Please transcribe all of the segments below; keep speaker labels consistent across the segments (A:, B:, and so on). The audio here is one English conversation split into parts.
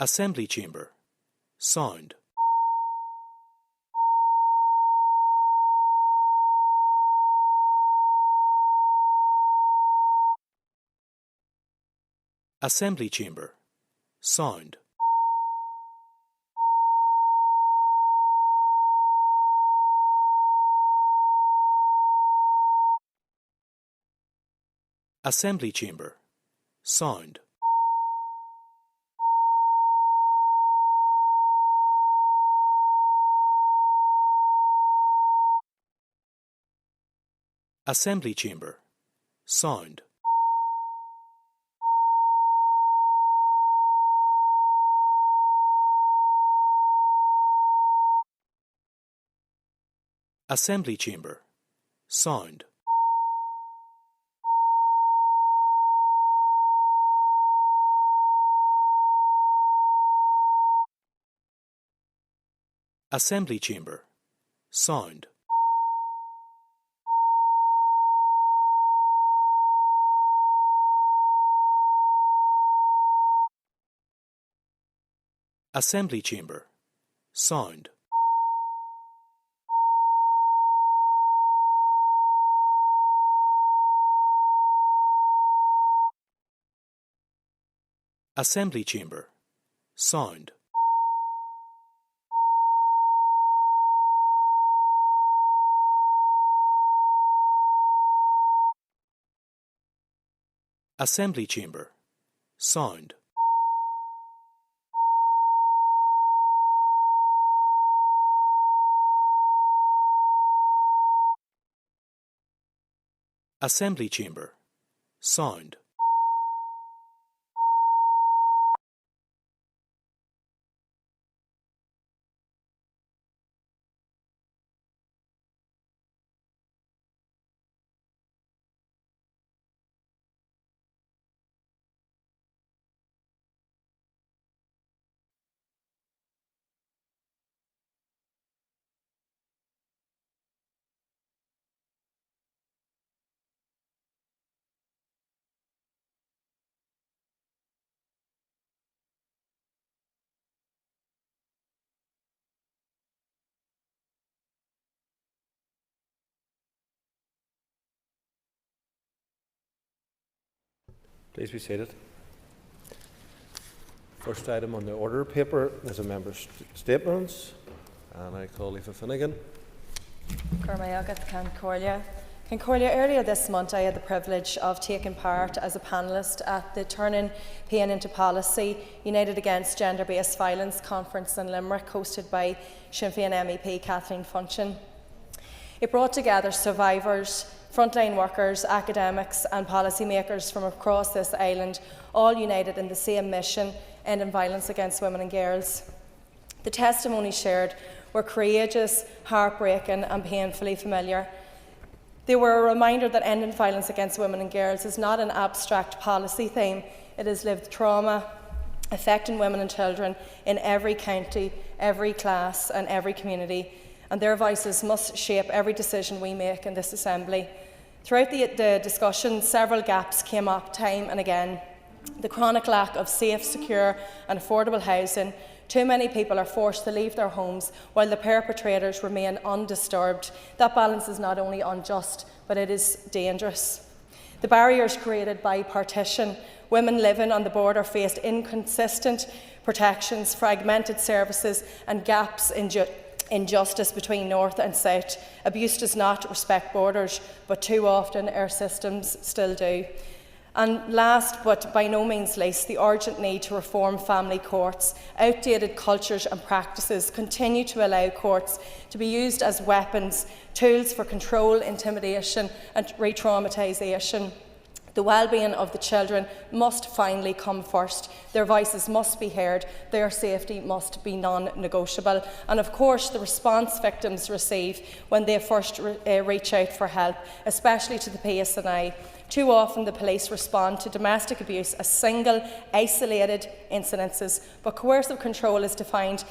A: Assembly chamber. Sound. Assembly chamber. Sound. Assembly chamber. Sound. Assembly chamber. Sound. Assembly chamber. Sound. Assembly chamber. Sound. Assembly chamber. Sound. Assembly chamber. Sound. Assembly chamber. Sound. Assembly chamber. Sound.
B: Please be seated. First item on the order paper is a member's statements, and I call Aoife Finnegan.
C: Concordia, earlier this month I had the privilege of taking part as a panellist at the Turning Pain into Policy United Against Gender-Based Violence conference in Limerick, hosted by Sinn Féin MEP Kathleen Funchion. It brought together survivors, frontline workers, academics and policymakers from across this island, all united in the same mission, ending violence against women and girls. The testimonies shared were courageous, heartbreaking and painfully familiar. They were a reminder that ending violence against women and girls is not an abstract policy theme. It is lived trauma affecting women and children in every county, every class and every community, and their voices must shape every decision we make in this Assembly. Throughout the discussion, several gaps came up time and again. The chronic lack of safe, secure and affordable housing. Too many people are forced to leave their homes while the perpetrators remain undisturbed. That balance is not only unjust, but it is dangerous. The barriers created by partition. Women living on the border faced inconsistent protections, fragmented services and gaps in justice between North and South. Abuse does not respect borders, but too often our systems still do. And last, but by no means least, the urgent need to reform family courts. Outdated cultures and practices continue to allow courts to be used as weapons, tools for control, intimidation and re-traumatisation. The well-being of the children must finally come first. Their voices must be heard. Their safety must be non-negotiable. And of course, the response victims receive when they first reach out for help, especially to the PSNI. Too often the police respond to domestic abuse as single, isolated incidences, but coercive control is defined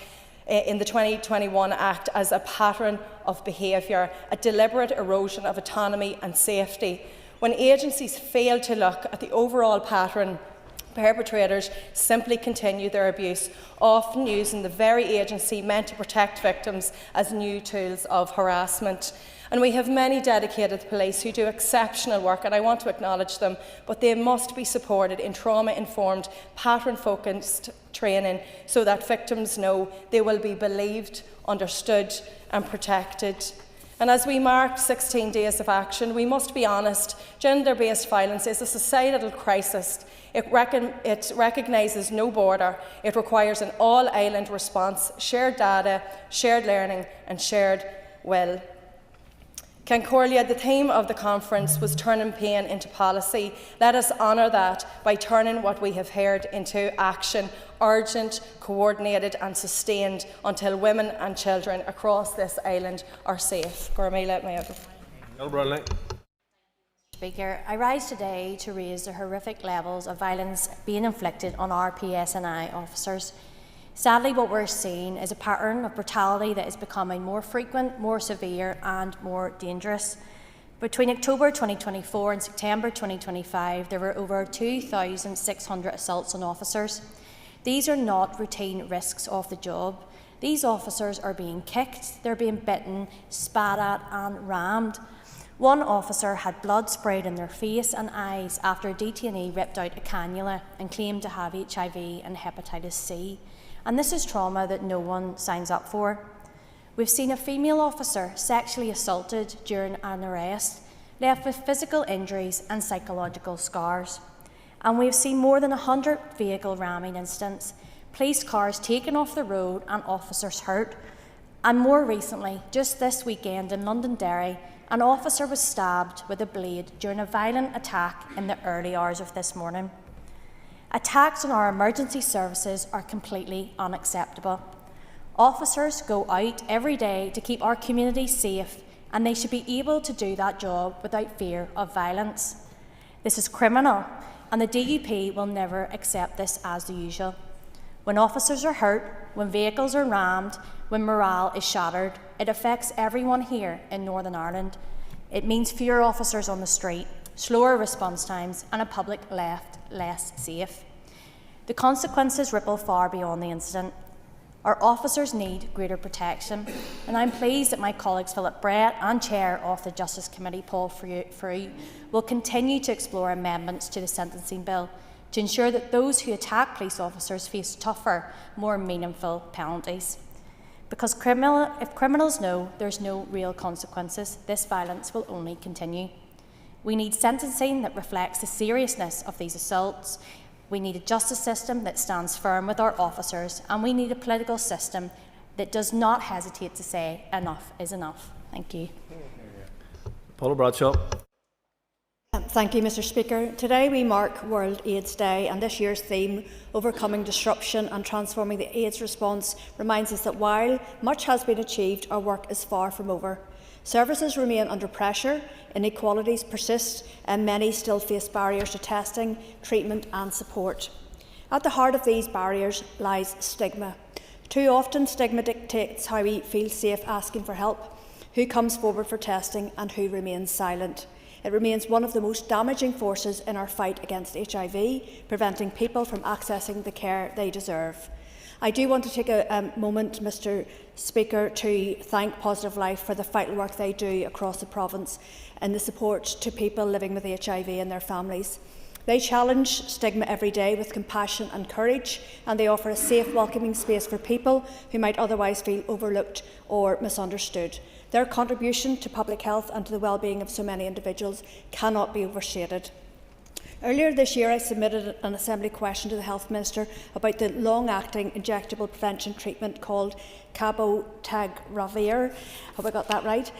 C: in the 2021 Act as a pattern of behaviour, a deliberate erosion of autonomy and safety. When agencies fail to look at the overall pattern, perpetrators simply continue their abuse, often using the very agency meant to protect victims as new tools of harassment. And we have many dedicated police who do exceptional work, and I want to acknowledge them, but they must be supported in trauma-informed, pattern-focused training so that victims know they will be believed, understood and protected. And as we mark 16 days of action, we must be honest, gender-based violence is a societal crisis. It recognises no border. It requires an all-island response, shared data, shared learning and shared will. Concordia, the theme of the conference was turning pain into policy. Let us honour that by turning what we have heard into action, urgent, coordinated and sustained until women and children across this island are safe.
D: Speaker, I rise today to raise the horrific levels of violence being inflicted on our PSNI officers. Sadly, what we're seeing is a pattern of brutality that is becoming more frequent, more severe and more dangerous. Between October 2024 and September 2025, there were over 2,600 assaults on officers. These are not routine risks of the job. These officers are being kicked, they're being bitten, spat at and rammed. One officer had blood sprayed in their face and eyes after a detainee ripped out a cannula and claimed to have HIV and hepatitis C. And this is trauma that no one signs up for. We've seen a female officer sexually assaulted during an arrest, left with physical injuries and psychological scars. And we've seen more than 100 vehicle ramming incidents, police cars taken off the road and officers hurt. And more recently, just this weekend in Londonderry, an officer was stabbed with a blade during a violent attack in the early hours of this morning. Attacks on our emergency services are completely unacceptable. Officers go out every day to keep our communities safe, and they should be able to do that job without fear of violence. This is criminal, and the DUP will never accept this as the usual. When officers are hurt, when vehicles are rammed, when morale is shattered, it affects everyone here in Northern Ireland. It means fewer officers on the street, slower response times and a public left less safe. The consequences ripple far beyond the incident. Our officers need greater protection, and I'm pleased that my colleagues Philip Brett and Chair of the Justice Committee Paul Frew will continue to explore amendments to the sentencing bill to ensure that those who attack police officers face tougher, more meaningful penalties. Because if criminals know there's no real consequences, this violence will only continue. We need sentencing that reflects the seriousness of these assaults. We need a justice system that stands firm with our officers, and we need a political system that does not hesitate to say enough is enough. Thank you.
B: Paula Bradshaw.
E: Thank you, Mr. Speaker. Today we mark World AIDS Day, and this year's theme, Overcoming Disruption and Transforming the AIDS Response, reminds us that while much has been achieved, our work is far from over. Services remain under pressure, inequalities persist, and many still face barriers to testing, treatment and support. At the heart of these barriers lies stigma. Too often, stigma dictates how we feel safe asking for help, who comes forward for testing and who remains silent. It remains one of the most damaging forces in our fight against HIV, preventing people from accessing the care they deserve. I do want to take a moment, Mr. Speaker, to thank Positive Life for the vital work they do across the province and the support to people living with HIV and their families. They challenge stigma every day with compassion and courage, and they offer a safe, welcoming space for people who might otherwise feel overlooked or misunderstood. Their contribution to public health and to the well-being of so many individuals cannot be overstated. Earlier this year, I submitted an Assembly question to the Health Minister about the long-acting injectable prevention treatment called cabotegravir. Hope I got that right.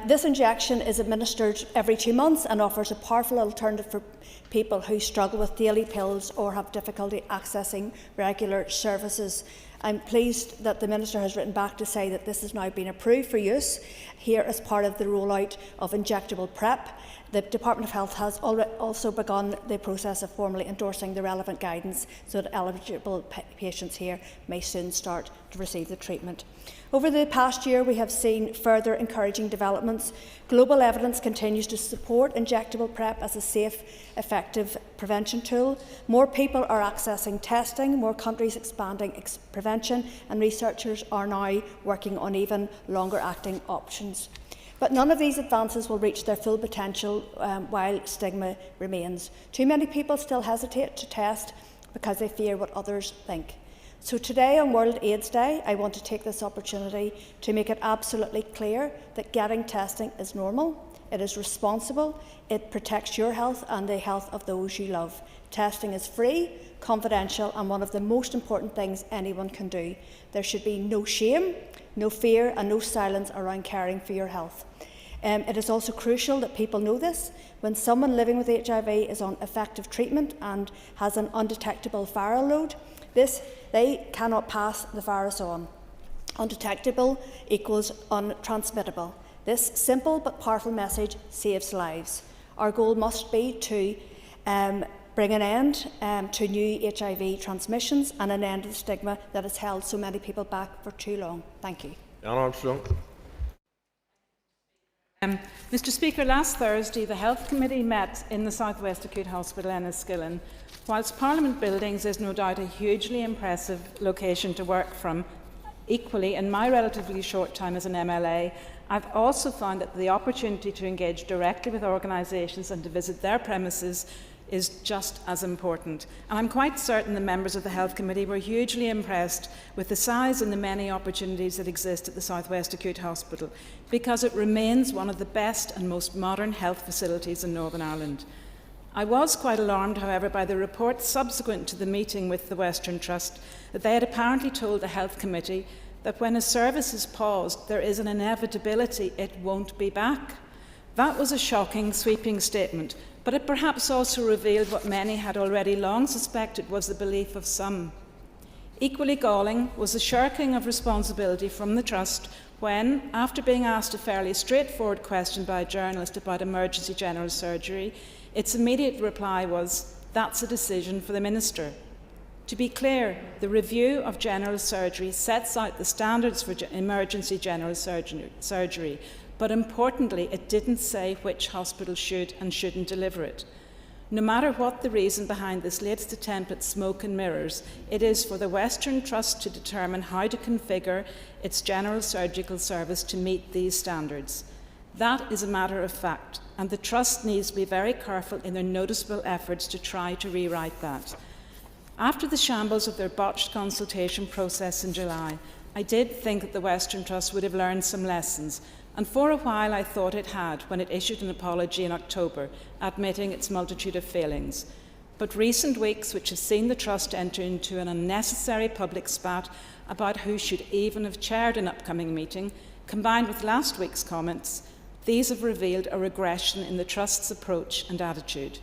E: This injection is administered every 2 months and offers a powerful alternative for people who struggle with daily pills or have difficulty accessing regular services. I'm pleased that the Minister has written back to say that this has now been approved for use here as part of the rollout of injectable PrEP. The Department of Health has also begun the process of formally endorsing the relevant guidance so that eligible patients here may soon start to receive the treatment. Over the past year, we have seen further encouraging developments. Global evidence continues to support injectable PrEP as a safe, effective prevention tool. More people are accessing testing, more countries expanding prevention, and researchers are now working on even longer-acting options. But none of these advances will reach their full potential while stigma remains. Too many people still hesitate to test because they fear what others think. So today, on World AIDS Day, I want to take this opportunity to make it absolutely clear that getting testing is normal, it is responsible, it protects your health and the health of those you love. Testing is free, confidential, and one of the most important things anyone can do. There should be no shame, no fear, and no silence around caring for your health. It is also crucial that people know this. When someone living with HIV is on effective treatment and has an undetectable viral load, they cannot pass the virus on. Undetectable equals untransmittable. This simple but powerful message saves lives. Our goal must be to bring an end to new HIV transmissions and an end to the stigma that has held so many people back for too long. Thank you.
B: Anne Armstrong.
F: Mr Speaker, last Thursday the Health Committee met in the South West Acute Hospital in Enniskillen. Whilst Parliament Buildings is no doubt a hugely impressive location to work from, equally in my relatively short time as an MLA, I've also found that the opportunity to engage directly with organisations and to visit their premises is just as important. And I'm quite certain the members of the Health Committee were hugely impressed with the size and the many opportunities that exist at the South West Acute Hospital, because it remains one of the best and most modern health facilities in Northern Ireland. I was quite alarmed, however, by the report subsequent to the meeting with the Western Trust that they had apparently told the Health Committee that when a service is paused, there is an inevitability it won't be back. That was a shocking, sweeping statement, but it perhaps also revealed what many had already long suspected was the belief of some. Equally galling was the shirking of responsibility from the Trust when, after being asked a fairly straightforward question by a journalist about emergency general surgery, its immediate reply was, "That's a decision for the Minister." To be clear, the review of general surgery sets out the standards for emergency general surgery, but importantly, it didn't say which hospital should and shouldn't deliver it. No matter what the reason behind this latest attempt at smoke and mirrors, it is for the Western Trust to determine how to configure its general surgical service to meet these standards. That is a matter of fact, and the Trust needs to be very careful in their noticeable efforts to try to rewrite that. After the shambles of their botched consultation process in July, I did think that the Western Trust would have learned some lessons, and for a while I thought it had when it issued an apology in October, admitting its multitude of failings. But recent weeks, which have seen the Trust enter into an unnecessary public spat about who should even have chaired an upcoming meeting, combined with last week's comments, these have revealed a regression in the Trust's approach and attitude.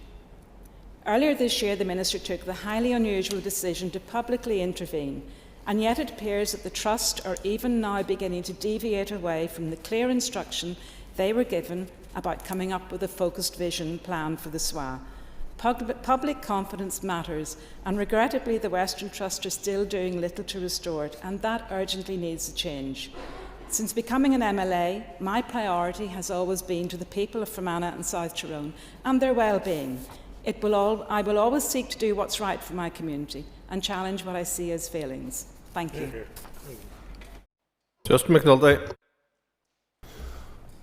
F: Earlier this year, the Minister took the highly unusual decision to publicly intervene, and yet it appears that the Trust are even now beginning to deviate away from the clear instruction they were given about coming up with a focused vision plan for the SWA. Public confidence matters, and regrettably the Western Trust are still doing little to restore it, and that urgently needs a change. Since becoming an MLA, my priority has always been to the people of Fermanagh and South Tyrone and their well-being. I will always seek to do what's right for my community and challenge what I see as failings. Thank you.
B: Justin McNulty.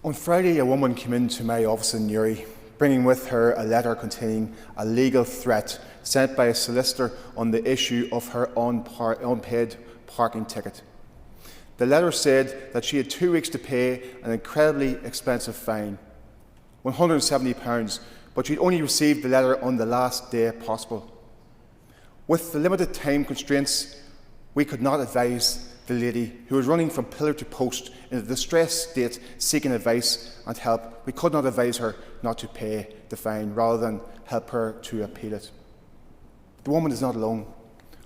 G: On Friday, a woman came into my office in Newry, bringing with her a letter containing a legal threat sent by a solicitor on the issue of her unpaid parking ticket. The letter said that she had 2 weeks to pay an incredibly expensive fine, £170, but she'd only received the letter on the last day possible. With the limited time constraints, we could not advise the lady, who was running from pillar to post in a distressed state seeking advice and help. We could not advise her not to pay the fine rather than help her to appeal it. The woman is not alone,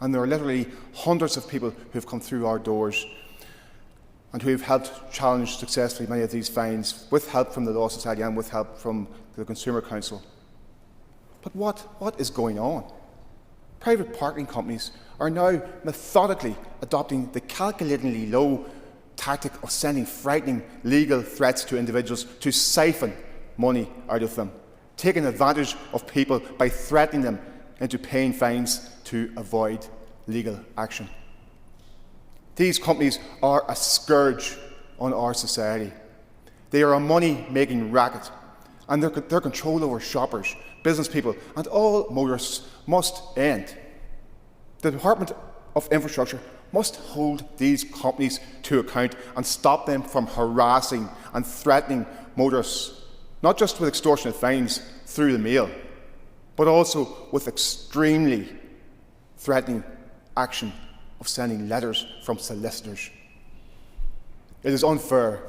G: and there are literally hundreds of people who have come through our doors and who have helped challenge successfully many of these fines, with help from the Law Society and with help from the Consumer Council. But what is going on? Private parking companies are now methodically adopting the calculatingly low tactic of sending frightening legal threats to individuals to siphon money out of them, taking advantage of people by threatening them into paying fines to avoid legal action. These companies are a scourge on our society. They are a money-making racket, and their control over shoppers, business people and all motorists must end. The Department of Infrastructure must hold these companies to account and stop them from harassing and threatening motorists, not just with extortionate fines through the mail, but also with extremely threatening action of sending letters from solicitors. It is unfair,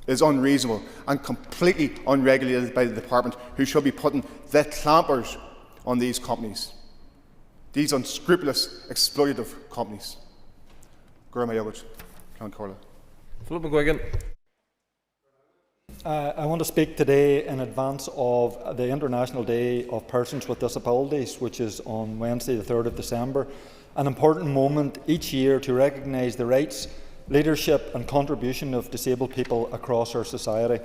G: it is unreasonable and completely unregulated by the Department, who should be putting the clampers on these companies, these unscrupulous, exploitative companies.
B: Philip McGuigan.
H: I want to speak today in advance of the International Day of Persons with Disabilities, which is on Wednesday the 3rd of December, an important moment each year to recognise the rights, leadership and contribution of disabled people across our society.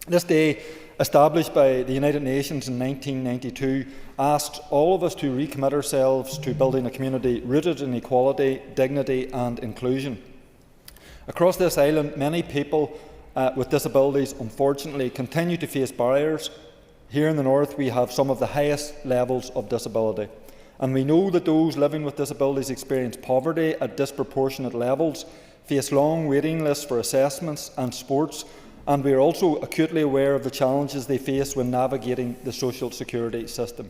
H: This day, established by the United Nations in 1992, asks all of us to recommit ourselves to building a community rooted in equality, dignity and inclusion. Across this island, many people with disabilities unfortunately continue to face barriers. Here in the north we have some of the highest levels of disability, and we know that those living with disabilities experience poverty at disproportionate levels, face long waiting lists for assessments and sports, and we are also acutely aware of the challenges they face when navigating the social security system.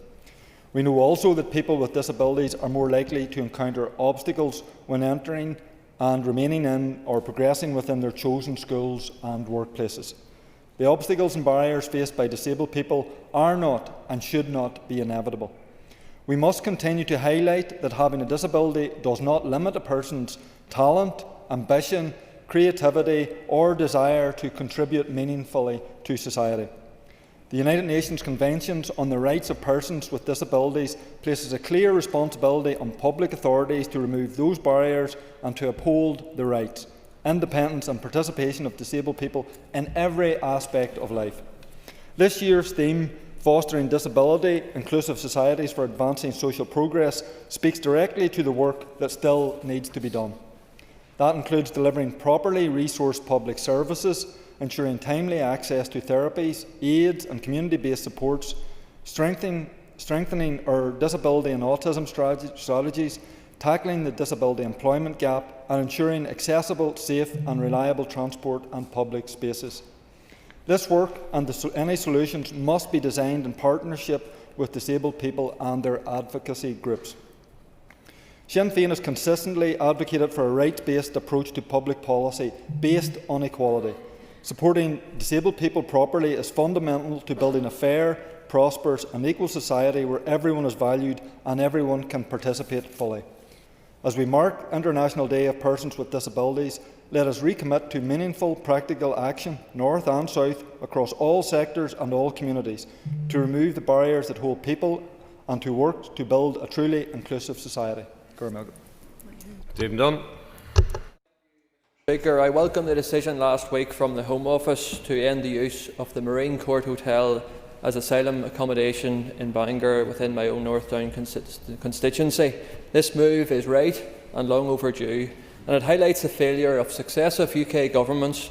H: We know also that people with disabilities are more likely to encounter obstacles when entering and remaining in or progressing within their chosen schools and workplaces. The obstacles and barriers faced by disabled people are not and should not be inevitable. We must continue to highlight that having a disability does not limit a person's talent, ambition, creativity or desire to contribute meaningfully to society. The United Nations Conventions on the Rights of Persons with Disabilities places a clear responsibility on public authorities to remove those barriers and to uphold the rights, independence and participation of disabled people in every aspect of life. This year's theme, Fostering Disability, Inclusive Societies for Advancing Social Progress, speaks directly to the work that still needs to be done. That includes delivering properly resourced public services, ensuring timely access to therapies, aids and community-based supports, strengthening our disability and autism strategies, tackling the disability employment gap and ensuring accessible, safe and reliable transport and public spaces. This work and any solutions must be designed in partnership with disabled people and their advocacy groups. Sinn Féin has consistently advocated for a rights-based approach to public policy based on equality. Supporting disabled people properly is fundamental to building a fair, prosperous and equal society where everyone is valued and everyone can participate fully. As we mark International Day of Persons with Disabilities, let us recommit to meaningful, practical action, north and south, across all sectors and all communities, to remove the barriers that hold people and to work to build a truly inclusive society.
B: Stephen Dunn.
I: Speaker, I welcome the decision last week from the Home Office to end the use of the Marine Court Hotel as asylum accommodation in Bangor within my own North Down constituency. This move is right and long overdue, and it highlights the failure of successive UK governments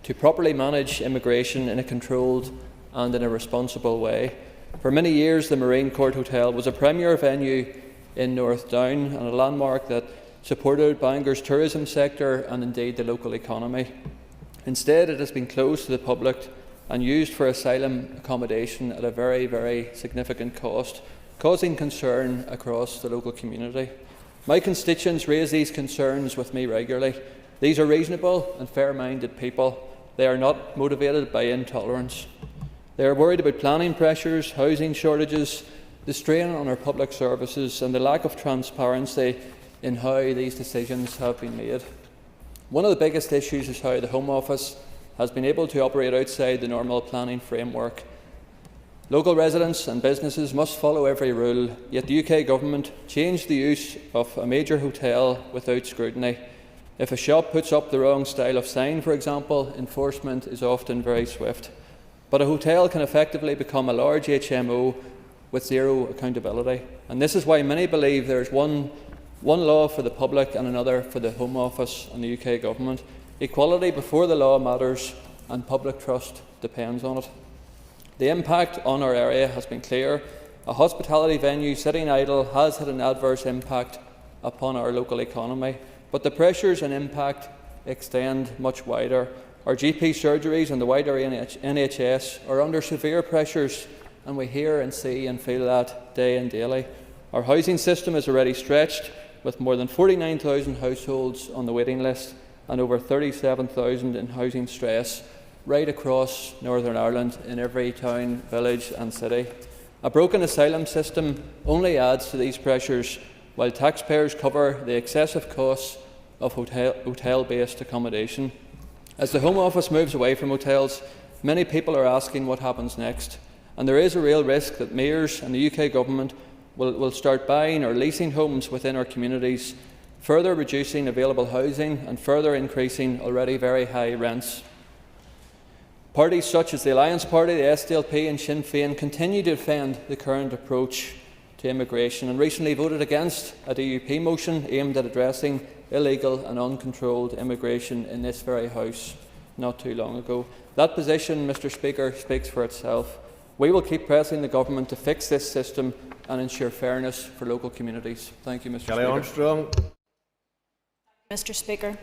I: to properly manage immigration in a controlled and in a responsible way. For many years, the Marine Court Hotel was a premier venue in North Down and a landmark that supported Bangor's tourism sector and indeed the local economy. Instead, it has been closed to the public and used for asylum accommodation at a very, very significant cost, causing concern across the local community. My constituents raise these concerns with me regularly. These are reasonable and fair-minded people. They are not motivated by intolerance. They are worried about planning pressures, housing shortages, the strain on our public services and the lack of transparency in how these decisions have been made. One of the biggest issues is how the Home Office has been able to operate outside the normal planning framework. Local residents and businesses must follow every rule, yet the UK Government changed the use of a major hotel without scrutiny. If a shop puts up the wrong style of sign, for example, enforcement is often very swift. But a hotel can effectively become a large HMO with zero accountability. And this is why many believe there is one law for the public and another for the Home Office and the UK Government. Equality before the law matters, and public trust depends on it. The impact on our area has been clear. A hospitality venue sitting idle has had an adverse impact upon our local economy, but the pressures and impact extend much wider. Our GP surgeries and the wider NHS are under severe pressures, and we hear and see and feel that day and daily. Our housing system is already stretched, with more than 49,000 households on the waiting list and over 37,000 in housing stress right across Northern Ireland in every town, village and city. A broken asylum system only adds to these pressures, while taxpayers cover the excessive costs of hotel-based accommodation. As the Home Office moves away from hotels, many people are asking what happens next, and there is a real risk that mayors and the UK Government will start buying or leasing homes within our communities, further reducing available housing and further increasing already very high rents. Parties such as the Alliance Party, the SDLP and Sinn Féin continue to defend the current approach to immigration and recently voted against a DUP motion aimed at addressing illegal and uncontrolled immigration in this very House not too long ago. That position, Mr Speaker, speaks for itself. We will keep pressing the Government to fix this system and ensure fairness for local communities. Thank you, Mr Speaker.
B: Armstrong.
J: Mr Speaker,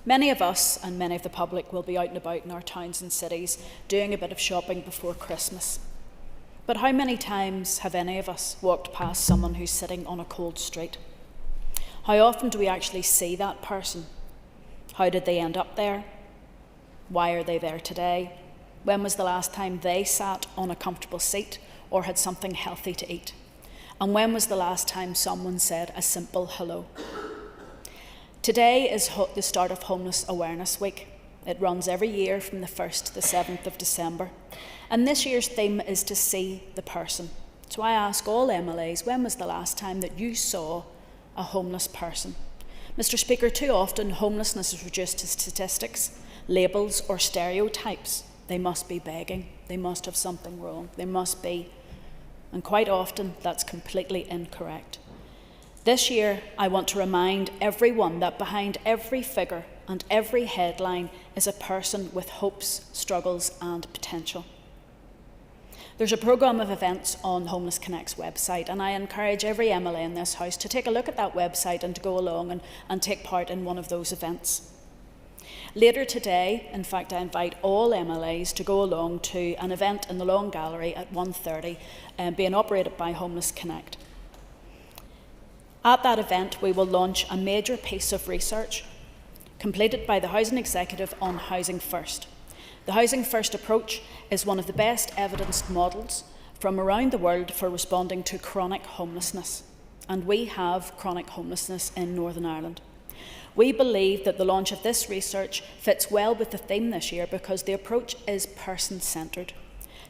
J: many of us and many of the public will be out and about in our towns and cities doing a bit of shopping before Christmas. But how many times have any of us walked past someone who's sitting on a cold street? How often do we actually see that person? How did they end up there? Why are they there today? When was the last time they sat on a comfortable seat or had something healthy to eat? And when was the last time someone said a simple hello? Today is the start of Homeless Awareness Week. It runs every year from the 1st to the 7th of December. And this year's theme is to see the person. So I ask all MLAs, when was the last time that you saw a homeless person? Mr Speaker, too often homelessness is reduced to statistics, labels or stereotypes. They must be begging, they must have something wrong, they must be, and quite often that's completely incorrect. This year I want to remind everyone that behind every figure and every headline is a person with hopes, struggles and potential. There's a programme of events on Homeless Connect's website, and I encourage every MLA in this House to take a look at that website and to go along and take part in one of those events. Later today, in fact, I invite all MLAs to go along to an event in the Long Gallery at 1:30, being operated by Homeless Connect. At that event, we will launch a major piece of research completed by the Housing Executive on Housing First. The Housing First approach is one of the best evidenced models from around the world for responding to chronic homelessness, and we have chronic homelessness in Northern Ireland. We believe that the launch of this research fits well with the theme this year because the approach is person-centred,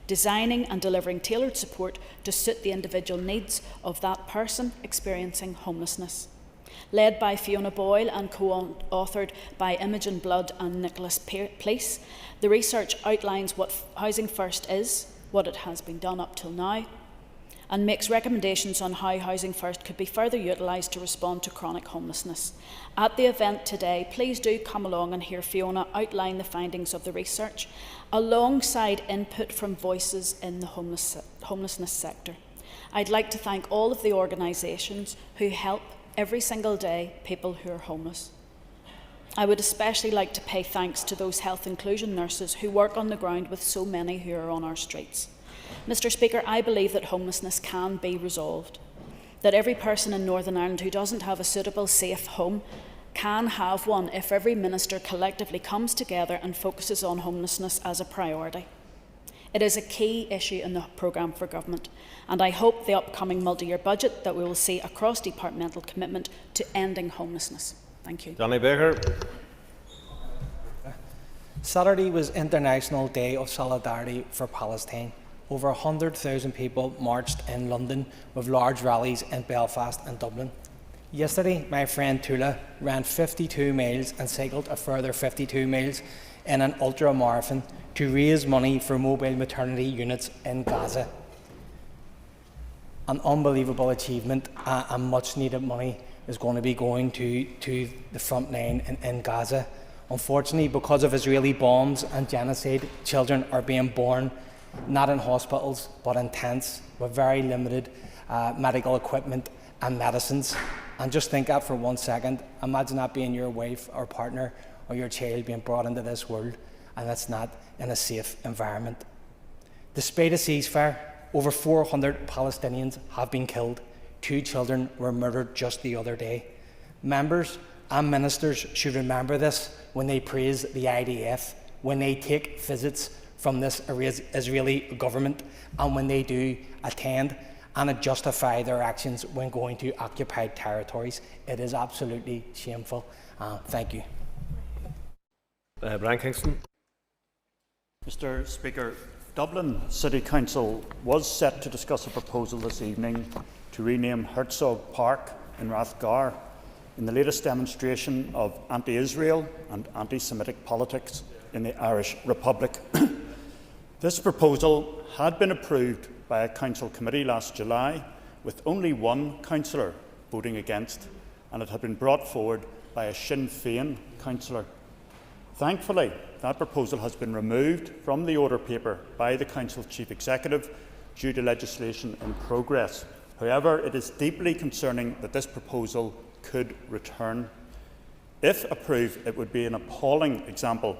J: designing and delivering tailored support to suit the individual needs of that person experiencing homelessness. Led by Fiona Boyle and co-authored by Imogen Blood and Nicholas Place, the research outlines what Housing First is, what it has been done up till now, and makes recommendations on how Housing First could be further utilised to respond to chronic homelessness. At the event today, please do come along and hear Fiona outline the findings of the research, alongside input from voices in the homelessness sector. I'd like to thank all of the organisations who help every single day people who are homeless. I would especially like to pay thanks to those health inclusion nurses who work on the ground with so many who are on our streets. Mr Speaker, I believe that homelessness can be resolved, that every person in Northern Ireland who doesn't have a suitable, safe home can have one if every minister collectively comes together and focuses on homelessness as a priority. It is a key issue in the programme for government, and I hope the upcoming multi-year budget that we will see a cross-departmental commitment to ending homelessness. Thank you.
B: Johnny Baker.
K: Saturday was International Day of Solidarity for Palestine. Over 100,000 people marched in London with large rallies in Belfast and Dublin. Yesterday, my friend Tula ran 52 miles and cycled a further 52 miles in an ultra-marathon to raise money for mobile maternity units in Gaza. An unbelievable achievement, and much needed money is going to be going to the front line in Gaza. Unfortunately, because of Israeli bombs and genocide, children are being born not in hospitals but in tents with very limited medical equipment and medicines. And just think that for 1 second. Imagine that being your wife or partner or your child being brought into this world, and that's not in a safe environment. Despite a ceasefire, over 400 Palestinians have been killed. 2 children were murdered just the other day. Members and ministers should remember this when they praise the IDF, when they take visits from this Israeli government, and when they do attend and justify their actions when going to occupied territories. It is absolutely shameful. Thank you.
B: Brian Kingston.
L: Mr. Speaker, Dublin City Council was set to discuss a proposal this evening to rename Herzog Park in Rathgar in the latest demonstration of anti-Israel and anti-Semitic politics in the Irish Republic. This proposal had been approved by a council committee last July, with only 1 councillor voting against, and it had been brought forward by a Sinn Féin councillor. Thankfully, that proposal has been removed from the order paper by the Council Chief Executive due to legislation in progress. However, it is deeply concerning that this proposal could return. If approved, it would be an appalling example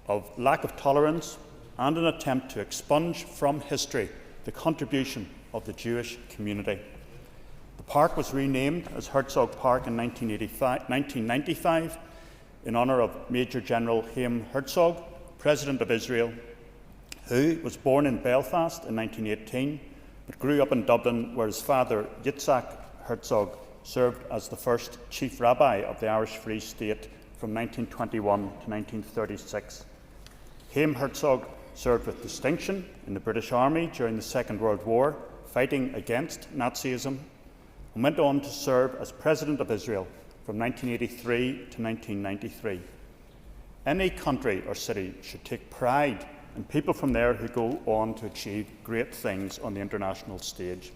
L: of lack of tolerance and an attempt to expunge from history the contribution of the Jewish community. The park was renamed as Herzog Park in 1995 in honour of Major General Chaim Herzog, President of Israel, who was born in Belfast in 1918 but grew up in Dublin, where his father, Yitzhak Herzog, served as the first Chief Rabbi of the Irish Free State from 1921 to 1936. Chaim Herzog served with distinction in the British Army during the Second World War, fighting against Nazism, and went on to serve as President of Israel from 1983 to 1993. Any country or city should take pride in people from there who go on to achieve great things on the international stage.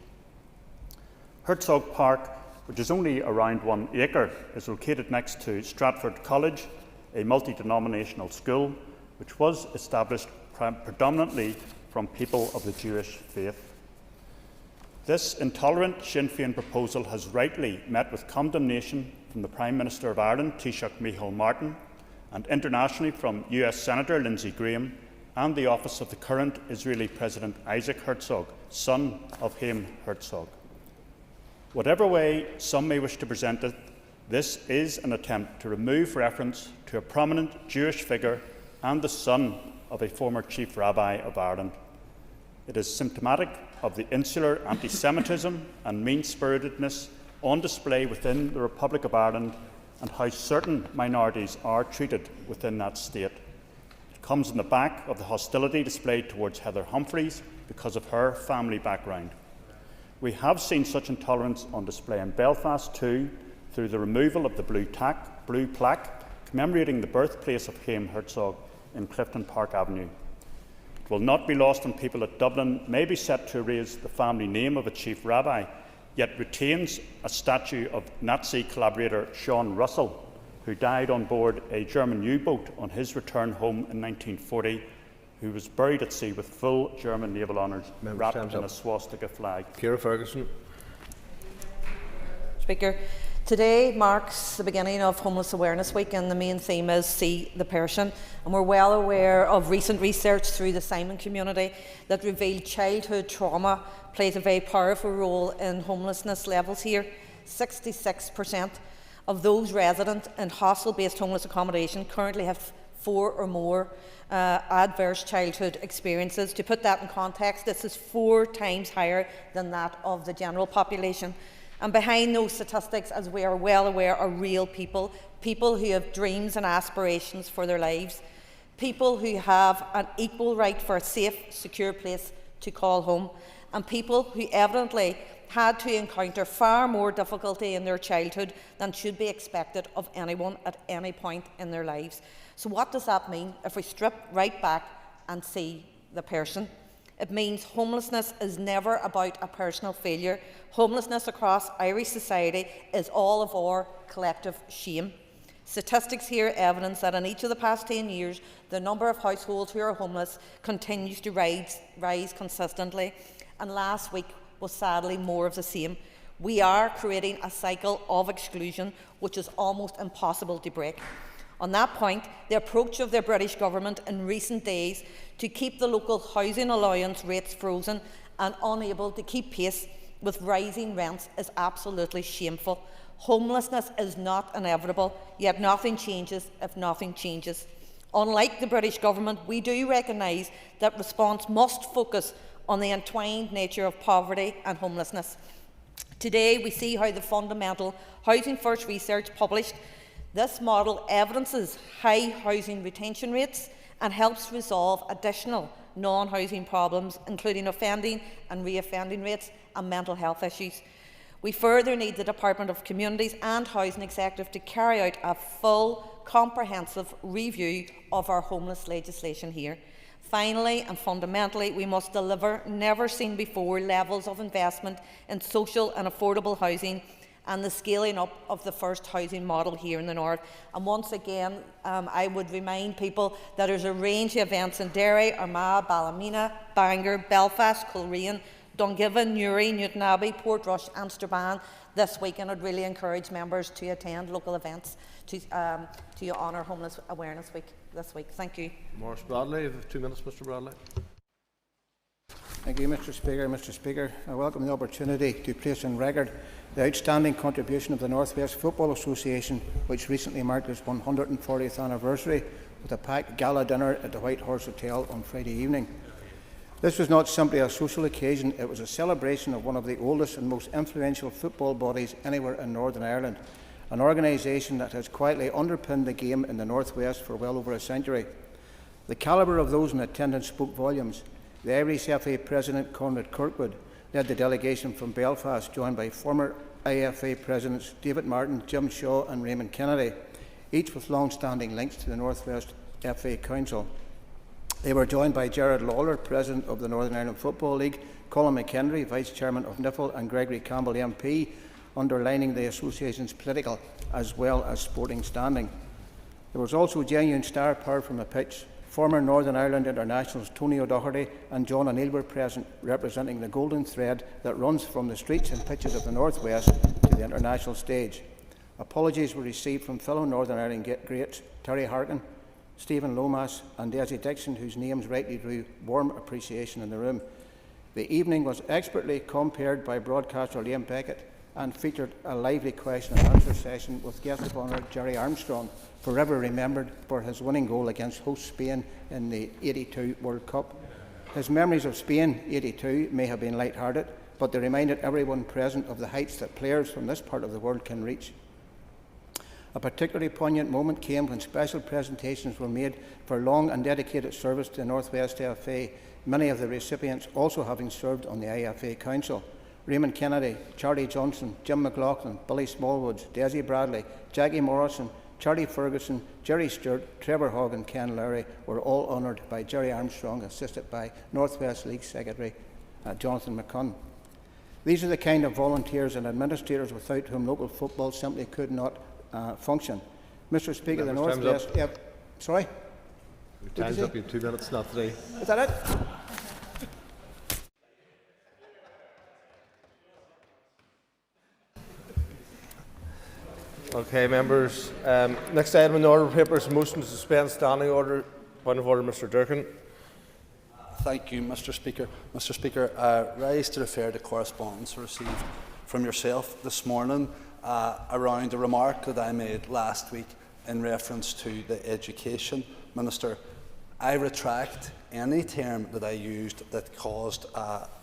L: Herzog Park, which is only around 1 acre, is located next to Stratford College, a multi-denominational school which was established predominantly from people of the Jewish faith. This intolerant Sinn Féin proposal has rightly met with condemnation from the Prime Minister of Ireland, Taoiseach Micheál Martin, and internationally from US Senator Lindsey Graham and the office of the current Israeli President Isaac Herzog, son of Chaim Herzog. Whatever way some may wish to present it, this is an attempt to remove reference to a prominent Jewish figure and the son of a former Chief Rabbi of Ireland. It is symptomatic of the insular anti-Semitism and mean-spiritedness on display within the Republic of Ireland and how certain minorities are treated within that state. It comes in the back of the hostility displayed towards Heather Humphreys because of her family background. We have seen such intolerance on display in Belfast too, through the removal of the blue plaque commemorating the birthplace of Chaim Herzog in Clifton Park Avenue. It will not be lost on people that Dublin may be set to erase the family name of a chief rabbi, yet retains a statue of Nazi collaborator Sean Russell, who died on board a German U-boat on his return home in 1940, who was buried at sea with full German naval honours wrapped in a swastika flag.
B: Ciara Ferguson.
M: Speaker, today marks the beginning of Homeless Awareness Week, and the main theme is See the Person. And we're well aware of recent research through the Simon community that revealed childhood trauma plays a very powerful role in homelessness levels here. 66% of those resident in hostel-based homeless accommodation currently have 4 or more adverse childhood experiences. To put that in context, this is 4 times higher than that of the general population. And behind those statistics, as we are well aware, are real people, people who have dreams and aspirations for their lives, people who have an equal right for a safe, secure place to call home. and people who evidently had to encounter far more difficulty in their childhood than should be expected of anyone at any point in their lives. So what does that mean if we strip right back and see the person? It means homelessness is never about a personal failure. Homelessness across Irish society is all of our collective shame. Statistics here evidence that in each of the past 10 years, the number of households who are homeless continues to rise consistently, and last week was sadly more of the same. We are creating a cycle of exclusion which is almost impossible to break. On that point, the approach of the British Government in recent days to keep the local housing allowance rates frozen and unable to keep pace with rising rents is absolutely shameful. Homelessness is not inevitable, yet nothing changes if nothing changes. Unlike the British Government, we do recognise that response must focus on the entwined nature of poverty and homelessness. Today, we see how the fundamental Housing First research published this model evidences high housing retention rates and helps resolve additional non-housing problems, including offending and reoffending rates and mental health issues. We further need the Department of Communities and Housing Executive to carry out a full, comprehensive review of our homeless legislation here. Finally and fundamentally, we must deliver never-seen-before levels of investment in social and affordable housing and the scaling up of the first housing model here in the North. And once again, I would remind people that there's a range of events in Derry, Armagh, Ballymena, Bangor, Belfast, Coleraine, Dungiven, Newry, Newtownabbey, Portrush and Strabane this week, and I'd really encourage members to attend local events to honour Homeless Awareness Week this week. Thank you.
B: Morris Bradley, you have 2 minutes, Mr. Bradley.
N: Thank you, Mr. Speaker. Mr. Speaker, I welcome the opportunity to place on record the outstanding contribution of the North West Football Association, which recently marked its 140th anniversary with a packed gala dinner at the White Horse Hotel on Friday evening. This was not simply a social occasion, it was a celebration of one of the oldest and most influential football bodies anywhere in Northern Ireland, an organisation that has quietly underpinned the game in the North West for well over a century. The calibre of those in attendance spoke volumes. The Irish FA President Conrad Kirkwood led the delegation from Belfast, joined by former IFA Presidents David Martin, Jim Shaw and Raymond Kennedy, each with long-standing links to the North West FA Council. They were joined by Gerard Lawler, President of the Northern Ireland Football League, Colin McHenry, Vice Chairman of NIFL, and Gregory Campbell MP, underlining the association's political as well as sporting standing. There was also genuine star power from the pitch. Former Northern Ireland internationals Tony O'Doherty and John O'Neill were present, representing the golden thread that runs from the streets and pitches of the North West to the international stage. Apologies were received from fellow Northern Ireland greats Terry Harkin, Stephen Lomas and Desi Dixon, whose names rightly drew warm appreciation in the room. The evening was expertly compared by broadcaster Liam Beckett and featured a lively question and answer session with guest of honour Jerry Armstrong, forever remembered for his winning goal against host Spain in the '82 World Cup. His memories of Spain '82 may have been light-hearted, but they reminded everyone present of the heights that players from this part of the world can reach. A particularly poignant moment came when special presentations were made for long and dedicated service to the North West FA, many of the recipients also having served on the IFA Council. Raymond Kennedy, Charlie Johnson, Jim McLaughlin, Billy Smallwoods, Desi Bradley, Jackie Morrison, Charlie Ferguson, Jerry Stewart, Trevor Hogg and Ken Lowry were all honoured by Jerry Armstrong, assisted by North West League Secretary Jonathan McCunn. These are the kind of volunteers and administrators without whom local football simply could not function. Mr. Speaker, the North West... Sorry?
B: Your time's up, you have 2 minutes, not 3.
N: Is that it?
B: Okay, members. Next item in the order of papers, motion to suspend standing order. Point of order, Mr. Durkin.
O: Thank you, Mr. Speaker. Mr. Speaker, I rise to refer to correspondence received from yourself this morning around a remark that I made last week in reference to the Education Minister. I retract any term that I used that caused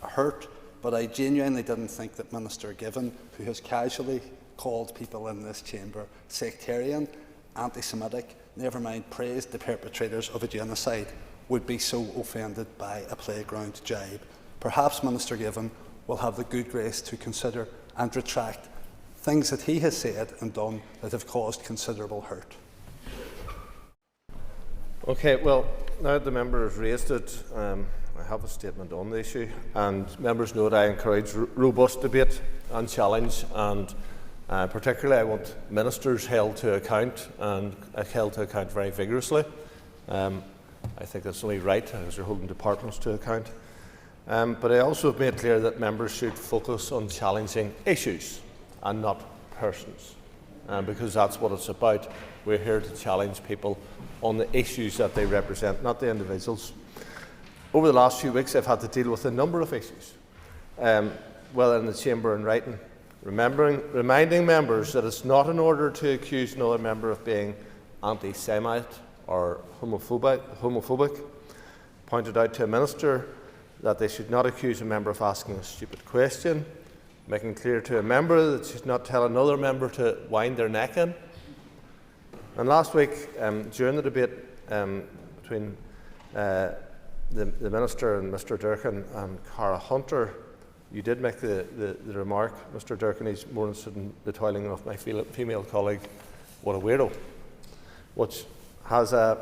O: hurt, but I genuinely didn't think that Minister Given, who has casually called people in this chamber sectarian, anti-Semitic, never mind praised the perpetrators of a genocide, would be so offended by a playground jibe. perhaps Minister Given will have the good grace to consider and retract things that he has said and done that have caused considerable hurt.
B: Okay, well, now that the member has raised it, I have a statement on the issue, and members know that I encourage robust debate and challenge, and particularly I want ministers held to account, and held to account very vigorously. I think that's only right, because they're holding departments to account. But I also have made clear that members should focus on challenging issues and not persons, because that's what it's about. We're here to challenge people on the issues that they represent, not the individuals. Over the last few weeks, I've had to deal with a number of issues, whether in the chamber and writing, reminding members that it's not in order to accuse another member of being anti-Semite or homophobic, pointed out to a minister that they should not accuse a member of asking a stupid question, making clear to a member that they should not tell another member to wind their neck in. And last week, during the debate between the Minister and Mr Durkin and Cara Hunter, you did make the remark, Mr Durkin, he's more interested in the toiling of my female colleague, what a weirdo, which has the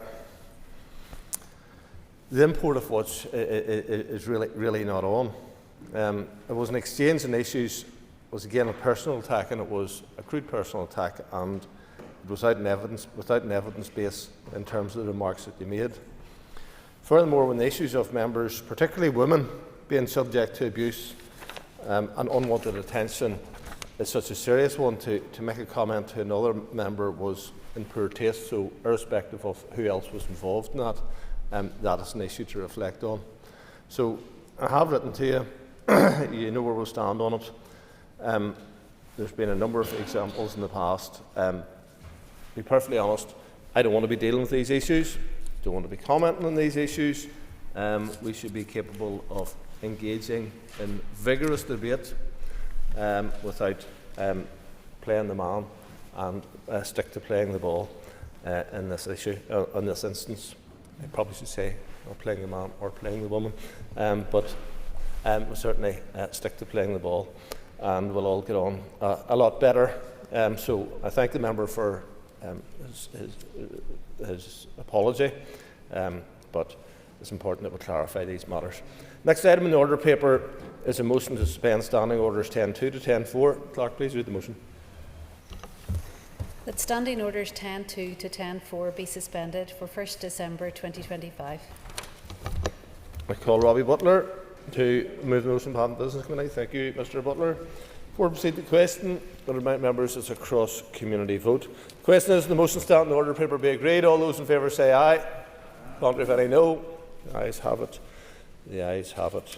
B: import of which is really not on. It was an exchange in issues, it was again a personal attack, and it was a crude personal attack, and it was without an evidence base in terms of the remarks that you made. Furthermore, when the issues of members, particularly women, being subject to abuse and unwanted attention is such a serious one, to make a comment to another member was in poor taste, so irrespective of who else was involved in that, that is an issue to reflect on. So I have written to you, you know where we'll stand on it. There's been a number of examples in the past. To be perfectly honest, I don't want to be dealing with these issues, don't want to be commenting on these issues. We should be capable of engaging in vigorous debate without playing the man, and stick to playing the ball in this issue. In this instance, I probably should say not playing the man or playing the woman, but we'll certainly stick to playing the ball, and we'll all get on a lot better. So I thank the member for his apology, but it's important that we clarify these matters. Next item in the order paper is a motion to suspend standing orders 10.2 to 10.4. Clerk, please read the motion.
P: That standing orders 10.2 to 10.4 be suspended for 1st December 2025.
B: I call Robbie Butler to move the motion on the Business Committee. Thank you, Mr Butler. Before we proceed to the question, I remind members it's a cross-community vote. The question is, the motion standing in the order paper be agreed. All those in favour say aye. Contrary, if any, no. The ayes have it. The ayes have it.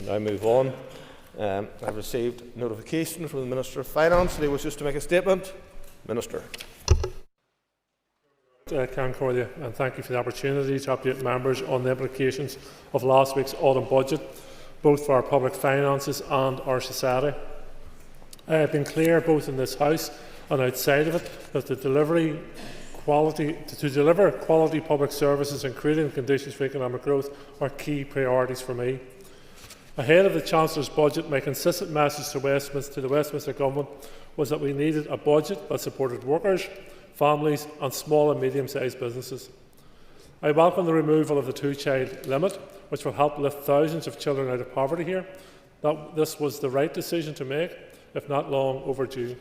B: We now move on. I've received notification from the Minister of Finance that he wishes to make a statement. Minister.
Q: Can Cordia, and thank you for the opportunity to update members on the implications of last week's autumn budget, both for our public finances and our society. I have been clear, both in this House and outside of it, that to deliver quality public services and creating conditions for economic growth are key priorities for me. Ahead of the Chancellor's budget, my consistent message to the Westminster Government was that we needed a budget that supported workers, families and small and medium-sized businesses. I welcome the removal of the two-child limit, which will help lift thousands of children out of poverty here. This was the right decision to make, if not long overdue.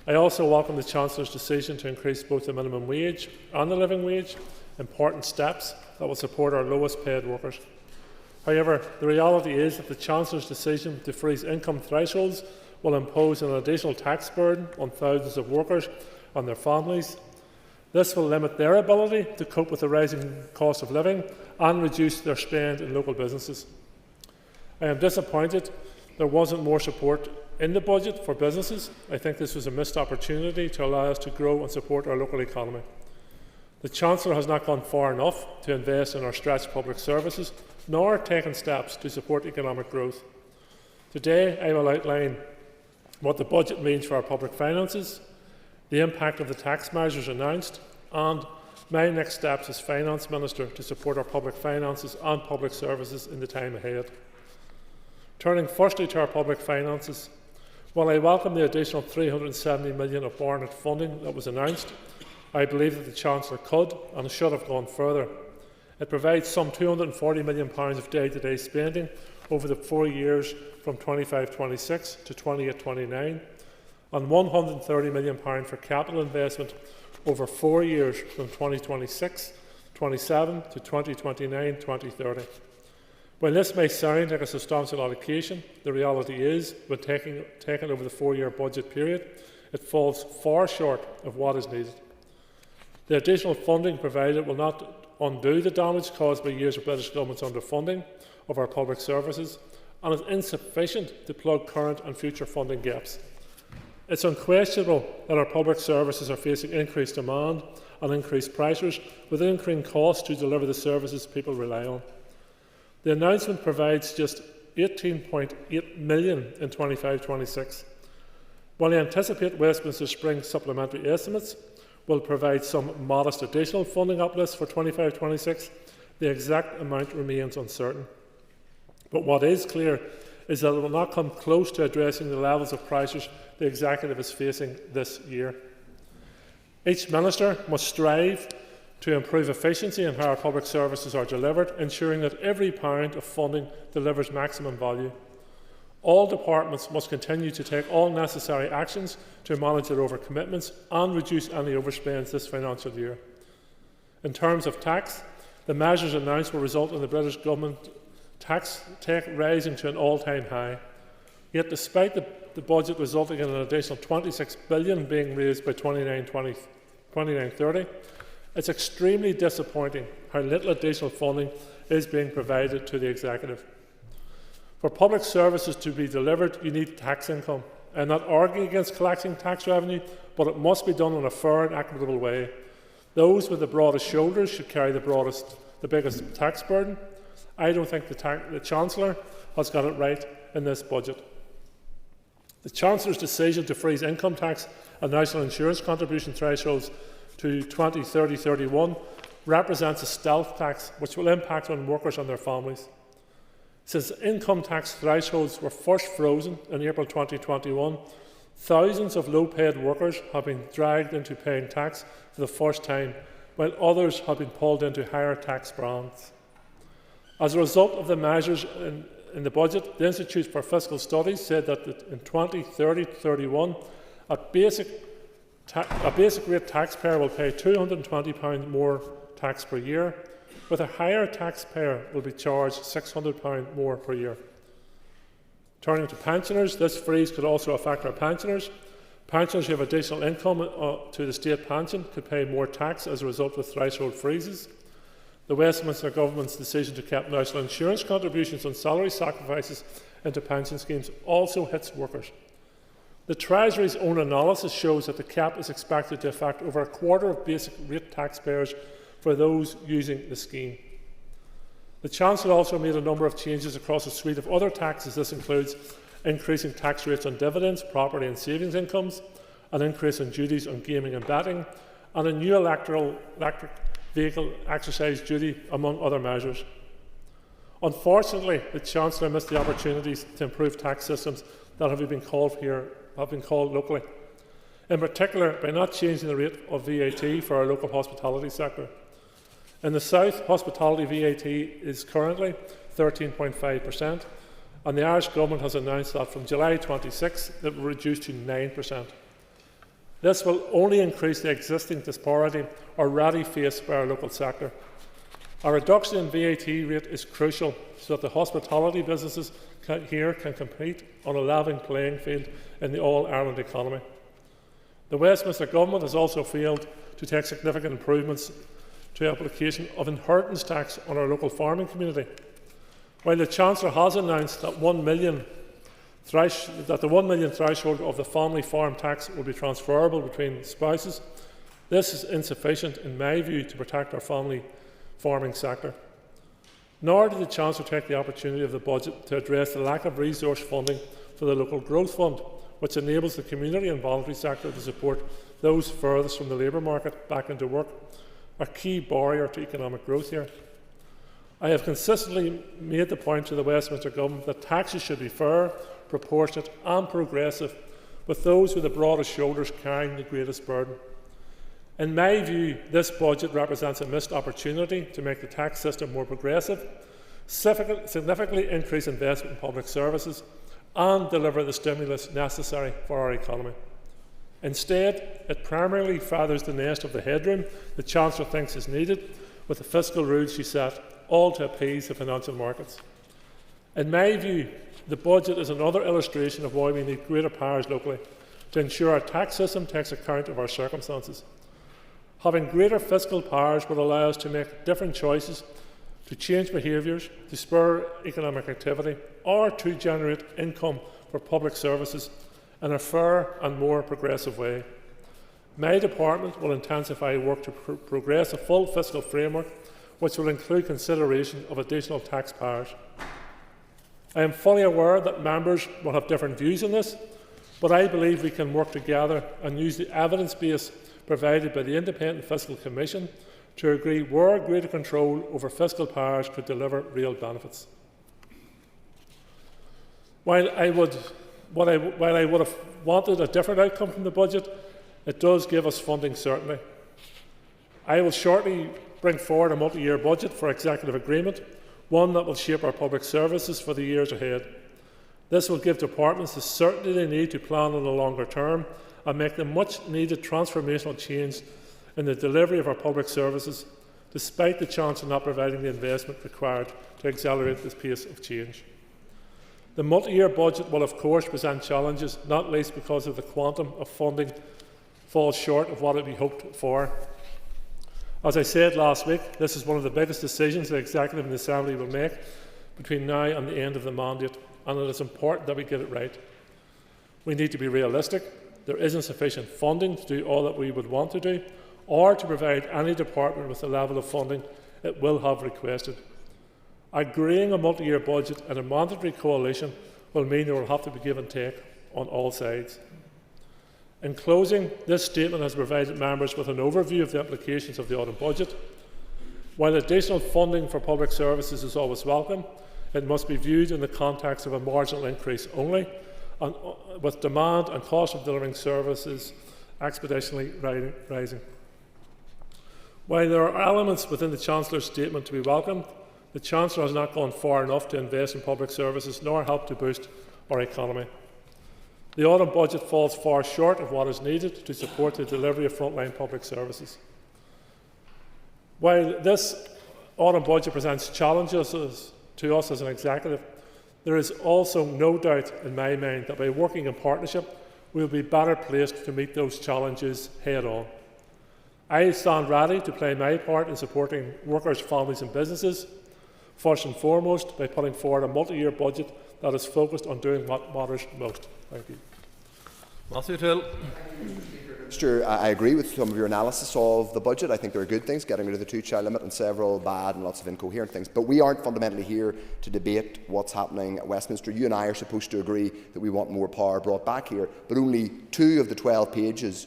Q: I also welcome the Chancellor's decision to increase both the minimum wage and the living wage, important steps that will support our lowest paid workers. However, the reality is that the Chancellor's decision to freeze income thresholds will impose an additional tax burden on thousands of workers and their families. This will limit their ability to cope with the rising cost of living and reduce their spend in local businesses. I am disappointed there wasn't more support in the budget for businesses. I think this was a missed opportunity to allow us to grow and support our local economy. The Chancellor has not gone far enough to invest in our stretched public services, nor taken steps to support economic growth. Today, I will outline what the budget means for our public finances, the impact of the tax measures announced, and my next steps as Finance Minister to support our public finances and public services in the time ahead. Turning firstly to our public finances, while I welcome the additional $370 million of Barnett funding that was announced, I believe that the Chancellor could and should have gone further. It provides some £240 million of day-to-day spending over the 4 years from 25-26 to 28-29, and £130 million for capital investment over 4 years from 2026-27 to 2029-2030. While this may sound like a substantial allocation, the reality is, when taken over the 4-year budget period, it falls far short of what is needed. The additional funding provided will not undo the damage caused by years of British Government's underfunding of our public services, and is insufficient to plug current and future funding gaps. It's unquestionable that our public services are facing increased demand and increased pressures, with increasing costs to deliver the services people rely on. The announcement provides just £18.8 million in 25-26. While I anticipate Westminster Spring supplementary estimates will provide some modest additional funding uplifts for 25-26, the exact amount remains uncertain. But what is clear is that it will not come close to addressing the levels of pressures the Executive is facing this year. Each Minister must strive to improve efficiency in how our public services are delivered, ensuring that every pound of funding delivers maximum value. All departments must continue to take all necessary actions to manage their overcommitments and reduce any overspends this financial year. In terms of tax, the measures announced will result in the British Government tax take rising to an all-time high. Yet, despite the budget resulting in an additional £26 billion being raised by 29-30, it's extremely disappointing how little additional funding is being provided to the Executive. For public services to be delivered, you need tax income. I'm not arguing against collecting tax revenue, but it must be done in a fair and equitable way. Those with the broadest shoulders should carry the biggest tax burden. I don't think the Chancellor has got it right in this budget. The Chancellor's decision to freeze income tax and national insurance contribution thresholds to 2030-31 represents a stealth tax which will impact on workers and their families. Since income tax thresholds were first frozen in April 2021, thousands of low-paid workers have been dragged into paying tax for the first time, while others have been pulled into higher tax bands. As a result of the measures in the budget, the Institute for Fiscal Studies said that in 2030-31, a basic rate taxpayer will pay £220 more tax per year, with a higher taxpayer will be charged £600 more per year. Turning to pensioners, this freeze could also affect our pensioners. Pensioners who have additional income to the state pension could pay more tax as a result of threshold freezes. The Westminster Government's decision to cap national insurance contributions on salary sacrifices into pension schemes also hits workers. The Treasury's own analysis shows that the cap is expected to affect over a quarter of basic rate taxpayers for those using the scheme. The Chancellor also made a number of changes across a suite of other taxes. This includes increasing tax rates on dividends, property and savings incomes, an increase in duties on gaming and betting, and a new electric vehicle exercise duty, among other measures. Unfortunately, the Chancellor missed the opportunities to improve tax systems that have been called locally, in particular by not changing the rate of VAT for our local hospitality sector. In the South, hospitality VAT is currently 13.5%, and the Irish Government has announced that from July 26 it will reduce to 9%. This will only increase the existing disparity already faced by our local sector. A reduction in VAT rate is crucial so that the hospitality businesses here can compete on a level playing field in the all-Ireland economy. The Westminster Government has also failed to take significant improvements to the application of inheritance tax on our local farming community. While the Chancellor has announced that the 1 million threshold of the family farm tax will be transferable between spouses, this is insufficient, in my view, to protect our family farming sector. Nor did the Chancellor take the opportunity of the budget to address the lack of resource funding for the Local Growth Fund, which enables the community and voluntary sector to support those furthest from the labour market back into work, are key barrier to economic growth here. I have consistently made the point to the Westminster Government that taxes should be fair, proportionate and progressive, with those with the broadest shoulders carrying the greatest burden. In my view, this budget represents a missed opportunity to make the tax system more progressive, significantly increase investment in public services and deliver the stimulus necessary for our economy. Instead, it primarily feathers the nest of the headroom the Chancellor thinks is needed with the fiscal rules she set, all to appease the financial markets. In my view, the budget is another illustration of why we need greater powers locally to ensure our tax system takes account of our circumstances. Having greater fiscal powers will allow us to make different choices, to change behaviours, to spur economic activity, or to generate income for public services in a fair and more progressive way. My department will intensify work to progress a full fiscal framework, which will include consideration of additional tax powers. I am fully aware that members will have different views on this, but I believe we can work together and use the evidence base provided by the Independent Fiscal Commission to agree where greater control over fiscal powers could deliver real benefits. While I would have wanted a different outcome from the budget, it does give us funding certainty. I will shortly bring forward a multi-year budget for executive agreement, one that will shape our public services for the years ahead. This will give departments the certainty they need to plan on the longer term and make the much-needed transformational change in the delivery of our public services, despite the chance of not providing the investment required to accelerate this pace of change. The multi-year budget will of course present challenges, not least because of the quantum of funding falls short of what we hoped for. As I said last week, this is one of the biggest decisions the Executive and the Assembly will make between now and the end of the mandate, and it is important that we get it right. We need to be realistic. There isn't sufficient funding to do all that we would want to do, or to provide any department with the level of funding it will have requested. Agreeing a multi-year budget and a mandatory coalition will mean there will have to be give and take on all sides. In closing, this statement has provided members with an overview of the implications of the autumn budget. While additional funding for public services is always welcome, it must be viewed in the context of a marginal increase only, and with demand and cost of delivering services exponentially rising. While there are elements within the Chancellor's statement to be welcomed, the Chancellor has not gone far enough to invest in public services nor help to boost our economy. The autumn budget falls far short of what is needed to support the delivery of frontline public services. While this autumn budget presents challenges to us as an executive, there is also no doubt in my mind that by working in partnership, we will be better placed to meet those challenges head on. I stand ready to play my part in supporting workers, families and businesses, first and foremost by putting forward a multi-year budget that is focused on doing what matters most. Thank you.
B: Matthew Till.
R: Mr. I agree with some of your analysis of the budget. I think there are good things, getting rid of the two-child limit, and several bad and lots of incoherent things. But we aren't fundamentally here to debate what's happening at Westminster. You and I are supposed to agree that we want more power brought back here, but only two of the 12 pages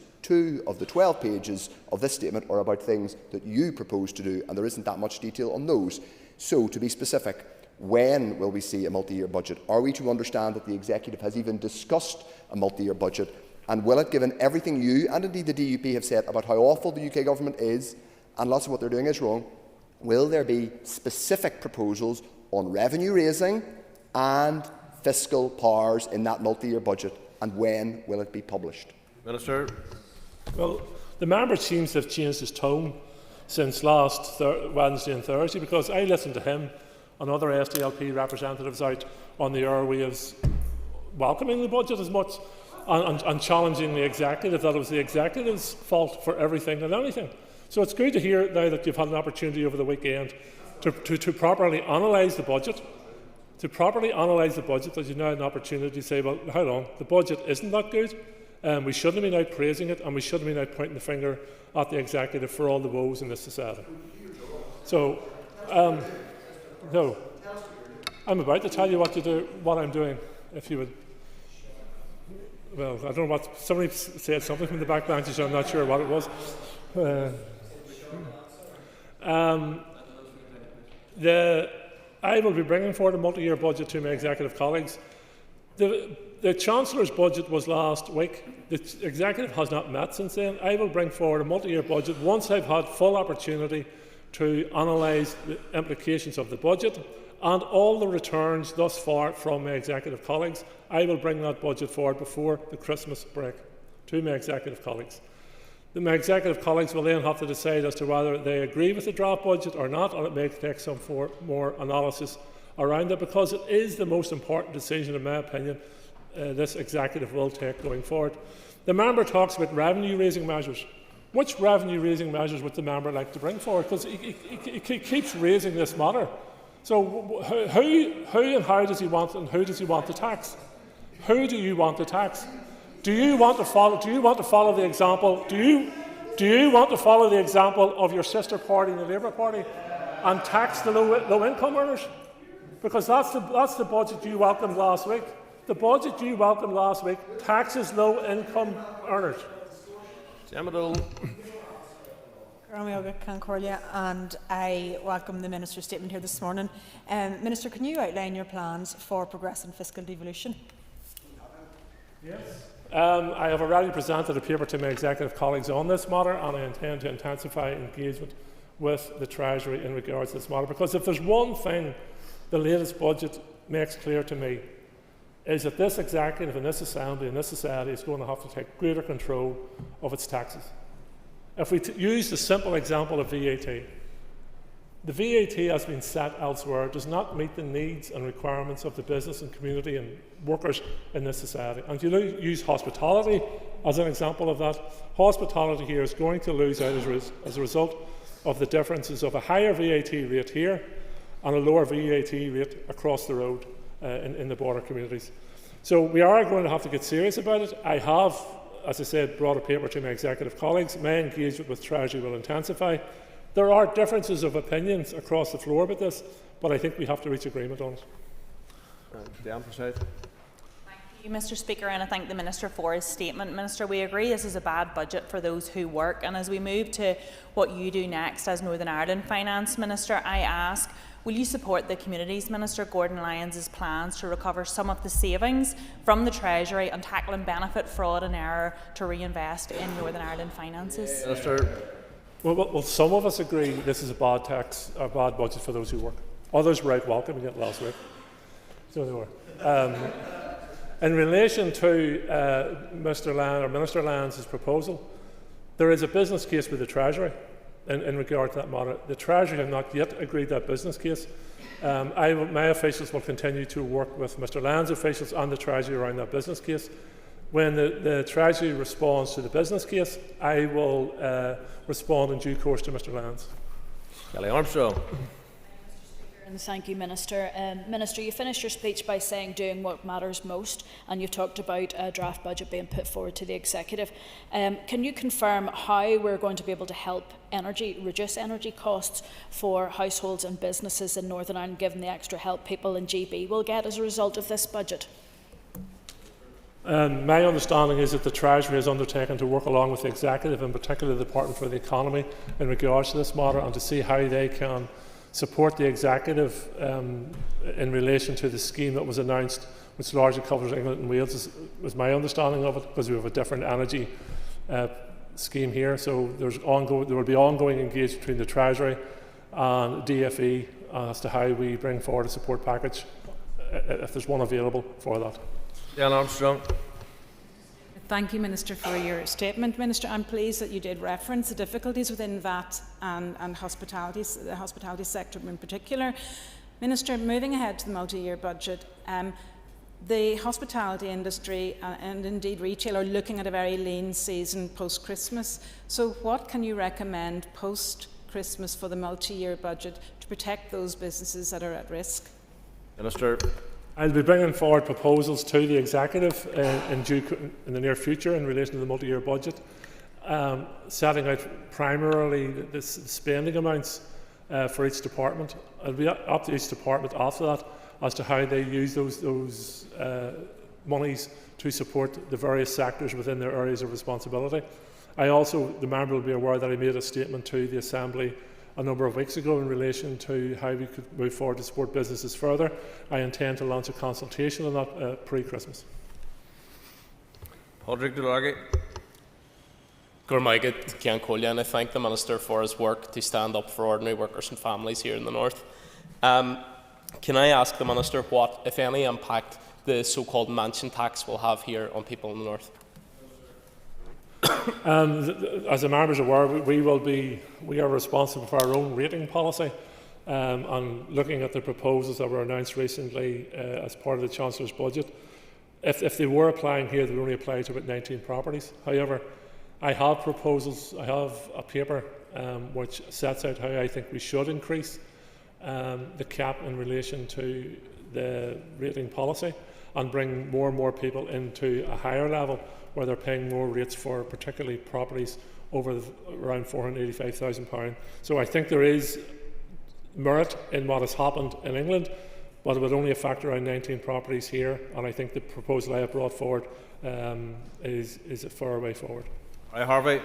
R: of this statement are about things that you propose to do, and there isn't that much detail on those. So, to be specific, when will we see a multi-year budget? Are we to understand that the Executive has even discussed a multi-year budget? And will it, given everything you and indeed the DUP have said about how awful the UK Government is and lots of what they're doing is wrong, will there be specific proposals on revenue raising and fiscal powers in that multi-year budget? And when will it be published?
B: Minister.
Q: Well, the member seems to have changed his tone since last Wednesday and Thursday, because I listened to him and other SDLP representatives out on the airwaves welcoming the budget as much and challenging the Executive, that it was the Executive's fault for everything and anything. So it's good to hear now that you've had an opportunity over the weekend to properly analyse the budget, that you've now had an opportunity to say, well, hold on, the budget isn't that good. We shouldn't have been out praising it, and we shouldn't have been out pointing the finger at the Executive for all the woes in this society. So, no, I'm about to tell you what I'm doing, if you would. Well, I don't know what, somebody said something from the back benches, I'm not sure what it was. I will be bringing forward a multi-year budget to my executive colleagues. The Chancellor's budget was last week. The Executive has not met since then. I will bring forward a multi-year budget once I've had full opportunity to analyse the implications of the budget and all the returns thus far from my executive colleagues. I will bring that budget forward before the Christmas break to my executive colleagues. My executive colleagues will then have to decide as to whether they agree with the draft budget or not, and it may take some more analysis around it, because it is the most important decision, in my opinion, this executive will take going forward. The member talks about revenue-raising measures. Which revenue-raising measures would the member like to bring forward? Because he keeps raising this matter. So who and how does he want, and who does he want to tax? Who do you want to tax? Do you want to follow the example? Do you want to follow the example of your sister party, the Labour Party, and tax the low-income earners? Because that's the budget you welcomed last week. The budget you welcomed last week taxes low-income earners.
S: And I welcome the Minister's statement here this morning. Minister, can you outline your plans for progressing fiscal devolution?
Q: Yes. I have already presented a paper to my executive colleagues on this matter, and I intend to intensify engagement with the Treasury in regards to this matter, because if there's one thing the latest budget makes clear to me, is that this executive and this assembly and this society is going to have to take greater control of its taxes. If we use the simple example of VAT, the VAT has been set elsewhere, does not meet the needs and requirements of the business and community and workers in this society. And you use hospitality as an example of that. Hospitality here is going to lose out as a result of the differences of a higher VAT rate here and a lower VAT rate across the road in the border communities. So we are going to have to get serious about it. I have, as I said, brought a paper to my executive colleagues. My engagement with Treasury will intensify. There are differences of opinions across the floor about this, but I think we have to reach agreement on it.
C: Thank you, Mr. Speaker, and I thank the Minister for his statement. Minister, we agree this is a bad budget for those who work, and as we move to what you do next as Northern Ireland Finance Minister, I ask, will you support the Communities Minister Gordon Lyons' plans to recover some of the savings from the Treasury and tackling benefit, fraud and error to reinvest in Northern Ireland finances?
Q: Minister. Well, some of us agree this is a bad budget for those who work. Others were out welcoming it last week. So they were. In relation to Minister Lyons' proposal, there is a business case with the Treasury in regard to that matter. The Treasury have not yet agreed that business case. My officials will continue to work with Mr Lyons' officials and the Treasury around that business case. When the Treasury responds to the business case, I will respond in due course to Mr Lyons.
B: Kelly Armstrong.
J: And thank you, Minister. Minister, you finished your speech by saying doing what matters most, and you've talked about a draft budget being put forward to the Executive. Can you confirm how we're going to be able to help reduce energy costs for households and businesses in Northern Ireland, given the extra help people in GB will get as a result of this budget?
Q: My understanding is that the Treasury has undertaken to work along with the Executive, in particular the Department for the Economy, in regards to this matter, and to see how they can support the Executive in relation to the scheme that was announced, which largely covers England and Wales, was my understanding of it, because we have a different energy scheme here. So there will be ongoing engagement between the Treasury and DFE as to how we bring forward a support package, if there's one available for that.
B: Dan Armstrong.
F: Thank you, Minister, for your statement. Minister, I'm pleased that you did reference the difficulties within VAT and the hospitality sector in particular. Minister, moving ahead to the multi-year budget, the hospitality industry and indeed retail are looking at a very lean season post-Christmas. So what can you recommend post-Christmas for the multi-year budget to protect those businesses that are at risk?
B: Minister.
Q: I'll be bringing forward proposals to the Executive in the near future in relation to the multi-year budget, setting out primarily the spending amounts for each department. It'll be up to each department after that as to how they use those monies to support the various sectors within their areas of responsibility. The member will be aware that I made a statement to the Assembly a number of weeks ago in relation to how we could move forward to support businesses further. I intend to launch a consultation on that pre-Christmas.
B: Padraig Delargy.
T: And I thank the Minister for his work to stand up for ordinary workers and families here in the North. Can I ask the Minister what, if any, impact the so-called mansion tax will have here on people in the North?
Q: As the members are aware, we are responsible for our own rating policy, and looking at the proposals that were announced recently as part of the Chancellor's budget. If they were applying here, they would only apply to about 19 properties. However, I have proposals, I have a paper which sets out how I think we should increase the cap in relation to the rating policy and bring more and more people into a higher level where they're paying more rates for particularly properties over around £485,000. So I think there is merit in what has happened in England, but it would only affect around 19 properties here, and I think the proposal I have brought forward is a fair way forward.
B: Right, Harvey.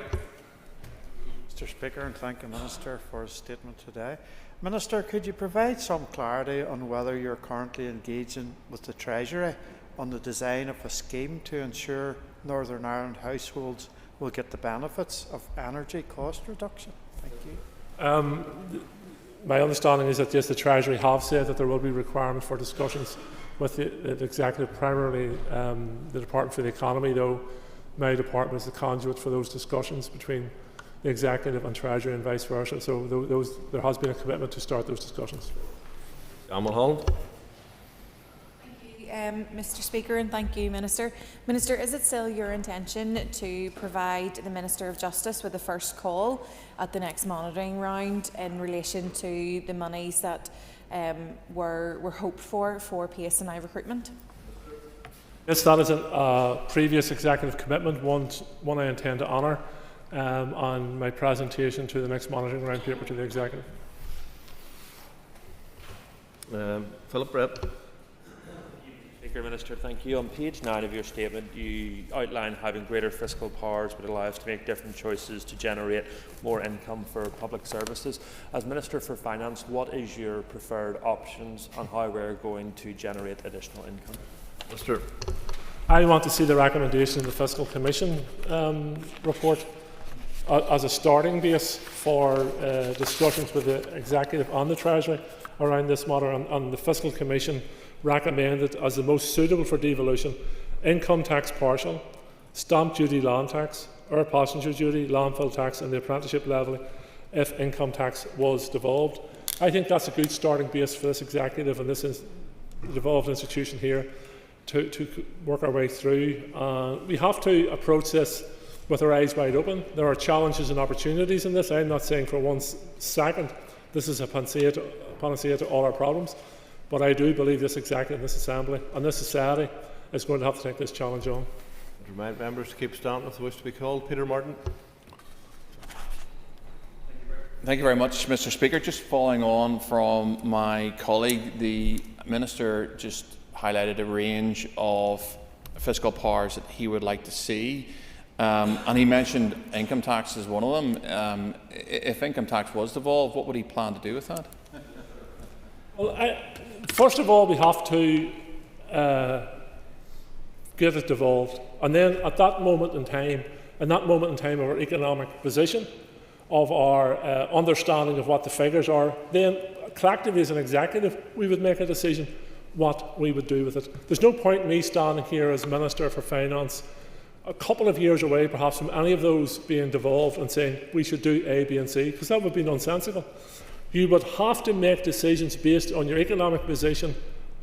L: Mr. Speaker, and thank the Minister for his statement today. Minister, could you provide some clarity on whether you're currently engaging with the Treasury on the design of a scheme to ensure Northern Ireland households will get the benefits of energy cost reduction? Thank you.
Q: My understanding is that yes, the Treasury have said that there will be requirements for discussions with the Executive, primarily the Department for the Economy, though my department is the conduit for those discussions between the Executive and Treasury and vice versa. So there has been a commitment to start those discussions.
B: Mulholland.
U: Mr. Speaker, and thank you, Minister. Minister, is it still your intention to provide the Minister of Justice with the first call at the next monitoring round in relation to the monies that were hoped for PSNI recruitment?
Q: Yes, that is a previous executive commitment, one I intend to honour on my presentation to the next monitoring round paper to the Executive.
B: Philip Brett.
V: Speaker, Minister, thank you. On page 9 of your statement, you outline having greater fiscal powers would allow us to make different choices to generate more income for public services. As Minister for Finance, what is your preferred options on how we're going to generate additional income?
B: Minister.
Q: I want to see the recommendation of the Fiscal Commission report as a starting base for discussions with the Executive and the Treasury around this matter, and the Fiscal Commission recommended as the most suitable for devolution income tax partial, stamp duty land tax, air passenger duty, landfill tax and the apprenticeship levy if income tax was devolved. I think that's a good starting base for this Executive and this devolved institution here to work our way through. We have to approach this with our eyes wide open. There are challenges and opportunities in this. I'm not saying for 1 second this is a panacea to all our problems, but I do believe this Executive, this Assembly and this society is going to have to take this challenge on.
B: I remind members to keep standing if they wish to be called. Peter Martin.
W: Thank you very much, Mr. Speaker. Just following on from my colleague, the Minister just highlighted a range of fiscal powers that he would like to see. And he mentioned income tax as one of them. If income tax was devolved, what would he plan to do with that?
Q: Well, first of all, we have to get it devolved, and then at that moment in time, of our economic position, of our understanding of what the figures are, then collectively as an Executive, we would make a decision what we would do with it. There's no point in me standing here as Minister for Finance a couple of years away perhaps from any of those being devolved and saying we should do A, B and C, because that would be nonsensical. You would have to make decisions based on your economic position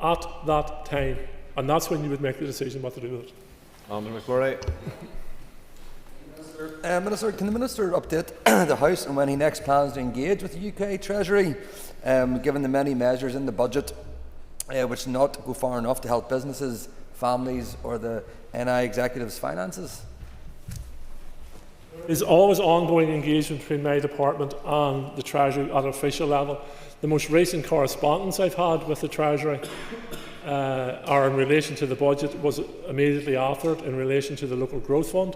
Q: at that time, and that's when you would make the decision what to do with it.
B: McMurray.
X: Minister, can the Minister update the House on when he next plans to engage with the UK Treasury, given the many measures in the budget which do not go far enough to help businesses, families or the NI Executive's finances?
Q: There is always ongoing engagement between my department and the Treasury at an official level. The most recent correspondence I've had with the Treasury or in relation to the budget was immediately after it in relation to the Local Growth Fund.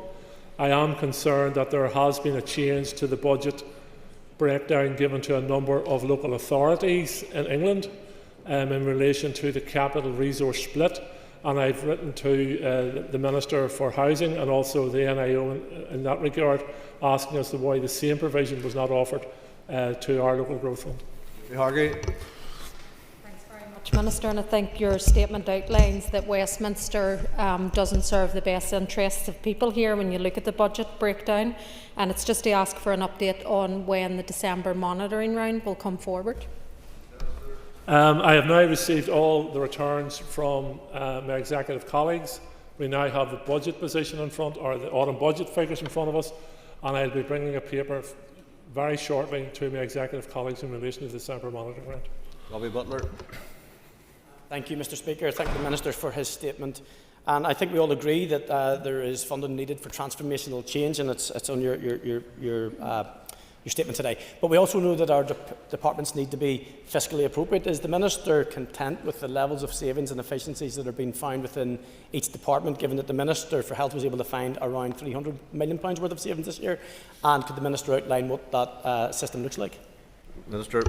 Q: I am concerned that there has been a change to the budget breakdown given to a number of local authorities in England in relation to the capital resource split, and I've written to the Minister for Housing and also the NIO in that regard, asking as to why the same provision was not offered to our local growth fund.
A: Minister, and I think your statement outlines that Westminster doesn't serve the best interests of people here when you look at the budget breakdown, and it's just to ask for an update on when the December monitoring round will come forward.
Q: I have now received all the returns from my executive colleagues. We now have the budget position in front, or the autumn budget figures in front of us, and I'll be bringing a paper very shortly to my executive colleagues in relation to the December monitoring round.
B: Robbie Butler.
D: Thank you, Mr. Speaker. I thank the Minister for his statement. And I think we all agree that there is funding needed for transformational change, and it's on your statement today. But we also know that our departments need to be fiscally appropriate. Is the Minister content with the levels of savings and efficiencies that are being found within each department, given that the Minister for Health was able to find around £300 million worth of savings this year? And could the Minister outline what that system looks like?
B: Minister.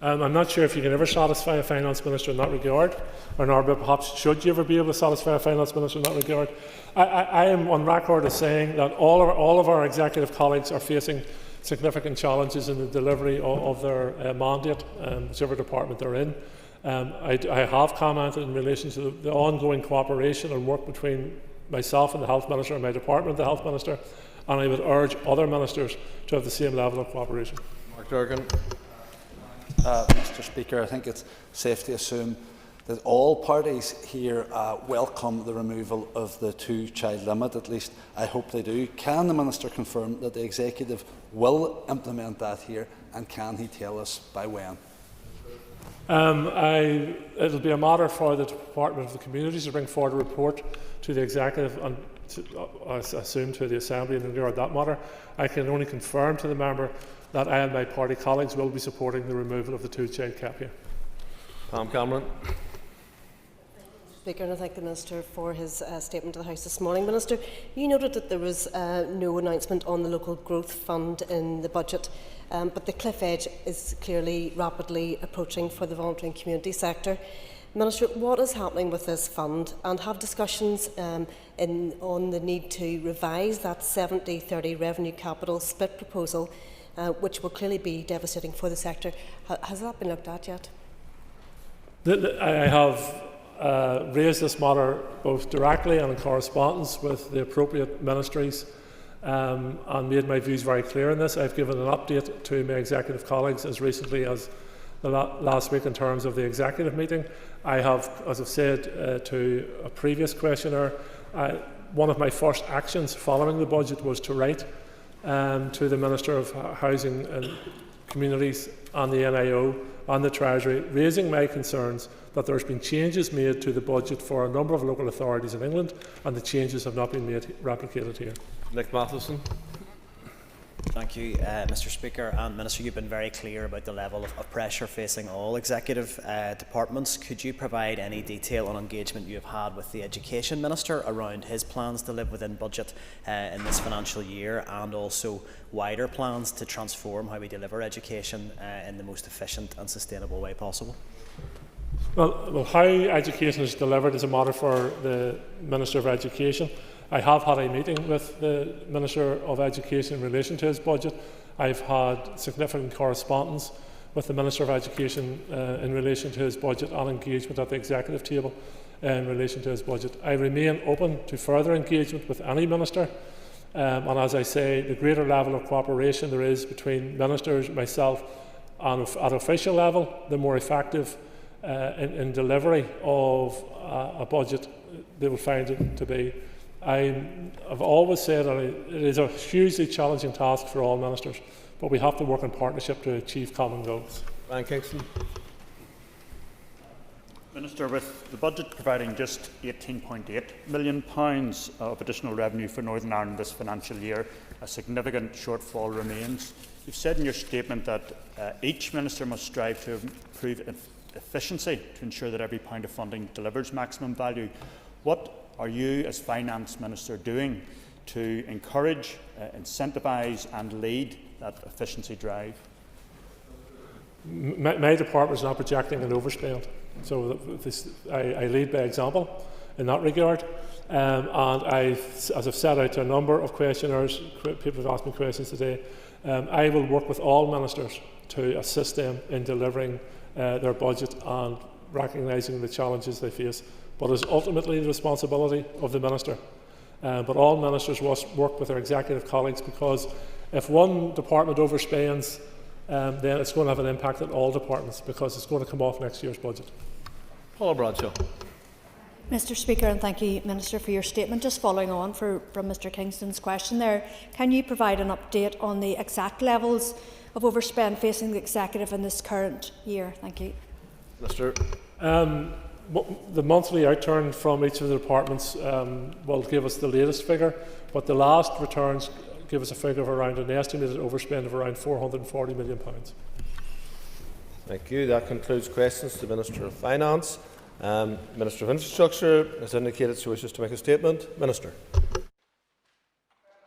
Q: I'm not sure if you can ever satisfy a Finance Minister in that regard, or nor perhaps should you ever be able to satisfy a Finance Minister in that regard. I am on record as saying that all of our executive colleagues are facing significant challenges in the delivery of their mandate, whichever department they're in. I have commented in relation to the ongoing cooperation and work between myself and the Health Minister and my department, the Health Minister, and I would urge other ministers to have the same level of cooperation.
B: Mark Durgan.
O: Mr. Speaker, I think it's safe to assume that all parties here welcome the removal of the two-child limit. At least I hope they do. Can the Minister confirm that the Executive will implement that here, and can he tell us by when?
Q: It will be a matter for the Department of the Communities to bring forward a report to the Executive and I assume to the Assembly in regard to that matter. I can only confirm to the member that I and my party colleagues will be supporting the removal of the two-child cap here.
B: Pam Cameron.
E: Speaker, and I thank the Minister for his statement to the House this morning. Minister, you noted that there was no announcement on the local growth fund in the budget, but the cliff edge is clearly rapidly approaching for the voluntary and community sector. Minister, what is happening with this fund, and have discussions on the need to revise that 70-30 revenue capital split proposal, which will clearly be devastating for the sector? Has that been looked at yet?
Q: I have raised this matter both directly and in correspondence with the appropriate ministries and made my views very clear in this. I've given an update to my executive colleagues as recently as the last week in terms of the executive meeting. I have, as I've said to a previous questioner, one of my first actions following the budget was to write to the Minister of Housing and Communities and the NIO and the Treasury, raising my concerns that there has been changes made to the budget for a number of local authorities in England, and the changes have not been replicated here.
B: Nick Matheson.
G: Thank you, Mr. Speaker. And Minister, you've been very clear about the level of pressure facing all executive departments. Could you provide any detail on engagement you have had with the Education Minister around his plans to live within budget in this financial year, and also wider plans to transform how we deliver education in the most efficient and sustainable way possible?
Q: Well, how education is delivered is a matter for the Minister of Education. I have had a meeting with the Minister of Education in relation to his budget. I've had significant correspondence with the Minister of Education in relation to his budget and engagement at the executive table in relation to his budget. I remain open to further engagement with any minister, and as I say, the greater level of cooperation there is between ministers, myself, and at official level, the more effective in delivery of a budget they will find it to be. I've always said that it is a hugely challenging task for all ministers, but we have to work in partnership to achieve common goals.
B: Ryan Kingston.
L: Minister, with the budget providing just £18.8 million of additional revenue for Northern Ireland this financial year, a significant shortfall remains. You've said in your statement that each minister must strive to improve efficiency to ensure that every pound of funding delivers maximum value. What are you, as Finance Minister, doing to encourage, incentivise and lead that efficiency drive?
Q: my department is not projecting an overspend. So I lead by example in that regard. And as I've set out to a number of questionnaires, people have asked me questions today, I will work with all ministers to assist them in delivering their budget and recognising the challenges they face. But it's ultimately the responsibility of the minister. But all ministers must work with their executive colleagues, because if one department overspends, then it's going to have an impact on all departments, because it's going to come off next year's budget.
B: Paula Bradshaw.
H: Mr Speaker, and thank you, Minister, for your statement. Just following on from Mr Kingston's question there, can you provide an update on the exact levels of overspend facing the Executive in this current year? Thank you.
B: Minister.
Q: The monthly outturn from each of the departments will give us the latest figure, but the last returns give us a figure of around an estimated overspend of around £440 million.
B: Thank you. That concludes questions to the Minister of Finance. Minister of Infrastructure has indicated she wishes to make a statement. Minister.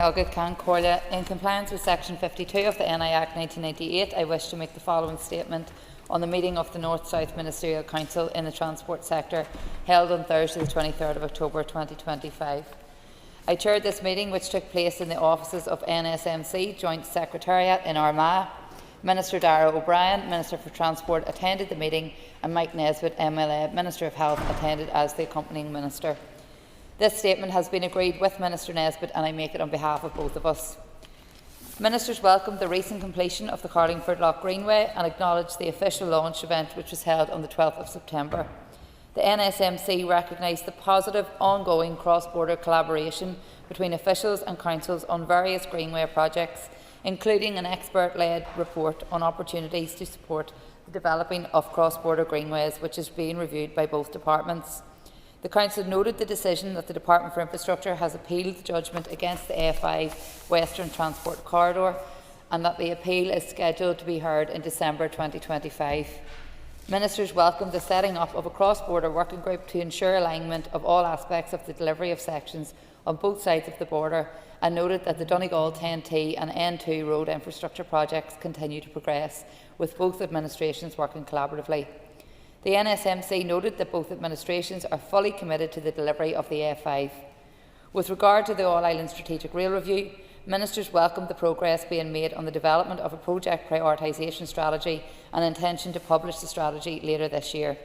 I: In compliance with Section 52 of the NI Act 1998, I wish to make the following statement on the meeting of the North-South Ministerial Council in the transport sector held on Thursday the 23rd of October 2025. I chaired this meeting, which took place in the offices of NSMC Joint Secretariat in Armagh. Minister Darragh O'Brien, Minister for Transport, attended the meeting, and Mike Nesbitt, MLA, Minister of Health, attended as the accompanying minister. This statement has been agreed with Minister Nesbitt, and I make it on behalf of both of us. Ministers welcomed the recent completion of the Carlingford Lough Greenway and acknowledged the official launch event, which was held on the 12th of September. The NSMC recognised the positive ongoing cross-border collaboration between officials and councils on various Greenway projects, including an expert-led report on opportunities to support the developing of cross-border greenways, which is being reviewed by both departments. The Council noted the decision that the Department for Infrastructure has appealed the judgment against the A5 Western Transport Corridor, and that the appeal is scheduled to be heard in December 2025. Ministers welcomed the setting up of a cross-border working group to ensure alignment of all aspects of the delivery of sections on both sides of the border, and noted that the Donegal 10T and N2 road infrastructure projects continue to progress, with both administrations working collaboratively. The NSMC noted that both administrations are fully committed to the delivery of the A5. With regard to the All-Ireland Strategic Rail Review, Ministers welcomed the progress being made on the development of a project prioritisation strategy and intention to publish the strategy later this year.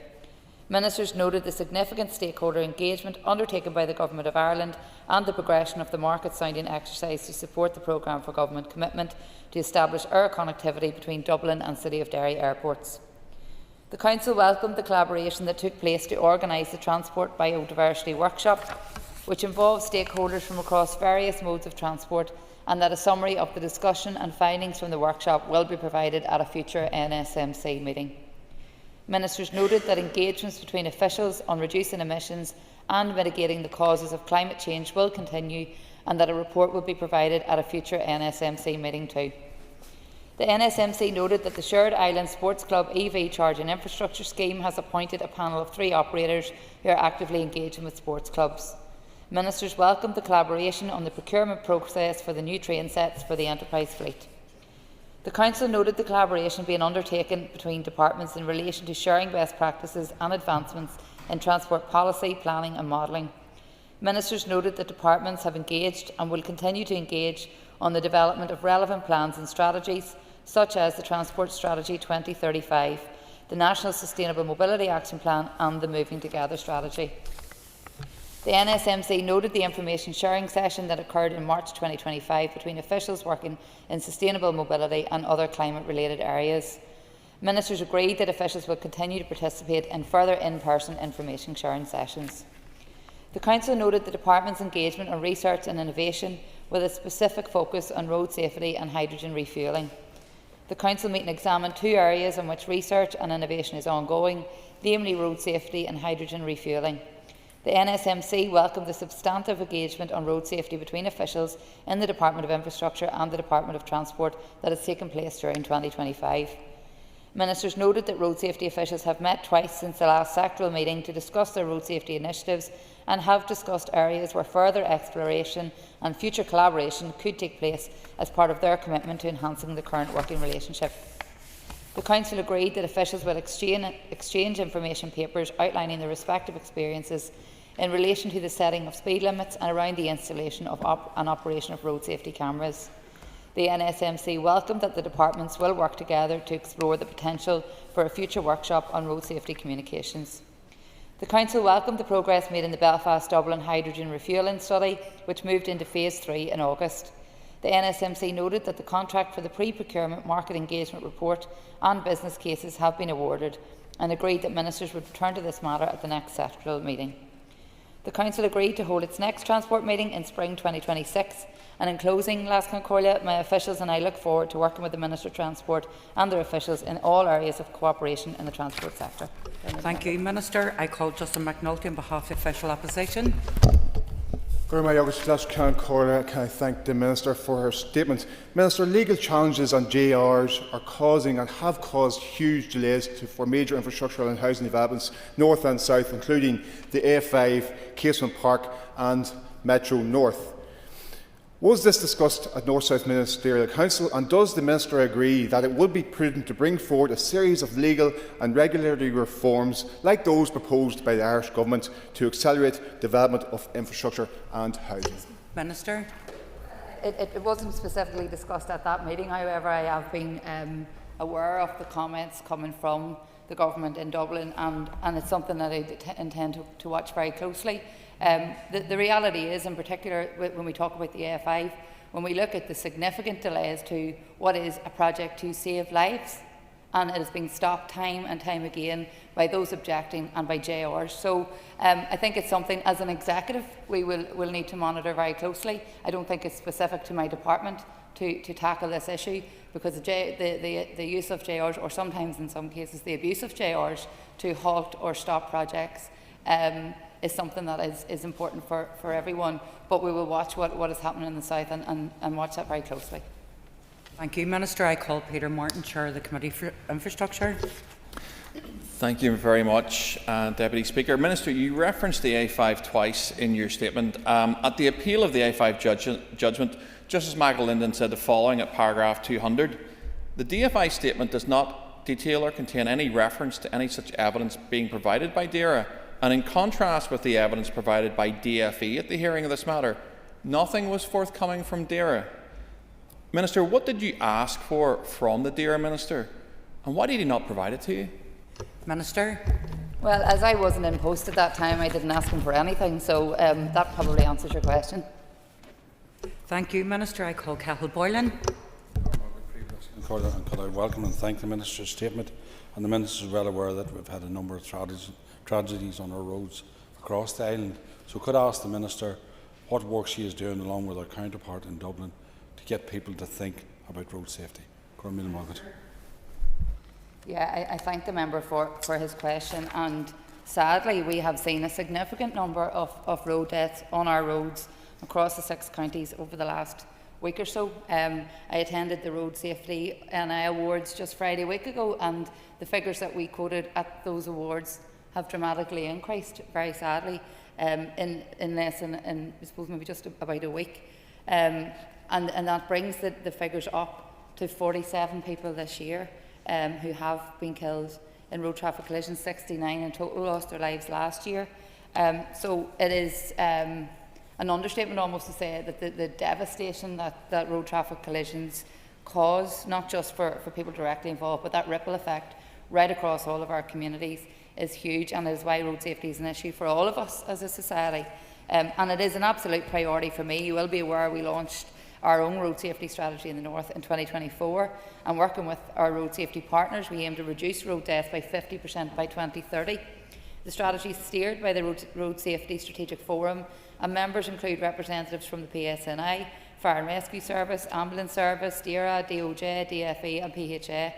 I: Ministers noted the significant stakeholder engagement undertaken by the Government of Ireland and the progression of the market sounding exercise to support the programme for government commitment to establish air connectivity between Dublin and City of Derry airports. The Council welcomed the collaboration that took place to organise the Transport Biodiversity Workshop, which involved stakeholders from across various modes of transport, and that a summary of the discussion and findings from the workshop will be provided at a future NSMC meeting. Ministers noted that engagements between officials on reducing emissions and mitigating the causes of climate change will continue, and that a report will be provided at a future NSMC meeting too. The NSMC noted that the Shared Island Sports Club EV Charging Infrastructure Scheme has appointed a panel of 3 operators who are actively engaging with sports clubs. Ministers welcomed the collaboration on the procurement process for the new train sets for the enterprise fleet. The Council noted the collaboration being undertaken between departments in relation to sharing best practices and advancements in transport policy, planning and modelling. Ministers noted that departments have engaged and will continue to engage on the development of relevant plans and strategies, such as the Transport Strategy 2035, the National Sustainable Mobility Action Plan and the Moving Together Strategy. The NSMC noted the information sharing session that occurred in March 2025 between officials working in sustainable mobility and other climate-related areas. Ministers agreed that officials will continue to participate in further in-person information sharing sessions. The Council noted the Department's engagement on research and innovation with a specific focus on road safety and hydrogen refuelling. The Council meeting examined 2 areas in which research and innovation is ongoing, namely road safety and hydrogen refuelling. The NSMC welcomed the substantive engagement on road safety between officials in the Department of Infrastructure and the Department of Transport that has taken place during 2025. Ministers noted that road safety officials have met twice since the last sectoral meeting to discuss their road safety initiatives and have discussed areas where further exploration and future collaboration could take place as part of their commitment to enhancing the current working relationship. The Council agreed that officials will exchange information papers outlining their respective experiences in relation to the setting of speed limits and around the installation of and operation of road safety cameras. The NSMC welcomed that the departments will work together to explore the potential for a future workshop on road safety communications. The Council welcomed the progress made in the Belfast-Dublin hydrogen refuelling study, which moved into Phase 3 in August. The NSMC noted that the contract for the pre-procurement market engagement report and business cases have been awarded and agreed that ministers would return to this matter at the next sectoral meeting. The Council agreed to hold its next transport meeting in spring 2026. And in closing, Las Concordia, my officials and I look forward to working with the Minister of Transport and their officials in all areas of cooperation in the transport sector.
K: Thank you, Minister. I call Justin McNulty on behalf of official opposition.
M: Can I thank the Minister for her statement. Minister, legal challenges on JRs are causing and have caused huge delays for major infrastructural and housing developments north and south, including the A5, Casement Park and Metro North. Was this discussed at North-South Ministerial Council, and does the Minister agree that it would be prudent to bring forward a series of legal and regulatory reforms like those proposed by the Irish Government to accelerate development of infrastructure and housing?
K: Minister.
I: It wasn't specifically discussed at that meeting. However, I have been aware of the comments coming from the Government in Dublin, and it's something that I intend to watch very closely. The reality is, in particular, when we talk about the A5, when we look at the significant delays to what is a project to save lives, and it has been stopped time and time again by those objecting and by JRs. So I think it's something, as an executive, we will need to monitor very closely. I don't think it's specific to my department to tackle this issue, because the use of JRs, or sometimes in some cases the abuse of JRs to halt or stop projects, is something that is important for everyone. But we will watch what is happening in the south and watch that very closely.
K: Thank you, Minister. I call Peter Martin, Chair of the Committee for Infrastructure.
W: Thank you very much, Deputy Speaker. Minister, you referenced the A5 twice in your statement. At the appeal of the A5 judgment, Justice Michael Linden said the following at paragraph 200. The DFI statement does not detail or contain any reference to any such evidence being provided by DAERA, and in contrast with the evidence provided by DFE at the hearing of this matter, nothing was forthcoming from DAERA. Minister, what did you ask for from the DAERA Minister, and why did he not provide it to you?
K: Minister.
I: Well, as I wasn't in post at that time, I didn't ask him for anything, so that probably answers your question.
K: Thank you, Minister. I call Cathal Boylan.
N: Could I welcome and thank the Minister's statement, and the Minister is well aware that we've had a number of tragedies on our roads across the island. So could I ask the Minister what work she is doing along with her counterpart in Dublin to get people to think about road safety?
I: Yeah, I thank the member for his question, and sadly we have seen a significant number of road deaths on our roads across the 6 counties over the last week or so. I attended the Road Safety NI Awards just Friday week ago, and the figures that we quoted at those awards have dramatically increased, very sadly, in less than, I suppose, maybe just about a week. And that brings the figures up to 47 people this year who have been killed in road traffic collisions. 69 in total lost their lives last year. So it is an understatement almost to say that the devastation that road traffic collisions cause, not just for people directly involved, but that ripple effect right across all of our communities is huge, and is why road safety is an issue for all of us as a society. And it is an absolute priority for me. You will be aware we launched our own road safety strategy in the North in 2024, and working with our road safety partners, we aim to reduce road deaths by 50% by 2030. The strategy is steered by the Road Safety Strategic Forum, and members include representatives from the PSNI, Fire and Rescue Service, Ambulance Service, DAERA, DOJ, DFE and PHA.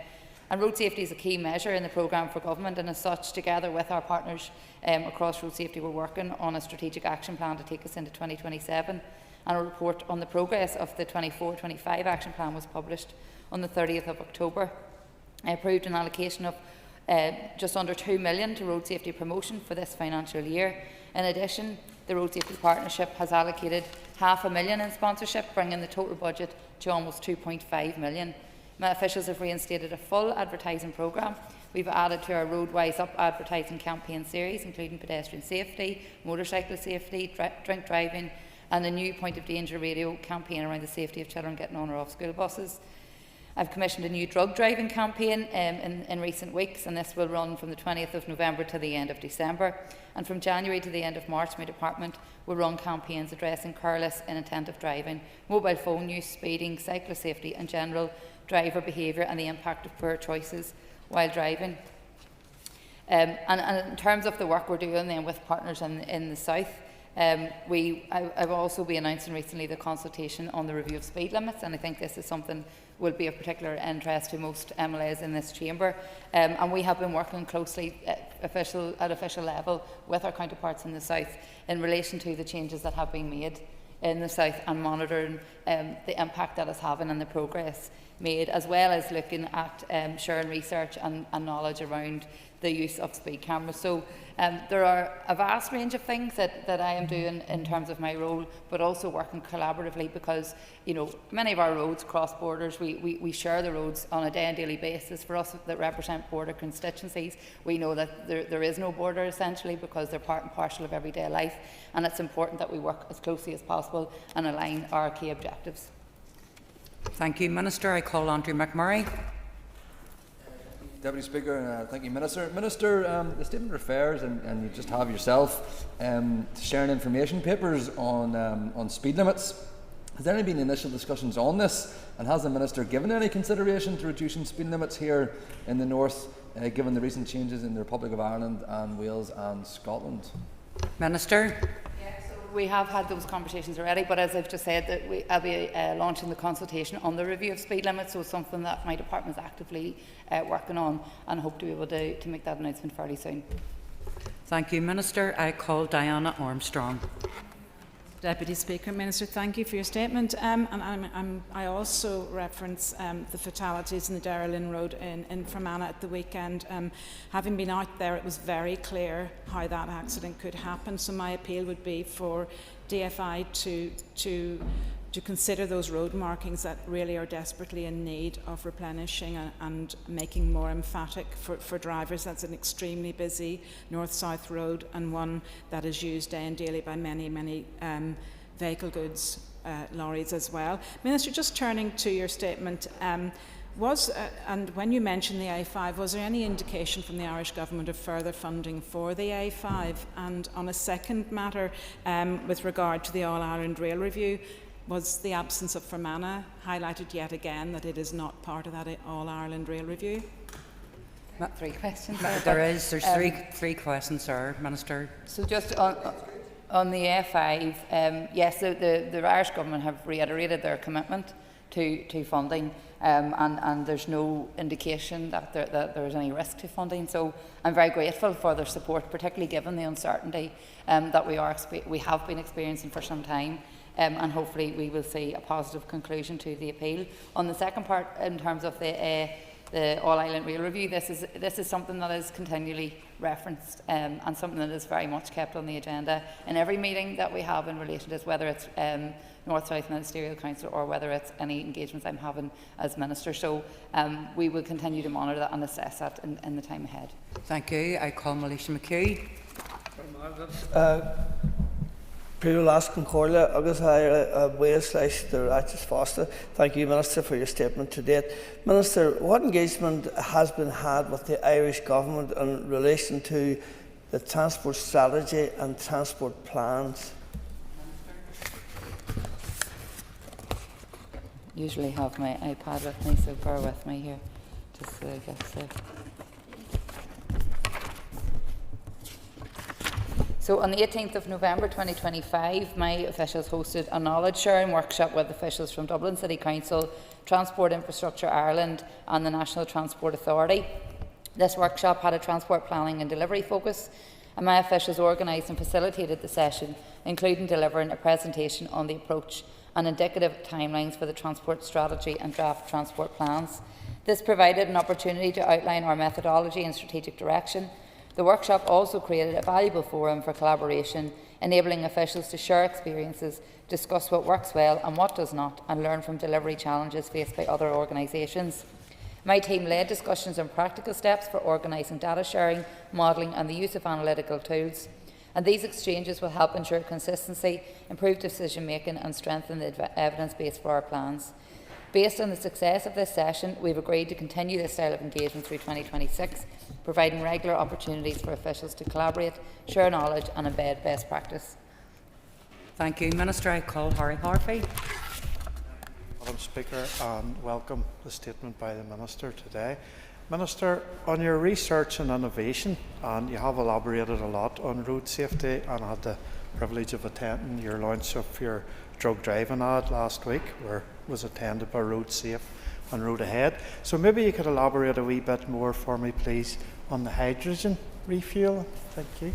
I: And road safety is a key measure in the programme for government, and as such, together with our partners across road safety, we're working on a strategic action plan to take us into 2027, and a report on the progress of the 24-25 action plan was published on the 30th of October. I approved an allocation of just under £2 million to road safety promotion for this financial year. In addition, the Road Safety Partnership has allocated £500,000 in sponsorship, bringing the total budget to almost £2.5 million. My officials have reinstated a full advertising programme. We've added to our Roadwise Up advertising campaign series, including pedestrian safety, motorcycle safety, drink driving, and a new point of danger radio campaign around the safety of children getting on or off school buses. I've commissioned a new drug driving campaign in recent weeks, and this will run from the 20th of November to the end of December. And from January to the end of March, my department will run campaigns addressing careless, inattentive driving, mobile phone use, speeding, cyclist safety, and general driver behaviour and the impact of poor choices while driving. And in terms of the work we're doing then with partners in the south, I've also been announcing recently the consultation on the review of speed limits, and I think this is something will be of particular interest to most MLAs in this chamber. And we have been working closely at official level with our counterparts in the south in relation to the changes that have been made in the south and monitoring the impact that it's having and the progress made, as well as looking at sharing research and knowledge around the use of speed cameras. So there are a vast range of things that I am doing in terms of my role, but also working collaboratively because, you know, many of our roads cross borders. We share the roads on a day and daily basis. For us that represent border constituencies, we know that there is no border essentially because they're part and parcel of everyday life, and it's important that we work as closely as possible and align our key objectives.
K: Thank you, Minister. I call Andrew McMurray.
X: Deputy Speaker, thank you, Minister. Minister, the statement refers, and you just have yourself, to sharing information papers on speed limits. Has there been initial discussions on this, and has the Minister given any consideration to reducing speed limits here in the north, given the recent changes in the Republic of Ireland and Wales and Scotland?
K: Minister.
I: We have had those conversations already, but as I've just said, that I'll be launching the consultation on the review of speed limits, so it's something that my department is actively working on, and hope to be able to make that announcement fairly soon.
K: Thank you, Minister. I call Diana Armstrong.
F: Deputy Speaker, Minister, thank you for your statement. I also reference the fatalities in the Darragh Road in Fermanagh at the weekend. Having been out there, it was very clear how that accident could happen. So my appeal would be for DFI to consider those road markings that really are desperately in need of replenishing and making more emphatic for drivers. That's an extremely busy north-south road, and one that is used day and daily by many vehicle goods lorries as well. Minister, just turning to your statement, and when you mentioned the A5, was there any indication from the Irish Government of further funding for the A5? And on a second matter, with regard to the All-Ireland Rail Review, was the absence of Fermanagh highlighted yet again that it is not part of that All-Ireland Rail Review?
I: Three questions.
K: There's three questions, sir, Minister.
I: So just on the A5, yes, the Irish Government have reiterated their commitment to funding, and there's no indication that there's any risk to funding. So I'm very grateful for their support, particularly given the uncertainty that we have been experiencing for some time. And hopefully we will see a positive conclusion to the appeal. On the second part, in terms of the All-Ireland Rail Review, this is something that is continually referenced and something that is very much kept on the agenda in every meeting that we have in relation to this, whether it's North-South Ministerial Council or whether it's any engagements I'm having as Minister. So we will continue to monitor that and assess that in the time ahead.
K: Thank you. I call Melissa McHugh.
C: Laskin Corla, agus Foster. Thank you, Minister, for your statement to date. Minister, what engagement has been had with the Irish Government in relation to the transport strategy and transport plans?
I: Usually have my iPad with me, so bear with me here. Just get the. So on the 18th of November 2025, my officials hosted a knowledge sharing workshop with officials from Dublin City Council, Transport Infrastructure Ireland and the National Transport Authority. This workshop had a transport planning and delivery focus, and my officials organised and facilitated the session, including delivering a presentation on the approach and indicative timelines for the transport strategy and draft transport plans. This provided an opportunity to outline our methodology and strategic direction, The workshop also created a valuable forum for collaboration, enabling officials to share experiences, discuss what works well and what does not, and learn from delivery challenges faced by other organisations. My team led discussions on practical steps for organising data sharing, modelling and the use of analytical tools. And these exchanges will help ensure consistency, improve decision making and strengthen the evidence base for our plans. Based on the success of this session, we have agreed to continue this style of engagement through 2026, providing regular opportunities for officials to collaborate, share knowledge and embed best practice.
K: Thank you. Minister, I call Harry Harvey.
J: Madam Speaker, and welcome the statement by the Minister today. Minister, on your research and innovation, and you have elaborated a lot on road safety, and I had the privilege of attending your launch of your drug driving ad last week, where it was attended by Road Safe and Road Ahead. So maybe you could elaborate a wee bit more for me, please, on the hydrogen refuel. Thank you.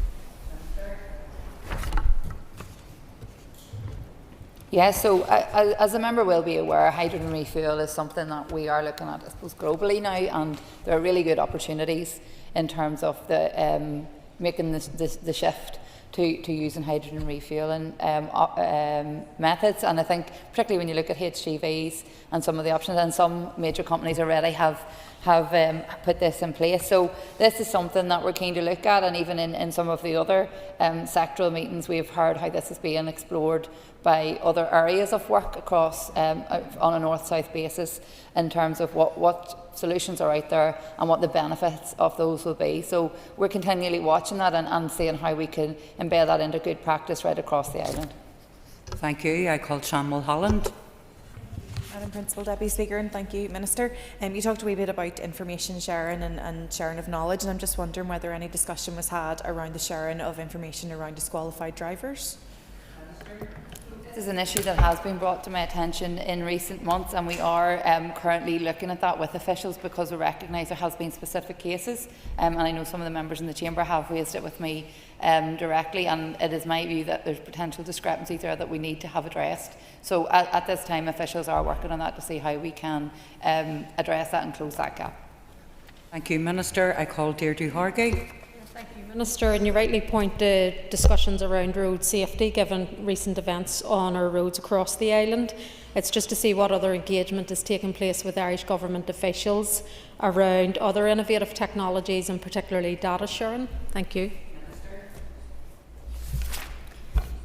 I: Yeah, so as a member will be aware, hydrogen refuel is something that we are looking at, I suppose, globally now, and there are really good opportunities in terms of the making the shift to using hydrogen refueling methods. And I think particularly when you look at HGVs and some of the options, and some major companies already have put this in place. So this is something that we're keen to look at, and even in some of the other sectoral meetings we've heard how this is being explored by other areas of work across on a north-south basis in terms of what solutions are out there and what the benefits of those will be. So we're continually watching that and seeing how we can embed that into good practice right across the island.
K: Thank you. I call Sean Mulholland.
U: Madam Principal Deputy Speaker, and thank you, Minister. You talked a wee bit about information sharing and sharing of knowledge, and I'm just wondering whether any discussion was had around the sharing of information around disqualified drivers.
I: This is an issue that has been brought to my attention in recent months, and we are currently looking at that with officials, because we recognise there has been specific cases, and I know some of the members in the chamber have raised it with me directly, and it is my view that there's potential discrepancies there that we need to have addressed. So at this time, officials are working on that to see how we can address that and close that gap.
K: Thank you, Minister. I call Deirdre Hargey.
A: Thank you, Minister. And you rightly point to discussions around road safety, given recent events on our roads across the island. It's just to see what other engagement is taking place with Irish Government officials around other innovative technologies, and particularly data sharing. Thank you.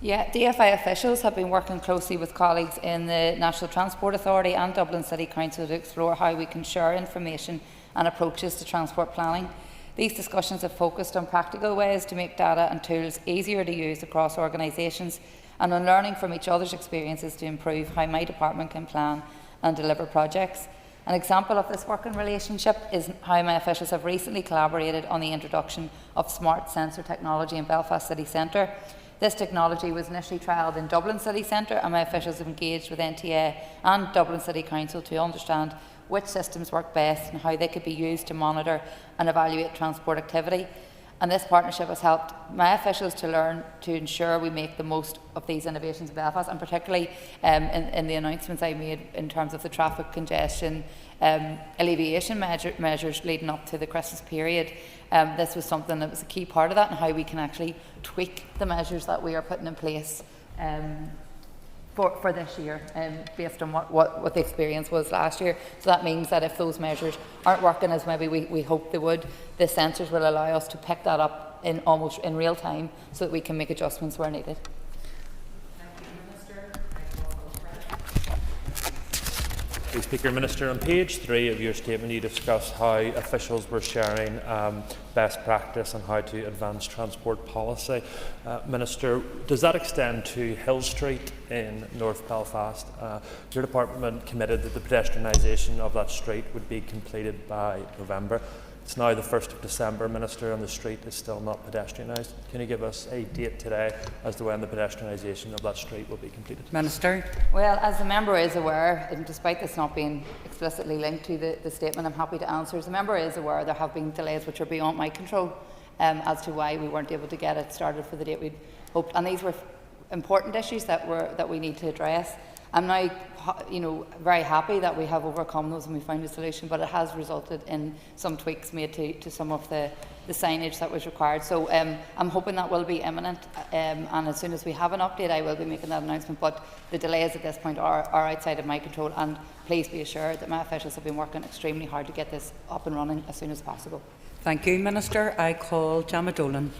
I: Yeah, DFI officials have been working closely with colleagues in the National Transport Authority and Dublin City Council to explore how we can share information and approaches to transport planning. These discussions have focused on practical ways to make data and tools easier to use across organisations, and on learning from each other's experiences to improve how my department can plan and deliver projects. An example of this working relationship is how my officials have recently collaborated on the introduction of smart sensor technology in Belfast City Centre. This technology was initially trialled in Dublin City Centre, and my officials have engaged with NTA and Dublin City Council to understand which systems work best and how they could be used to monitor and evaluate transport activity. And this partnership has helped my officials to learn to ensure we make the most of these innovations in Belfast, and particularly in the announcements I made in terms of the traffic congestion alleviation measures leading up to the Christmas period. This was something that was a key part of that, and how we can actually tweak the measures that we are putting in place for this year, based on what the experience was last year. So that means that if those measures aren't working as maybe we hoped they would, the sensors will allow us to pick that up in almost in real time, so that we can make adjustments where needed.
V: Speaker, Minister, on page 3 of your statement you discuss how officials were sharing best practice on how to advance transport policy. Minister, does that extend to Hill Street in North Belfast? Your department committed that the pedestrianisation of that street would be completed by November. It's now the 1st of December, Minister, and the street is still not pedestrianised. Can you give us a date today as to when the pedestrianisation of that street will be completed?
K: Minister.
I: Well, as the member is aware, and despite this not being explicitly linked to the statement, I'm happy to answer. As the member is aware, there have been delays which are beyond my control as to why we weren't able to get it started for the date we'd hoped. And these were important issues that we need to address. I'm now very happy that we have overcome those and we found a solution, but it has resulted in some tweaks made to some of the signage that was required. So I'm hoping that will be imminent, and as soon as we have an update I will be making that announcement, but the delays at this point are outside of my control, and please be assured that my officials have been working extremely hard to get this up and running as soon as possible.
K: Thank you, Minister. I call Gemma Dolan.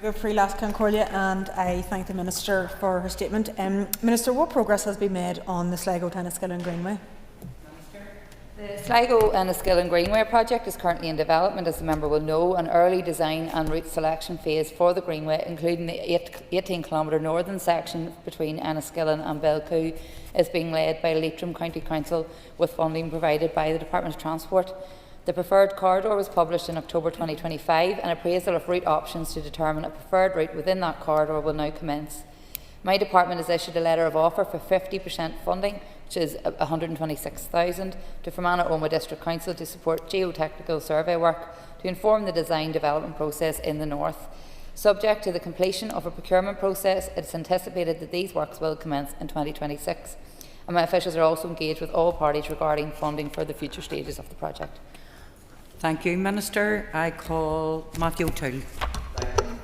P: And I thank the Minister for her statement. Minister, what progress has been made on the Sligo, Enniskillen Greenway?
I: The Sligo Enniskillen Greenway project is currently in development, as the member will know. An early design and route selection phase for the Greenway, including the 18-kilometre northern section between Enniskillen and Belcoo, is being led by Leitrim County Council with funding provided by the Department of Transport. The preferred corridor was published in October 2025, and appraisal of route options to determine a preferred route within that corridor will now commence. My department has issued a letter of offer for 50% funding, which is $126,000, to Fermanagh Omagh District Council to support geotechnical survey work to inform the design development process in the north. Subject to the completion of a procurement process, it is anticipated that these works will commence in 2026. And my officials are also engaged with all parties regarding funding for the future stages of the project.
K: Thank you, Minister. I call Matthew O'Toole.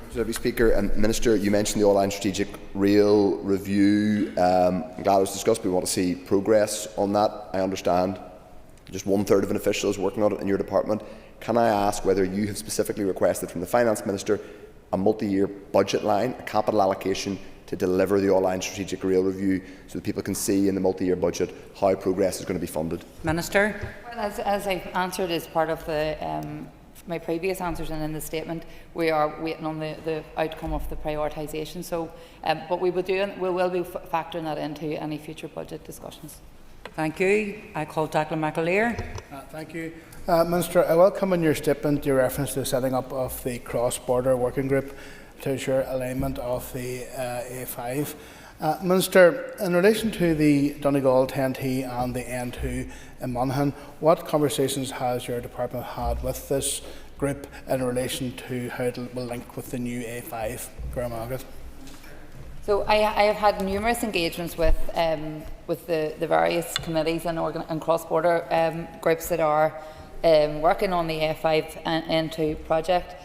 R: Deputy Speaker, Minister, you mentioned the all-line strategic rail review. I'm glad it was discussed. We want to see progress on that. I understand just 1/3 of an official is working on it in your department. Can I ask whether you have specifically requested from the Finance Minister a multi-year budget line, a capital allocation to deliver the all-line strategic rail review, so that people can see in the multi-year budget how progress is going to be funded?
K: Minister.
I: Well, as I answered as part of my previous answers and in the statement, we are waiting on the outcome of the prioritisation. So, but we will be factoring that into any future budget discussions.
K: Thank you. I call Declan McAleer.
S: Thank you. Minister, I welcome in your statement your reference to the setting up of the cross-border working group to ensure alignment of the A5. Minister, in relation to the Donegal 10T and the N2 in Monaghan, what conversations has your department had with this group in relation to how it will link with the new A5?
I: So I have had numerous engagements with the various committees and cross-border groups that are working on the A5 and N2 project.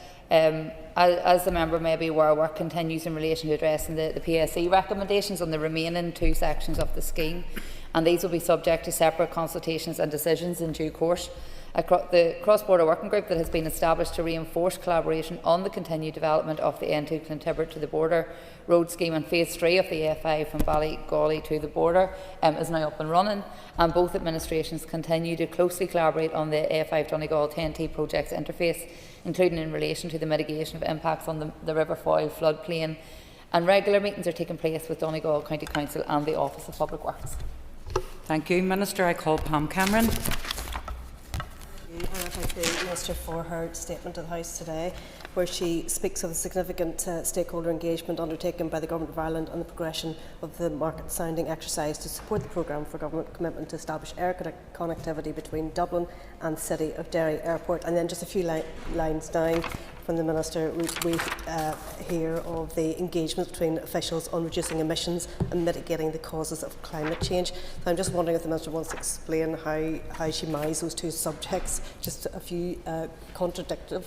I: As the member may be aware, work continues in relation to addressing the PSE recommendations on the remaining 2 sections of the scheme, and these will be subject to separate consultations and decisions in due course. The cross-border working group that has been established to reinforce collaboration on the continued development of the N2 Clontibret to the border road scheme and phase 3 of the A5 from Ballygawley to the border is now up and running, and both administrations continue to closely collaborate on the A5 Donegal 10T project's interface, including in relation to the mitigation of impacts on the River Foyle floodplain, and regular meetings are taking place with Donegal County Council and the Office of Public Works.
K: Thank you, Minister. I call Pam Cameron.
E: And I thank the Minister for her statement to the House today, where she speaks of the significant stakeholder engagement undertaken by the Government of Ireland and the progression of the market sounding exercise to support the programme for government commitment to establish air connectivity between Dublin and the City of Derry Airport. And then just a few lines down from the Minister, we hear of the engagement between officials on reducing emissions and mitigating the causes of climate change. So I'm just wondering if the Minister wants to explain how she marries those two subjects, just a few contradictory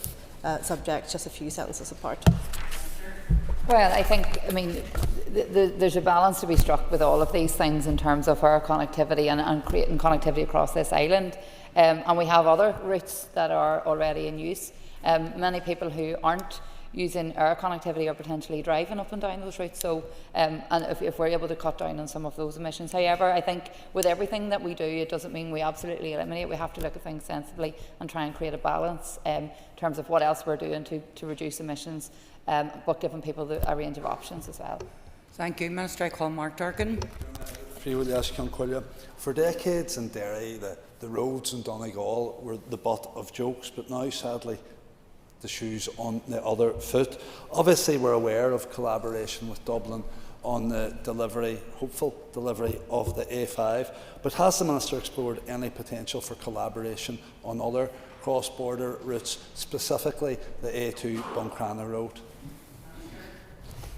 E: subjects, just a few sentences apart.
I: Well, I mean, there's a balance to be struck with all of these things in terms of our connectivity and creating connectivity across this island. And we have other routes that are already in use. Many people who aren't using air connectivity are potentially driving up and down those routes. So, and if we're able to cut down on some of those emissions. However, I think with everything that we do, it doesn't mean we absolutely eliminate. We have to look at things sensibly and try and create a balance in terms of what else we're doing to reduce emissions, but giving people a range of options as well.
K: Thank you, Minister. I call Mark Durkin.
O: For decades in Derry, the roads in Donegal were the butt of jokes, but now, sadly, the shoe's on the other foot. Obviously, we're aware of collaboration with Dublin on the hopeful delivery of the A5, but has the Minister explored any potential for collaboration on other cross-border routes, specifically the A2 Buncrana Road?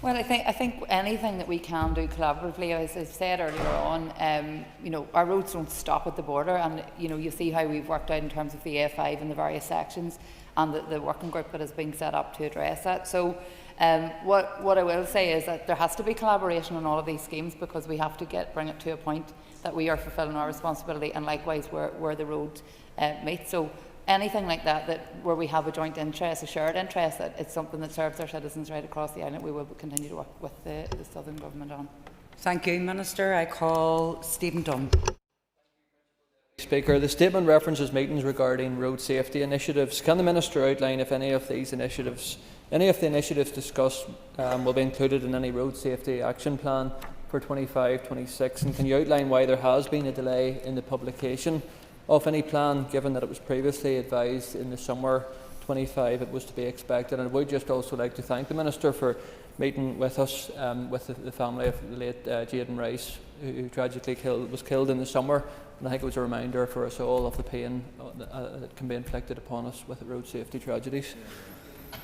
I: Well, I think anything that we can do collaboratively, as I said earlier on, you know, our roads don't stop at the border, and you know, you see how we've worked out in terms of the A5 and the various sections, and the working group that has been set up to address that. So, what I will say is that there has to be collaboration on all of these schemes, because we have to bring it to a point that we are fulfilling our responsibility, and likewise where the road meets. So, anything like that where we have a joint interest, a shared interest, that it's something that serves our citizens right across the island, we will continue to work with the Southern Government on.
K: Thank you, Minister. I call Stephen Dunn.
X: Speaker, the statement references meetings regarding road safety initiatives. Can the Minister outline if any of the initiatives discussed will be included in any road safety action plan for 25-26, and can you outline why there has been a delay in the publication of any plan, given that it was previously advised in the summer 25 it was to be expected? And I would just also like to thank the Minister for meeting with us, with the family of the late Jaden Rice, who tragically was killed in the summer. And I think it was a reminder for us all of the pain that can be inflicted upon us with road safety tragedies.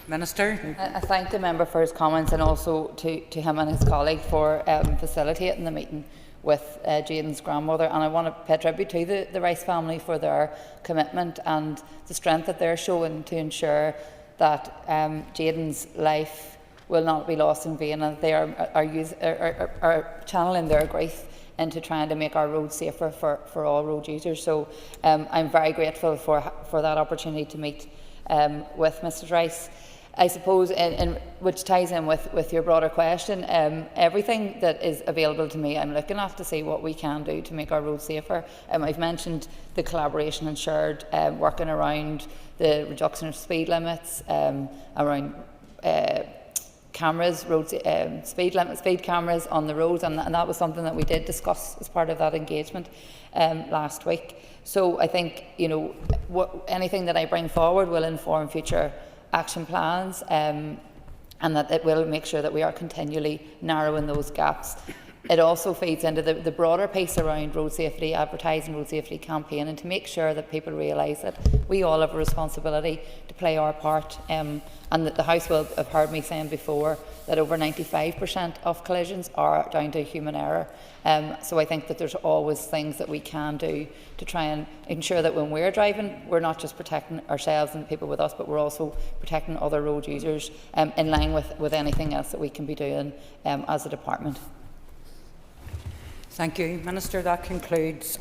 K: Minister.
I: I thank the member for his comments, and also to him and his colleague for facilitating the meeting with Jaden's grandmother, and I want to pay tribute to the Rice family for their commitment and the strength that they're showing to ensure that Jaden's life will not be lost in vain, and they are channeling their grief into trying to make our roads safer for all road users. So I'm very grateful for that opportunity to meet with Mrs. Rice. I suppose, which ties in with your broader question, everything that is available to me, I'm looking at to see what we can do to make our roads safer. I've mentioned the collaboration and shared working around the reduction of speed limits, around cameras, speed cameras on the roads, and that was something that we did discuss as part of that engagement last week. So I think, you know, anything that I bring forward will inform future action plans, and that it will make sure that we are continually narrowing those gaps. It also feeds into the broader piece around road safety, advertising road safety campaign, and to make sure that people realise that we all have a responsibility to play our part, and that the House will have heard me saying before that over 95% of collisions are down to human error. So I think that there's always things that we can do to try and ensure that when we're driving, we're not just protecting ourselves and people with us, but we're also protecting other road users, in line with anything else that we can be doing as a department.
K: Thank you, Minister. That concludes.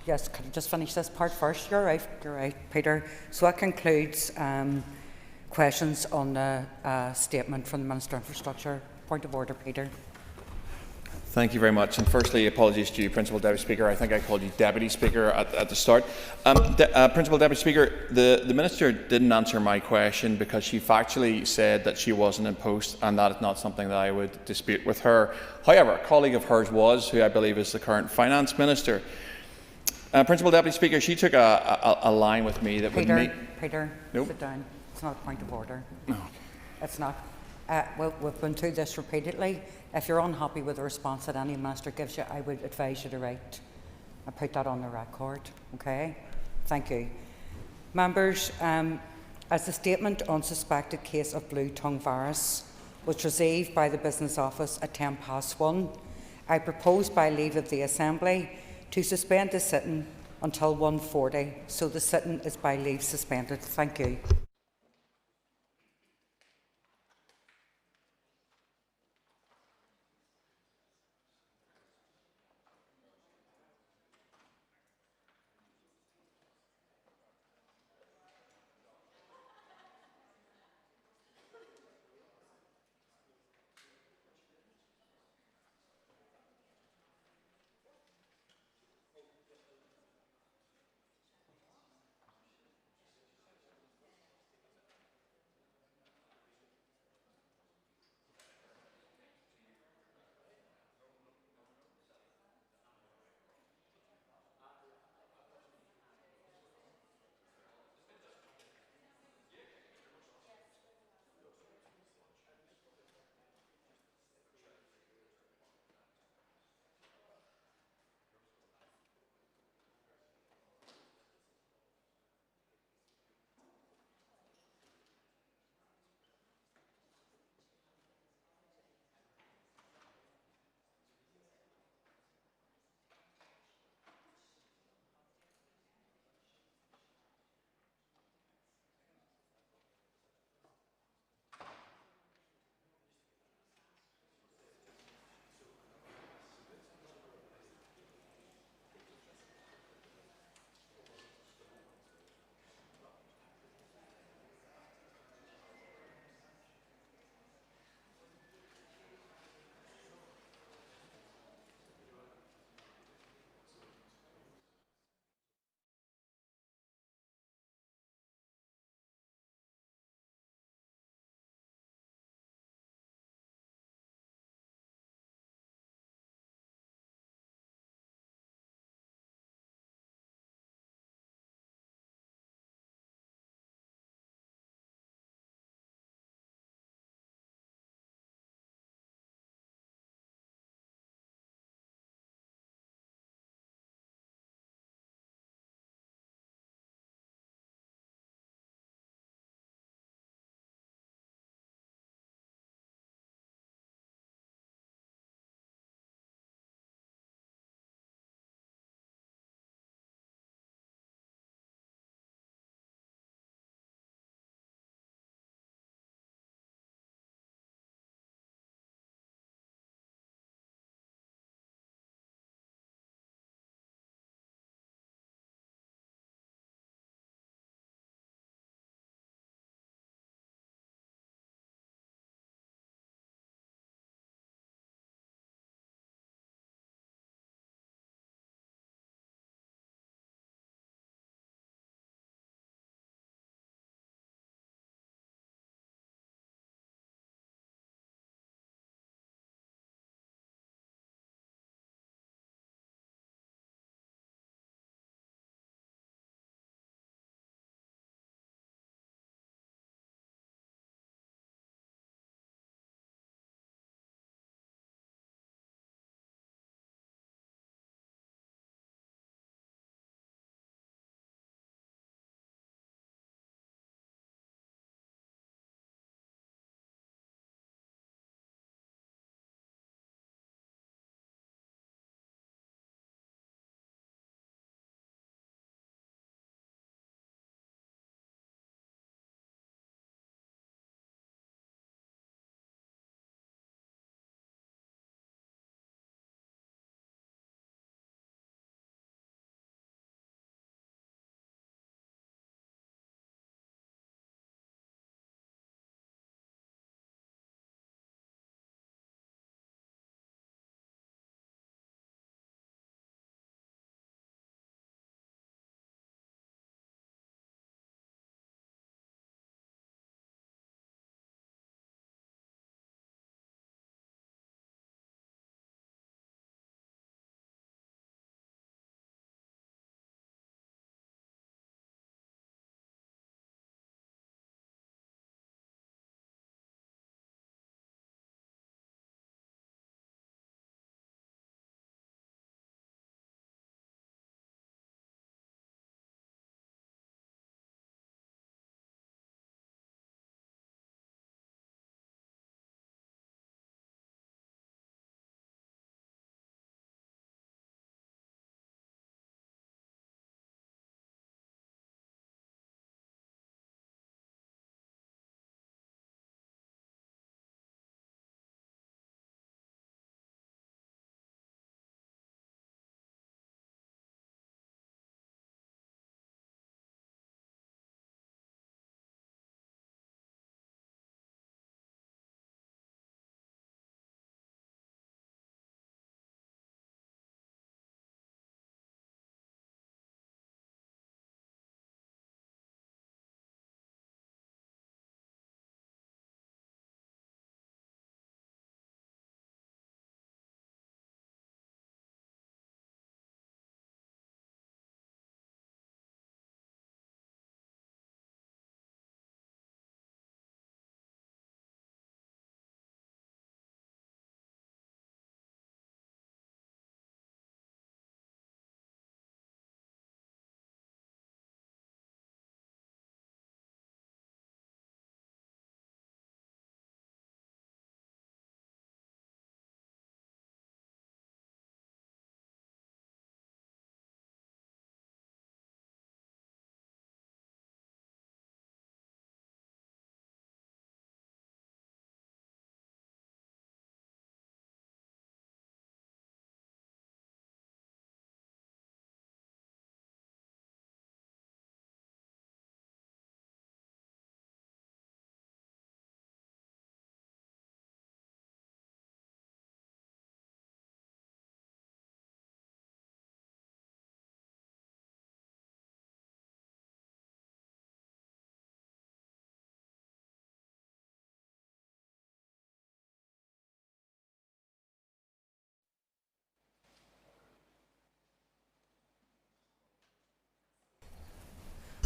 K: Yes, could I just finish this part first? You're right, Peter. So that concludes questions on the statement from the Minister of Infrastructure. Point of order, Peter.
W: Thank you very much. And firstly, apologies to you, Principal Deputy Speaker. I think I called you Deputy Speaker at the start. Principal Deputy Speaker, the Minister didn't answer my question because she factually said that she wasn't in post, and that is not something that I would dispute with her. However, a colleague of hers was, who I believe is the current Finance Minister. Principal Deputy Speaker, she took a line with me that
K: Peter,
W: would make...
K: Peter,
W: nope.
K: Sit down. It's not a point of order.
W: No.
K: It's not. Well, we've been through this repeatedly. If you're unhappy with the response that any minister gives you, I would advise you to write and put that on the record. Okay? Thank you. Members, as the statement on suspected case of blue tongue virus was received by the Business Office at 1:10, I propose by leave of the Assembly to suspend the sitting until 1:40. So the sitting is by leave suspended. Thank you.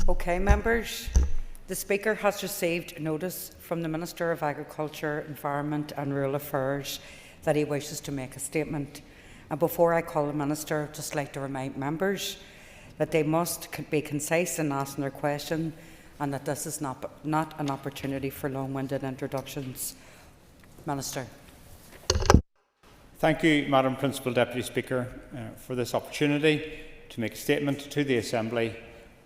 K: Okay, members. The Speaker has received notice from the Minister of Agriculture, Environment and Rural Affairs that he wishes to make a statement. And before I call the Minister, I'd just like to remind members that they must be concise in asking their question and that this is not an opportunity for long-winded introductions. Minister.
D: Thank you, Madam Principal Deputy Speaker, for this opportunity to make a statement to the Assembly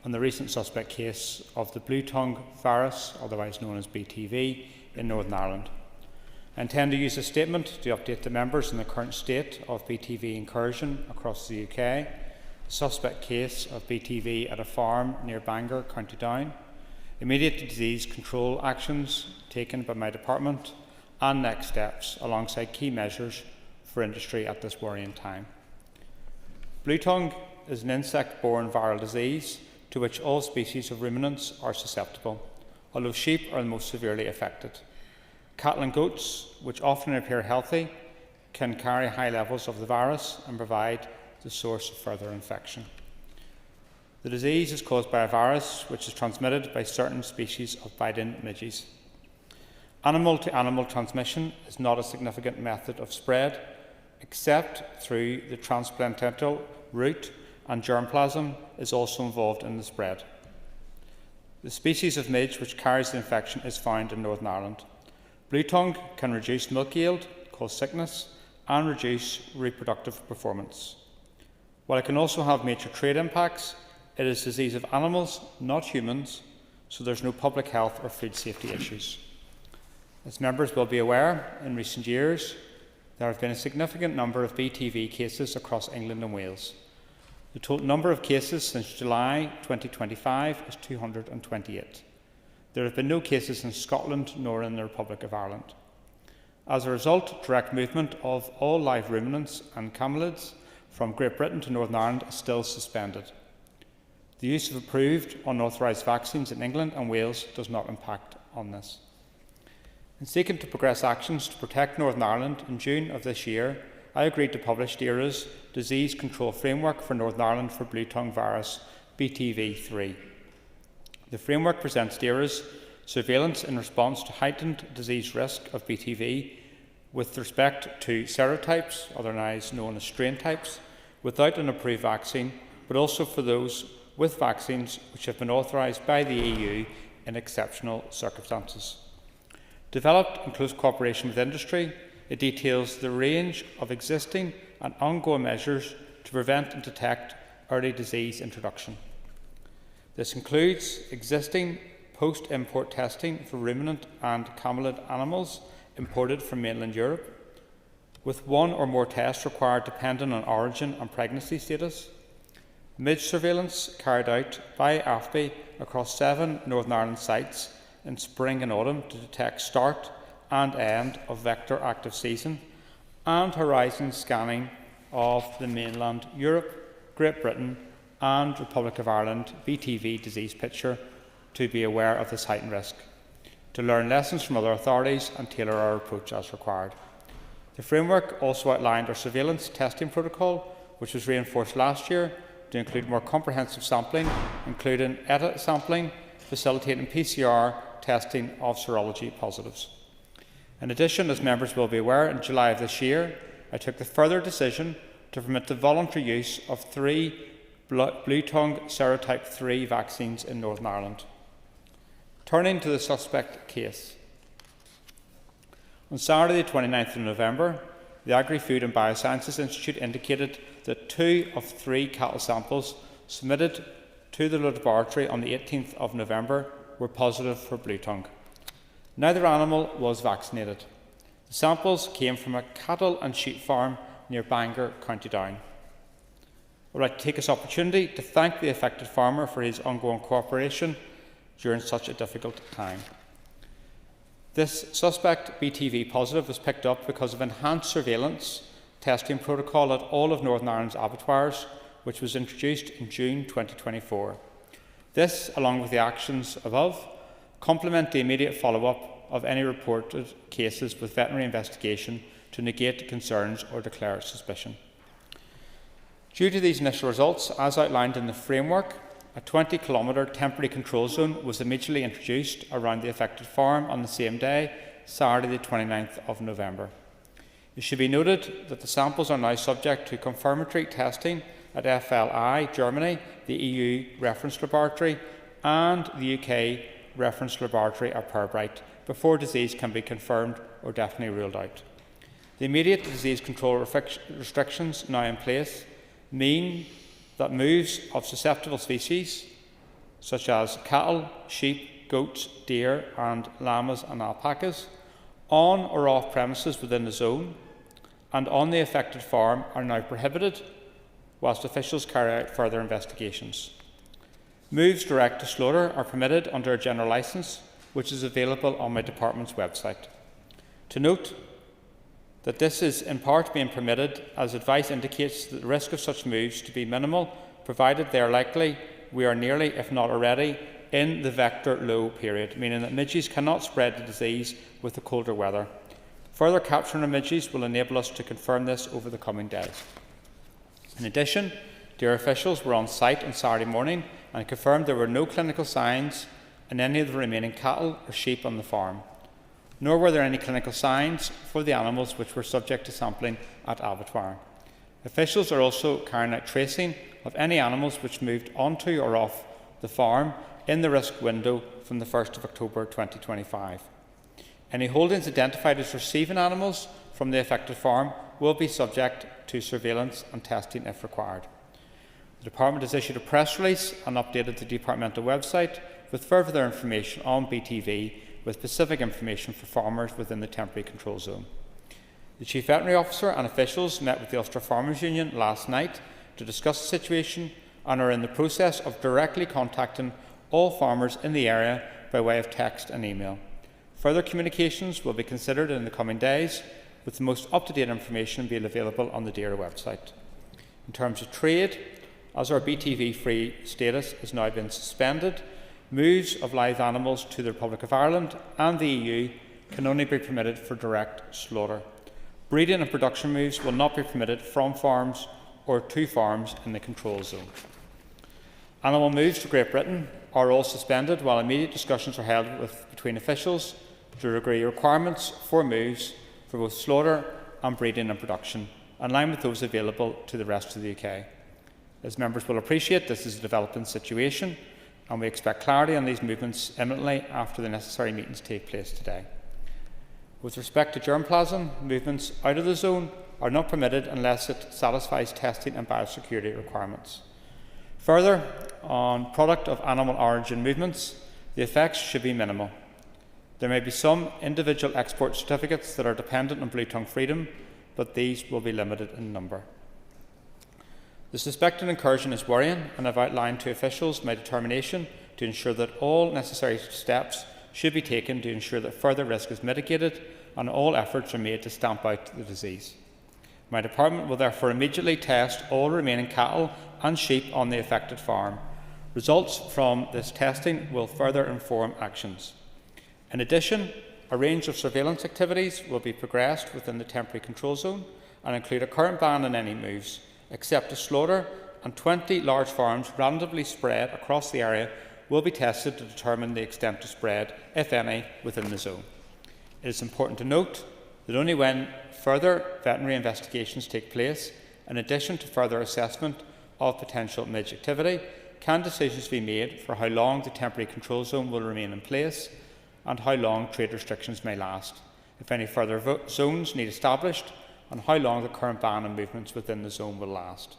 D: on the recent suspect case of the blue tongue virus, otherwise known as BTV, in Northern Ireland. I intend to use this statement to update the members on the current state of BTV incursion across the UK, the suspect case of BTV at a farm near Bangor, County Down, immediate disease control actions taken by my department, and next steps alongside key measures for industry at this worrying time. Blue tongue is an insect-borne viral disease to which all species of ruminants are susceptible, although sheep are the most severely affected. Cattle and goats, which often appear healthy, can carry high levels of the virus and provide the source of further infection. The disease is caused by a virus which is transmitted by certain species of biting midges. Animal-to-animal transmission is not a significant method of spread, except through the transplacental route, and germplasm is also involved in the spread. The species of midge which carries the infection is found in Northern Ireland. Blue tongue can reduce milk yield, cause sickness, and reduce reproductive performance. While it can also have major trade impacts, it is a disease of animals, not humans, so there's no public health or food safety issues. As members will be aware, in recent years, there have been a significant number of BTV cases across England and Wales. The total number of cases since July 2025 is 228. There have been no cases in Scotland nor in the Republic of Ireland. As a result, direct movement of all live ruminants and camelids from Great Britain to Northern Ireland is still suspended. The use of approved unauthorised vaccines in England and Wales does not impact on this. In seeking to progress actions to protect Northern Ireland, in June of this year, I agreed to publish DERA's Disease Control Framework for Northern Ireland for blue tongue virus BTV3. The framework presents DERA's surveillance in response to heightened disease risk of BTV with respect to serotypes, otherwise known as strain types, without an approved vaccine, but also for those with vaccines which have been authorised by the EU in exceptional circumstances. Developed in close cooperation with industry, it details the range of existing and ongoing measures to prevent and detect early disease introduction. This includes existing post-import testing for ruminant and camelid animals imported from mainland Europe, with one or more tests required depending on origin and pregnancy status, midge surveillance carried out by AFBI across 7 Northern Ireland sites in spring and autumn to detect start and end of vector active season, and horizon scanning of the mainland Europe, Great Britain and Republic of Ireland BTV disease picture to be aware of this heightened risk, to learn lessons from other authorities and tailor our approach as required. The framework also outlined our surveillance testing protocol, which was reinforced last year to include more comprehensive sampling, including ETA sampling, facilitating PCR testing of serology positives. In addition, as members will be aware, in July of this year, I took the further decision to permit the voluntary use of 3 blue tongue serotype 3 vaccines in Northern Ireland. Turning to the suspect case. On Saturday, the 29th of November, the Agri-Food and Biosciences Institute indicated that 2 of 3 cattle samples submitted to the laboratory on the 18th of November were positive for blue tongue. Neither animal was vaccinated. The samples came from a cattle and sheep farm near Bangor, County Down. I would like to take this opportunity to thank the affected farmer for his ongoing cooperation during such a difficult time. This suspect BTV positive was picked up because of enhanced surveillance testing protocol at all of Northern Ireland's abattoirs, which was introduced in June 2024. This, along with the actions above, complement the immediate follow-up of any reported cases with veterinary investigation to negate concerns or declare suspicion. Due to these initial results, as outlined in the framework, a 20-kilometre temporary control zone was immediately introduced around the affected farm on the same day, Saturday the 29th of November. It should be noted that the samples are now subject to confirmatory testing at FLI, Germany, the EU reference laboratory and the UK reference laboratory at Pirbright before disease can be confirmed or definitely ruled out. The immediate disease control restrictions now in place mean that moves of susceptible species such as cattle, sheep, goats, deer and llamas and alpacas on or off premises within the zone and on the affected farm are now prohibited whilst officials carry out further investigations. Moves direct to slaughter are permitted under a general licence which is available on my department's website. To note that this is in part being permitted as advice indicates that the risk of such moves to be minimal, provided they are likely we are nearly, if not already, in the vector low period, meaning that midges cannot spread the disease with the colder weather. Further capturing of midges will enable us to confirm this over the coming days. In addition, deer officials were on site on Saturday morning and confirmed there were no clinical signs in any of the remaining cattle or sheep on the farm, nor were there any clinical signs for the animals which were subject to sampling at abattoir. Officials are also carrying out tracing of any animals which moved onto or off the farm in the risk window from the 1st of October 2025. Any holdings identified as receiving animals from the affected farm will be subject to surveillance and testing if required. The Department has issued a press release and updated the departmental website with further information on BTV with specific information for farmers within the temporary control zone. The Chief Veterinary Officer and officials met with the Ulster Farmers Union last night to discuss the situation and are in the process of directly contacting all farmers in the area by way of text and email. Further communications will be considered in the coming days, with the most up-to-date information being available on the DAERA website. In terms of trade, as our BTV-free status has now been suspended, moves of live animals to the Republic of Ireland and the EU can only be permitted for direct slaughter. Breeding and production moves will not be permitted from farms or to farms in the control zone. Animal moves to Great Britain are all suspended while immediate discussions are held between officials to agree requirements for moves for both slaughter and breeding and production, in line with those available to the rest of the UK. As members will appreciate, this is a developing situation and we expect clarity on these movements imminently after the necessary meetings take place today. With respect to germplasm, movements out of the zone are not permitted unless it satisfies testing and biosecurity requirements. Further, on product of animal origin movements, the effects should be minimal. There may be some individual export certificates that are dependent on blue tongue freedom, but these will be limited in number. The suspected incursion is worrying, and I've outlined to officials my determination to ensure that all necessary steps should be taken to ensure that further risk is mitigated and all efforts are made to stamp out the disease. My department will therefore immediately test all remaining cattle and sheep on the affected farm. Results from this testing will further inform actions. In addition, a range of surveillance activities will be progressed within the temporary control zone and include a current ban on any moves, except to slaughter, and 20 large farms randomly spread across the area will be tested to determine the extent of spread, if any, within the zone. It is important to note that only when further veterinary investigations take place, in addition to further assessment of potential midge activity, can decisions be made for how long the temporary control zone will remain in place and how long trade restrictions may last, if any further zones need established, and how long the current ban on movements within the zone will last.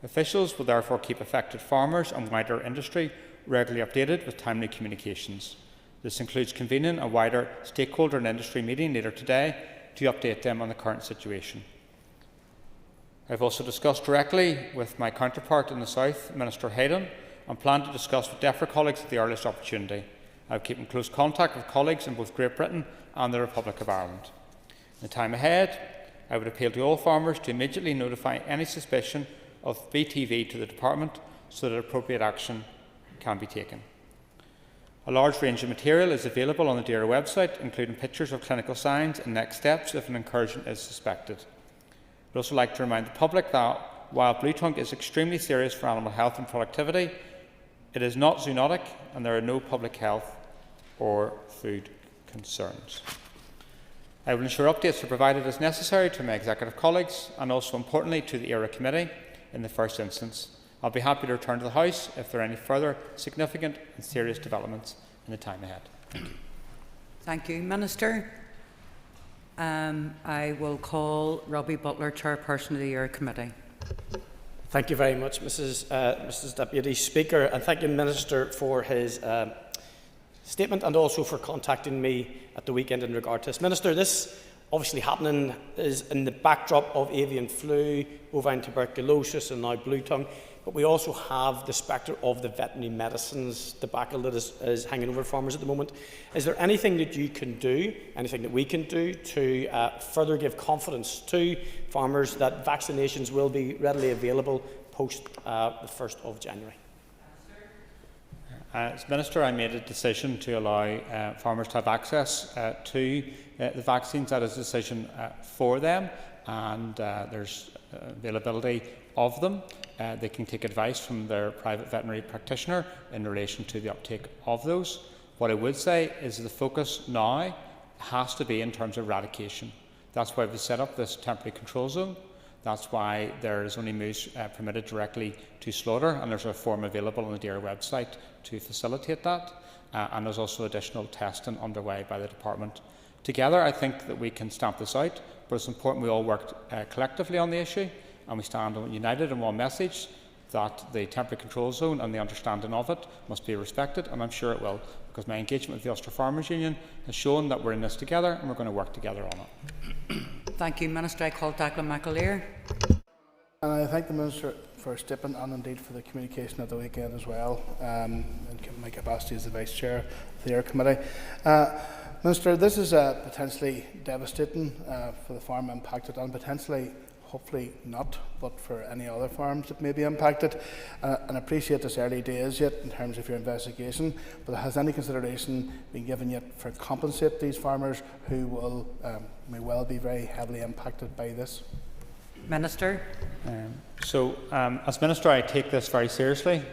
D: Officials will therefore keep affected farmers and wider industry regularly updated with timely communications. This includes convening a wider stakeholder and industry meeting later today to update them on the current situation. I have also discussed directly with my counterpart in the South, Minister Hayden, and plan to discuss with DEFRA colleagues at the earliest opportunity. I will keep in close contact with colleagues in both Great Britain and the Republic of Ireland. In the time ahead, I would appeal to all farmers to immediately notify any suspicion of BTV to the Department so that appropriate action can be taken. A large range of material is available on the DAERA website, including pictures of clinical signs and next steps if an incursion is suspected. I'd also like to remind the public that while blue tongue is extremely serious for animal health and productivity, It is not zoonotic, and there are no public health or food concerns. I will ensure updates are provided as necessary to my executive colleagues and also importantly to the ERA Committee in the first instance. I'll be happy to return to the House if there are any further significant and serious developments in the time ahead. Thank you.
K: Thank you, Minister. I will call Robbie Butler, Chairperson of the ERA Committee.
G: Thank you very much, Mrs. Deputy Speaker, and thank you, Minister, for his statement and also for contacting me at the weekend in regard to this. Minister, this obviously happening is in the backdrop of avian flu, bovine tuberculosis and now blue tongue, but we also have the spectre of the veterinary medicines debacle that is hanging over farmers at the moment. Is there anything that you can do, anything that we can do to further give confidence to farmers that vaccinations will be readily available post the 1st of January?
D: As Minister, I made a decision to allow farmers to have access to the vaccines. That is a decision for them, and there's availability of them. They can take advice from their private veterinary practitioner in relation to the uptake of those. What I would say is the focus now has to be in terms of eradication. That's why we've set up this temporary control zone. That's why there is only moose permitted directly to slaughter, and there's a form available on the DAERA website to facilitate that. And there's also additional testing underway by the department. Together, I think that we can stamp this out, but it's important we all work collectively on the issue, and we stand united in one message that the temporary control zone and the understanding of it must be respected, and I'm sure it will, because my engagement with the Ulster Farmers Union has shown that we're in this together and we're going to work together on it.
K: Thank you, Minister. I call Declan McAleer.
S: And I thank the Minister for his statement and indeed for the communication at the weekend as well, in my capacity as the Vice Chair of the ERA Committee. Minister, this is potentially devastating for the farm impacted and potentially, hopefully not, but for any other farms that may be impacted. And I appreciate this early days yet in terms of your investigation, but has any consideration been given yet for compensate these farmers who will may well be very heavily impacted by this?
K: Minister.
D: As Minister, I take this very seriously.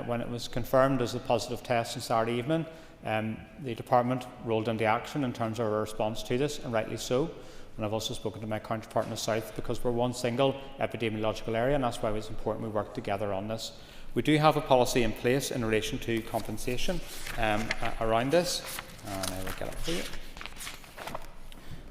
D: When it was confirmed as a positive test on Saturday evening, the Department rolled into action in terms of our response to this, and rightly so. And I've also spoken to my counterpart in the South because we're one single epidemiological area, and that's why it's important we work together on this. We do have a policy in place in relation to compensation around this, and I will get it for you.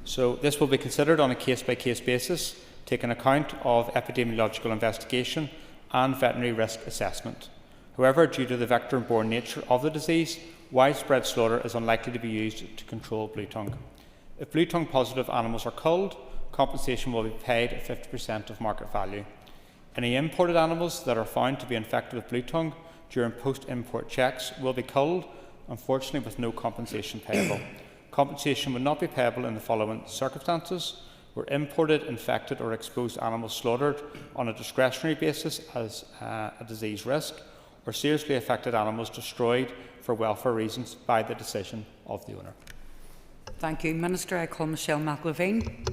D: So this will be considered on a case-by-case basis, taking account of epidemiological investigation and veterinary risk assessment. However, due to the vector-borne nature of the disease, widespread slaughter is unlikely to be used to control blue tongue. If blue tongue positive animals are culled, compensation will be paid at 50% of market value. Any imported animals that are found to be infected with blue tongue during post-import checks will be culled, unfortunately with no compensation payable. Compensation would not be payable in the following circumstances: were imported, infected or exposed animals slaughtered on a discretionary basis as a disease risk, or seriously affected animals destroyed for welfare reasons by the decision of the owner.
K: Thank you, Minister. I call Michelle McLeveen.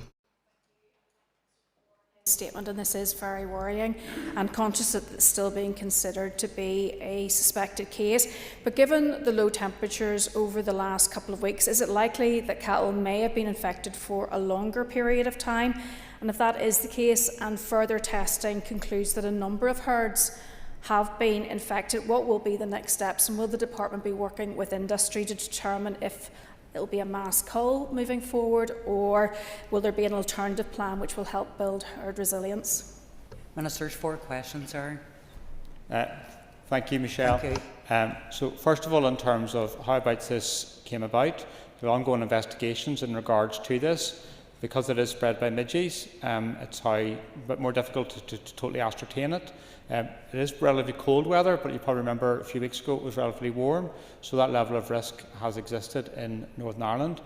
F: Statement, and this is very worrying, and conscious that it's still being considered to be a suspected case. But given the low temperatures over the last couple of weeks, is it likely that cattle may have been infected for a longer period of time? And if that is the case, and further testing concludes that a number of herds have been infected, what will be the next steps? And will the department be working with industry to determine if it will be a mass cull moving forward, or will there be an alternative plan which will help build herd resilience?
K: Minister's 4 questions, sir.
D: Thank you, Michelle.
K: Thank you.
D: So first of all, in terms of how this came about, there are ongoing investigations in regards to this. Because it is spread by midges, it's a bit more difficult to totally ascertain it. It is relatively cold weather, but you probably remember a few weeks ago it was relatively warm, so that level of risk has existed in Northern Ireland.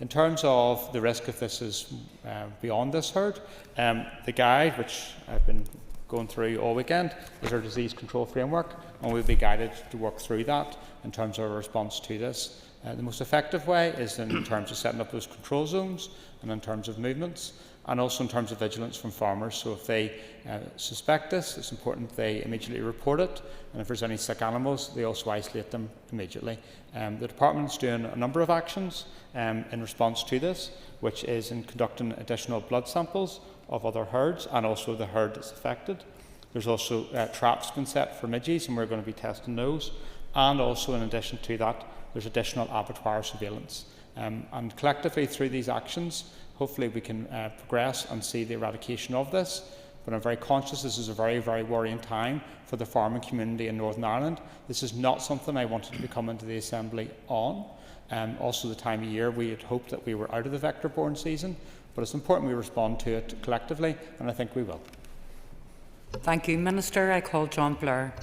D: In terms of the risk if this is beyond this herd, the guide, which I've been going through all weekend, is our disease control framework, and we'll be guided to work through that in terms of our response to this. The most effective way is in terms of setting up those control zones and in terms of movements. and also in terms of vigilance from farmers. So if they suspect this, it's important they immediately report it, and if there's any sick animals, they also isolate them immediately. The department's doing a number of actions in response to this, which is in conducting additional blood samples of other herds and also the herd that's affected. There's also traps been set for midges, and we're going to be testing those. And also, in addition to that, there's additional abattoir surveillance. And collectively, through these actions, hopefully we can progress and see the eradication of this. But I'm very conscious this is a very, very worrying time for the farming community in Northern Ireland. This is not something I wanted to be coming to the Assembly on. Also, the time of year we had hoped that we were out of the vector-borne season, but it's important we respond to it collectively, and I think we will.
K: Thank you, Minister. I call John Blair.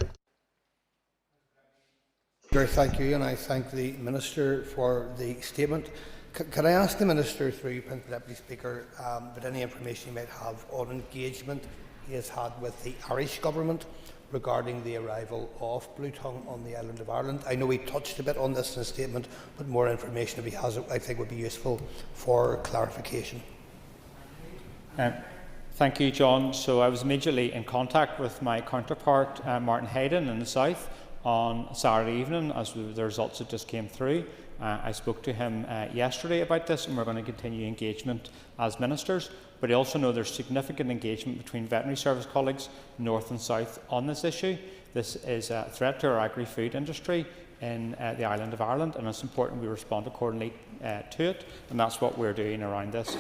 S: Thank you, and I thank the Minister for the statement. Can I ask the Minister, through you, Deputy Speaker, about any information you might have on engagement he has had with the Irish Government regarding the arrival of blue tongue on the island of Ireland? I know he touched a bit on this in his statement, but more information, if he has it, I think would be useful for clarification.
D: Thank you, John. So I was immediately in contact with my counterpart, Martin Hayden, in the South on Saturday evening as the results that just came through. I spoke to him yesterday about this, and we're going to continue engagement as ministers. But I also know there's significant engagement between veterinary service colleagues, North and South, on this issue. This is a threat to our agri-food industry in the island of Ireland, and it's important we respond accordingly to it, and that's what we're doing around this.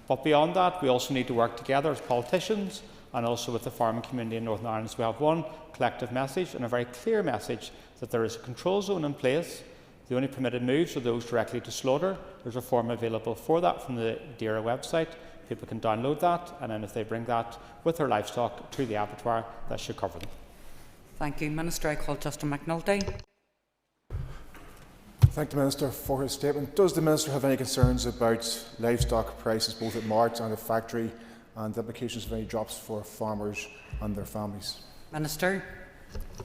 D: But beyond that, we also need to work together as politicians and also with the farming community in Northern Ireland. So we have one collective message and a very clear message that there is a control zone in place. The only permitted moves are those directly to slaughter. There's a form available for that from the DERA website. People can download that, and then if they bring that with their livestock to the abattoir, that should cover them.
K: Thank you, Minister. I call Justin McNulty.
M: Thank the Minister for his statement. Does the Minister have any concerns about livestock prices both at mart and at factory, and the implications of any drops for farmers and their families?
K: Minister.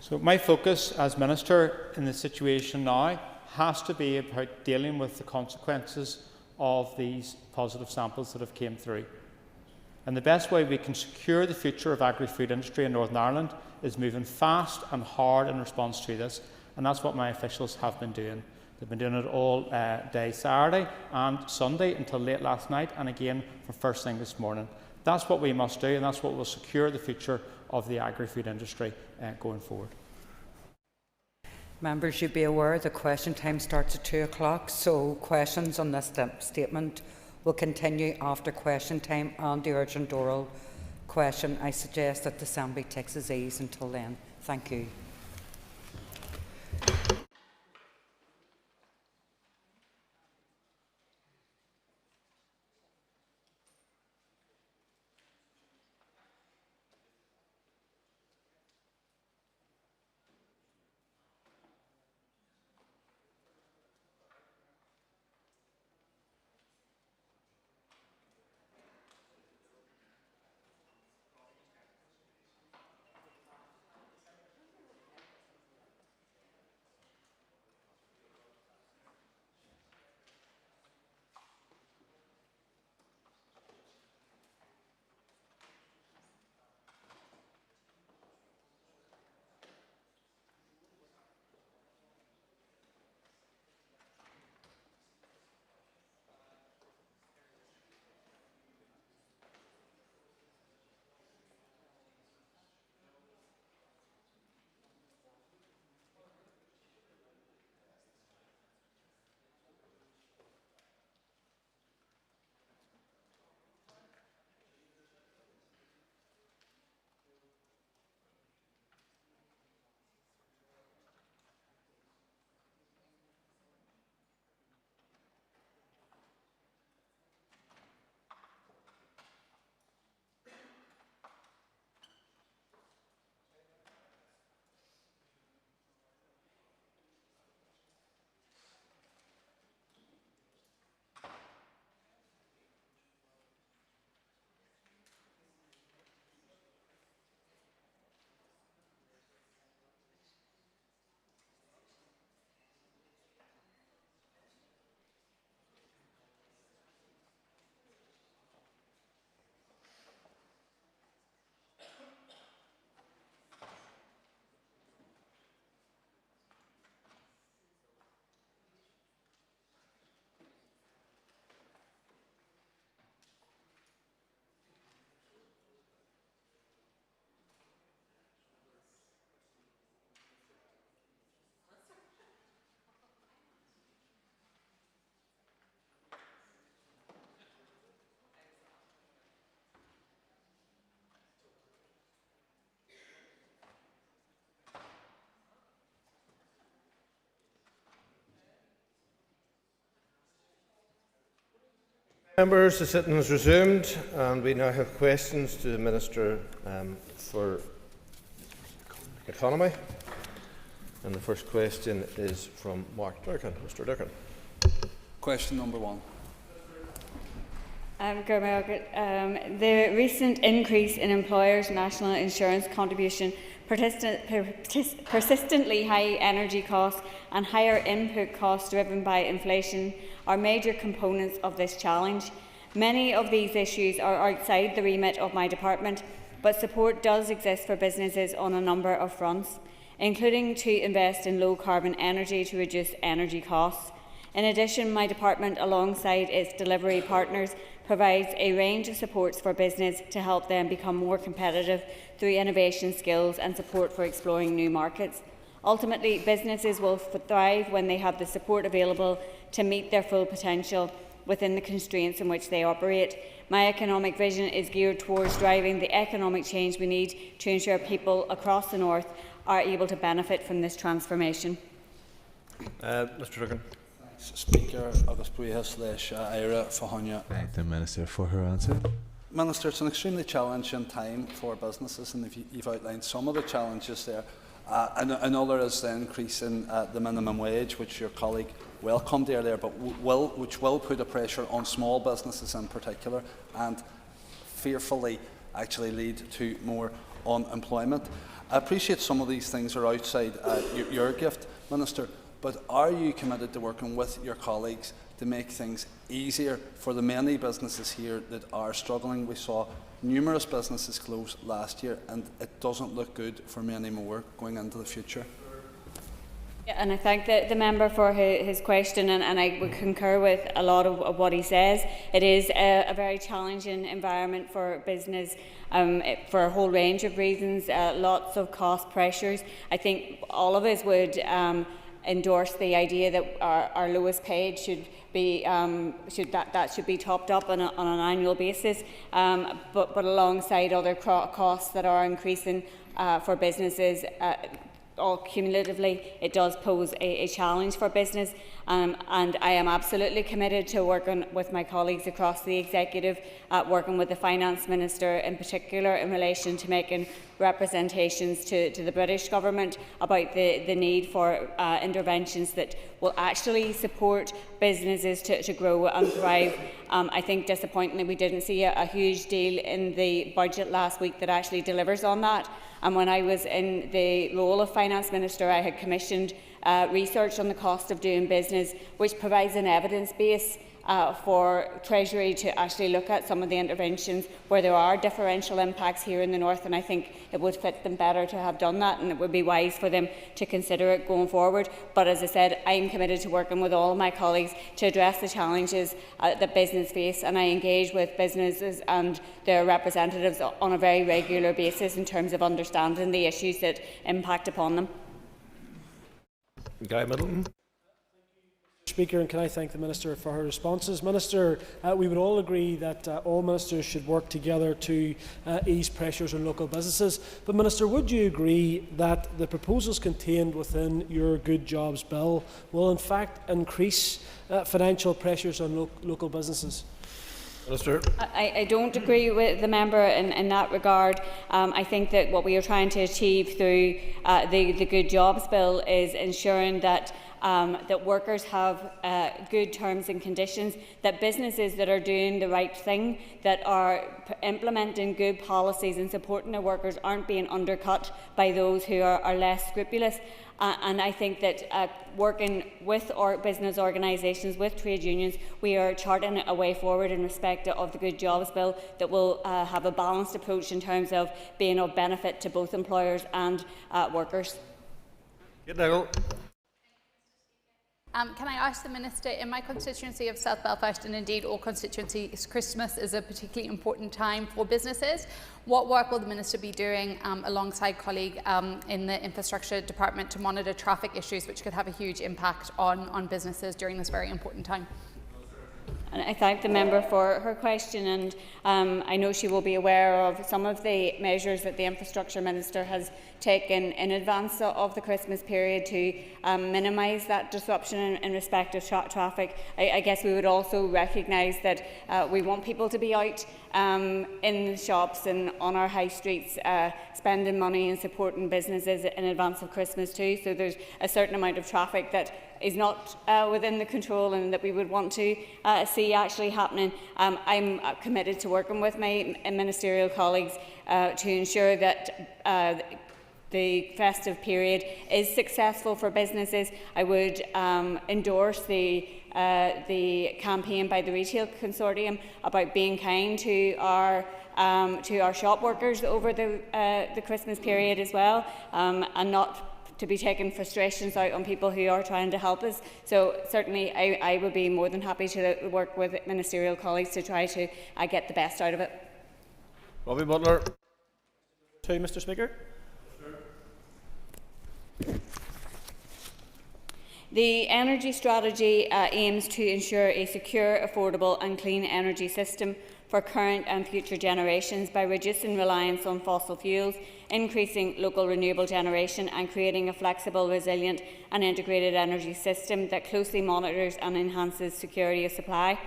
D: So my focus as Minister in the situation now has to be about dealing with the consequences of these positive samples that have came through. And the best way we can secure the future of agri-food industry in Northern Ireland is moving fast and hard in response to this, and that's what my officials have been doing. They've been doing it all day Saturday and Sunday until late last night, and again for first thing this morning. That's what we must do, and that's what will secure the future of the agri-food industry going forward.
K: Members should be aware the question time starts at 2 o'clock, so questions on this statement will continue after question time and the urgent oral question. I suggest that the Assembly takes its ease until then. Thank you.
B: Members, the sitting is resumed, and we now have questions to the Minister for Economy. And the first question is from Mark Durkin. Mr. Durkin.
O: Question number 1.
H: The recent increase in employers' national insurance contribution, persistently high energy costs and higher input costs driven by inflation are major components of this challenge. Many of these issues are outside the remit of my department, but support does exist for businesses on a number of fronts, including to invest in low-carbon energy to reduce energy costs. In addition, my department, alongside its delivery partners, provides a range of supports for business to help them become more competitive through innovation skills and support for exploring new markets. Ultimately, businesses will thrive when they have the support available to meet their full potential within the constraints in which they operate. My economic vision is geared towards driving the economic change we need to ensure people across the North are able to benefit from this transformation.
B: Mr. Durkin.
O: Speaker, agus buíochas leis Ira Fahanya.
L: Thank the Minister for her answer.
O: Minister, it's an extremely challenging time for businesses, and you've outlined some of the challenges there. Another is the increase in the minimum wage, which your colleague welcomed earlier, but which will put a pressure on small businesses in particular, and fearfully actually lead to more unemployment. I appreciate some of these things are outside your gift, Minister, but are you committed to working with your colleagues to make things easier for the many businesses here that are struggling? We saw numerous businesses close last year, and it doesn't look good for many more going into the future.
H: Yeah, and I thank the member for his question, and I would concur with a lot of what he says. It is a very challenging environment for business for a whole range of reasons, lots of cost pressures. I think all of us would endorse the idea that our lowest paid should be topped up on an annual basis, but alongside other costs that are increasing for businesses. All cumulatively, it does pose a challenge for business, and I am absolutely committed to working with my colleagues across the executive, working with the Finance Minister in particular in relation to making representations to the British Government about the need for interventions that will actually support businesses to grow and thrive. I think disappointingly we didn't see a huge deal in the budget last week that actually delivers on that. And when I was in the role of Finance Minister, I had commissioned research on the cost of doing business, which provides an evidence base for Treasury to actually look at some of the interventions where there are differential impacts here in the North, and I think it would fit them better to have done that, and it would be wise for them to consider it going forward. But as I said, I am committed to working with all of my colleagues to address the challenges that business face, and I engage with businesses and their representatives on a very regular basis in terms of understanding the issues that impact upon them.
B: Guy Middleton.
Q: Speaker, and can I thank the Minister for her responses. Minister, we would all agree that all ministers should work together to ease pressures on local businesses. But Minister, would you agree that the proposals contained within your Good Jobs bill will in fact increase financial pressures on local businesses?
B: Minister.
H: I don't agree with the member in that regard. I think that what we are trying to achieve through the Good Jobs bill is ensuring that that workers have good terms and conditions, that businesses that are doing the right thing, that are implementing good policies and supporting their workers aren't being undercut by those who are less scrupulous. And I think that working with business organisations, with trade unions, we are charting a way forward in respect of the Good Jobs bill that will have a balanced approach in terms of being of benefit to both employers and workers.
T: Can I ask the Minister, in my constituency of South Belfast, and indeed all constituencies, Christmas is a particularly important time for businesses. What work will the Minister be doing alongside colleague in the Infrastructure Department to monitor traffic issues which could have a huge impact on businesses during this very important time?
H: And I thank the member for her question, and I know she will be aware of some of the measures that the Infrastructure Minister has taken in advance of the Christmas period to minimise that disruption in respect of traffic. I guess we would also recognise that we want people to be out in the shops and on our high streets spending money and supporting businesses in advance of Christmas too. So there's a certain amount of traffic that is not within the control and that we would want to see actually happening. I'm committed to working with my ministerial colleagues to ensure that the festive period is successful for businesses. I would endorse the campaign by the Retail Consortium about being kind to our shop workers over the Christmas period as well, and not to be taking frustrations out on people who are trying to help us. So certainly I would be more than happy to work with ministerial colleagues to try to get the best out of it.
B: Robbie Butler.
G: Mr. Speaker.
H: The energy strategy aims to ensure a secure, affordable and clean energy system for current and future generations by reducing reliance on fossil fuels, increasing local renewable generation and creating a flexible, resilient and integrated energy system that closely monitors and enhances security of supply.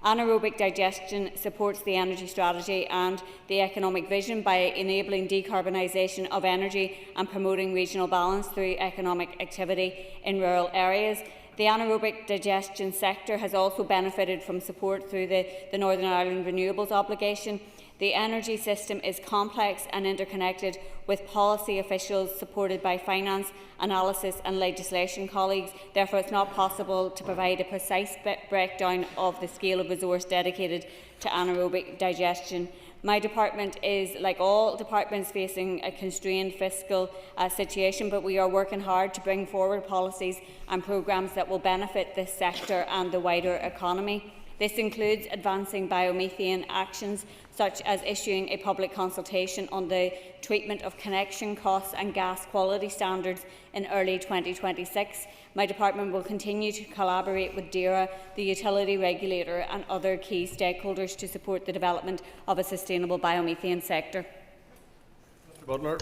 H: Anaerobic digestion supports the energy strategy and the economic vision by enabling decarbonisation of energy and promoting regional balance through economic activity in rural areas. The anaerobic digestion sector has also benefited from support through the Northern Ireland Renewables obligation. The energy system is complex and interconnected, with policy officials supported by finance, analysis and legislation colleagues. Therefore, it's not possible to provide a precise breakdown of the scale of resource dedicated to anaerobic digestion. My department is, like all departments, facing a constrained fiscal situation, but we are working hard to bring forward policies and programmes that will benefit this sector and the wider economy. This includes advancing biomethane actions, such as issuing a public consultation on the treatment of connection costs and gas quality standards in early 2026. My department will continue to collaborate with DERA, the utility regulator and other key stakeholders to support the development of a sustainable biomethane sector.
B: Mr. Butler.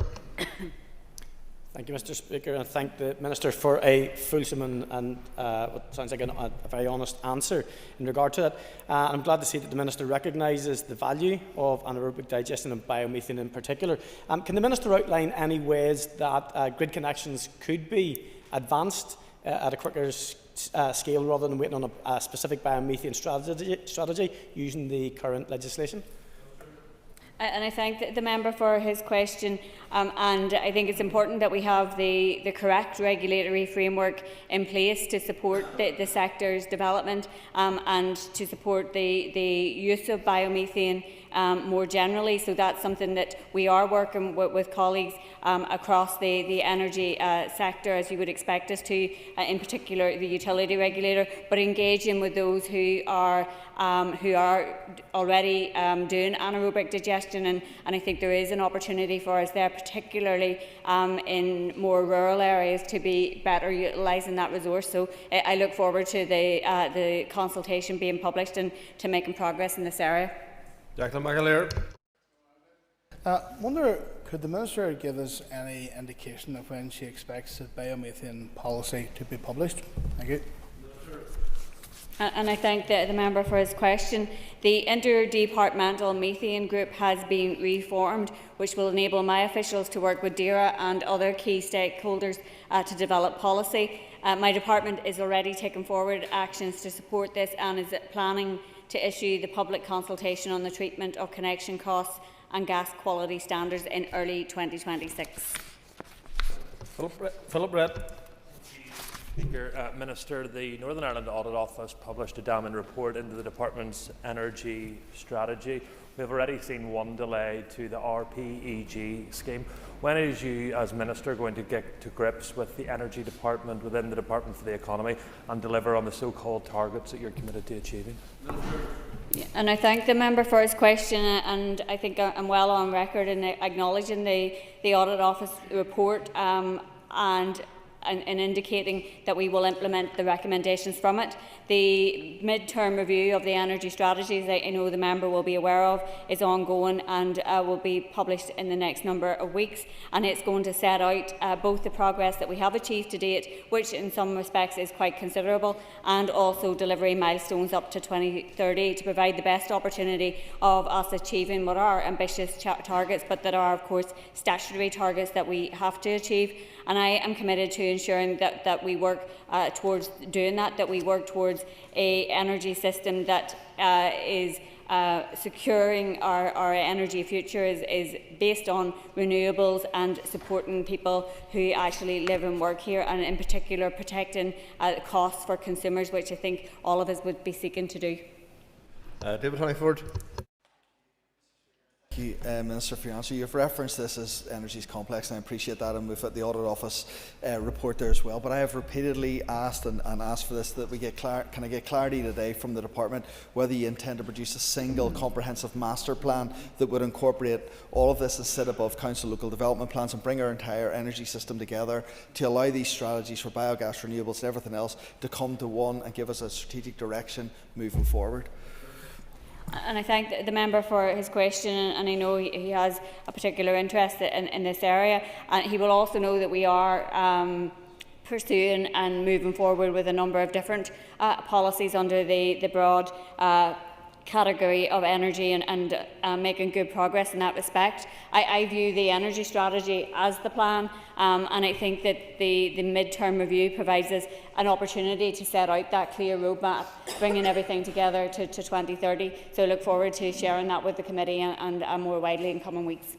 G: Thank you, Mr. Speaker, and thank the Minister for a fulsome and what sounds like a very honest answer in regard to that. I'm glad to see that the Minister recognises the value of anaerobic digestion and biomethane in particular. Can the Minister outline any ways that grid connections could be advanced at a quicker scale rather than waiting on a specific biomethane strategy using the current legislation?
H: And I thank the member for his question, and I think it's important that we have the correct regulatory framework in place to support the sector's development and to support the use of biomethane more generally. So that's something that we are working with colleagues across the energy sector, as you would expect us to, in particular the utility regulator, but engaging with those who are already doing anaerobic digestion, and I think there is an opportunity for us there, particularly in more rural areas, to be better utilising that resource. So I look forward to the consultation being published and to making progress in this area.
B: Declan McAleer.
S: Wonder, could the Minister give us any indication of when she expects the biomethane policy to be published? Thank you.
H: And I thank the member for his question. The Interdepartmental Methane Group has been reformed, which will enable my officials to work with DERA and other key stakeholders to develop policy. My department is already taking forward actions to support this and is planning to issue the public consultation on the treatment of connection costs and gas quality standards in early 2026.
B: Philip Brett.
V: Speaker, Minister, the Northern Ireland Audit Office published a damning report into the Department's energy strategy. We have already seen one delay to the RPEG scheme. When is you, as Minister, going to get to grips with the Energy Department within the Department for the Economy and deliver on the so-called targets that you're committed to achieving?
H: Yeah, and I thank the member for his question, and I think I'm well on record in acknowledging the Audit Office report, and in indicating that we will implement the recommendations from it. The mid-term review of the energy strategies that I know the member will be aware of is ongoing and will be published in the next number of weeks, and it's going to set out both the progress that we have achieved to date, which in some respects is quite considerable, and also delivery milestones up to 2030 to provide the best opportunity of us achieving what are ambitious targets, but that are of course statutory targets that we have to achieve. And I am committed to ensuring that we work towards doing that we work towards an energy system that is securing our energy future, is based on renewables and supporting people who actually live and work here, and in particular protecting costs for consumers, which I think all of us would be seeking to do.
B: David Honeyford.
O: Thank you, Minister, for your answer. You've referenced this as energy is complex, and I appreciate that, and we've got the Audit Office report there as well. But I have repeatedly asked and asked for this, that we get can I get clarity today from the Department whether you intend to produce a single comprehensive master plan that would incorporate all of this and sit above council local development plans and bring our entire energy system together to allow these strategies for biogas, renewables and everything else to come to one and give us a strategic direction moving forward.
H: And I thank the member for his question, and I know he has a particular interest in this area. And he will also know that we are pursuing and moving forward with a number of different policies under the broad category of energy, and making good progress in that respect. I view the energy strategy as the plan, and I think that the mid-term review provides us an opportunity to set out that clear roadmap, bringing everything together to 2030. So I look forward to sharing that with the committee and more widely in coming weeks.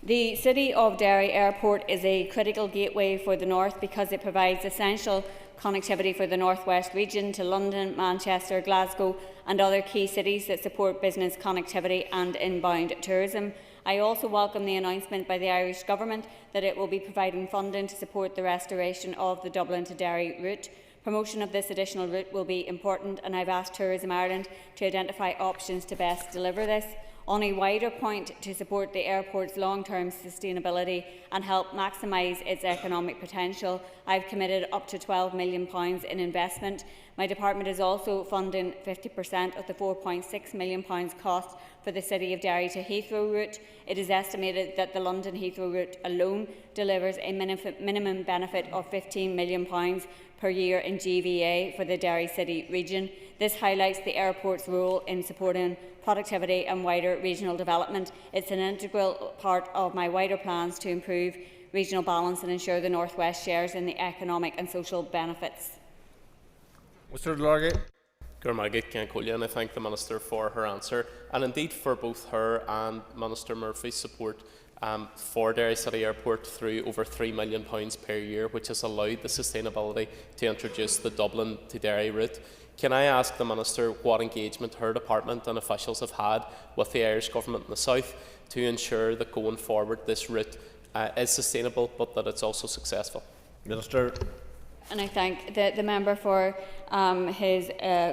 H: The City of Derry Airport is a critical gateway for the North because it provides essential connectivity for the North West region to London, Manchester, Glasgow and other key cities that support business connectivity and inbound tourism. I also welcome the announcement by the Irish Government that it will be providing funding to support the restoration of the Dublin to Derry route. Promotion of this additional route will be important, and I've asked Tourism Ireland to identify options to best deliver this. On a wider point, to support the airport's long-term sustainability and help maximise its economic potential, I have committed up to £12 million in investment. My department is also funding 50% of the £4.6 million cost for the City of Derry to Heathrow route. It is estimated that the London Heathrow route alone delivers a minimum benefit of £15 million per year in GVA for the Derry City region. This highlights the airport's role in supporting productivity and wider regional development. It's an integral part of my wider plans to improve regional balance and ensure the North West shares in the economic and social benefits.
B: Mr. Largate.
C: And I thank the Minister for her answer, and indeed for both her and Minister Murphy's support for Derry City Airport through over £3 million per year, which has allowed the sustainability to introduce the Dublin to Derry route. Can I ask the Minister what engagement her department and officials have had with the Irish Government in the South to ensure that going forward this route is sustainable, but that it's also successful?
B: Minister.
H: And I thank the member for his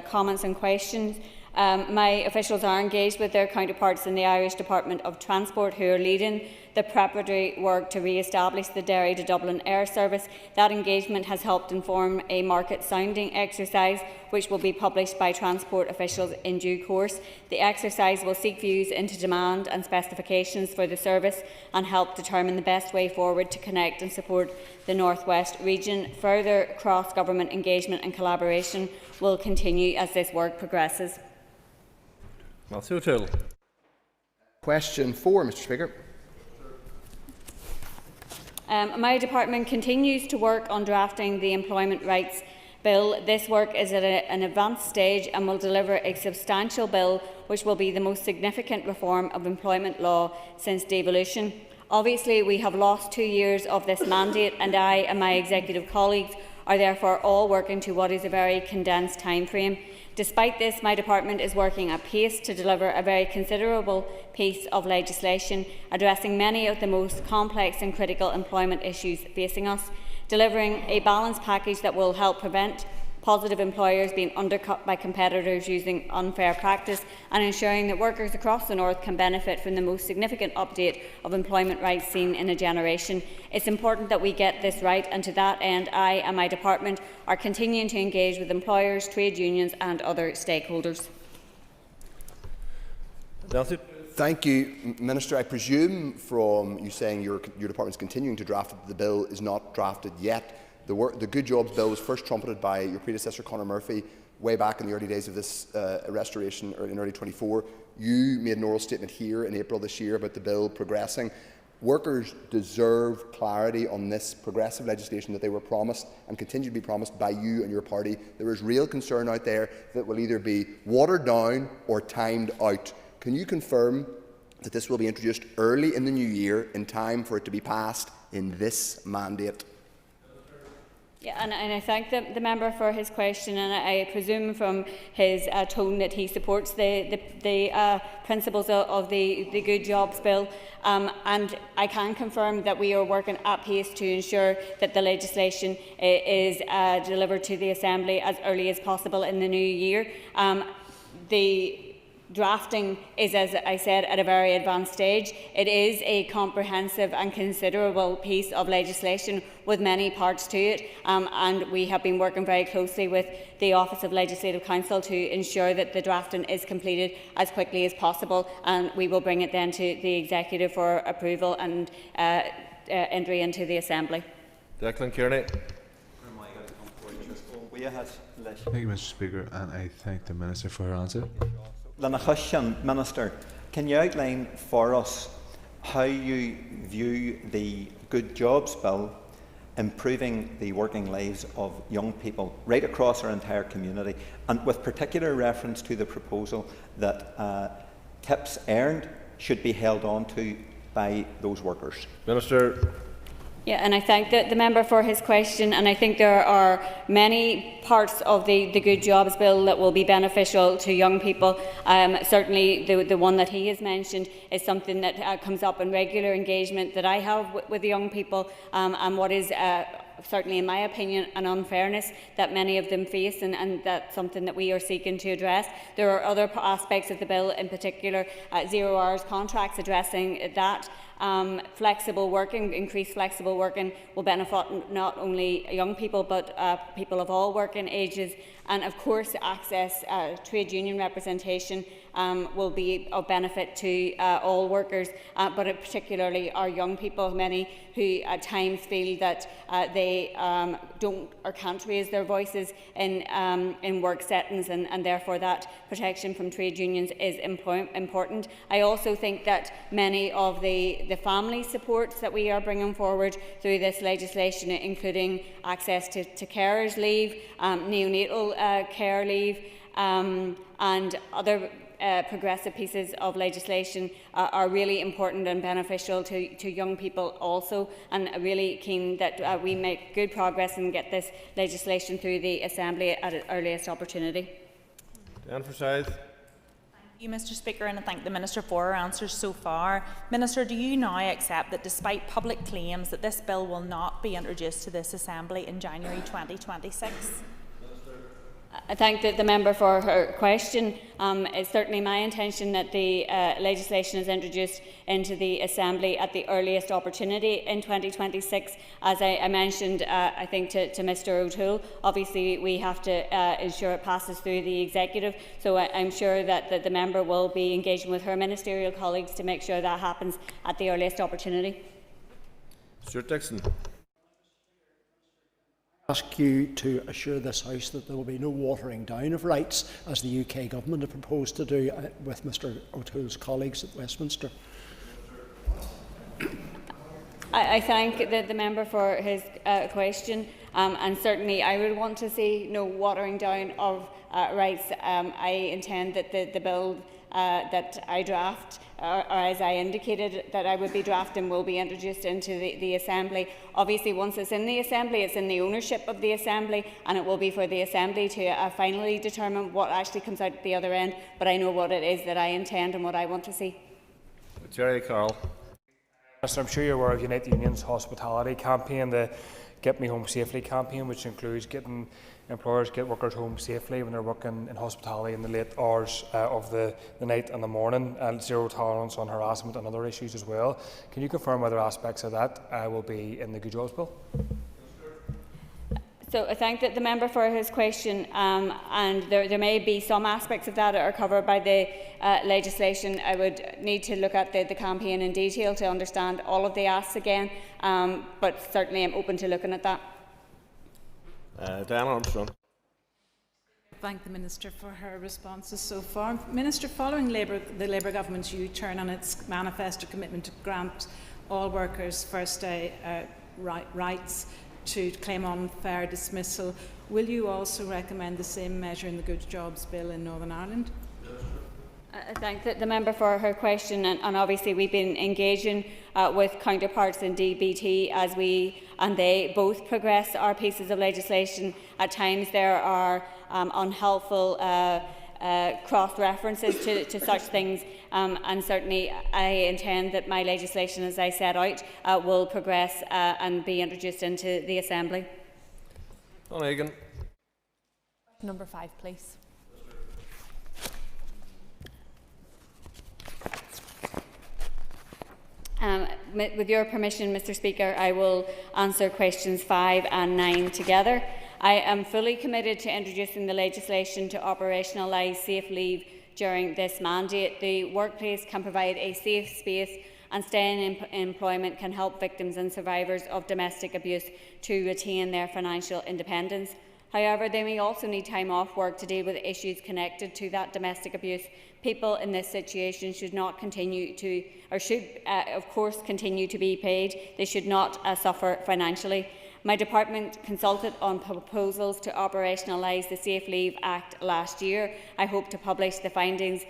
H: comments and questions. My officials are engaged with their counterparts in the Irish Department of Transport, who are leading the preparatory work to re-establish the Derry to Dublin air service. That engagement has helped inform a market sounding exercise which will be published by transport officials in due course. The exercise will seek views into demand and specifications for the service and help determine the best way forward to connect and support the North West region. Further cross-government engagement and collaboration will continue as this work progresses.
B: Matthew O'Toole.
R: Question 4, Mr. Speaker.
H: My department continues to work on drafting the Employment Rights Bill. This work is at an advanced stage and will deliver a substantial bill which will be the most significant reform of employment law since devolution. Obviously, we have lost 2 years of this mandate, and I and my executive colleagues are therefore all working to what is a very condensed timeframe. Despite this, my department is working at pace to deliver a very considerable piece of legislation addressing many of the most complex and critical employment issues facing us, delivering a balanced package that will help prevent positive employers being undercut by competitors using unfair practice, and ensuring that workers across the North can benefit from the most significant update of employment rights seen in a generation. It's important that we get this right, and to that end I and my department are continuing to engage with employers, trade unions and other stakeholders.
R: Thank you, Minister. I presume from you saying your department is continuing to draft it, the bill is not drafted yet. The Good Jobs Bill was first trumpeted by your predecessor Conor Murphy way back in the early days of this restoration, in early 24. You made an oral statement here in April this year about the bill progressing. Workers deserve clarity on this progressive legislation that they were promised and continue to be promised by you and your party. There is real concern out there that will either be watered down or timed out. Can you confirm that this will be introduced early in the new year in time for it to be passed in this mandate?
H: Yeah, and I thank the member for his question, and I presume from his tone that he supports the principles of the Good Jobs Bill. And I can confirm that we are working at pace to ensure that the legislation is delivered to the Assembly as early as possible in the new year. The drafting is, as I said, at a very advanced stage. It is a comprehensive and considerable piece of legislation with many parts to it, and we have been working very closely with the Office of Legislative Counsel to ensure that the drafting is completed as quickly as possible, and we will bring it then to the Executive for approval and entry into the Assembly.
B: Declan Kearney.
L: Thank you, Mr. Speaker, and I thank the Minister for her answer.
A: Minister, can you outline for us how you view the Good Jobs Bill improving the working lives of young people right across our entire community, and with particular reference to the proposal that tips earned should be held on to by those workers?
B: Minister.
H: Yeah, and I thank the member for his question, and I think there are many parts of the Good Jobs Bill that will be beneficial to young people. Certainly the one that he has mentioned is something that comes up in regular engagement that I have with young people, and what is certainly, in my opinion, an unfairness that many of them face, and that's something that we are seeking to address. There are other aspects of the bill, in particular 0 hours contracts, addressing that. Flexible working, increased flexible working will benefit not only young people but people of all working ages, and of course access trade union representation will be of benefit to all workers, but particularly our young people, many who at times feel that they don't or can't raise their voices in work settings, and therefore that protection from trade unions is important. I also think that many of the family supports that we are bringing forward through this legislation, including access to carers leave, neonatal care leave, and other progressive pieces of legislation are really important and beneficial to young people also, and really keen that we make good progress and get this legislation through the Assembly at its earliest opportunity.
B: Dan Forsyth.
J: Thank you, Mr. Speaker, and I thank the Minister for her answers so far. Minister, do you now accept that despite public claims that this bill will not be introduced to this Assembly in January 2026?
H: I thank the member for her question. It's certainly my intention that the legislation is introduced into the Assembly at the earliest opportunity in 2026. As I mentioned, I think to Mr O'Toole, obviously we have to ensure it passes through the Executive, so I'm sure that the member will be engaging with her ministerial colleagues to make sure that happens at the earliest opportunity.
B: Stuart Dixon.
N: Ask you to assure this House that there will be no watering down of rights, as the UK Government have proposed to do with Mr O'Toole's colleagues at Westminster.
H: I thank the member for his question, and certainly I would want to see no watering down of rights. I intend that the bill that I draft, or as I indicated that I would be drafting, will be introduced into the Assembly. Obviously, once it's in the Assembly, it's in the ownership of the Assembly, and it will be for the Assembly to finally determine what actually comes out at the other end, but I know what it is that I intend and what I want to see.
B: Jerry Carroll.
U: Minister, I'm sure you're aware of Unite the Union's hospitality campaign. The
E: Get Me Home Safely campaign, which includes getting employers get workers home safely when they're working in hospitality in the late hours of the night and the morning, and zero tolerance on harassment and other issues as well. Can you confirm whether aspects of that will be in the Good Jobs Bill?
H: So I thank the member for his question, and there may be some aspects of that that are covered by the legislation. I would need to look at the campaign in detail to understand all of the asks again, but certainly I'm open to looking at that.
B: Diana Armstrong.
F: Thank the Minister for her responses so far. Minister, following the Labour Government's U-turn on its manifesto commitment to grant all workers first day rights to claim unfair dismissal, will you also recommend the same measure in the Good Jobs Bill in Northern Ireland?
H: I thank the member for her question, and obviously we've been engaging with counterparts in DBT as we and they both progress our pieces of legislation. At times there are unhelpful cross-references to such things, and certainly I intend that my legislation, as I set out, will progress and be introduced into the Assembly.
B: Don Egan.
J: Number 5, please.
H: With your permission, Mr. Speaker, I will answer questions 5 and 9 together. I am fully committed to introducing the legislation to operationalise safe leave during this mandate. The workplace can provide a safe space, and staying in employment can help victims and survivors of domestic abuse to retain their financial independence. However, they may also need time off work to deal with issues connected to that domestic abuse. People in this situation should not continue to, or should of course continue to be paid. They should not suffer financially. My department consulted on proposals to operationalise the Safe Leave Act last year. I hope to publish the findings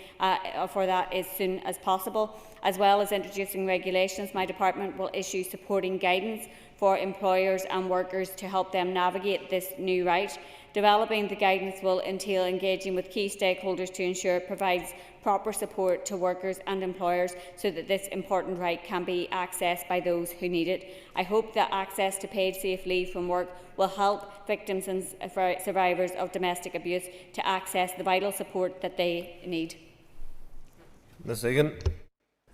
H: for that as soon as possible. As well as introducing regulations, my department will issue supporting guidance for employers and workers to help them navigate this new right. Developing the guidance will entail engaging with key stakeholders to ensure it provides proper support to workers and employers so that this important right can be accessed by those who need it. I hope that access to paid safe leave from work will help victims and survivors of domestic abuse to access the vital support that they need.
B: Ms Egan.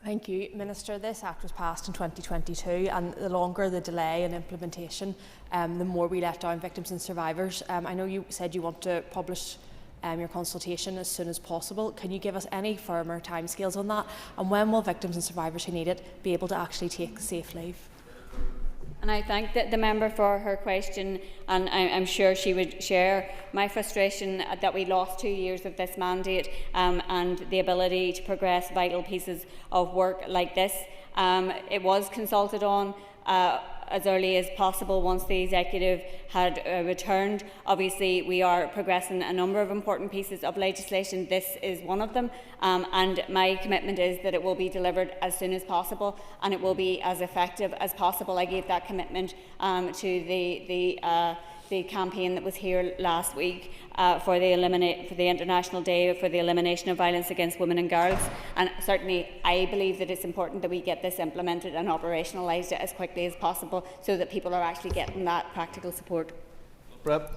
J: Thank you, Minister. This Act was passed in 2022, and the longer the delay in implementation, the more we let down victims and survivors. I know you said you want to publish your consultation as soon as possible. Can you give us any firmer timescales on that? And when will victims and survivors who need it be able to actually take safe leave?
H: And I thank the member for her question, and I'm sure she would share my frustration that we lost 2 years of this mandate and the ability to progress vital pieces of work like this. It was consulted on as early as possible once the executive had returned. Obviously, we are progressing a number of important pieces of legislation. This is one of them, and my commitment is that it will be delivered as soon as possible and it will be as effective as possible. I gave that commitment to the campaign that was here last week for the International Day for the Elimination of Violence Against Women and Girls, and certainly I believe that it's important that we get this implemented and operationalised as quickly as possible so that people are actually getting that practical support.
B: Brett.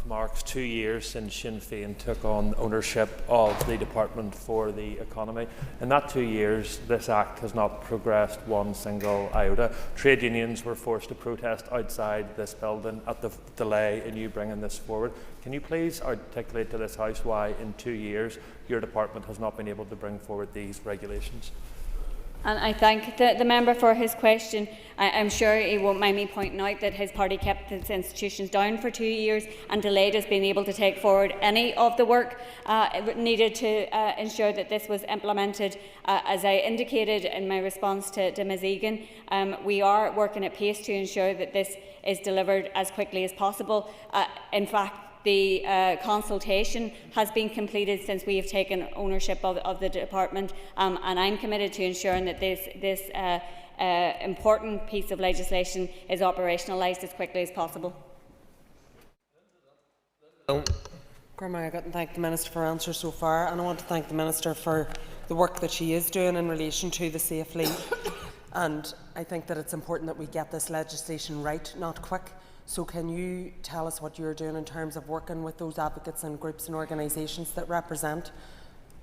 V: Marks 2 years since Sinn Féin took on ownership of the Department for the Economy. In that 2 years, this Act has not progressed one single iota. Trade unions were forced to protest outside this building at the delay in you bringing this forward. Can you please articulate to this House why in 2 years your department has not been able to bring forward these regulations?
H: And I thank the member for his question. I'm sure he won't mind me pointing out that his party kept its institutions down for 2 years and delayed us being able to take forward any of the work needed to ensure that this was implemented. As I indicated in my response to Ms Egan, we are working at pace to ensure that this is delivered as quickly as possible. In fact, the consultation has been completed since we have taken ownership of the department, and I'm committed to ensuring that this important piece of legislation is operationalised as quickly as possible.
P: I thank the Minister for her answers so far, and I want to thank the Minister for the work that she is doing in relation to the Safe Leave and I think that it's important that we get this legislation right, not quick. So can you tell us what you're doing in terms of working with those advocates and groups and organisations that represent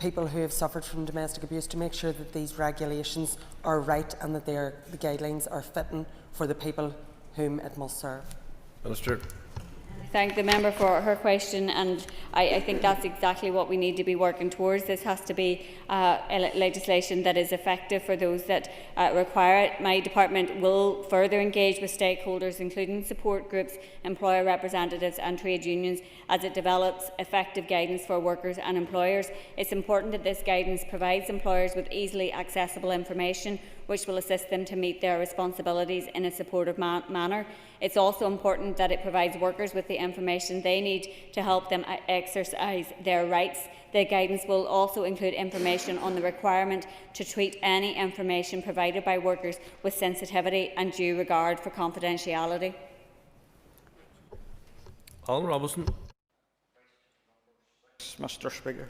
P: people who have suffered from domestic abuse to make sure that these regulations are right and that the guidelines are fitting for the people whom it must serve?
B: Minister.
H: Thank the member for her question, and I think that's exactly what we need to be working towards. This has to be legislation that is effective for those that require it. My department will further engage with stakeholders, including support groups, employer representatives and trade unions, as it develops effective guidance for workers and employers. It's important that this guidance provides employers with easily accessible information which will assist them to meet their responsibilities in a supportive manner. It's also important that it provides workers with the information they need to help them exercise their rights. The guidance will also include information on the requirement to treat any information provided by workers with sensitivity and due regard for confidentiality.
B: Alan Robinson.
I: Mr. Speaker.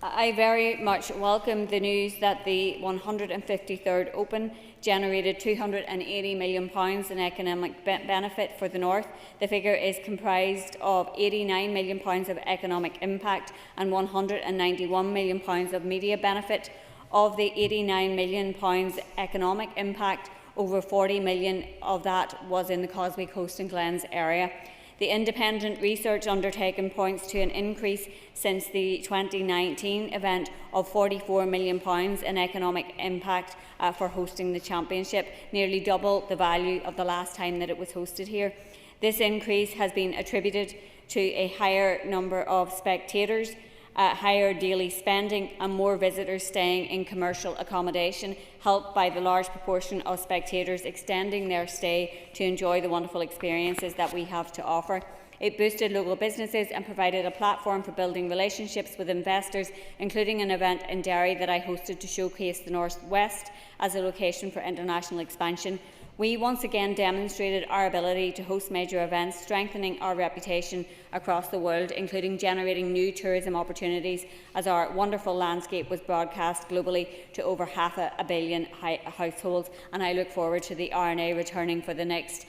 H: I very much welcome the news that the 153rd Open generated £280 million in economic benefit for the North. The figure is comprised of £89 million of economic impact and £191 million of media benefit. Of the £89 million economic impact, over £40 million of that was in the Causeway Coast and Glens area. The independent research undertaken points to an increase since the 2019 event of £44 million in economic impact for hosting the championship, nearly double the value of the last time that it was hosted here. This increase has been attributed to a higher number of spectators, higher daily spending and more visitors staying in commercial accommodation, helped by the large proportion of spectators extending their stay to enjoy the wonderful experiences that we have to offer. It boosted local businesses and provided a platform for building relationships with investors, including an event in Derry that I hosted to showcase the North West as a location for international expansion. We once again demonstrated our ability to host major events, strengthening our reputation across the world, including generating new tourism opportunities as our wonderful landscape was broadcast globally to over 500 million households. And I look forward to the RNA returning for the next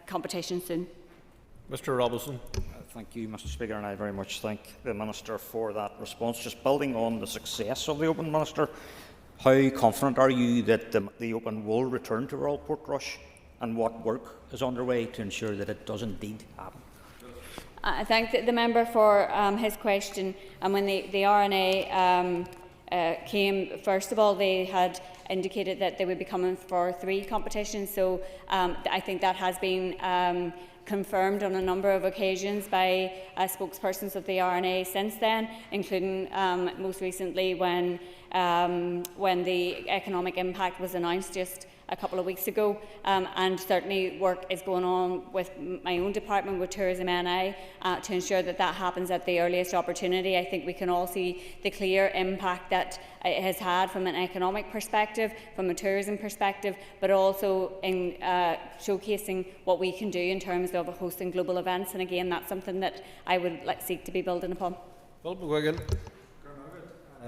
H: competition soon.
B: Mr. Robinson.
I: Thank you, Mr. Speaker, and I very much thank the Minister for that response. Just building on the success of the Open, Minister, how confident are you that the Open will return to Royal Portrush, and what work is underway to ensure that it does indeed happen?
H: I thank the member for his question. And when the RNA came, first of all, they had indicated that they would be coming for 3 competitions. So I think that has been confirmed on a number of occasions by spokespersons of the RNA since then, including most recently when the economic impact was announced just a couple of weeks ago, and certainly work is going on with my own department, with Tourism NI, to ensure that that happens at the earliest opportunity. I think we can all see the clear impact that it has had from an economic perspective, from a tourism perspective, but also in showcasing what we can do in terms of hosting global events. And again, that's something that I would seek to be building upon.
B: Bill McGuigan.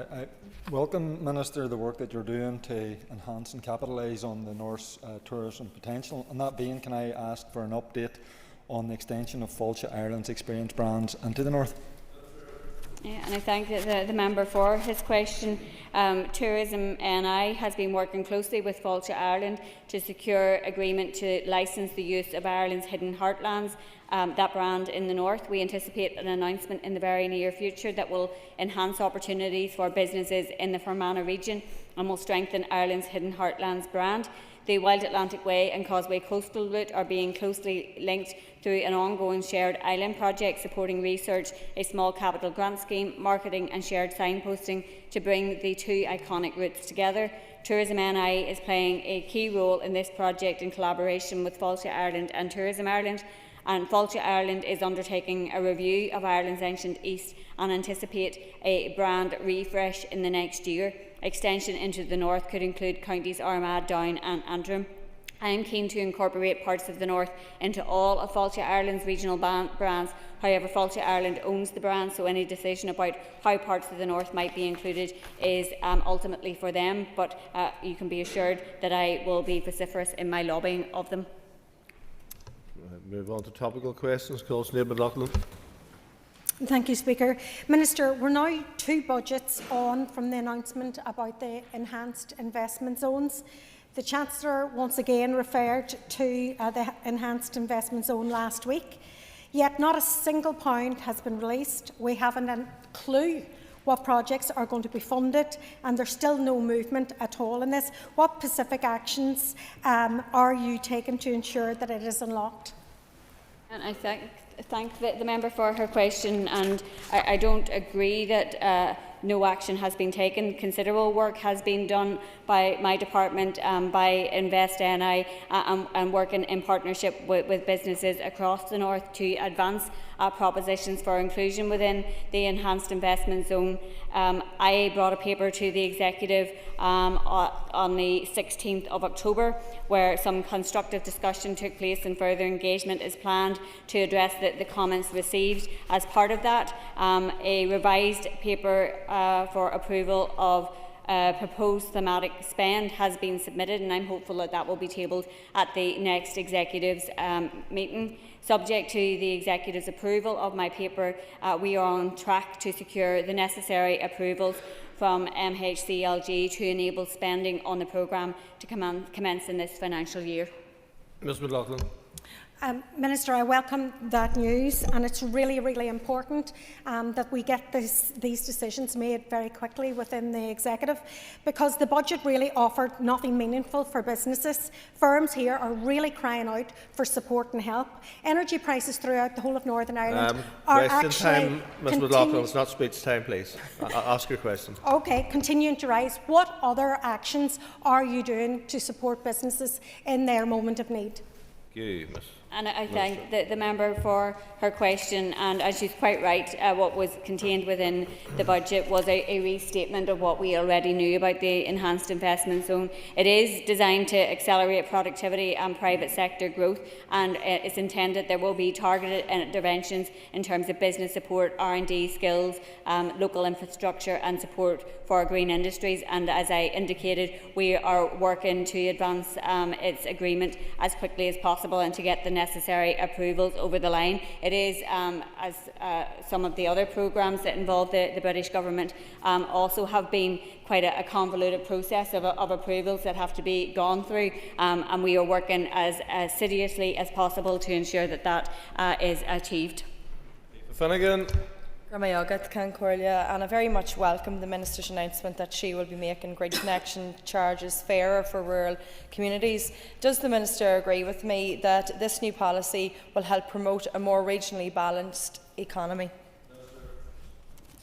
U: I welcome, Minister, the work that you're doing to enhance and capitalise on the North's tourism potential. On that vein, can I ask for an update on the extension of Fáilte Ireland's experience brands into the North?
H: Yeah, and I thank the member for his question. Tourism NI has been working closely with Fáilte Ireland to secure agreement to licence the use of Ireland's hidden heartlands, that brand in the North. We anticipate an announcement in the very near future that will enhance opportunities for businesses in the Fermanagh region and will strengthen Ireland's hidden heartlands brand. The Wild Atlantic Way and Causeway Coastal Route are being closely linked through an ongoing shared island project supporting research, a small capital grant scheme, marketing and shared signposting to bring the 2 iconic routes together. Tourism NI is playing a key role in this project in collaboration with Fáilte Ireland and Tourism Ireland. And Fáilte Ireland is undertaking a review of Ireland's ancient East and anticipate a brand refresh in the next year. Extension into the North could include counties Armagh, Down and Antrim. I am keen to incorporate parts of the North into all of Fáilte Ireland's regional brands. However, Fáilte Ireland owns the brand, so any decision about how parts of the North might be included is ultimately for them, but you can be assured that I will be vociferous in my lobbying of them.
B: Move on to topical questions. Councillor McLaughlin.
D: Thank you, Speaker. Minister, we're now 2 budgets on from the announcement about the enhanced investment zones. The Chancellor once again referred to the enhanced investment zone last week, yet not a single pound has been released. We haven't a clue what projects are going to be funded, and there's still no movement at all in this. What specific actions are you taking to ensure that it is unlocked?
H: And I thank the member for her question, and I don't agree that no action has been taken. Considerable work has been done by my department, by PSNI, and working in partnership with businesses across the North to advance propositions for inclusion within the enhanced investment zone. I brought a paper to the executive on the 16th of October, where some constructive discussion took place and further engagement is planned to address the comments received. As part of that, a revised paper for approval of proposed thematic spend has been submitted, and I'm hopeful that that will be tabled at the next Executive's meeting. Subject to the Executive's approval of my paper, we are on track to secure the necessary approvals from MHCLG to enable spending on the programme to commence in this financial year.
B: Ms McLaughlin.
D: Minister, I welcome that news, and it's really, really important that we get these decisions made very quickly within the Executive, because the budget really offered nothing meaningful for businesses. Firms here are really crying out for support and help. Energy prices throughout the whole of Northern Ireland are
B: question
D: actually
B: time, Ms McLaughlin. It's not speech time, please. Ask your question.
D: Okay, continuing to rise. What other actions are you doing to support businesses in their moment of need?
B: You, Ms.
H: And I thank the member for her question, and as she's quite right, what was contained within the budget was a restatement of what we already knew about the enhanced investment zone. It is designed to accelerate productivity and private sector growth, and it's intended there will be targeted interventions in terms of business support, R&D skills, local infrastructure and support for green industries. And as I indicated, we are working to advance its agreement as quickly as possible and to get the necessary approvals over the line. It is, as some of the other programmes that involve the British Government also have been quite a convoluted process of approvals that have to be gone through, and we are working as assiduously as possible to ensure that that is achieved.
B: Finnegan.
M: And I very much welcome the Minister's announcement that she will be making grid connection charges fairer for rural communities. Does the Minister agree with me that this new policy will help promote a more regionally balanced economy?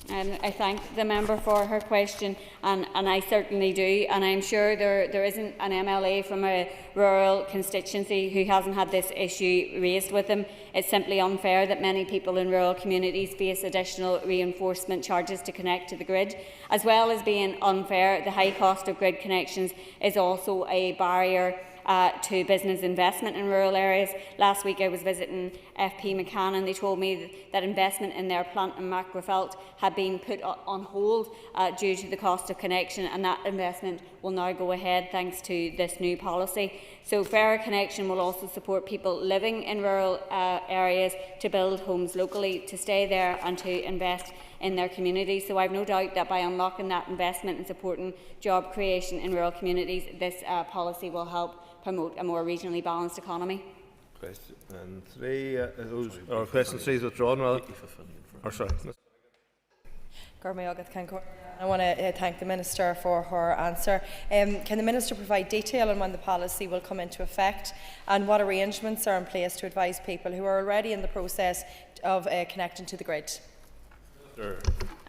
H: And I thank the member for her question, and I certainly do, and I'm sure there isn't an MLA from a rural constituency who hasn't had this issue raised with them. It's simply unfair that many people in rural communities face additional reinforcement charges to connect to the grid. As well as being unfair, the high cost of grid connections is also a barrier to business investment in rural areas. Last week I was visiting FP McCann, and they told me that investment in their plant in Macrofelt had been put on hold due to the cost of connection, and that investment will now go ahead thanks to this new policy. So fairer connection will also support people living in rural areas to build homes locally, to stay there and to invest in their communities. So I have no doubt that by unlocking that investment and supporting job creation in rural communities, this policy will help promote a more regionally balanced economy.
B: Question 3. Question 3 is withdrawn, rather. Or sorry.
M: I want to thank the Minister for her answer. Can the Minister provide detail on when the policy will come into effect, and what arrangements are in place to advise people who are already in the process of connecting to the grid?
B: Sure.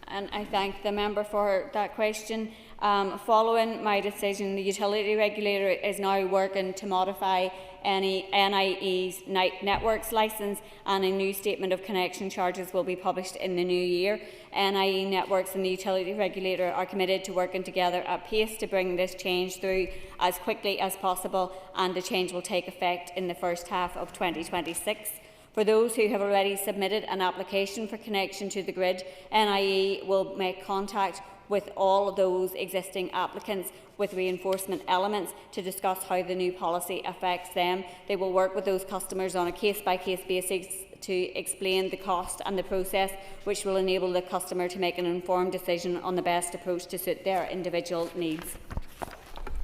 H: And I thank the member for that question. Following my decision, the utility regulator is now working to modify NIE's Networks licence, and a new statement of connection charges will be published in the new year. NIE Networks and the utility regulator are committed to working together at pace to bring this change through as quickly as possible, and the change will take effect in the first half of 2026. For those who have already submitted an application for connection to the grid, NIE will make contact with all of those existing applicants with reinforcement elements to discuss how the new policy affects them. They will work with those customers on a case-by-case basis to explain the cost and the process, which will enable the customer to make an informed decision on the best approach to suit their individual needs.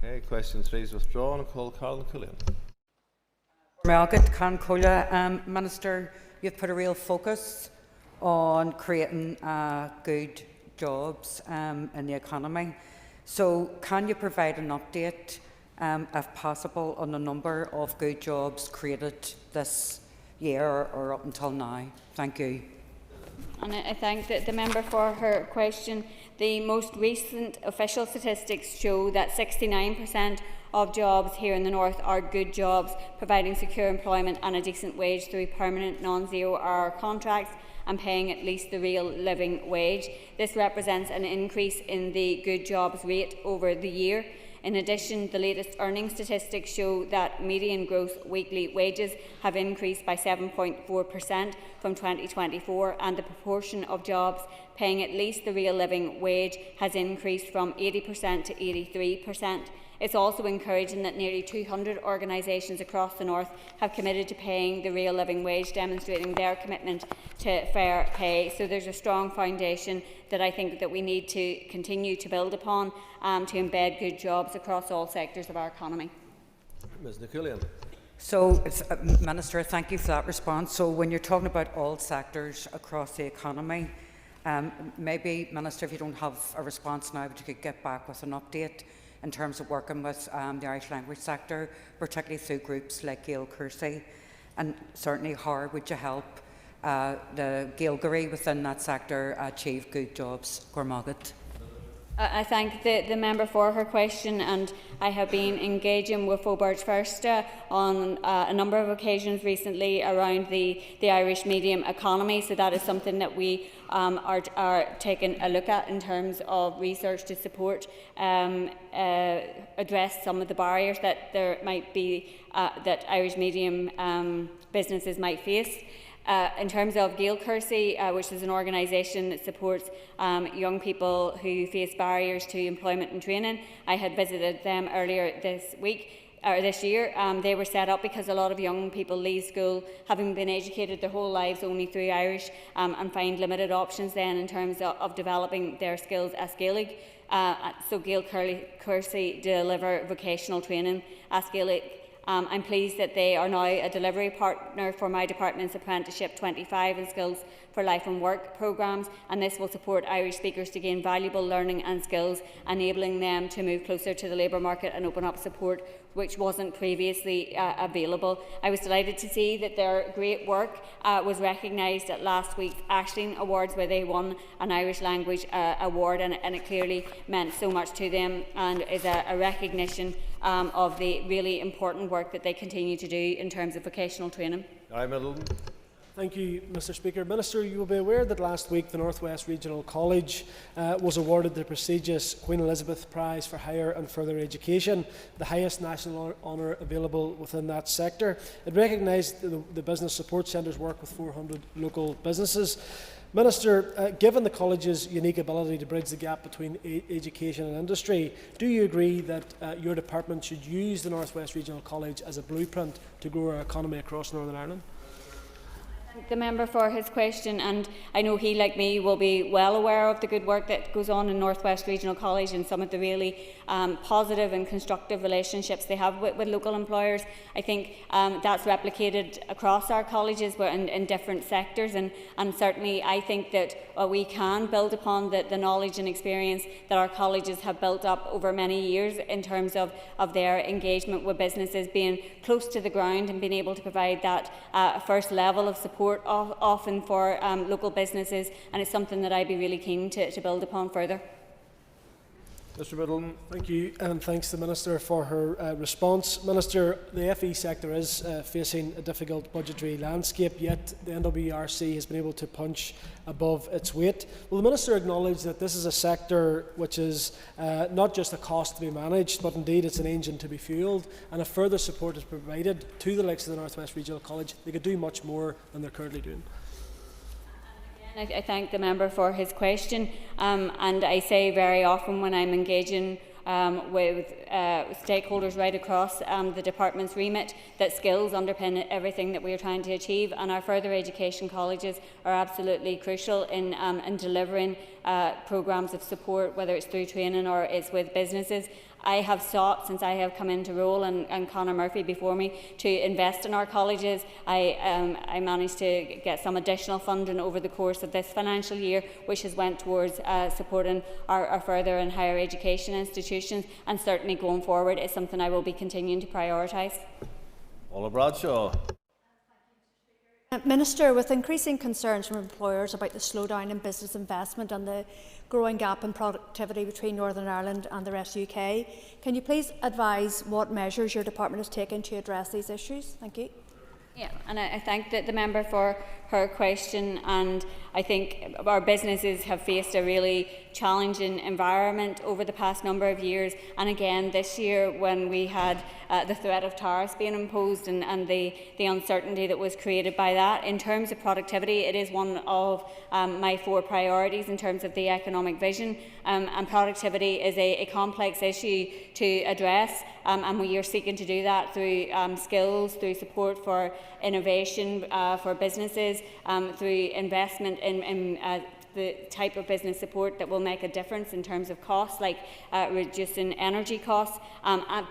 B: Okay, question 3 is withdrawn. Call Carl Cullion.
K: Minister, you've put a real focus on creating good jobs in the economy. So can you provide an update, if possible, on the number of good jobs created this year or up until now? Thank you.
H: And I thank the member for her question. The most recent official statistics show that 69% of jobs here in the North are good jobs, providing secure employment and a decent wage through permanent non-zero-hour contracts and paying at least the real living wage. This represents an increase in the good jobs rate over the year. In addition, the latest earnings statistics show that median gross weekly wages have increased by 7.4% from 2024, and the proportion of jobs paying at least the real living wage has increased from 80% to 83%. It's also encouraging that nearly 200 organisations across the North have committed to paying the real living wage, demonstrating their commitment to fair pay. So there's a strong foundation that I think that we need to continue to build upon to embed good jobs across all sectors of our economy.
B: Ms Niculian.
K: So, Minister, thank you for that response. So when you're talking about all sectors across the economy, maybe, Minister, if you don't have a response now, but you could get back with an update in terms of working with the Irish language sector, particularly through groups like Gael Kersey, and certainly how would you help the Gaelgery within that sector achieve good jobs? Gormagat.
H: I thank the member for her question, and I have been engaging with Fóbart First on a number of occasions recently around the Irish medium economy. So that is something that we are taking a look at in terms of research to support address some of the barriers that there might be that Irish medium businesses might face. In terms of Gael Kersey, which is an organisation that supports young people who face barriers to employment and training, I had visited them earlier this year. They were set up because a lot of young people leave school having been educated their whole lives only through Irish and find limited options then in terms of developing their skills as Gaelic. So Gael Kersey deliver vocational training as Gaelic. I'm pleased that they are now a delivery partner for my department's Apprenticeship 25 and Skills for Life and Work programmes, and this will support Irish speakers to gain valuable learning and skills, enabling them to move closer to the labour market and open up support which wasn't previously available. I was delighted to see that their great work was recognised at last week's Ashling Awards, where they won an Irish Language Award, and it clearly meant so much to them and is a recognition of the really important work that they continue to do in terms of vocational training.
Q: Thank you, Mr Speaker. Minister, you will be aware that last week the North West Regional College was awarded the prestigious Queen Elizabeth Prize for Higher and Further Education, the highest national honour available within that sector. It recognised the Business Support Centre's work with 400 local businesses. Minister, given the college's unique ability to bridge the gap between education and industry, do you agree that your department should use the North West Regional College as a blueprint to grow our economy across Northern Ireland?
H: The member for his question, and I know he, like me, will be well aware of the good work that goes on in North West Regional College and some of the really positive and constructive relationships they have with local employers. I think that's replicated across our colleges in different sectors, and certainly I think that we can build upon the knowledge and experience that our colleges have built up over many years in terms of their engagement with businesses, being close to the ground and being able to provide that first level of support often for local businesses, and it's something that I'd be really keen to build upon further.
B: Mr Middleton.
Q: Thank you, and thanks to the Minister for her response. Minister, the FE sector is facing a difficult budgetary landscape, yet the NWRC has been able to punch above its weight. Will the Minister acknowledge that this is a sector which is not just a cost to be managed, but indeed it's an engine to be fuelled, and if further support is provided to the likes of the North West Regional College, they could do much more than they're currently doing?
H: I thank the member for his question, and I say very often when I'm engaging with stakeholders right across the department's remit that skills underpin everything that we are trying to achieve, and our further education colleges are absolutely crucial in delivering programmes of support, whether it's through training or it's with businesses. I have sought, since I have come into role, and Conor Murphy before me, to invest in our colleges. I managed to get some additional funding over the course of this financial year, which has went towards supporting our further and higher education institutions, and certainly going forward is something I will be continuing to prioritise.
B: Paula Bradshaw.
G: Minister, with increasing concerns from employers about the slowdown in business investment and the growing gap in productivity between Northern Ireland and the rest of the UK, can you please advise what measures your department has taken to address these issues? Thank you.
H: Yeah, and I thank the member for her question, and I think our businesses have faced a really challenging environment over the past number of years, and again this year when we had the threat of tariffs being imposed and the uncertainty that was created by that. In terms of productivity, it is one of my 4 priorities in terms of the economic vision, and productivity is a complex issue to address, and we are seeking to do that through skills, through support for innovation for businesses, through investment in the type of business support that will make a difference in terms of costs, like reducing energy costs,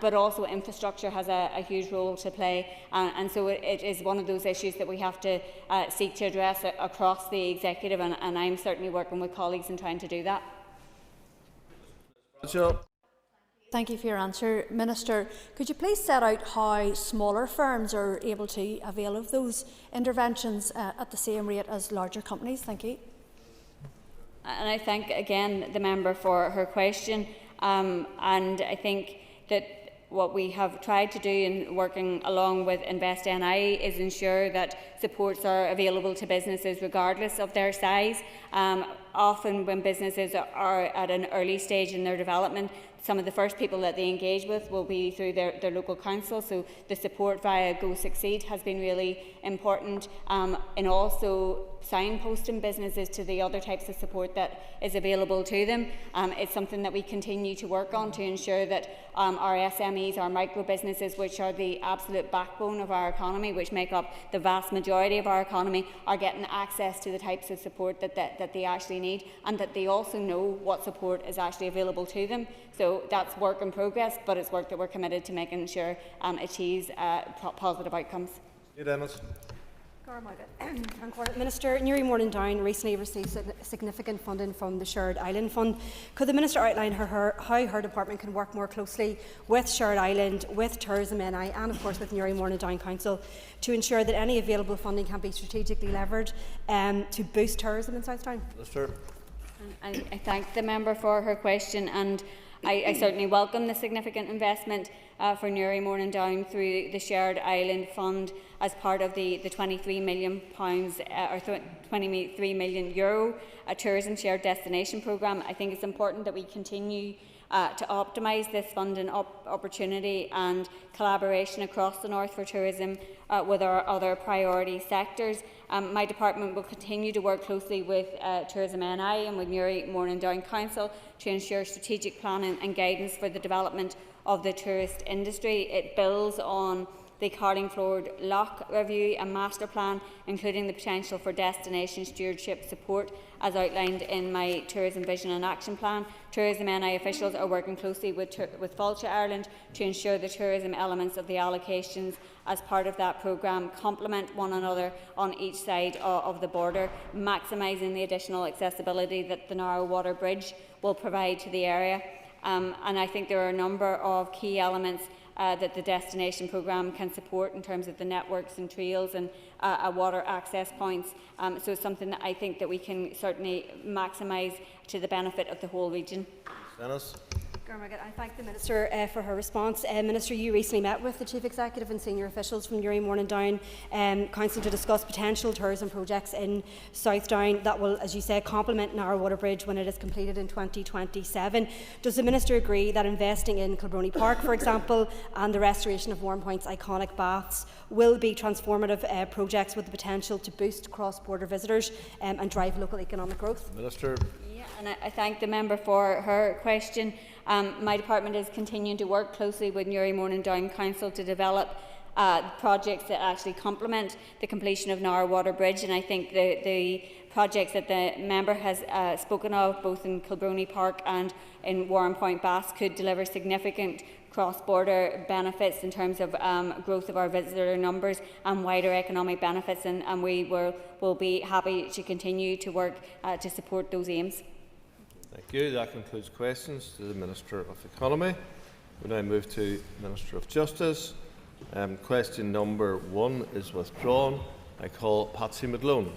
H: but also infrastructure has a huge role to play, and so it is one of those issues that we have to seek to address across the executive, and I'm certainly working with colleagues in trying to do that.
B: Sure.
G: Thank you for your answer. Minister, could you please set out how smaller firms are able to avail of those interventions at the same rate as larger companies? Thank you.
H: And I thank again the member for her question, and I think that what we have tried to do in working along with PSNI is ensure that supports are available to businesses regardless of their size. Often when businesses are at an early stage in their development, some of the first people that they engage with will be through their local council, so the support via Go Succeed has been really important, and also signposting businesses to the other types of support that is available to them. It's something that we continue to work on to ensure that our SMEs, our micro businesses, which are the absolute backbone of our economy, which make up the vast majority of our economy, are getting access to the types of support that they actually need, and that they also know what support is actually available to them. So that's work in progress, but it's work that we're committed to making sure achieves positive outcomes.
T: Minister, Newry Morning Down recently received significant funding from the Shared Island Fund. Could the Minister outline how her department can work more closely with Shared Island, with Tourism NI and of course with Newry Morning Down Council to ensure that any available funding can be strategically leveraged to boost tourism in Southtown?
B: Minister.
H: I thank the member for her question, and I certainly welcome the significant investment for Newry Morning Down through the Shared Island Fund as part of the £23 million or €23 million tourism shared destination programme. I think it's important that we continue to optimise this funding opportunity and collaboration across the North for tourism with our other priority sectors. My department will continue to work closely with Tourism NI and with Newry Morning Down Council to ensure strategic planning and guidance for the development of the tourist industry. It builds on the Carlingford Loch Review and Master Plan, including the potential for destination stewardship support as outlined in my Tourism Vision and Action Plan. Tourism NI officials are working closely with Fáilte Ireland to ensure the tourism elements of the allocations as part of that programme complement one another on each side of the border, maximising the additional accessibility that the Narrow Water Bridge will provide to the area. And I think there are a number of key elements that the destination programme can support in terms of the networks and trails and water access points. So it's something that I think that we can certainly maximise to the benefit of the whole region.
B: Dennis.
T: I thank the Minister for her response. Minister, you recently met with the Chief Executive and senior officials from Newry Morning Council to discuss potential tourism projects in South Down that will, as you say, complement Narrow Water Bridge when it is completed in 2027. Does the Minister agree that investing in Kilbrony Park, for example, and the restoration of Warrenpoint's iconic baths will be transformative projects with the potential to boost cross-border visitors and drive local economic growth?
B: Minister.
H: Yeah, and I thank the member for her question. My department is continuing to work closely with Newry Morning Council to develop projects that actually complement the completion of Narrow Water Bridge, and I think the projects that the member has spoken of, both in Kilbrony Park and in Warrenpoint Baths, could deliver significant cross-border benefits in terms of growth of our visitor numbers and wider economic benefits, and we will be happy to continue to work to support those aims.
B: Thank you. That concludes questions to the Minister of Economy. We now move to the Minister of Justice. Question number 1 is withdrawn. I call Patsy McGlone.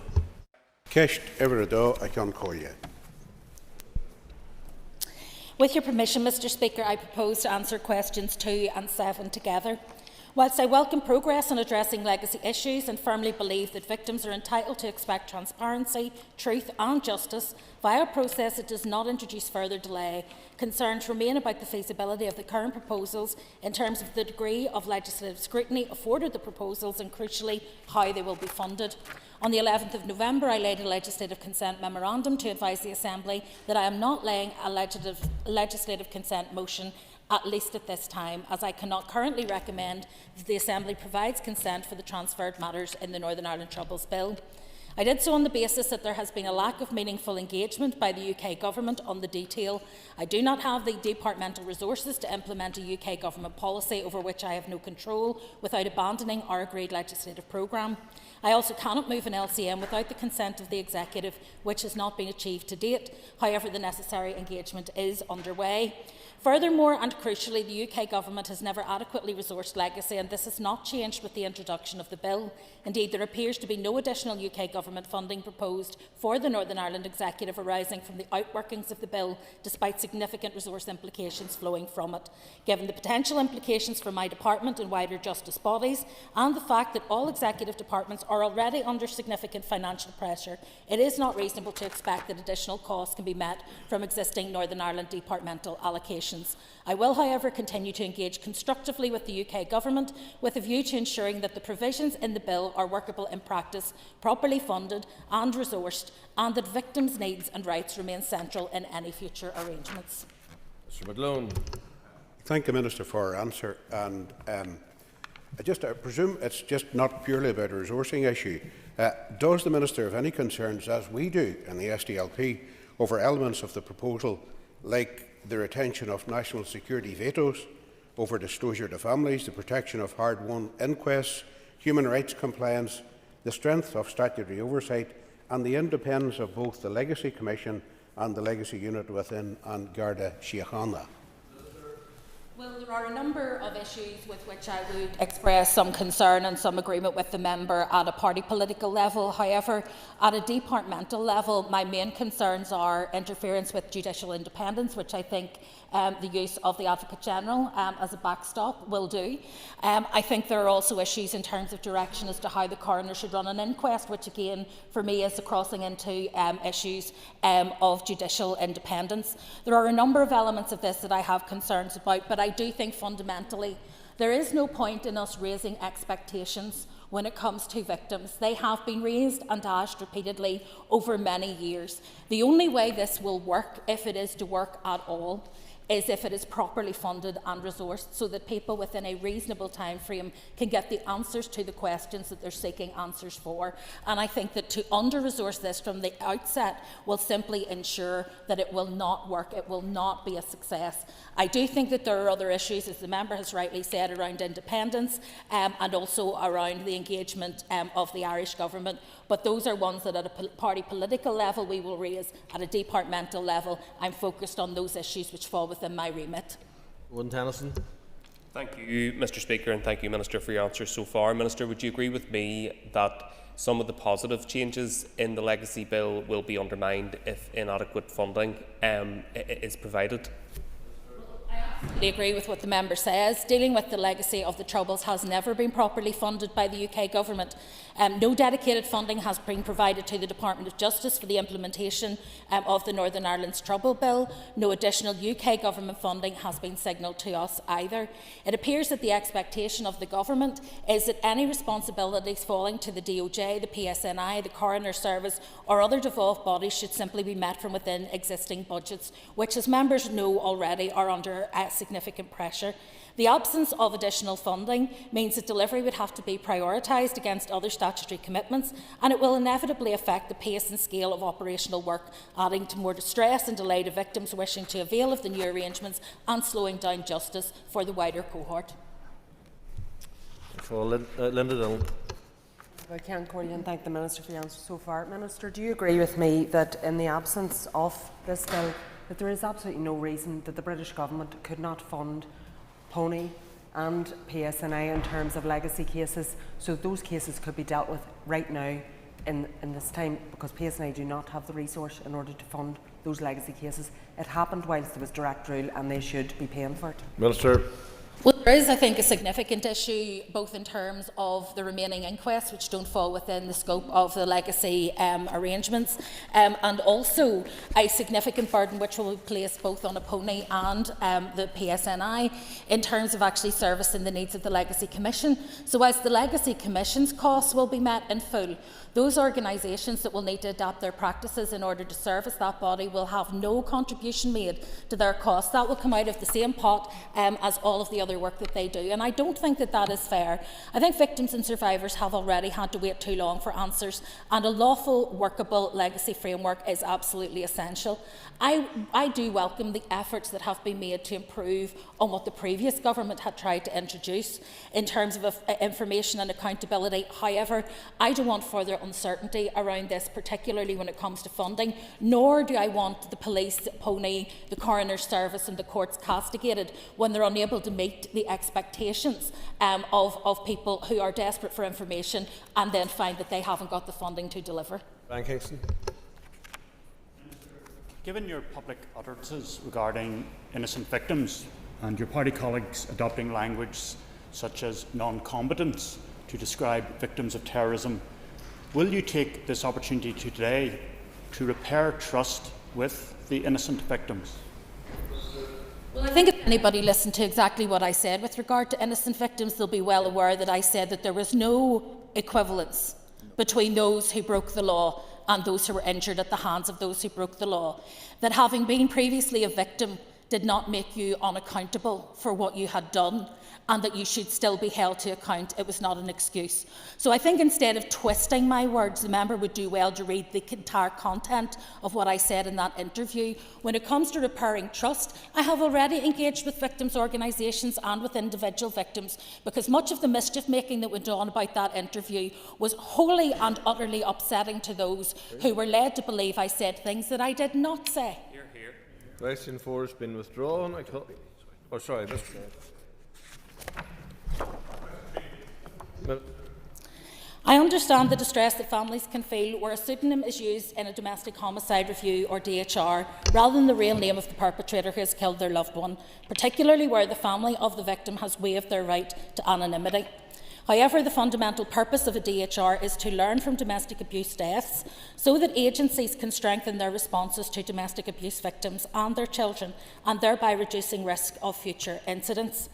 O: Ceist Everado, I can call you.
S: With your permission, Mr Speaker, I propose to answer questions 2 and 7 together. Whilst I welcome progress on addressing legacy issues and firmly believe that victims are entitled to expect transparency, truth and justice via a process that does not introduce further delay, concerns remain about the feasibility of the current proposals in terms of the degree of legislative scrutiny afforded the proposals and, crucially, how they will be funded. On the 11th of November, I laid a legislative consent memorandum to advise the Assembly that I am not laying a legislative consent motion, at least at this time, as I cannot currently recommend that the Assembly provides consent for the transferred matters in the Northern Ireland Troubles Bill. I did so on the basis that there has been a lack of meaningful engagement by the UK Government on the detail. I do not have the departmental resources to implement a UK Government policy over which I have no control without abandoning our agreed legislative programme. I also cannot move an LCM without the consent of the Executive, which has not been achieved to date. However, the necessary engagement is underway. Furthermore, and crucially, the UK Government has never adequately resourced legacy, and this has not changed with the introduction of the bill. Indeed, there appears to be no additional UK Government funding proposed for the Northern Ireland Executive arising from the outworkings of the bill, despite significant resource implications flowing from it. Given the potential implications for my department and wider justice bodies, and the fact that all executive departments are already under significant financial pressure, it is not reasonable to expect that additional costs can be met from existing Northern Ireland departmental allocations. I will, however, continue to engage constructively with the UK Government with a view to ensuring that the provisions in the bill are workable in practice, properly funded and resourced, and that victims' needs and rights remain central in any future arrangements.
B: Mr McGlone.
O: Thank the Minister for her answer. And I presume it's just not purely about a resourcing issue. Does the Minister have any concerns, as we do in the SDLP, over elements of the proposal like the retention of national security vetoes over disclosure to families, the protection of hard-won inquests, human rights compliance, the strength of statutory oversight and the independence of both the Legacy Commission and the Legacy Unit within An Garda Síochána?
S: Well, there are a number of issues with which I would express some concern and some agreement with the member at a party political level. However, at a departmental level, my main concerns are interference with judicial independence, which I think the use of the Advocate General as a backstop will do. I think there are also issues in terms of direction as to how the coroner should run an inquest, which again, for me, is crossing into issues of judicial independence. There are a number of elements of this that I have concerns about, but I do think fundamentally there is no point in us raising expectations when it comes to victims. They have been raised and dashed repeatedly over many years. The only way this will work, if it is to work at all, is if it is properly funded and resourced so that people within a reasonable time frame can get the answers to the questions that they're seeking answers for. And I think that to under-resource this from the outset will simply ensure that it will not work, it will not be a success. I do think that there are other issues, as the member has rightly said, around independence and also around the engagement of the Irish Government, but those are ones that at a party political level we will raise. At a departmental level, I'm focused on those issues which fall within my remit.
B: Tennyson.
V: Thank you, Mr Speaker, and thank you, Minister, for your answers so far. Minister, would you agree with me that some of the positive changes in the Legacy Bill will be undermined if inadequate funding is provided?
S: absolutely agree with what the member says. Dealing with the legacy of the Troubles has never been properly funded by the UK Government. No dedicated funding has been provided to the Department of Justice for the implementation of the Northern Ireland's Trouble Bill. No additional UK Government funding has been signalled to us either. It appears that the expectation of the Government is that any responsibilities falling to the DOJ, the PSNI, the Coroner Service or other devolved bodies should simply be met from within existing budgets, which, as members know already, are under significant pressure. The absence of additional funding means that delivery would have to be prioritised against other statutory commitments, and it will inevitably affect the pace and scale of operational work, adding to more distress and delay to victims wishing to avail of the new arrangements and slowing down justice for the wider cohort.
B: Linda Dillon.
P: I can't call you and thank the Minister for the answer so far. Minister, do you agree with me that in the absence of this bill, that there is absolutely no reason that the British Government could not fund Pony and PSNI in terms of legacy cases, so those cases could be dealt with right now in this time, because PSNI do not have the resource in order to fund those legacy cases? It happened whilst there was direct rule and they should be paying for it.
B: Minister.
S: Well, there is, I think, a significant issue both in terms of the remaining inquests, which don't fall within the scope of the legacy arrangements, and also a significant burden which will be placed both on a Pony and the PSNI in terms of actually servicing the needs of the Legacy Commission. So whilst the Legacy Commission's costs will be met in full, those organisations that will need to adapt their practices in order to service that body will have no contribution made to their costs. That will come out of the same pot as all of the other work that they do, and I don't think that that is fair. I think victims and survivors have already had to wait too long for answers, and a lawful, workable legacy framework is absolutely essential. I do welcome the efforts that have been made to improve on what the previous government had tried to introduce in terms of information and accountability. However, I don't want further uncertainty around this, particularly when it comes to funding, nor do I want the police, Pony, the Coroner's Service and the courts castigated when they're unable to meet the expectations of people who are desperate for information and then find that they haven't got the funding to deliver.
B: Brian Kingston.
C: Given your public utterances regarding innocent victims and your party colleagues adopting language such as non-combatants to describe victims of terrorism, will you take this opportunity today to repair trust with the innocent victims?
S: Well, I think if anybody listened to exactly what I said with regard to innocent victims, they'll be well aware that I said that there was no equivalence between those who broke the law and those who were injured at the hands of those who broke the law. That having been previously a victim did not make you unaccountable for what you had done, and that you should still be held to account. It was not an excuse. So I think instead of twisting my words, the member would do well to read the entire content of what I said in that interview. When it comes to repairing trust, I have already engaged with victims' organisations and with individual victims, because much of the mischief making that went on about that interview was wholly and utterly upsetting to those who were led to believe I said things that I did not say.
B: Question 4 has been withdrawn. Sorry.
S: I understand the distress that families can feel where a pseudonym is used in a domestic homicide review or DHR rather than the real name of the perpetrator who has killed their loved one, particularly where the family of the victim has waived their right to anonymity. However, the fundamental purpose of a DHR is to learn from domestic abuse deaths so that agencies can strengthen their responses to domestic abuse victims and their children, and thereby reducing risk of future incidents.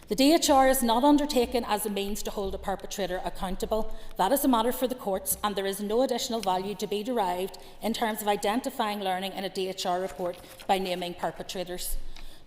S: The DHR is not undertaken as a means to hold a perpetrator accountable. That is a matter for the courts, and there is no additional value to be derived in terms of identifying learning in a DHR report by naming perpetrators.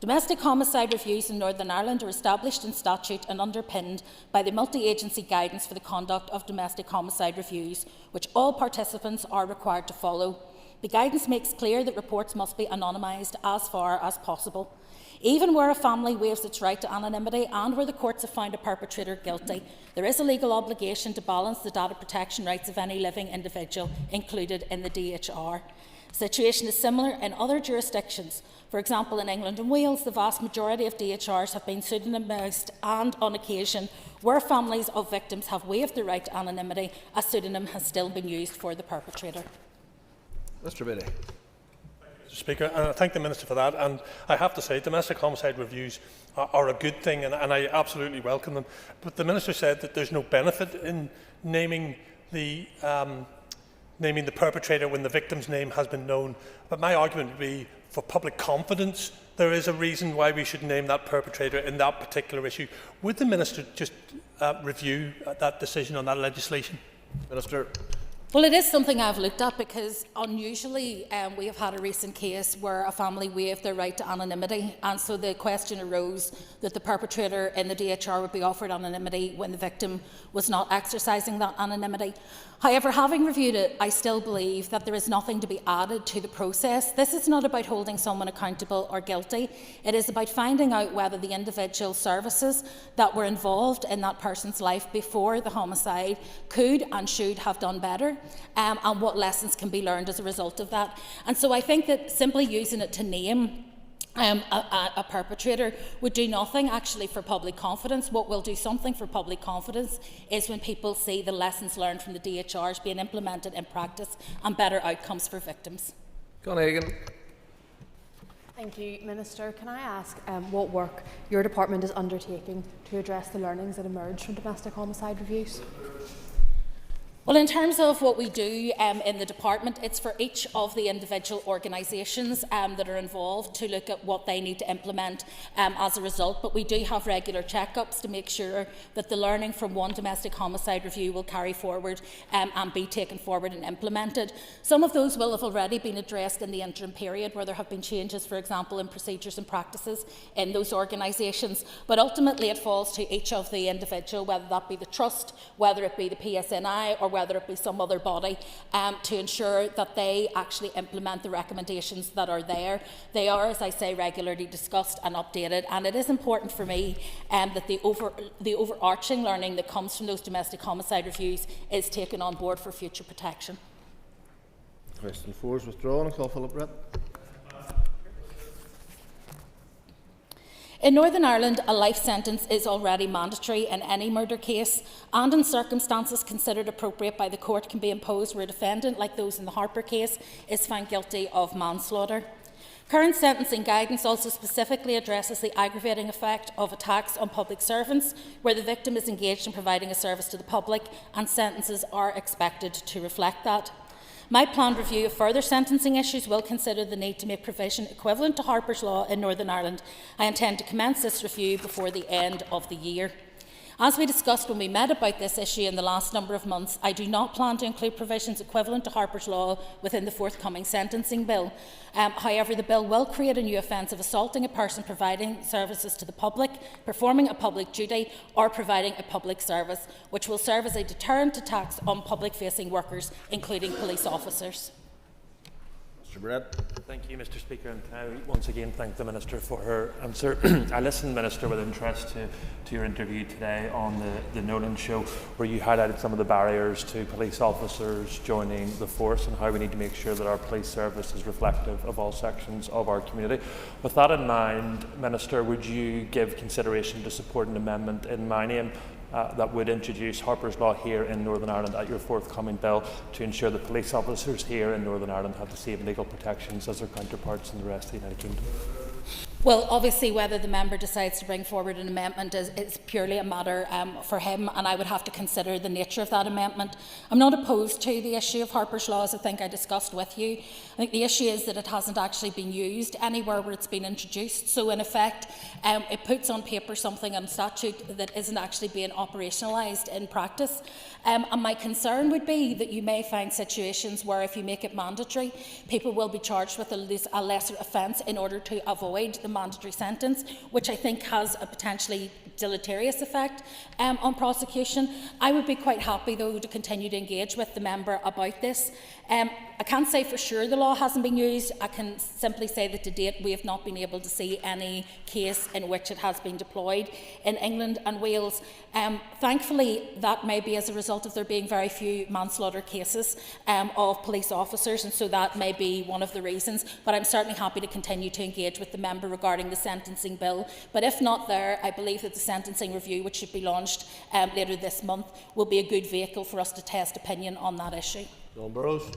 S: Domestic homicide reviews in Northern Ireland are established in statute and underpinned by the multi-agency guidance for the conduct of domestic homicide reviews, which all participants are required to follow. The guidance makes clear that reports must be anonymised as far as possible. Even where a family waives its right to anonymity and where the courts have found a perpetrator guilty, there is a legal obligation to balance the data protection rights of any living individual included in the DHR. The situation is similar in other jurisdictions. For example, in England and Wales, the vast majority of DHRs have been pseudonymised, and on occasion, where families of victims have waived the right to anonymity, a pseudonym has still been used for the perpetrator.
B: Mr. Biddy.
L: Mr. Speaker, and I thank the Minister for that. And I have to say, domestic homicide reviews are a good thing, and I absolutely welcome them. But the Minister said that there's no benefit in naming the perpetrator when the victim's name has been known. But my argument would be, for public confidence, there is a reason why we should name that perpetrator in that particular issue. Would the Minister just review that decision on that legislation?
B: Minister.
S: Well, it is something I've looked at, because unusually we have had a recent case where a family waived their right to anonymity, and so the question arose that the perpetrator in the DHR would be offered anonymity when the victim was not exercising that anonymity. However, having reviewed it, I still believe that there is nothing to be added to the process. This is not about holding someone accountable or guilty. It is about finding out whether the individual services that were involved in that person's life before the homicide could and should have done better, and what lessons can be learned as a result of that. And so I think that simply using it to name a perpetrator would do nothing actually for public confidence. What will do something for public confidence is when people see the lessons learned from the DHRs being implemented in practice and better outcomes for victims.
B: Conn
R: Thank you, Minister. Can I ask what work your department is undertaking to address the learnings that emerge from domestic homicide reviews?
S: Well, in terms of what we do in the department, it's for each of the individual organisations that are involved to look at what they need to implement as a result. But we do have regular check-ups to make sure that the learning from one domestic homicide review will carry forward and be taken forward and implemented. Some of those will have already been addressed in the interim period, where there have been changes, for example, in procedures and practices in those organisations. But ultimately it falls to each of the individual, whether that be the Trust, whether it be the PSNI, or whether it be some other body, to ensure that they actually implement the recommendations that are there. They are, as I say, regularly discussed and updated, and it is important for me that the overarching learning that comes from those domestic homicide reviews is taken on board for future protection.
B: Question 4 is withdrawn. Call Philip Brett.
S: In Northern Ireland, a life sentence is already mandatory in any murder case, and in circumstances considered appropriate by the court can be imposed where a defendant, like those in the Harper case, is found guilty of manslaughter. Current sentencing guidance also specifically addresses the aggravating effect of attacks on public servants, where the victim is engaged in providing a service to the public, and sentences are expected to reflect that. My planned review of further sentencing issues will consider the need to make provision equivalent to Harper's Law in Northern Ireland. I intend to commence this review before the end of the year. As we discussed when we met about this issue in the last number of months, I do not plan to include provisions equivalent to Harper's Law within the forthcoming sentencing bill. However, the bill will create a new offence of assaulting a person providing services to the public, performing a public duty, or providing a public service, which will serve as a deterrent attacks on public-facing workers, including police officers.
B: Mr. Brett.
V: Thank you, Mr. Speaker, and can I once again thank the Minister for her answer. I listened, Minister, with interest to your interview today on the Nolan Show, where you highlighted some of the barriers to police officers joining the force and how we need to make sure that our police service is reflective of all sections of our community. With that in mind, Minister, would you give consideration to support an amendment in my name that would introduce Harper's Law here in Northern Ireland at your forthcoming bill to ensure that police officers here in Northern Ireland have the same legal protections as their counterparts in the rest of the United Kingdom?
S: Well, obviously, whether the member decides to bring forward an amendment is purely a matter for him, and I would have to consider the nature of that amendment. I'm not opposed to the issue of Harper's Law, as I think I discussed with you. I think the issue is that it hasn't actually been used anywhere where it's been introduced. So, in effect, it puts on paper something in statute that isn't actually being operationalised in practice. And my concern would be that you may find situations where, if you make it mandatory, people will be charged with a lesser offence in order to avoid the mandatory sentence, which I think has a potentially deleterious effect on prosecution. I would be quite happy, though, to continue to engage with the member about this. I can't say for sure the law hasn't been used. I can simply say that to date we have not been able to see any case in which it has been deployed in England and Wales. Thankfully, that may be as a result of there being very few manslaughter cases of police officers, and so that may be one of the reasons. But I'm certainly happy to continue to engage with the member regarding the sentencing bill. But if not there, I believe that the sentencing review, which should be launched later this month, will be a good vehicle for us to test opinion on that issue.
B: John Burrows.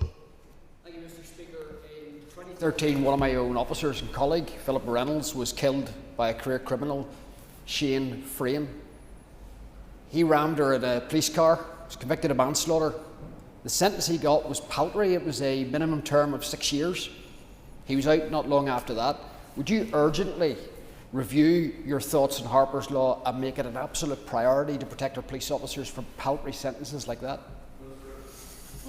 W: Thank you, Mr. Speaker. In 2015,
A: 2013, one of my own officers and colleague, Philip Reynolds, was killed by a career criminal, Shane Frame. He rammed her in a police car, was convicted of manslaughter. The sentence he got was paltry. It was a minimum term of 6 years. He was out not long after that. Would you urgently review your thoughts on Harper's Law and make it an absolute priority to protect our police officers from paltry sentences like that?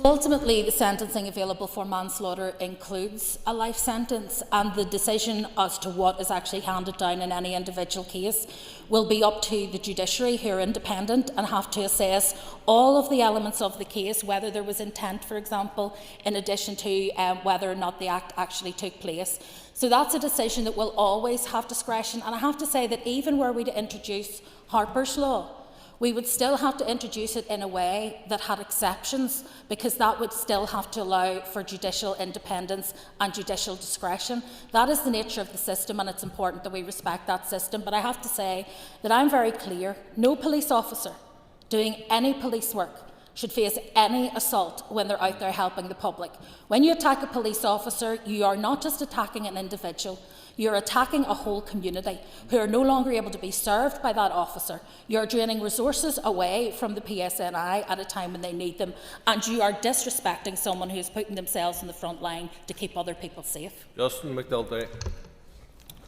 S: Ultimately, the sentencing available for manslaughter includes a life sentence, and the decision as to what is actually handed down in any individual case will be up to the judiciary, who are independent and have to assess all of the elements of the case, whether there was intent, for example, in addition to whether or not the act actually took place. So that's a decision that will always have discretion, and I have to say that even were we to introduce Harper's Law, we would still have to introduce it in a way that had exceptions, because that would still have to allow for judicial independence and judicial discretion. That is the nature of the system, and it's important that we respect that system. But I have to say that I'm very clear: no police officer doing any police work should face any assault when they're out there helping the public. When you attack a police officer, you are not just attacking an individual, you're attacking a whole community who are no longer able to be served by that officer. You're draining resources away from the PSNI at a time when they need them, and you are disrespecting someone who is putting themselves in the front line to keep other people safe.
B: Justin McDulty.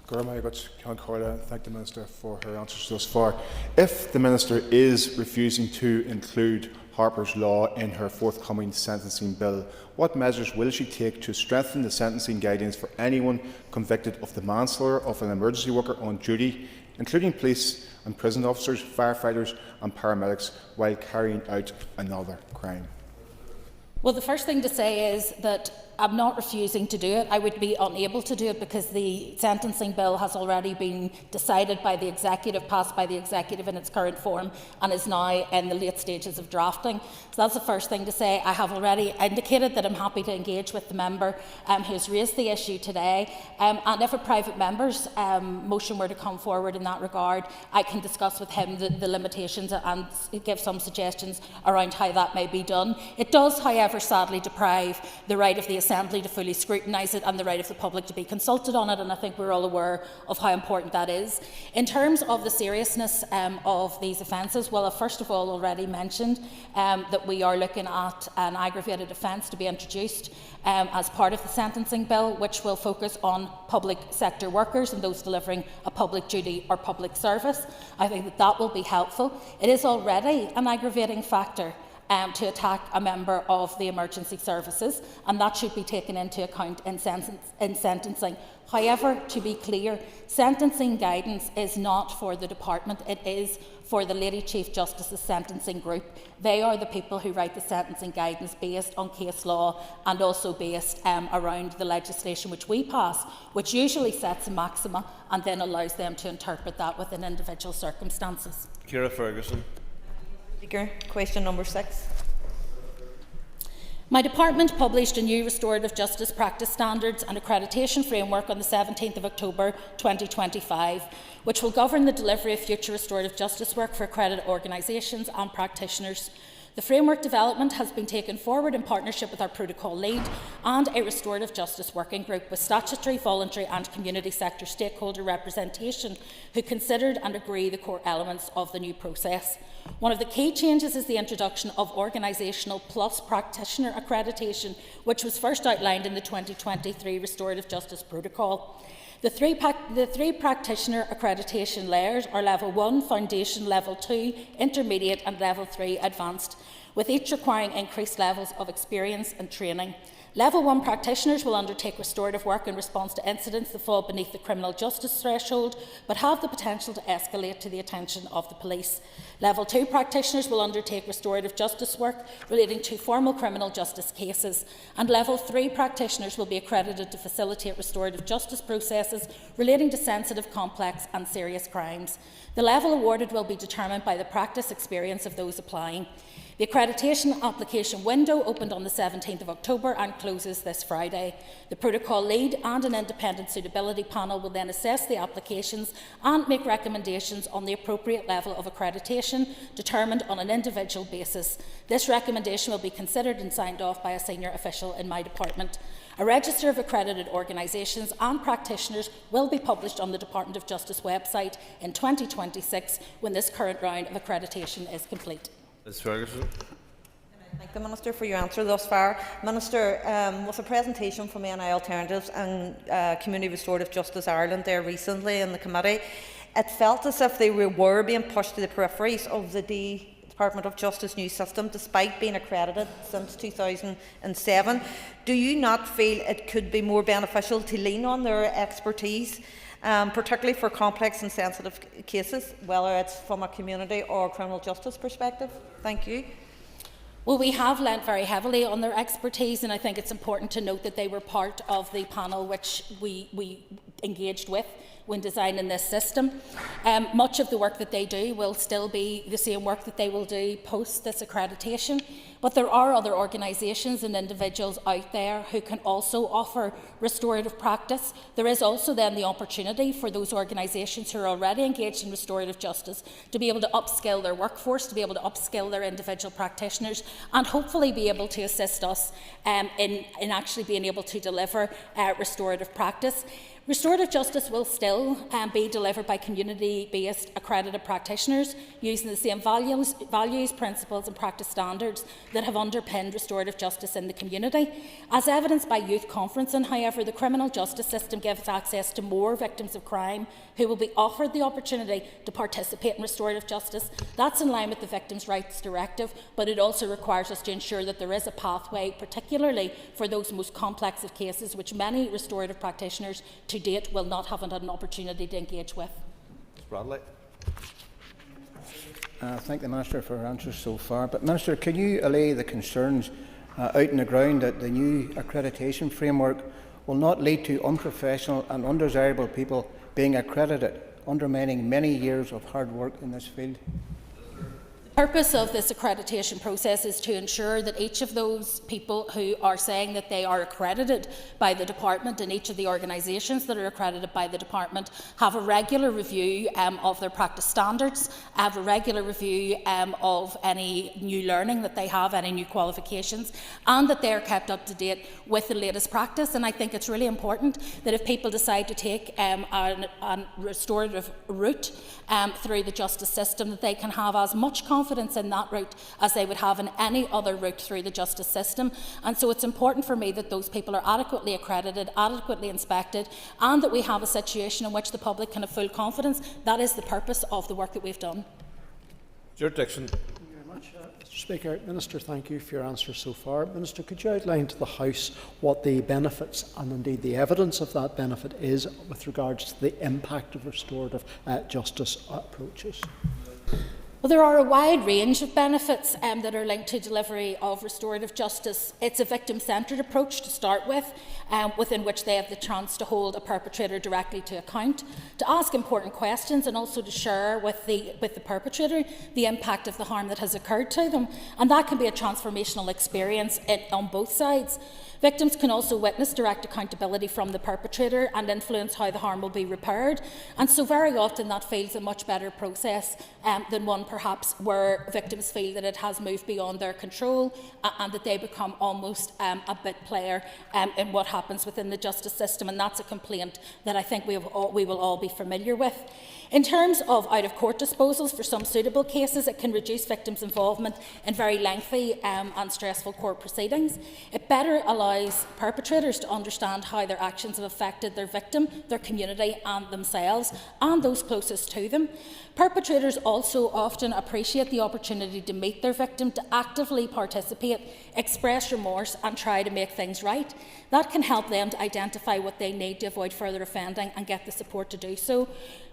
N: Thank the Minister for her answers thus far. If the Minister is refusing to include Harper's Law in her forthcoming sentencing bill, what measures will she take to strengthen the sentencing guidelines for anyone convicted of the manslaughter of an emergency worker on duty, including police and prison officers, firefighters and paramedics, while carrying out another crime?
S: Well, the first thing to say is that I'm not refusing to do it. I would be unable to do it because the sentencing bill has already been decided by the Executive, passed by the Executive in its current form, and is now in the late stages of drafting. So that's the first thing to say. I have already indicated that I'm happy to engage with the member who has raised the issue today. And if a private member's motion were to come forward in that regard, I can discuss with him the limitations and give some suggestions around how that may be done. It does, however, sadly deprive the right of the Assembly to fully scrutinise it and the right of the public to be consulted on it, and I think we're all aware of how important that is. In terms of the seriousness of these offences, well, I've first of all already mentioned that we are looking at an aggravated offence to be introduced as part of the sentencing bill, which will focus on public sector workers and those delivering a public duty or public service. I think that that will be helpful. It is already an aggravating factor to attack a member of the emergency services, and that should be taken into account in sentencing. However, to be clear, sentencing guidance is not for the department, it is for the Lady Chief Justice's sentencing group. They are the people who write the sentencing guidance based on case law and also based around the legislation which we pass, which usually sets a maxima and then allows them to interpret that within individual circumstances.
B: Ciara Ferguson.
W: Speaker, question number 6.
S: My department published a new restorative justice practice standards and accreditation framework on the 17th of October 2025, which will govern the delivery of future restorative justice work for accredited organisations and practitioners. The framework development has been taken forward in partnership with our protocol lead and a restorative justice working group with statutory, voluntary and community sector stakeholder representation who considered and agree the core elements of the new process. One of the key changes is the introduction of organisational plus practitioner accreditation, which was first outlined in the 2023 Restorative Justice Protocol. The three practitioner accreditation layers are Level 1, Foundation, Level 2, Intermediate and Level 3, Advanced, with each requiring increased levels of experience and training. Level 1 practitioners will undertake restorative work in response to incidents that fall beneath the criminal justice threshold, but have the potential to escalate to the attention of the police. Level 2 practitioners will undertake restorative justice work relating to formal criminal justice cases, and Level 3 practitioners will be accredited to facilitate restorative justice processes relating to sensitive, complex and serious crimes. The level awarded will be determined by the practice experience of those applying. The accreditation application window opened on the 17th of October and closes this Friday. The protocol lead and an independent suitability panel will then assess the applications and make recommendations on the appropriate level of accreditation determined on an individual basis. This recommendation will be considered and signed off by a senior official in my department. A register of accredited organisations and practitioners will be published on the Department of Justice website in 2026 when this current round of accreditation is complete.
B: Ms Ferguson.
W: Thank the Minister for your answer thus far. Minister, with a presentation from NI Alternatives and Community Restorative Justice Ireland there recently in the committee, it felt as if they were being pushed to the peripheries of the Department of Justice new system, despite being accredited since 2007. Do you not feel it could be more beneficial to lean on their expertise, particularly for complex and sensitive cases, whether it's from a community or criminal justice perspective? Thank you.
S: Well, we have lent very heavily on their expertise, and I think it's important to note that they were part of the panel which we engaged with when designing this system. Much of the work that they do will still be the same work that they will do post this accreditation, but there are other organisations and individuals out there who can also offer restorative practice. There is also then the opportunity for those organisations who are already engaged in restorative justice to be able to upskill their workforce, to be able to upskill their individual practitioners, and hopefully be able to assist us in actually being able to deliver restorative practice. Restorative justice will still be delivered by community-based accredited practitioners using the same values, principles and practice standards that have underpinned restorative justice in the community. As evidenced by youth conferencing, however, the criminal justice system gives access to more victims of crime who will be offered the opportunity to participate in restorative justice. That's in line with the Victims' Rights Directive, but it also requires us to ensure that there is a pathway, particularly for those most complex of cases, which many restorative practitioners to date will not have an opportunity to engage with.
B: Ms Bradley.
E: Thank the Minister for her answers so far. But Minister, can you allay the concerns out on the ground that the new accreditation framework will not lead to unprofessional and undesirable people being accredited, undermining many years of hard work in this field?
S: The purpose of this accreditation process is to ensure that each of those people who are saying that they are accredited by the Department and each of the organisations that are accredited by the Department have a regular review of their practice standards, have a regular review of any new learning that they have, any new qualifications, and that they are kept up to date with the latest practice. And I think it's really important that if people decide to take a restorative route through the justice system, that they can have as much confidence in that route as they would have in any other route through the justice system. And so it's important for me that those people are adequately accredited, adequately inspected, and that we have a situation in which the public can have full confidence. That is the purpose of the work that we've done.
B: Stuart Dixon.
Q: Thank you very much. Mr Speaker, Minister, thank you for your answers so far. Minister, could you outline to the House what the benefits and indeed the evidence of that benefit is with regards to the impact of restorative justice approaches?
S: Well, there are a wide range of benefits that are linked to delivery of restorative justice. It's a victim-centred approach to start with, within which they have the chance to hold a perpetrator directly to account, to ask important questions and also to share with the perpetrator the impact of the harm that has occurred to them. And that can be a transformational experience on both sides. Victims can also witness direct accountability from the perpetrator and influence how the harm will be repaired. And so very often that feels a much better process than one perhaps where victims feel that it has moved beyond their control and that they become almost a bit player in what happens within the justice system. And that's a complaint that I think we will all be familiar with. In terms of out-of-court disposals, for some suitable cases, it can reduce victims' involvement in very lengthy and stressful court proceedings. It better allows perpetrators to understand how their actions have affected their victim, their community and themselves, and those closest to them. Perpetrators also often appreciate the opportunity to meet their victim, to actively participate, express remorse and try to make things right. That can help them to identify what they need to avoid further offending and get the support to do so.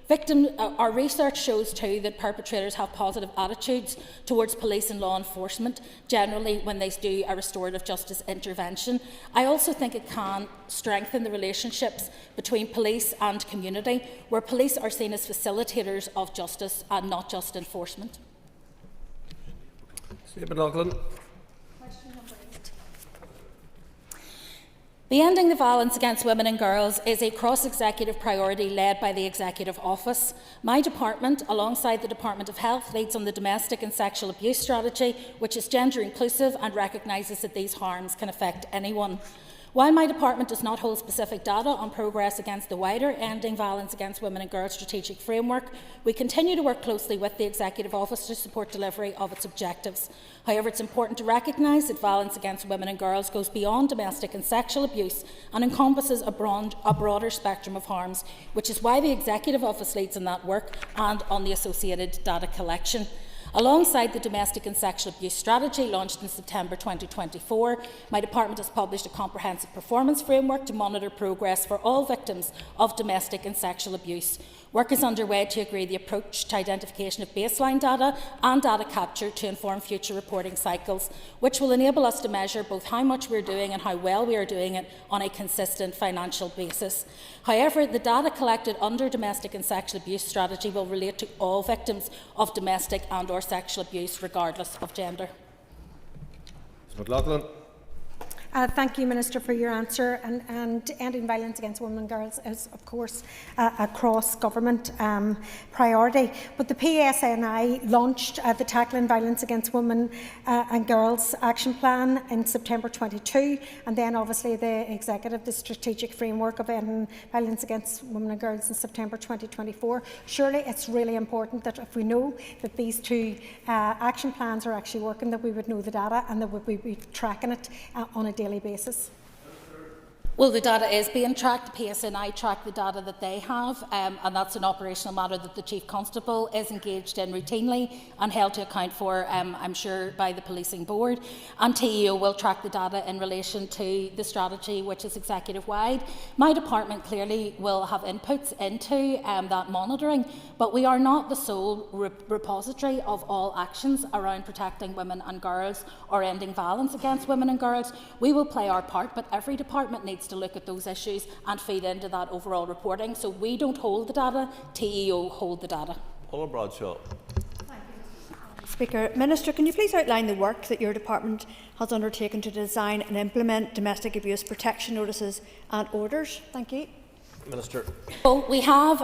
S: Our research shows too that perpetrators have positive attitudes towards police and law enforcement, generally when they do a restorative justice intervention. I also think it can strengthen the relationships between police and community, where police are seen as facilitators of justice and not just enforcement.
B: Stephen Loughlin.
S: The Ending the Violence Against Women and Girls is a cross-executive priority led by the Executive Office. My department, alongside the Department of Health, leads on the Domestic and Sexual Abuse Strategy, which is gender inclusive and recognises that these harms can affect anyone. While my department does not hold specific data on progress against the wider Ending Violence Against Women and Girls strategic framework, we continue to work closely with the Executive Office to support delivery of its objectives. However, it's important to recognise that violence against women and girls goes beyond domestic and sexual abuse and encompasses a broader spectrum of harms, which is why the Executive Office leads in that work and on the associated data collection. Alongside the Domestic and Sexual Abuse Strategy launched in September 2024, my department has published a comprehensive performance framework to monitor progress for all victims of domestic and sexual abuse. Work is underway to agree the approach to identification of baseline data and data capture to inform future reporting cycles, which will enable us to measure both how much we are doing and how well we are doing it on a consistent financial basis. However, the data collected under Domestic and Sexual Abuse Strategy will relate to all victims of domestic and/or sexual abuse, regardless of gender.
B: Ms. McLaughlin.
D: Thank you, Minister, for your answer. And ending violence against women and girls is, of course, a cross-government priority. But the PSNI launched the Tackling Violence Against Women and Girls Action Plan in September 22, and then obviously the strategic framework of ending violence against women and girls in September 2024. Surely it's really important that if we know that these two action plans are actually working, that we would know the data and that we would be tracking it on a daily basis.
S: Well, the data is being tracked. The PSNI track the data that they have, and that's an operational matter that the Chief Constable is engaged in routinely and held to account for, I'm sure, by the Policing Board. And TEO will track the data in relation to the strategy, which is executive-wide. My department clearly will have inputs into that monitoring, but we are not the sole repository of all actions around protecting women and girls or ending violence against women and girls. We will play our part, but every department needs to look at those issues and feed into that overall reporting. So we don't hold the data, TEO hold the data.
B: Paula Bradshaw.
G: Speaker, Minister, can you please outline the work that your department has undertaken to design and implement domestic abuse protection notices and orders? Thank you.
B: Minister.
S: Well, we have,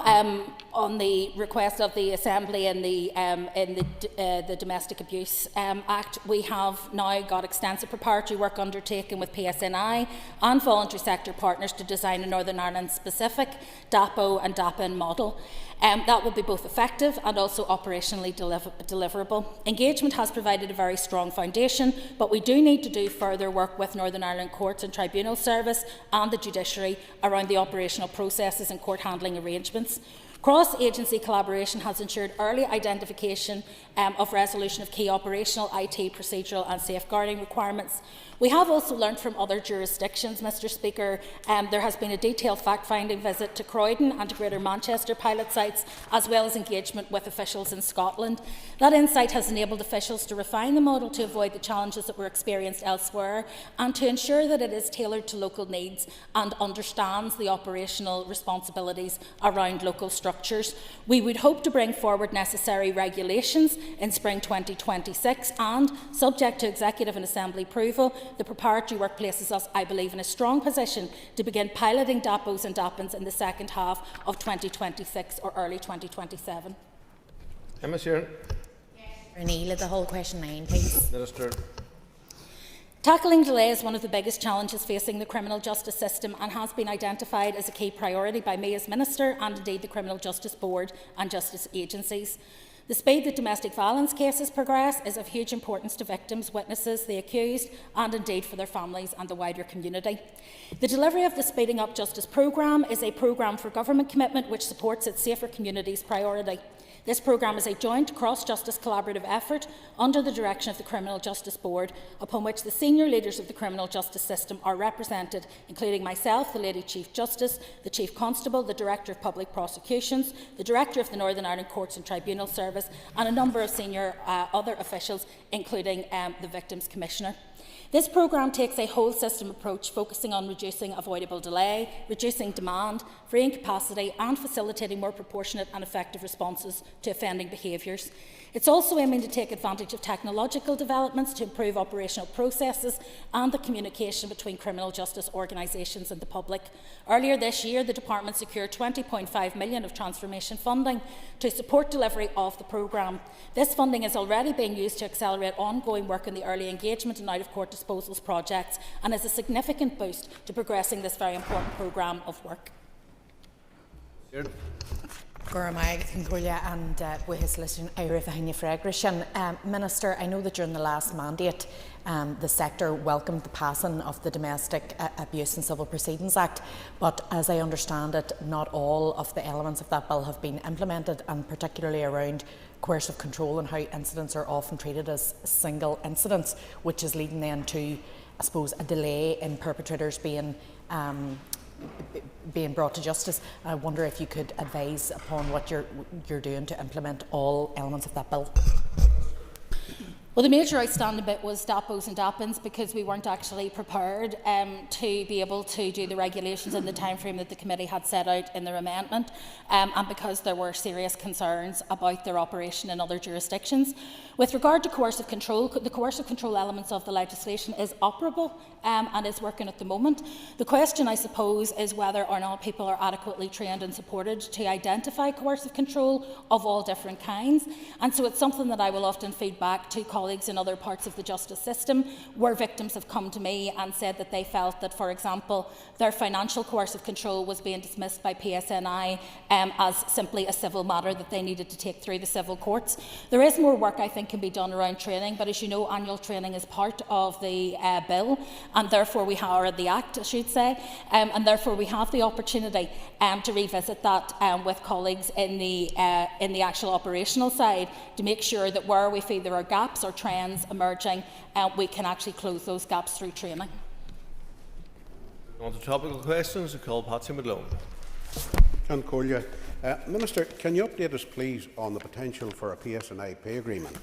S: on the request of the Assembly in the Domestic Abuse Act, we have now got extensive preparatory work undertaken with PSNI and voluntary sector partners to design a Northern Ireland specific DAPO and DAPIN model. That will be both effective and also operationally deliverable. Engagement has provided a very strong foundation, but we do need to do further work with Northern Ireland Courts and Tribunal Service and the judiciary around the operational processes and court handling arrangements. Cross-agency collaboration has ensured early identification of resolution of key operational, IT, procedural and safeguarding requirements. We have also learned from other jurisdictions, Mr Speaker. There has been a detailed fact-finding visit to Croydon and to Greater Manchester pilot sites, as well as engagement with officials in Scotland. That insight has enabled officials to refine the model to avoid the challenges that were experienced elsewhere and to ensure that it is tailored to local needs and understands the operational responsibilities around local structures. We would hope to bring forward necessary regulations in spring 2026 and, subject to Executive and Assembly approval, the preparatory work places us, I believe, in a strong position to begin piloting DAPOs and DAPINs in the second half of 2026 or early 2027.
B: Emma Sheeran.
F: Renewable, the whole question 9, please.
B: Minister.
S: Tackling delay is one of the biggest challenges facing the criminal justice system and has been identified as a key priority by me as Minister and indeed the Criminal Justice Board and justice agencies. The speed that domestic violence cases progress is of huge importance to victims, witnesses, the accused and indeed for their families and the wider community. The delivery of the Speeding Up Justice programme is a programme for government commitment which supports its Safer Communities priority. This programme is a joint cross-justice collaborative effort under the direction of the Criminal Justice Board, upon which the senior leaders of the criminal justice system are represented, including myself, the Lady Chief Justice, the Chief Constable, the Director of Public Prosecutions, the Director of the Northern Ireland Courts and Tribunal Service, and a number of senior other officials, including the Victims Commissioner. This programme takes a whole system approach focusing on reducing avoidable delay, reducing demand, freeing capacity and facilitating more proportionate and effective responses to offending behaviours. It's also aiming to take advantage of technological developments to improve operational processes and the communication between criminal justice organisations and the public. Earlier this year, the Department secured £20.5 million of transformation funding to support delivery of the programme. This funding is already being used to accelerate ongoing work in the early engagement and out-of-court disposals projects and is a significant boost to progressing this very important programme of work.
F: Minister, I know that during the last mandate the sector welcomed the passing of the Domestic Abuse and Civil Proceedings Act, but as I understand it, not all of the elements of that bill have been implemented, and particularly around coercive control and how incidents are often treated as single incidents, which is leading then to, I suppose, a delay in perpetrators being brought to justice. I wonder if you could advise upon what you're doing to implement all elements of that bill.
S: Well, the major outstanding bit was DAPOs and DAPINs, because we weren't actually prepared to be able to do the regulations in the timeframe that the committee had set out in their amendment, and because there were serious concerns about their operation in other jurisdictions. With regard to coercive control, the coercive control elements of the legislation is operable and is working at the moment. The question, I suppose, is whether or not people are adequately trained and supported to identify coercive control of all different kinds. And so it's something that I will often feed back to colleagues in other parts of the justice system, where victims have come to me and said that they felt that, for example, their financial coercive control was being dismissed by PSNI as simply a civil matter that they needed to take through the civil courts. There is more work, I think, can be done around training, but as you know, annual training is part of the bill, and therefore we have, or the Act, I should say, and therefore we have the opportunity to revisit that with colleagues in the actual operational side, to make sure that where we feel there are gaps or trends emerging, we can actually close those gaps through training.
B: On to topical questions, I call Patsy Malone.
O: Minister, can you update us, please, on the potential for a PSNI pay agreement?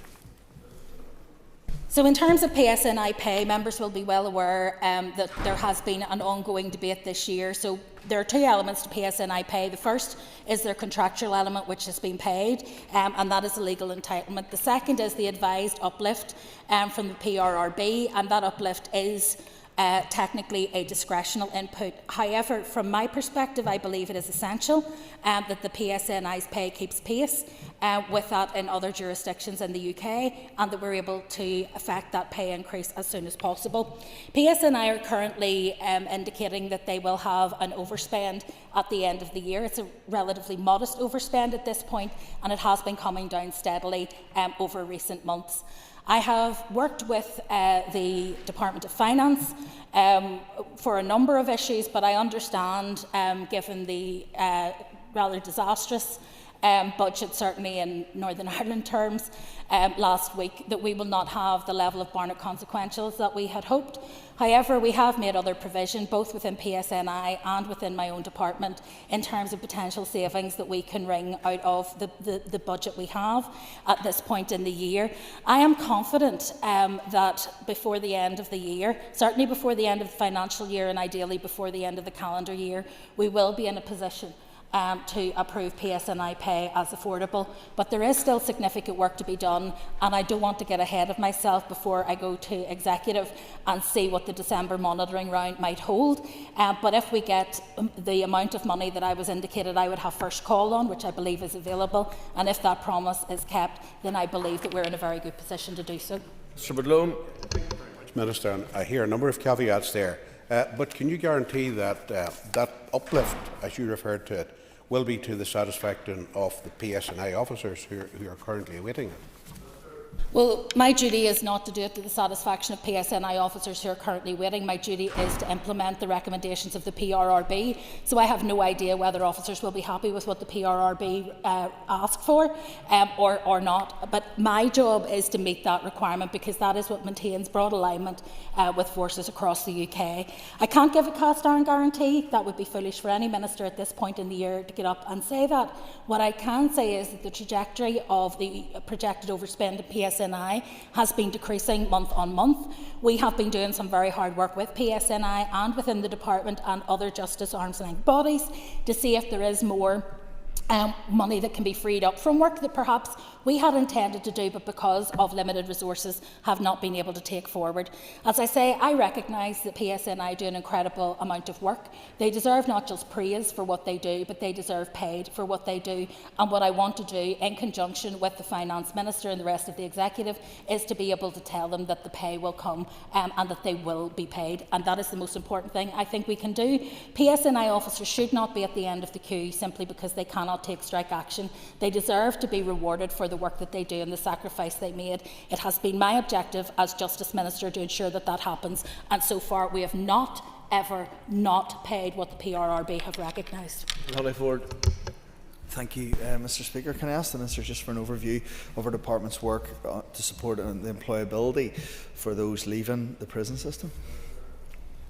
S: So in terms of PSNI pay, members will be well aware that there has been an ongoing debate this year. So there are two elements to PSNI pay. The first is their contractual element, which has been paid, and that is a legal entitlement. The second is the advised uplift from the PRRB, and that uplift is technically a discretional input. However, from my perspective, I believe it is essential that the PSNI's pay keeps pace with that in other jurisdictions in the UK, and that we're able to effect that pay increase as soon as possible. PSNI are currently indicating that they will have an overspend at the end of the year. It's a relatively modest overspend at this point, and it has been coming down steadily over recent months. I have worked with the Department of Finance for a number of issues, but I understand, given the rather disastrous budget, certainly in Northern Ireland terms, last week, that we will not have the level of Barnett consequentials that we had hoped. However, we have made other provision, both within PSNI and within my own department, in terms of potential savings that we can wring out of the budget we have at this point in the year. I am confident that before the end of the year, certainly before the end of the financial year and ideally before the end of the calendar year, we will be in a position to approve PSNI pay as affordable. But there is still significant work to be done, and I don't want to get ahead of myself before I go to executive and see what the December monitoring round might hold. But if we get the amount of money that I was indicated I would have first call on, which I believe is available, and if that promise is kept, then I believe that we're in a very good position to do so.
B: Mr. Malone.
O: Minister, and I hear a number of caveats there, but can you guarantee that that uplift, as you referred to it, will be to the satisfaction of the PSNI officers who are currently awaiting it?
S: Well, my duty is not to do it to the satisfaction of PSNI officers who are currently waiting. My duty is to implement the recommendations of the PRRB. So I have no idea whether officers will be happy with what the PRRB ask for or not. But my job is to meet that requirement, because that is what maintains broad alignment with forces across the UK. I can't give a cast-iron guarantee. That would be foolish for any minister at this point in the year to get up and say that. What I can say is that the trajectory of the projected overspend in PSNI has been decreasing month on month. We have been doing some very hard work with PSNI and within the department and other justice arms length bodies to see if there is more money that can be freed up from work that perhaps we had intended to do, but because of limited resources have not been able to take forward. As I say, I recognise that PSNI do an incredible amount of work. They deserve not just praise for what they do, but they deserve paid for what they do. And what I want to do, in conjunction with the Finance Minister and the rest of the Executive, is to be able to tell them that the pay will come and that they will be paid. And that is the most important thing I think we can do. PSNI officers should not be at the end of the queue simply because they cannot take strike action. They deserve to be rewarded for the work that they do and the sacrifice they made. It has been my objective as Justice Minister to ensure that that happens, and so far we have not ever not paid what the PRRB have recognised.
I: Thank you, Mr. Speaker. Can I ask the Minister just for an overview of our department's work to support the employability for those leaving the prison system?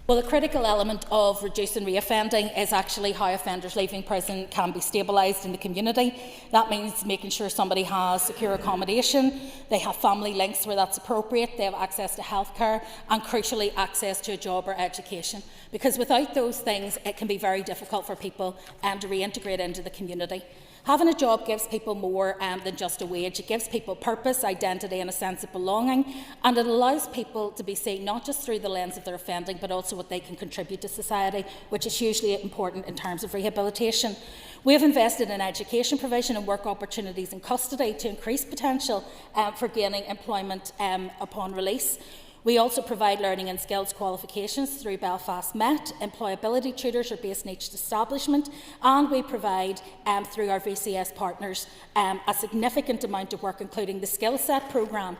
S: Well, a critical element of reducing reoffending is actually how offenders leaving prison can be stabilised in the community. That means making sure somebody has secure accommodation, they have family links where that's appropriate, they have access to healthcare and, crucially, access to a job or education. Because without those things, it can be very difficult for people to reintegrate into the community. Having a job gives people more than just a wage. It gives people purpose, identity and a sense of belonging, and it allows people to be seen not just through the lens of their offending, but also what they can contribute to society, which is hugely important in terms of rehabilitation. We have invested in education provision and work opportunities in custody to increase potential for gaining employment upon release. We also provide learning and skills qualifications through Belfast Met, employability tutors are based in each establishment, and we provide, through our VCS partners, a significant amount of work, including the Skill Set programme,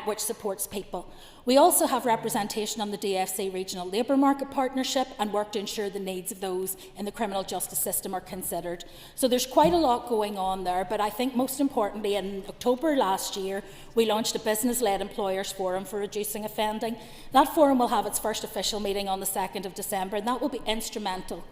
S: which supports people. We also have representation on the DFC Regional Labour Market Partnership and work to ensure the needs of those in the criminal justice system are considered. So there's quite a lot going on there, but I think most importantly, in October last year, we launched a business-led employers forum for reducing offending. That forum will have its first official meeting on the 2nd of December, and that will be instrumental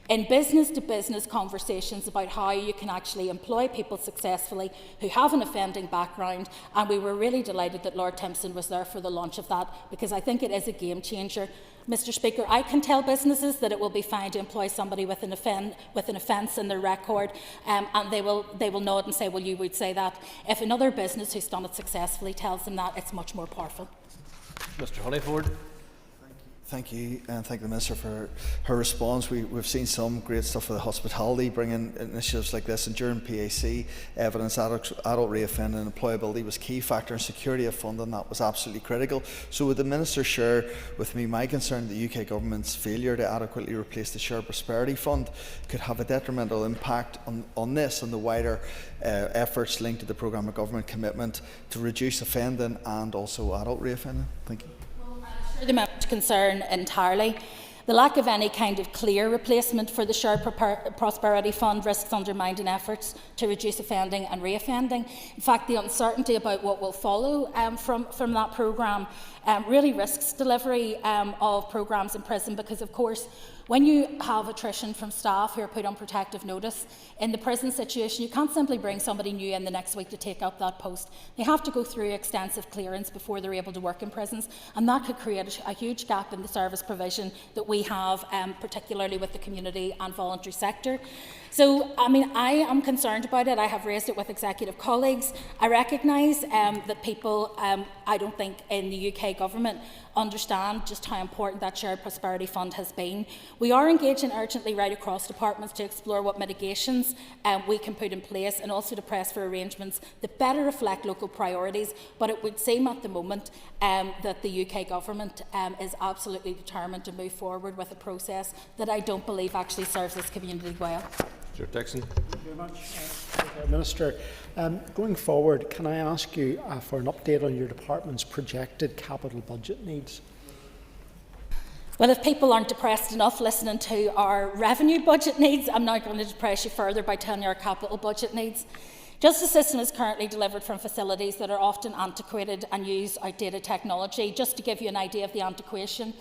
S: in business-to-business conversations about how you can actually employ people successfully who have an offending background, and we were really delighted that Lord Timpson was there for the launch of that, because I think it is a game changer. Mr. Speaker, I can tell businesses that it will be fine to employ somebody with an offence in their record, and they will nod and say, well, you would say that. If another business who's done it successfully tells them that, it's much more powerful.
B: Mr. Honeyford.
I: Thank you, and thank the Minister for her response. We've seen some great stuff for the hospitality, bringing initiatives like this, and during PAC, evidence adult reoffending and employability was key factor, and security of funding, that was absolutely critical. So would the Minister share with me my concern that the UK Government's failure to adequately replace the Shared Prosperity Fund could have a detrimental impact on this and the wider efforts linked to the programme of government commitment to reduce offending and also adult reoffending? Thank you.
S: The member's concern entirely. The lack of any kind of clear replacement for the Shared Prosperity Fund risks undermining efforts to reduce offending and reoffending. In fact, the uncertainty about what will follow from that programme really risks delivery of programmes in prison, because, of course, when you have attrition from staff who are put on protective notice in the prison situation, you can't simply bring somebody new in the next week to take up that post. They have to go through extensive clearance before they're able to work in prisons, and that could create a huge gap in the service provision that we have, particularly with the community and voluntary sector. So, I am concerned about it. I have raised it with executive colleagues. I recognise that people, I don't think, in the UK Government understand just how important that Shared Prosperity Fund has been. We are engaging urgently right across departments to explore what mitigations we can put in place, and also to press for arrangements that better reflect local priorities. But it would seem at the moment that the UK Government is absolutely determined to move forward with a process that I don't believe actually serves this community well.
B: Mr. Dixon.
J: Thank you very much, Minister. Going forward, can I ask you for an update on your department's projected capital budget needs?
S: Well, if people aren't depressed enough listening to our revenue budget needs, I'm now going to depress you further by telling you our capital budget needs. Justice system is currently delivered from facilities that are often antiquated and use outdated technology. Just to give you an idea of the antiquation,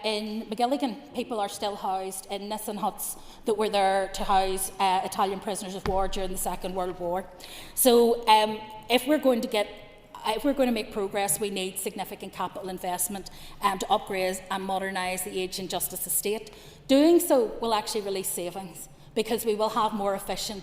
S: in McGilligan, people are still housed in Nissen huts that were there to house Italian prisoners of war during the Second World War. So if we're going to make progress, we need significant capital investment to upgrade and modernise the aging justice estate. Doing so will actually release savings, because we will have more efficient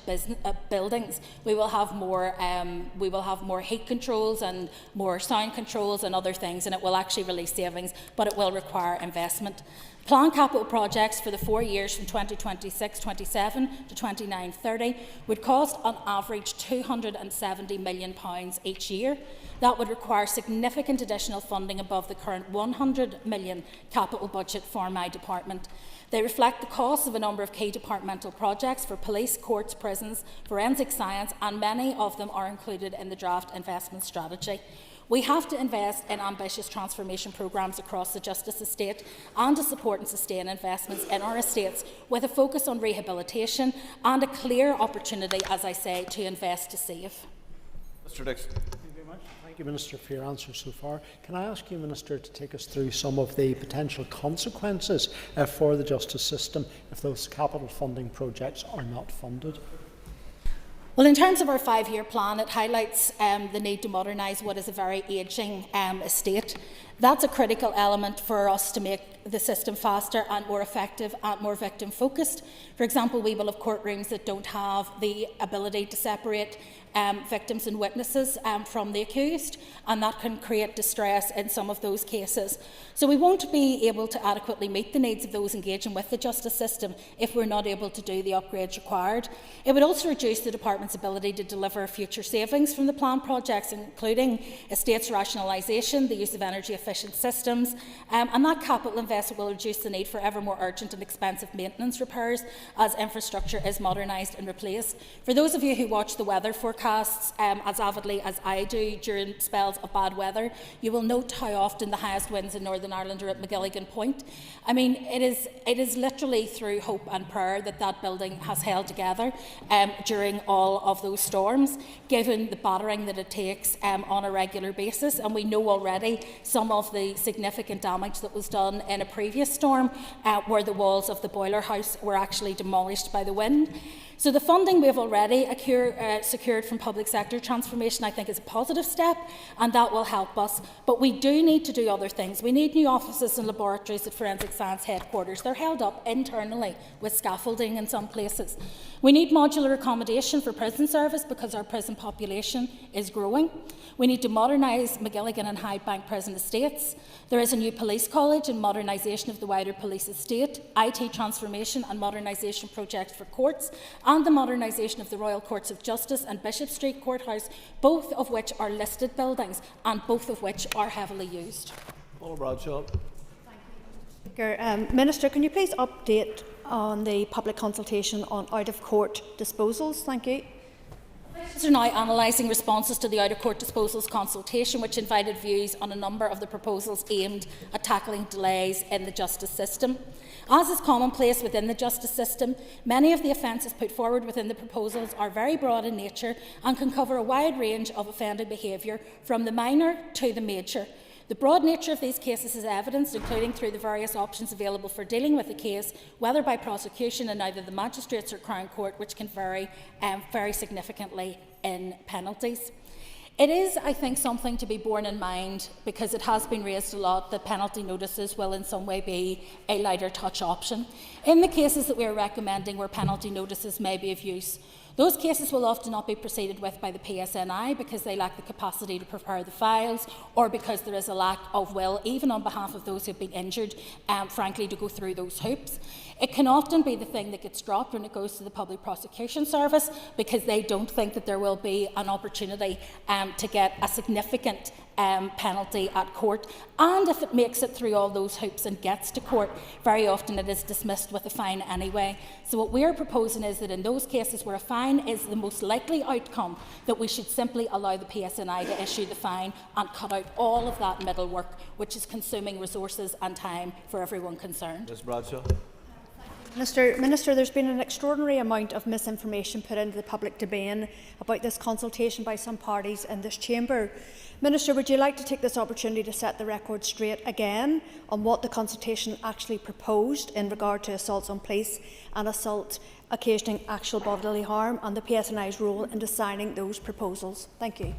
S: buildings. We will have more heat controls and more sound controls and other things, and it will actually release savings, but it will require investment. Planned capital projects for the 4 years from 2026-27 to 29-30 would cost on average £270 million each year. That would require significant additional funding above the current £100 million capital budget for my department. They reflect the costs of a number of key departmental projects for police, courts, prisons, forensic science, and many of them are included in the draft investment strategy. We have to invest in ambitious transformation programmes across the justice estate and to support and sustain investments in our estates with a focus on rehabilitation and a clear opportunity, as I say, to invest to save.
B: Mr Dixon.
J: Thank you, Minister, for your answers so far. Can I ask you, Minister, to take us through some of the potential consequences for the justice system if those capital funding projects are not funded?
S: Well, in terms of our 5-year plan, it highlights the need to modernise what is a very ageing estate. That's a critical element for us to make the system faster and more effective and more victim focused. For example, we will have courtrooms that don't have the ability to separate victims and witnesses from the accused, and that can create distress in some of those cases. So we won't be able to adequately meet the needs of those engaging with the justice system if we're not able to do the upgrades required. It would also reduce the department's ability to deliver future savings from the planned projects, including estates rationalisation, the use of energy efficient systems, and that capital investment will reduce the need for ever more urgent and expensive maintenance repairs as infrastructure is modernised and replaced. For those of you who watch the weather forecasts as avidly as I do during spells of bad weather, you will note how often the highest winds in Northern Ireland are at McGilligan Point. I mean, it is literally through hope and prayer that that building has held together during all of those storms, given the battering that it takes on a regular basis. And we know already some of the significant damage that was done in a previous storm where the walls of the boiler house were actually demolished by the wind. So the funding we have already secured from public sector transformation, I think, is a positive step, and that will help us. But we do need to do other things. We need new offices and laboratories at Forensic Science headquarters. They're held up internally with scaffolding in some places. We need modular accommodation for prison service because our prison population is growing. We need to modernise McGilligan and Hydebank prison estates. There is a new police college and modernisation of the wider police estate, IT transformation and modernisation projects for courts, and the modernisation of the Royal Courts of Justice and Bishop Street Courthouse, both of which are listed buildings and both of which are heavily used.
B: Paul Bradshaw.
G: Minister, can you please update on the public consultation on out-of-court disposals? Thank you.
S: Are now analysing responses to the out-of-court disposals consultation, which invited views on a number of the proposals aimed at tackling delays in the justice system. As is commonplace within the justice system, many of the offences put forward within the proposals are very broad in nature and can cover a wide range of offending behaviour, from the minor to the major. The broad nature of these cases is evidenced, including through the various options available for dealing with the case, whether by prosecution in either the magistrates or Crown Court, which can vary very significantly in penalties. It is, I think, something to be borne in mind, because it has been raised a lot that penalty notices will in some way be a lighter touch option. In the cases that we are recommending where penalty notices may be of use, those cases will often not be proceeded with by the PSNI because they lack the capacity to prepare the files, or because there is a lack of will, even on behalf of those who have been injured, frankly, to go through those hoops. It can often be the thing that gets dropped when it goes to the Public Prosecution Service because they don't think that there will be an opportunity to get a significant penalty at court. And if it makes it through all those hoops and gets to court, very often it is dismissed with a fine anyway. So what we are proposing is that in those cases where a fine is the most likely outcome, that we should simply allow the PSNI to issue the fine and cut out all of that middle work, which is consuming resources and time for everyone concerned.
B: Ms Bradshaw.
G: Minister, there's been an extraordinary amount of misinformation put into the public domain about this consultation by some parties in this chamber. Minister, would you like to take this opportunity to set the record straight again on what the consultation actually proposed in regard to assaults on police and assault occasioning actual bodily harm, and the PSNI's role in designing those proposals? Thank you.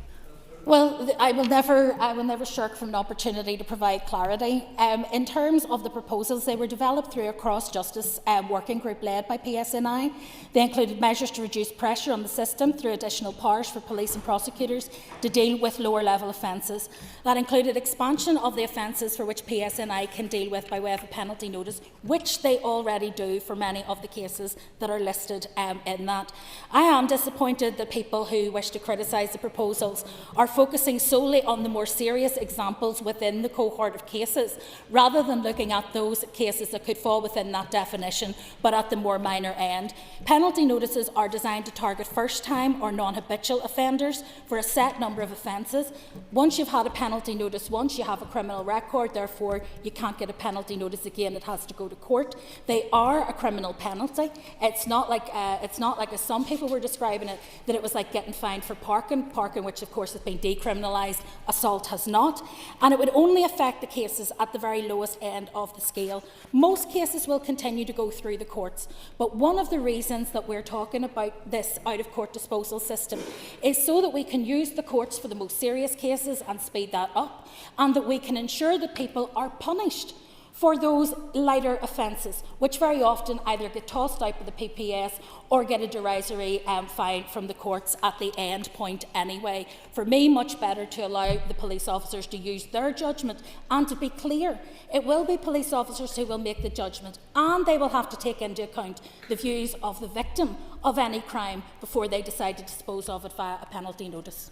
S: Well, I will never shirk from an opportunity to provide clarity. In terms of the proposals, they were developed through a cross-justice working group led by PSNI. They included measures to reduce pressure on the system through additional powers for police and prosecutors to deal with lower-level offences. That included expansion of the offences for which PSNI can deal with by way of a penalty notice, which they already do for many of the cases that are listed in that. I am disappointed that people who wish to criticise the proposals are focusing solely on the more serious examples within the cohort of cases, rather than looking at those cases that could fall within that definition, but at the more minor end. Penalty notices are designed to target first-time or non-habitual offenders for a set number of offences. Once you've had a penalty notice once, you have a criminal record, therefore you can't get a penalty notice again, it has to go to court. They are a criminal penalty. It's not like as some people were describing it, that it was like getting fined for parking, which of course has been decriminalised, assault has not, and it would only affect the cases at the very lowest end of the scale. Most cases will continue to go through the courts, but one of the reasons that we're talking about this out-of-court disposal system is so that we can use the courts for the most serious cases and speed that up, and that we can ensure that people are punished for those lighter offences, which very often either get tossed out by the PPS or get a derisory fine from the courts at the end point anyway. For me, much better to allow the police officers to use their judgment, and to be clear, it will be police officers who will make the judgment, and they will have to take into account the views of the victim of any crime before they decide to dispose of it via a penalty notice.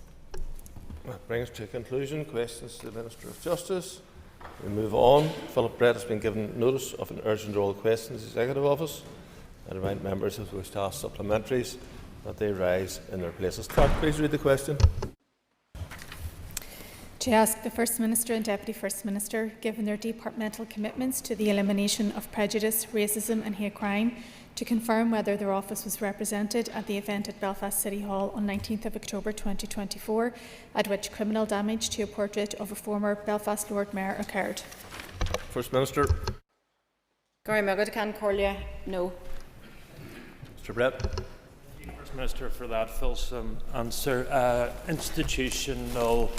B: That brings to a conclusion questions to the Minister of Justice. We move on. Philip Brett has been given notice of an urgent oral question to the Executive Office. I remind members who wish to ask supplementaries that they rise in their places. Clerk, please read the question.
K: To ask the First Minister and Deputy First Minister, given their departmental commitments to the elimination of prejudice, racism and hate crime, to confirm whether their office was represented at the event at Belfast City Hall on 19th of October 2024, at which criminal damage to a portrait of a former Belfast Lord Mayor occurred.
B: First Minister.
F: No.
B: Mr. Brett.
V: Thank you, First Minister, for that fulsome answer. Institutional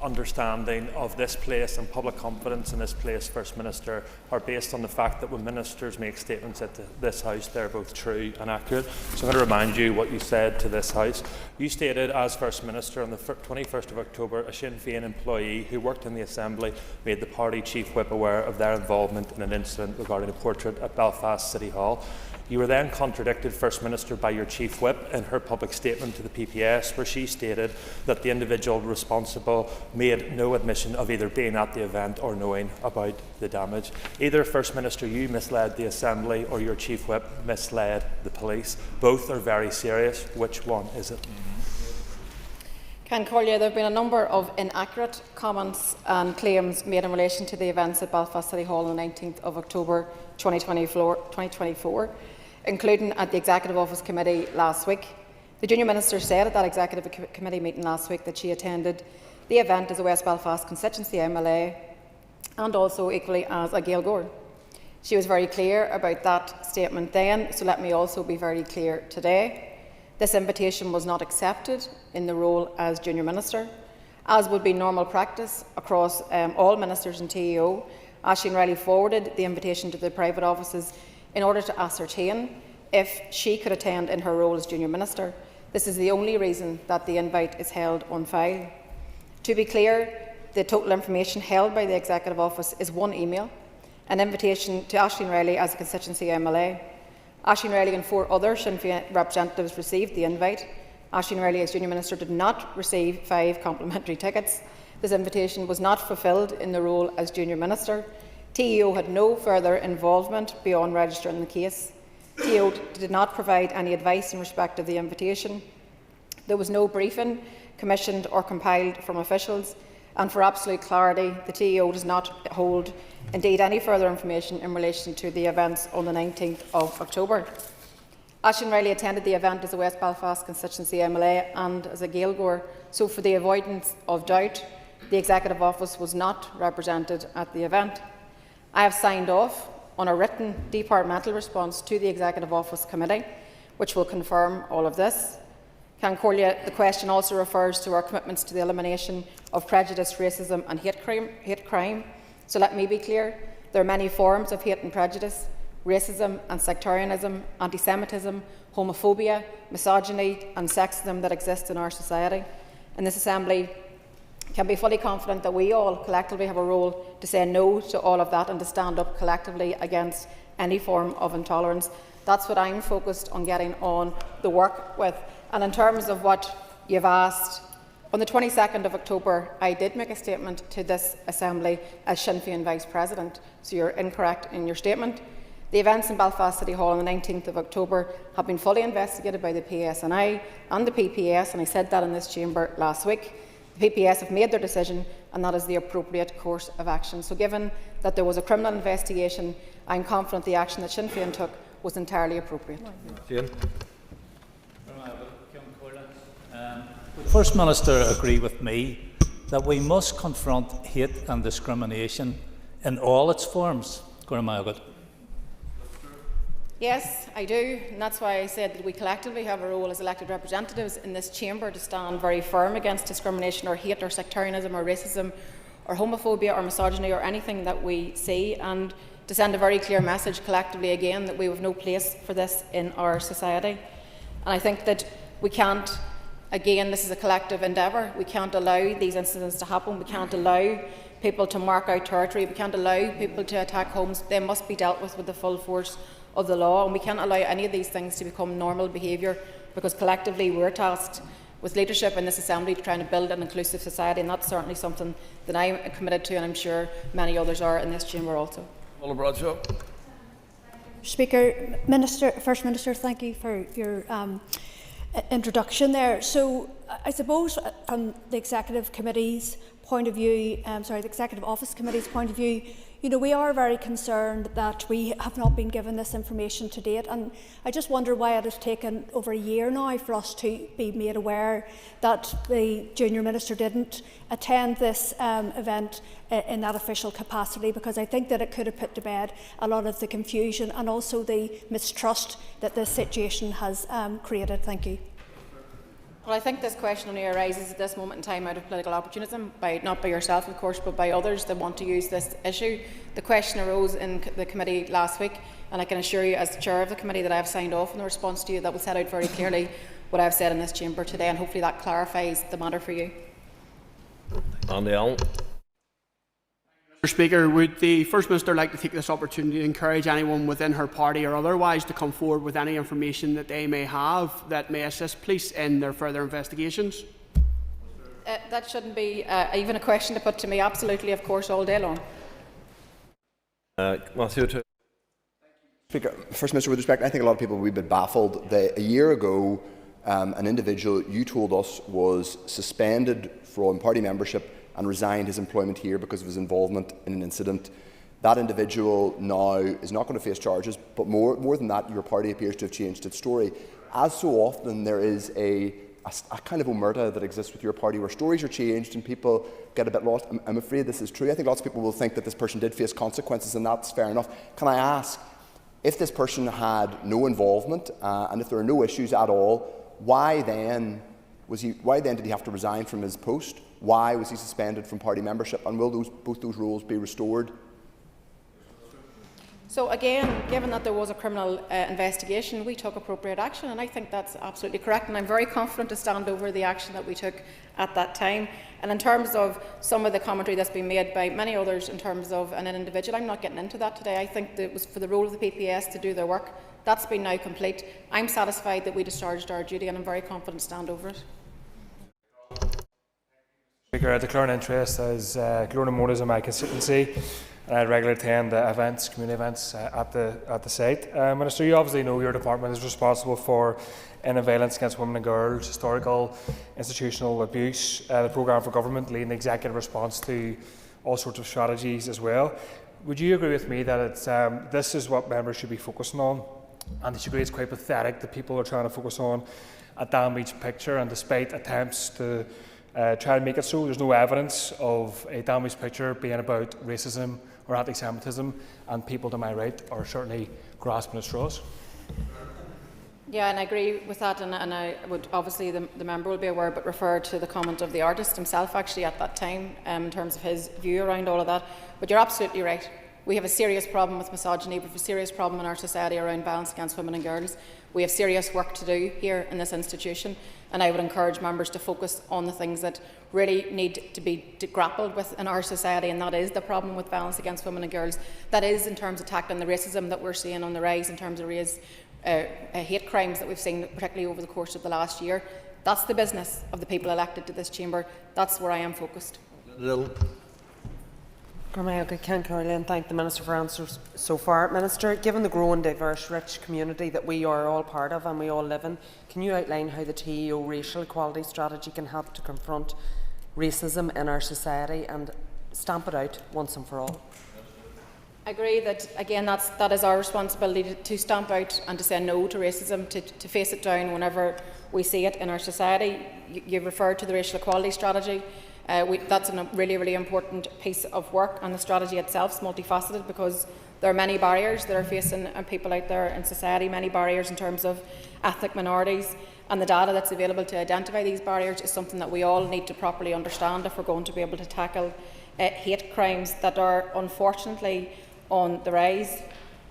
V: understanding of this place and public confidence in this place, First Minister, are based on the fact that when ministers make statements at this House, they're both true and accurate. So I'm going to remind you what you said to this House. You stated, as First Minister, on the 21st of October, a Sinn Féin employee who worked in the Assembly made the party chief whip aware of their involvement in an incident regarding a portrait at Belfast City Hall. You were then contradicted, First Minister, by your Chief Whip in her public statement to the PPS, where she stated that the individual responsible made no admission of either being at the event or knowing about the damage. Either, First Minister, you misled the Assembly or your Chief Whip misled the police. Both are very serious. Which one is it?
F: Can Collier, there have been a number of inaccurate comments and claims made in relation to the events at Belfast City Hall on the 19th of October 2024, including at the Executive Office Committee last week. The Junior Minister said at that Executive Committee meeting last week that she attended the event as a West Belfast constituency MLA and also equally as a Gaeilgeoir. She was very clear about that statement then, so let me also be very clear today. This invitation was not accepted in the role as Junior Minister. As would be normal practice across all ministers in TEO, Aisling Riley forwarded the invitation to the private offices in order to ascertain if she could attend in her role as Junior Minister. This is the only reason that the invite is held on file. To be clear, the total information held by the Executive Office is one email, an invitation to Aisling Riley as a constituency MLA. Aisling Riley and 4 other Sinn Féin representatives received the invite. Aisling Riley, as Junior Minister, did not receive 5 complimentary tickets. This invitation was not fulfilled in the role as Junior Minister. TEO had no further involvement beyond registering the case. TEO did not provide any advice in respect of the invitation. There was no briefing commissioned or compiled from officials, and for absolute clarity, the TEO does not hold indeed any further information in relation to the events on the 19th of October. Aisling Riley attended the event as a West Belfast constituency MLA and as a Gaeilgeoir, so for the avoidance of doubt, the Executive Office was not represented at the event. I have signed off on a written departmental response to the Executive Office Committee, which will confirm all of this.
M: Can Corlia, the question also refers to our commitments to the elimination of prejudice, racism and hate crime. So let me be clear, there are many forms of hate and prejudice, racism and sectarianism, anti-Semitism, homophobia, misogyny and sexism that exist in our society. And this Assembly can be fully confident that we all collectively have a role to say no to all of that and to stand up collectively against any form of intolerance. That's what I'm focused on getting on the work with. And in terms of what you've asked, on the 22nd of October, I did make a statement to this Assembly as Sinn Féin Vice President, so you're incorrect in your statement. The events in Belfast City Hall on the 19th of October have been fully investigated by the PSNI and the PPS, and I said that in this chamber last week. The PPS have made their decision, and that is the appropriate course of action. So given that there was a criminal investigation, I'm confident the action that Sinn Féin took was entirely appropriate.
B: Jane.
T: Would the First Minister agree with me that we must confront hate and discrimination in all its forms?
M: Yes, I do, and that's why I said that we collectively have a role as elected representatives in this chamber to stand very firm against discrimination or hate or sectarianism or racism or homophobia or misogyny or anything that we see, and to send a very clear message collectively again that we have no place for this in our society. And I think that we can't, again, this is a collective endeavour, we can't allow these incidents to happen, we can't allow people to mark out territory, we can't allow people to attack homes. They must be dealt with the full force of the law, and we can't allow any of these things to become normal behaviour, because collectively we're tasked with leadership in this Assembly to try and build an inclusive society, and that's certainly something that I'm committed to, and I'm sure many others are in this chamber also.
G: Speaker, First Minister, thank you for your introduction there. So I suppose from the Executive Committee's point of view, the Executive Office Committee's point of view, you know, we are very concerned that we have not been given this information to date, and I just wonder why it has taken over a year now for us to be made aware that the Junior Minister didn't attend this event in that official capacity, because I think that it could have put to bed a lot of the confusion and also the mistrust that this situation has created. Thank you.
M: Well, I think this question only arises at this moment in time out of political opportunism, not by yourself, of course, but by others that want to use this issue. The question arose in the committee last week, and I can assure you, as Chair of the committee, that I have signed off in the response to you that will set out very clearly what I have said in this chamber today, and hopefully that clarifies the matter for you.
B: Andy Allen.
U: Mr. Speaker, would the First Minister like to take this opportunity to encourage anyone within her party or otherwise to come forward with any information that they may have that may assist police in their further investigations?
M: That shouldn't be even a question to put to me. Absolutely, of course, all day long.
B: Matthew.
X: Speaker, First Minister, with respect, I think a lot of people will be a bit baffled. A year ago, an individual you told us was suspended from party membership and resigned his employment here because of his involvement in an incident. That individual now is not going to face charges, but more than that, your party appears to have changed its story. As so often, there is a kind of omerta that exists with your party where stories are changed and people get a bit lost. I'm afraid this is true. I think lots of people will think that this person did face consequences, and that's fair enough. Can I ask, if this person had no involvement and if there are no issues at all, why then did he have to resign from his post? Why was he suspended from party membership, and will both those roles be restored?
M: So again, given that there was a criminal investigation, we took appropriate action, and I think that's absolutely correct, and I'm very confident to stand over the action that we took at that time. And in terms of some of the commentary that's been made by many others in terms of an individual, I'm not getting into that today. I think that it was for the role of the PPS to do their work. That's been now complete. I'm satisfied that we discharged our duty, and I'm very confident to stand over it.
Y: Speaker, I declare an interest as Glona Motors in my constituency. I regularly attend events, community events at the site. Minister, you obviously know your department is responsible for end violence against women and girls, historical institutional abuse, the programme for government leading the executive response to all sorts of strategies as well. Would you agree with me that this is what members should be focusing on, and that you agree it's quite pathetic that people are trying to focus on a damaged picture, and despite attempts to try and make it so, there's no evidence of a damaged picture being about racism or anti-Semitism, and people to my right are certainly grasping at straws?
M: Yeah, and I agree with that, and I would obviously the member will be aware, but refer to the comment of the artist himself actually at that time in terms of his view around all of that. But you're absolutely right. We have a serious problem with misogyny. We have a serious problem in our society around violence against women and girls. We have serious work to do here in this institution, and I would encourage members to focus on the things that really need to be grappled with in our society, and that is the problem with violence against women and girls. That is in terms of tackling the racism that we're seeing on the rise in terms of hate crimes that we've seen, particularly over the course of the last year. That's the business of the people elected to this chamber. That's where I am focused.
C: And thank the Minister for answers so far. Minister, given the growing, diverse, rich community that we are all part of and we all live in, can you outline how the TEO racial equality strategy can help to confront racism in our society and stamp it out once and for all?
M: I agree that, again, that is our responsibility to stamp out and to say no to racism, to face it down whenever we see it in our society. You referred to the racial equality strategy. That's a really, really important piece of work, and the strategy itself is multifaceted because there are many barriers that are facing people out there in society, many barriers in terms of ethnic minorities, and the data that's available to identify these barriers is something that we all need to properly understand if we're going to be able to tackle hate crimes that are unfortunately on the rise.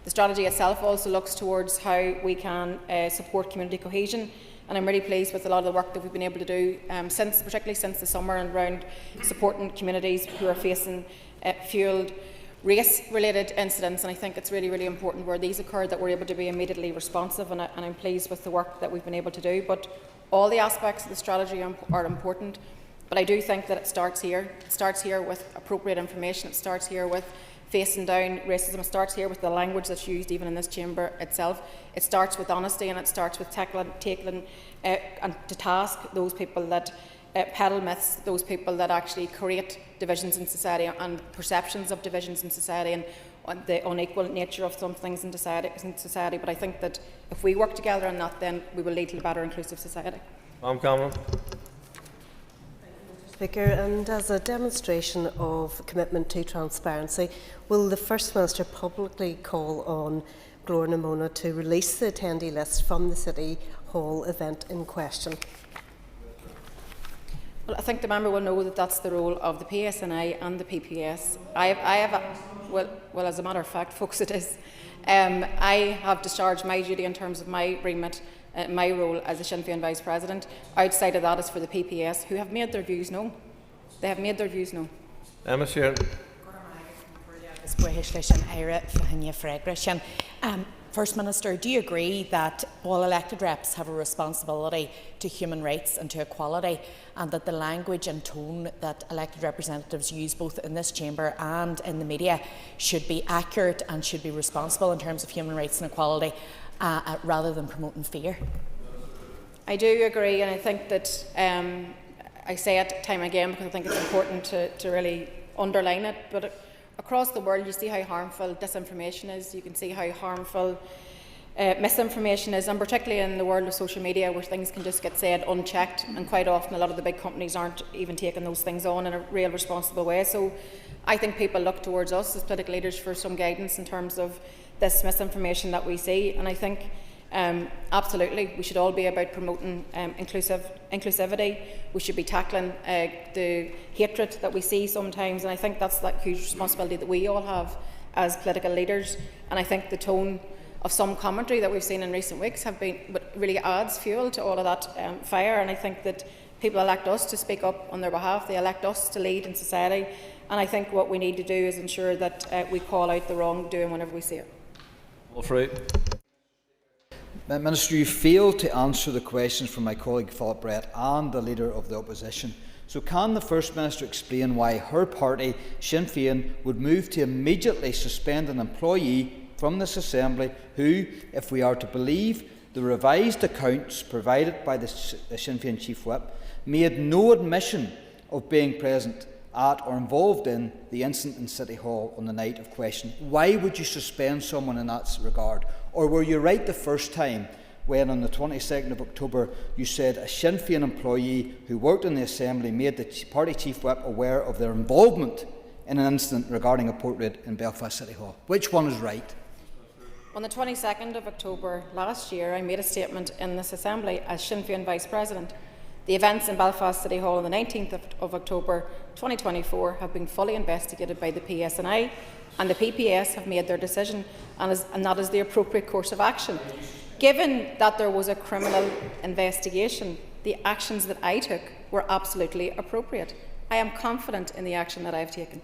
M: The strategy itself also looks towards how we can support community cohesion, and I'm really pleased with a lot of the work that we've been able to do particularly since the summer, and around supporting communities who are facing fuelled race-related incidents. And I think it's really, really important where these occur that we're able to be immediately responsive, and I'm pleased with the work that we've been able to do. But all the aspects of the strategy are important, but I do think that it starts here. It starts here with appropriate information. It starts here with facing down racism. It starts here with the language that's used even in this chamber itself. It starts with honesty, and it starts with tackling and to task those people that peddle myths, those people that actually create divisions in society and perceptions of divisions in society, and the unequal nature of some things in society. But I think that if we work together on that, then we will lead to a better inclusive society.
B: Cameron.
H: Speaker, and as a demonstration of commitment to transparency, will the First Minister publicly call on Glór na Móna to release the attendee list from the City Hall event in question?
M: Well, I think the member will know that that's the role of the PSNI and the PPS. Well, as a matter of fact, folks, it is. I have discharged my duty in terms of my remit, my role as a Sinn Féin Vice President. Outside of that is for the PPS, who have made their views known. They have made their views known.
B: Emma Sheeran.
F: First Minister, do you agree that all elected reps have a responsibility to human rights and to equality, and that the language and tone that elected representatives use both in this chamber and in the media should be accurate and should be responsible in terms of human rights and equality, rather than promoting fear?
M: I do agree, and I think that I say it time and again because I think it's important to really underline it, but across the world you see how harmful disinformation is, you can see how harmful misinformation is, and particularly in the world of social media where things can just get said unchecked, and quite often a lot of the big companies aren't even taking those things on in a real responsible way. So I think people look towards us as political leaders for some guidance in terms of this misinformation that we see, and I think absolutely we should all be about promoting inclusivity. We should be tackling the hatred that we see sometimes, and I think that's that huge responsibility that we all have as political leaders. And I think the tone of some commentary that we've seen in recent weeks really adds fuel to all of that fire, and I think that people elect us to speak up on their behalf. They elect us to lead in society, and I think what we need to do is ensure that we call out the wrongdoing whenever we see it.
L: Minister, you failed to answer the questions from my colleague Philip Brett and the Leader of the Opposition. So can the First Minister explain why her party, Sinn Féin, would move to immediately suspend an employee from this Assembly who, if we are to believe the revised accounts provided by the Sinn Féin Chief Whip, made no admission of being present at or involved in the incident in City Hall on the night of question? Why would you suspend someone in that regard? Or were you right the first time when on the 22nd of October you said a Sinn Féin employee who worked in the Assembly made the party Chief Whip aware of their involvement in an incident regarding a portrait in Belfast City Hall? Which one is right?
M: On the 22nd of October last year, I made a statement in this Assembly as Sinn Féin Vice President. The events in Belfast City Hall on the 19th of October 2024 have been fully investigated by the PSNI, and the PPS have made their decision, and that is the appropriate course of action. Given that there was a criminal investigation, the actions that I took were absolutely appropriate. I am confident in the action that I have taken.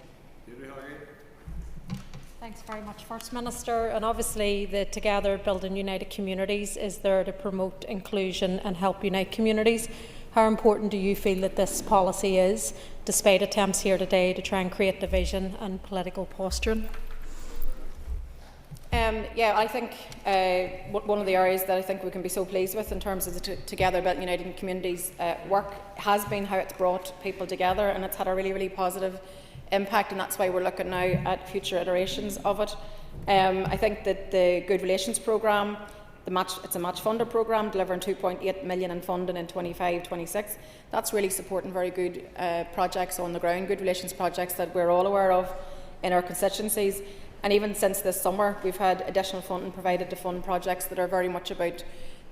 A: Thanks very much, First Minister. And obviously the Together Building United Communities is there to promote inclusion and help unite communities. How important do you feel that this policy is, despite attempts here today to try and create division and political posturing?
M: Yeah, I think one of the areas that I think we can be so pleased with in terms of the Together Building United Communities work has been how it's brought people together, and it's had a really, really positive impact, and that's why we're looking now at future iterations of it. I think that the Good Relations Programme, it's a match-funded programme delivering 2.8 million in funding in 25-26. That's really supporting very good projects on the ground, good relations projects that we're all aware of in our constituencies. And even since this summer, we've had additional funding provided to fund projects that are very much about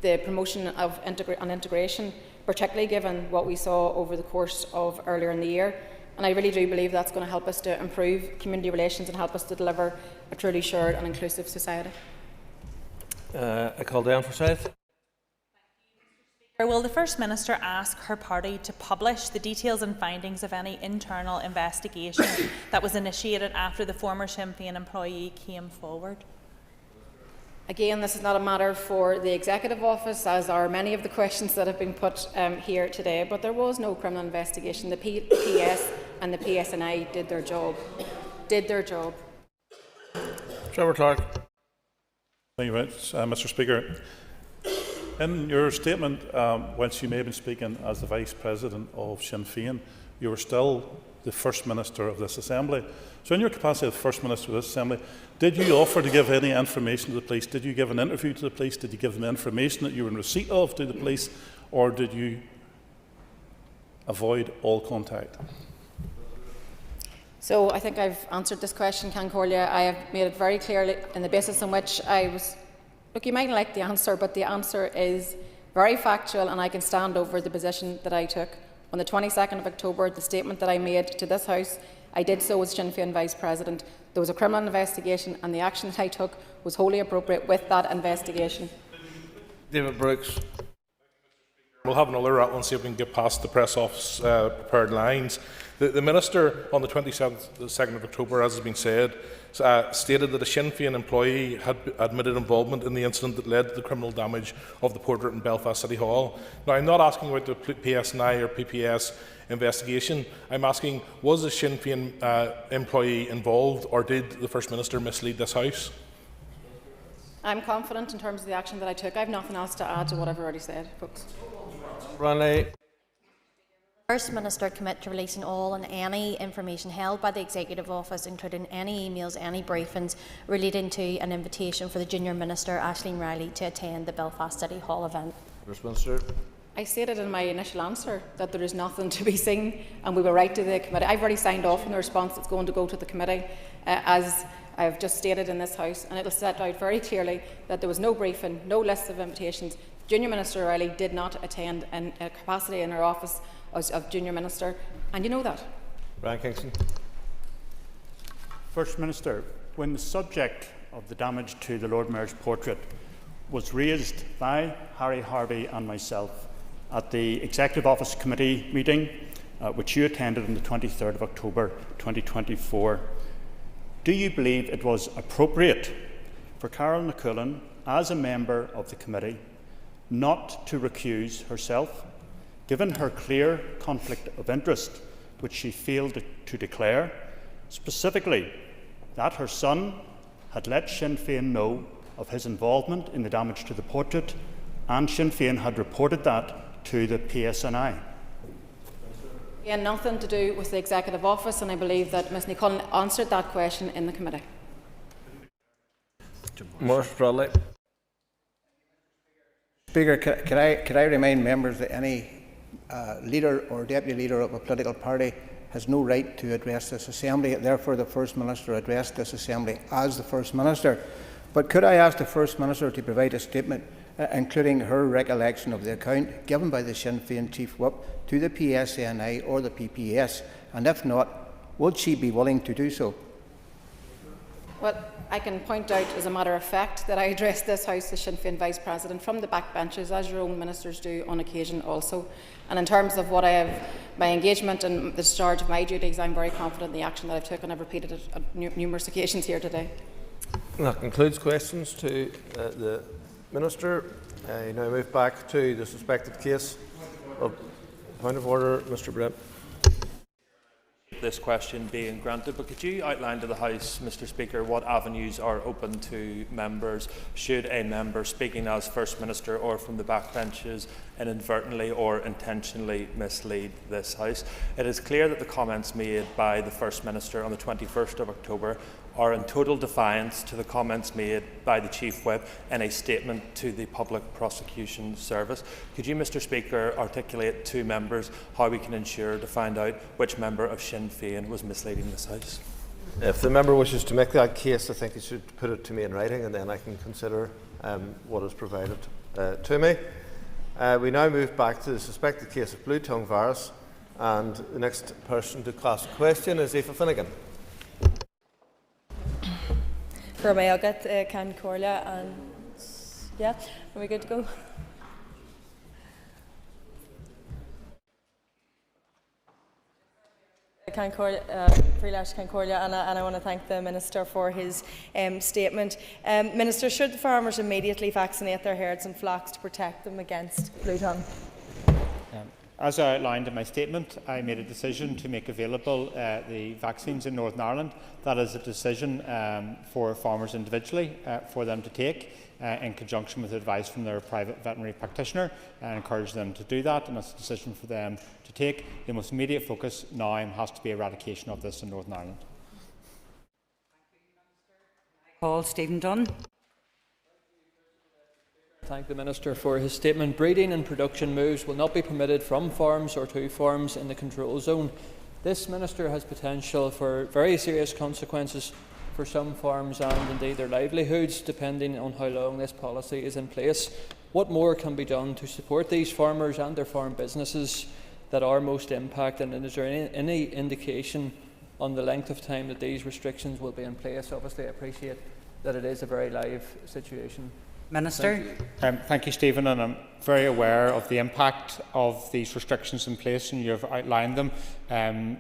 M: the promotion of integration, particularly given what we saw over the course of earlier in the year. And I really do believe that's going to help us to improve community relations and help us to deliver a truly shared and inclusive society.
B: I call down for South.
N: Will the First Minister ask her party to publish the details and findings of any internal investigation that was initiated after the former Sinn Féin employee came forward?
M: Again, this is not a matter for the Executive Office, as are many of the questions that have been put here today, but there was no criminal investigation. The PS and the PSNI did their job.
P: Trevor Clark. Thank you very much, Mr. Speaker. In your statement, whilst you may have been speaking as the Vice President of Sinn Féin, you were still the First Minister of this Assembly. So in your capacity as First Minister of this Assembly, did you offer to give any information to the police? Did you give an interview to the police? Did you give them information that you were in receipt of to the police? Or did you avoid all contact?
M: So I think I've answered this question, Concordia. I have made it very clearly in the basis on which I was... Look, you might like the answer, but the answer is very factual, and I can stand over the position that I took. On the 22nd of October, the statement that I made to this House, I did so as Sinn Féin Vice President. There was a criminal investigation, and the action that I took was wholly appropriate with that investigation.
B: David Brooks.
R: We'll have another rattle and see if we can get past the press office prepared lines. The Minister on the 22nd of October, as has been said, stated that a Sinn Féin employee had admitted involvement in the incident that led to the criminal damage of the portrait in Belfast City Hall. Now, I'm not asking about the PSNI or PPS investigation. I'm asking, was a Sinn Féin employee involved, or did the First Minister mislead this House?
M: I'm confident in terms of the action that I took. I have nothing else to add to what I've already said, folks.
W: First Minister commit to releasing all and any information held by the Executive Office, including any emails, any briefings relating to an invitation for the Junior Minister, Aisling Riley, to attend the Belfast City Hall event?
B: First Minister.
M: I stated in my initial answer that there is nothing to be seen, and we will write to the committee. I've already signed off on the response that's going to go to the committee, as I have just stated in this House, and it will set out very clearly that there was no briefing, no list of invitations. Junior Minister Riley did not attend in a capacity in her office of Junior Minister, and you know that.
B: Brian Kingston.
Z: First Minister, when the subject of the damage to the Lord Mayor's portrait was raised by Harry Harvey and myself at the Executive Office Committee meeting, which you attended on the 23rd of October 2024, do you believe it was appropriate for Carol McCullen, as a member of the committee, not to recuse herself, given her clear conflict of interest, which she failed to declare, specifically that her son had let Sinn Féin know of his involvement in the damage to the portrait, and Sinn Féin had reported that to the PSNI?
M: Again, nothing to do with the Executive Office, and I believe that Ms Cullen answered that question in the committee.
B: Morris Bradley.
E: Speaker, could I remind members that any leader or deputy leader of a political party has no right to address this Assembly. Therefore, the First Minister addressed this Assembly as the First Minister. But could I ask the First Minister to provide a statement including her recollection of the account given by the Sinn Féin Chief Whip to the PSNI or the PPS, and if not, would she be willing to do so?
M: Well, I can point out as a matter of fact that I addressed this House as Sinn Féin Vice President from the backbenches, as your own ministers do on occasion also. And in terms of what I have, my engagement and the discharge of my duties, I'm very confident in the action that I've taken. I've repeated it on numerous occasions here today.
B: That concludes questions to the Minister. I now move back to the suspected case of point of order, Mr. Brett.
V: This question being granted, but could you outline to the House, Mr. Speaker, what avenues are open to members should a member speaking as First Minister or from the backbenches inadvertently or intentionally mislead this House? It is clear that the comments made by the First Minister on the 21st of October are in total defiance to the comments made by the Chief Whip in a statement to the Public Prosecution Service. Could you, Mr. Speaker, articulate to members how we can ensure to find out which member of Sinn Féin was misleading this House?
B: If the member wishes to make that case, I think he should put it to me in writing, and then I can consider what is provided to me. We now move back to the suspected case of blue tongue virus, and the next person to ask a question is Aoife Finnegan.
D: For my agat can Corlia, and yeah, are we good to go? Corlia, and I want to thank the Minister for his statement. Minister, should the farmers immediately vaccinate their herds and flocks to protect them against blue tongue?
Z: As I outlined in my statement, I made a decision to make available the vaccines in Northern Ireland. That is a decision for farmers individually for them to take in conjunction with advice from their private veterinary practitioner, and encourage them to do that, and that's a decision for them to take. The most immediate focus now has to be eradication of this in Northern Ireland.
I: Paul Stephen Dunn.
J: Thank the Minister for his statement. Breeding and production moves will not be permitted from farms or to farms in the control zone. This, Minister, has potential for very serious consequences for some farms and indeed their livelihoods, depending on how long this policy is in place. What more can be done to support these farmers and their farm businesses that are most impacted, and is there any indication on the length of time that these restrictions will be in place? Obviously, I appreciate that it is a very live situation.
I: Minister.
Z: Thank you, Stephen, and I'm very aware of the impact of these restrictions in place, and you've outlined them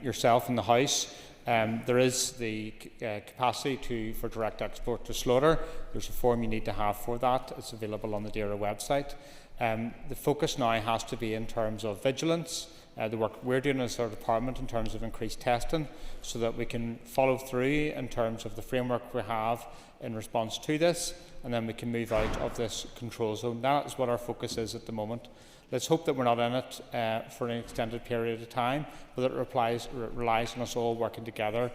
Z: yourself in the House. There is the capacity for direct export to slaughter. There's a form you need to have for that. It's available on the DAERA website. The focus now has to be in terms of vigilance, the work we're doing as our department in terms of increased testing, so that we can follow through in terms of the framework we have in response to this, and then we can move out of this control zone. That is what our focus is at the moment. Let's hope that we're not in it for an extended period of time, but that it relies on us all working together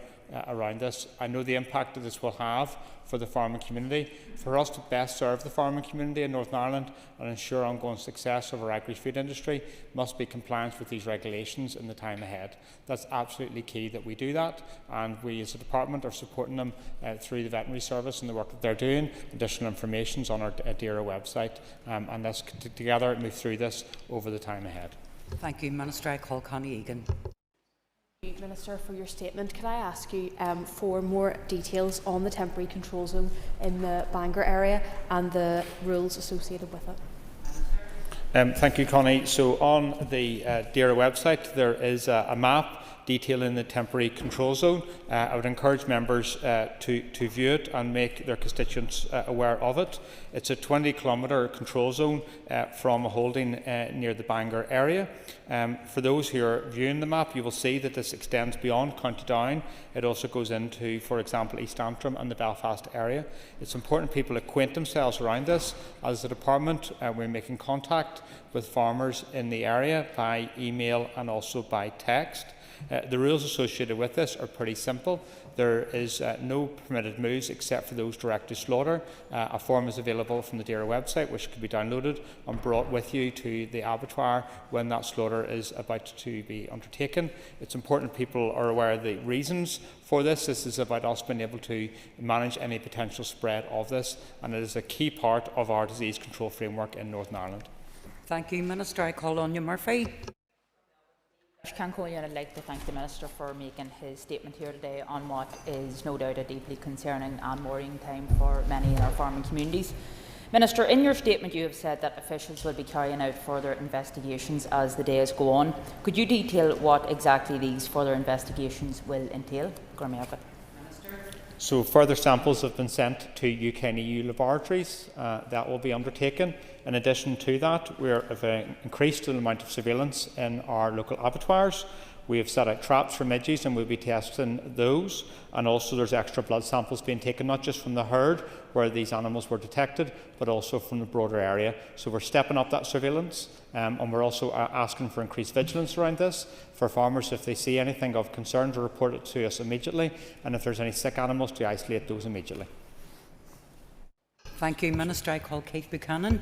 Z: around this. I know the impact that this will have for the farming community. For us to best serve the farming community in Northern Ireland and ensure ongoing success of our agri-food industry must be compliance with these regulations in the time ahead. That's absolutely key that we do that, and we as a department are supporting them through the veterinary service and the work that they're doing. Additional information is on our DAERA website, and let's together move through this over the time ahead.
I: Thank you, Minister. I call Connie Egan.
O: Thank you, Minister, for your statement. Could I ask you for more details on the temporary control zone in the Bangor area and the rules associated with it?
Z: Thank you, Connie. So on the DAERA website there is a map detailing the temporary control zone. I would encourage members to view it and make their constituents aware of it. It's a 20-kilometre control zone from a holding near the Bangor area. For those who are viewing the map, you will see that this extends beyond County Down. It also goes into, for example, East Antrim and the Belfast area. It's important people acquaint themselves around this. As a department, we're making contact with farmers in the area by email and also by text.
J: The rules associated with this are pretty simple. There is no permitted moves except for those direct to slaughter. A form is available from the DAERA website, which can be downloaded and brought with you to the abattoir when that slaughter is about to be undertaken. It's important people are aware of the reasons for this. This is about us being able to manage any potential spread of this, and it is a key part of our disease control framework in Northern Ireland.
I: Thank you, Minister. I call on you, Murphy.
G: I'd like to thank the Minister for making his statement here today on what is no doubt a deeply concerning and worrying time for many in our farming communities. Minister, in your statement you have said that officials will be carrying out further investigations as the days go on. Could you detail what exactly these further investigations will entail?
J: So further samples have been sent to UK and EU laboratories. That will be undertaken. In addition to that, we have increased the amount of surveillance in our local abattoirs. We have set out traps for midges and we'll be testing those. And also there's extra blood samples being taken, not just from the herd where these animals were detected, but also from the broader area. So we're stepping up that surveillance and we're also asking for increased vigilance around this. For farmers, if they see anything of concern, to report it to us immediately. And if there's any sick animals, to isolate those immediately.
I: Thank you, Minister. I call Keith Buchanan.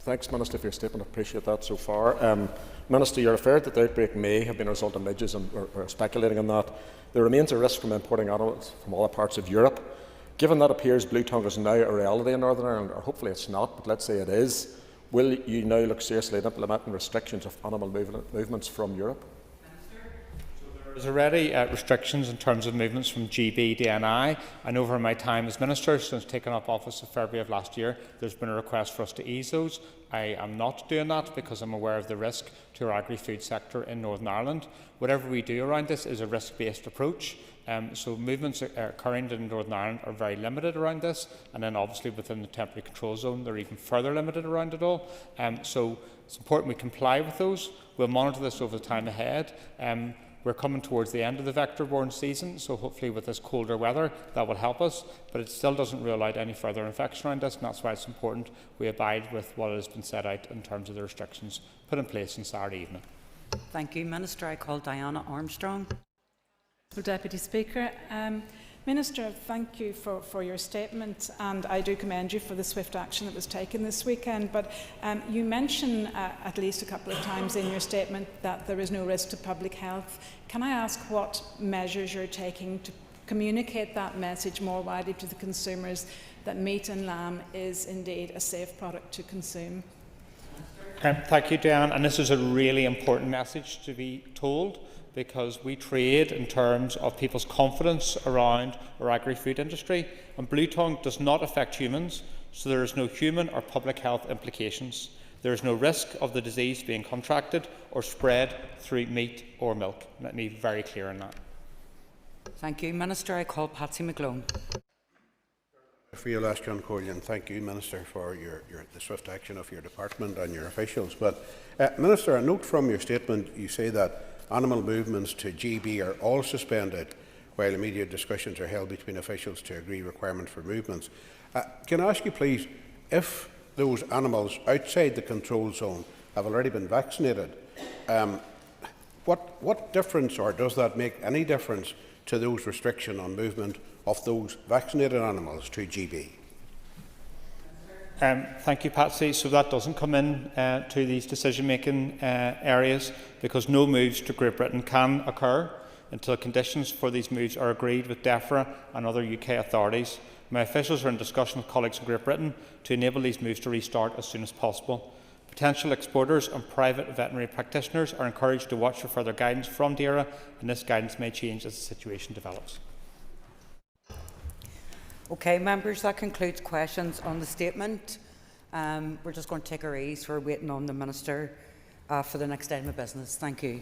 K: Thanks, Minister, for your statement. I appreciate that so far. Minister, you referred that the outbreak may have been a result of midges, and we're speculating on that. There remains a risk from importing animals from other parts of Europe. Given that it appears blue tongue is now a reality in Northern Ireland, or hopefully it's not, but let's say it is, will you now look seriously at implementing restrictions of animal movements from Europe?
J: There's already restrictions in terms of movements from GB to NI, and over my time as Minister, since taking up office in February of last year, there's been a request for us to ease those. I am not doing that because I'm aware of the risk to our agri-food sector in Northern Ireland. Whatever we do around this is a risk-based approach. So movements occurring in Northern Ireland are very limited around this, and then obviously within the temporary control zone they're even further limited around it all. So it's important we comply with those. We'll monitor this over the time ahead. We're coming towards the end of the vector-borne season, so hopefully with this colder weather that will help us, but it still doesn't rule out any further infection around this, and that's why it's important we abide with what has been set out in terms of the restrictions put in place on Saturday evening.
I: Thank you, Minister. I call Diana Armstrong.
Q: Deputy Speaker. Minister, thank you for your statement, and I do commend you for the swift action that was taken this weekend. But you mention at least a couple of times in your statement that there is no risk to public health. Can I ask what measures you're taking to communicate that message more widely to the consumers that meat and lamb is indeed a safe product to consume?
J: Thank you, Diane. And this is a really important message to be told, because we trade in terms of people's confidence around our agri-food industry, and blue tongue does not affect humans, so there is no human or public health implications. There is no risk of the disease being contracted or spread through meat or milk. Let me be very clear on that.
I: Thank you, Minister. I call Patsy McGlone.
S: For your last, John Corley, thank you, Minister, for the swift action of your department and your officials. But, Minister, a note from your statement, you say that animal movements to GB are all suspended while immediate discussions are held between officials to agree requirement for movements. Can I ask you, please, if those animals outside the control zone have already been vaccinated, what difference, or does that make any difference to those restrictions on movement of those vaccinated animals to GB?
J: Thank you, Patsy. So that doesn't come in to these decision-making areas, because no moves to Great Britain can occur until conditions for these moves are agreed with DEFRA and other UK authorities. My officials are in discussion with colleagues in Great Britain to enable these moves to restart as soon as possible. Potential exporters and private veterinary practitioners are encouraged to watch for further guidance from DAERA, and this guidance may change as the situation develops.
I: Okay, members, that concludes questions on the statement. We're just going to take our ease. We're waiting on the Minister for the next item of business. Thank you.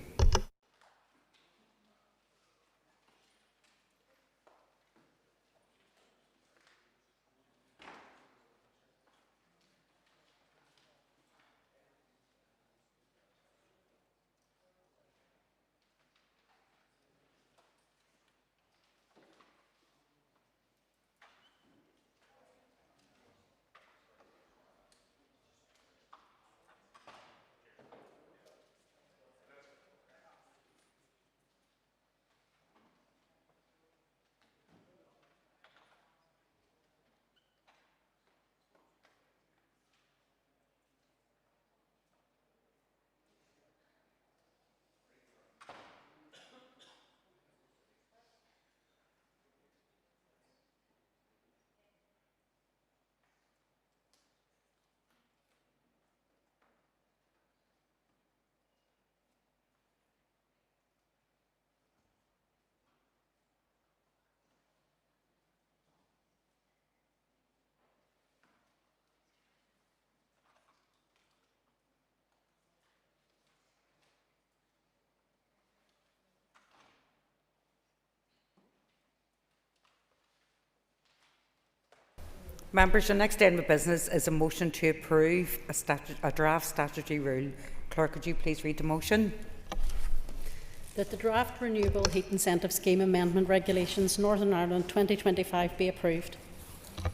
I: Members, the next item of business is a motion to approve a draft statutory rule. Clerk, could you please read the motion?
C: That the draft Renewable Heat Incentive Scheme Amendment Regulations Northern Ireland 2025 be approved.
I: Thank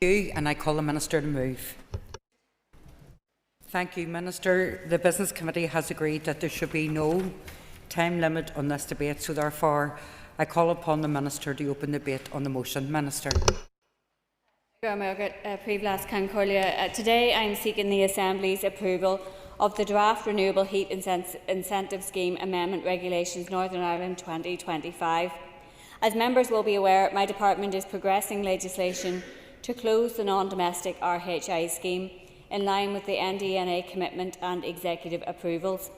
I: you, and I call the Minister to move. Thank you, Minister. The Business Committee has agreed that there should be no time limit on this debate, so therefore I call upon the Minister to open the debate on the motion. Minister.
H: Today I am seeking the Assembly's approval of the draft Renewable Heat Incentive Scheme Amendment Regulations Northern Ireland 2025. As members will be aware, my department is progressing legislation to close the non-domestic RHI scheme in line with the NDNA commitment and executive approvals.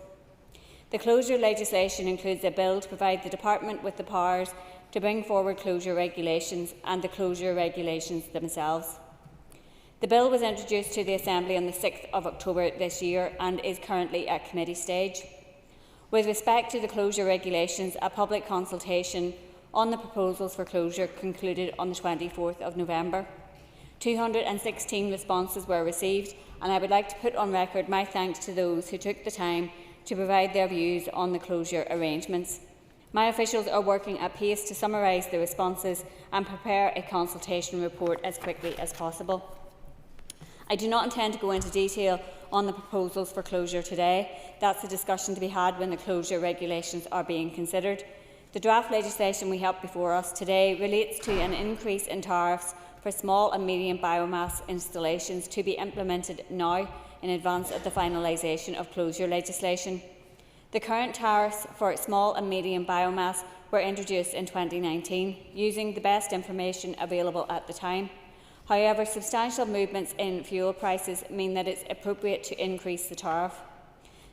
H: The closure legislation includes a bill to provide the department with the powers to bring forward closure regulations and the closure regulations themselves. The bill was introduced to the Assembly on the 6th of October this year and is currently at committee stage. With respect to the closure regulations, a public consultation on the proposals for closure concluded on the 24th of November. 216 responses were received, and I would like to put on record my thanks to those who took the time to provide their views on the closure arrangements. My officials are working at pace to summarise the responses and prepare a consultation report as quickly as possible. I do not intend to go into detail on the proposals for closure today. That's a discussion to be had when the closure regulations are being considered. The draft legislation we have before us today relates to an increase in tariffs for small and medium biomass installations to be implemented now in advance of the finalisation of closure legislation. The current tariffs for small and medium biomass were introduced in 2019 using the best information available at the time. However, substantial movements in fuel prices mean that it is appropriate to increase the tariff.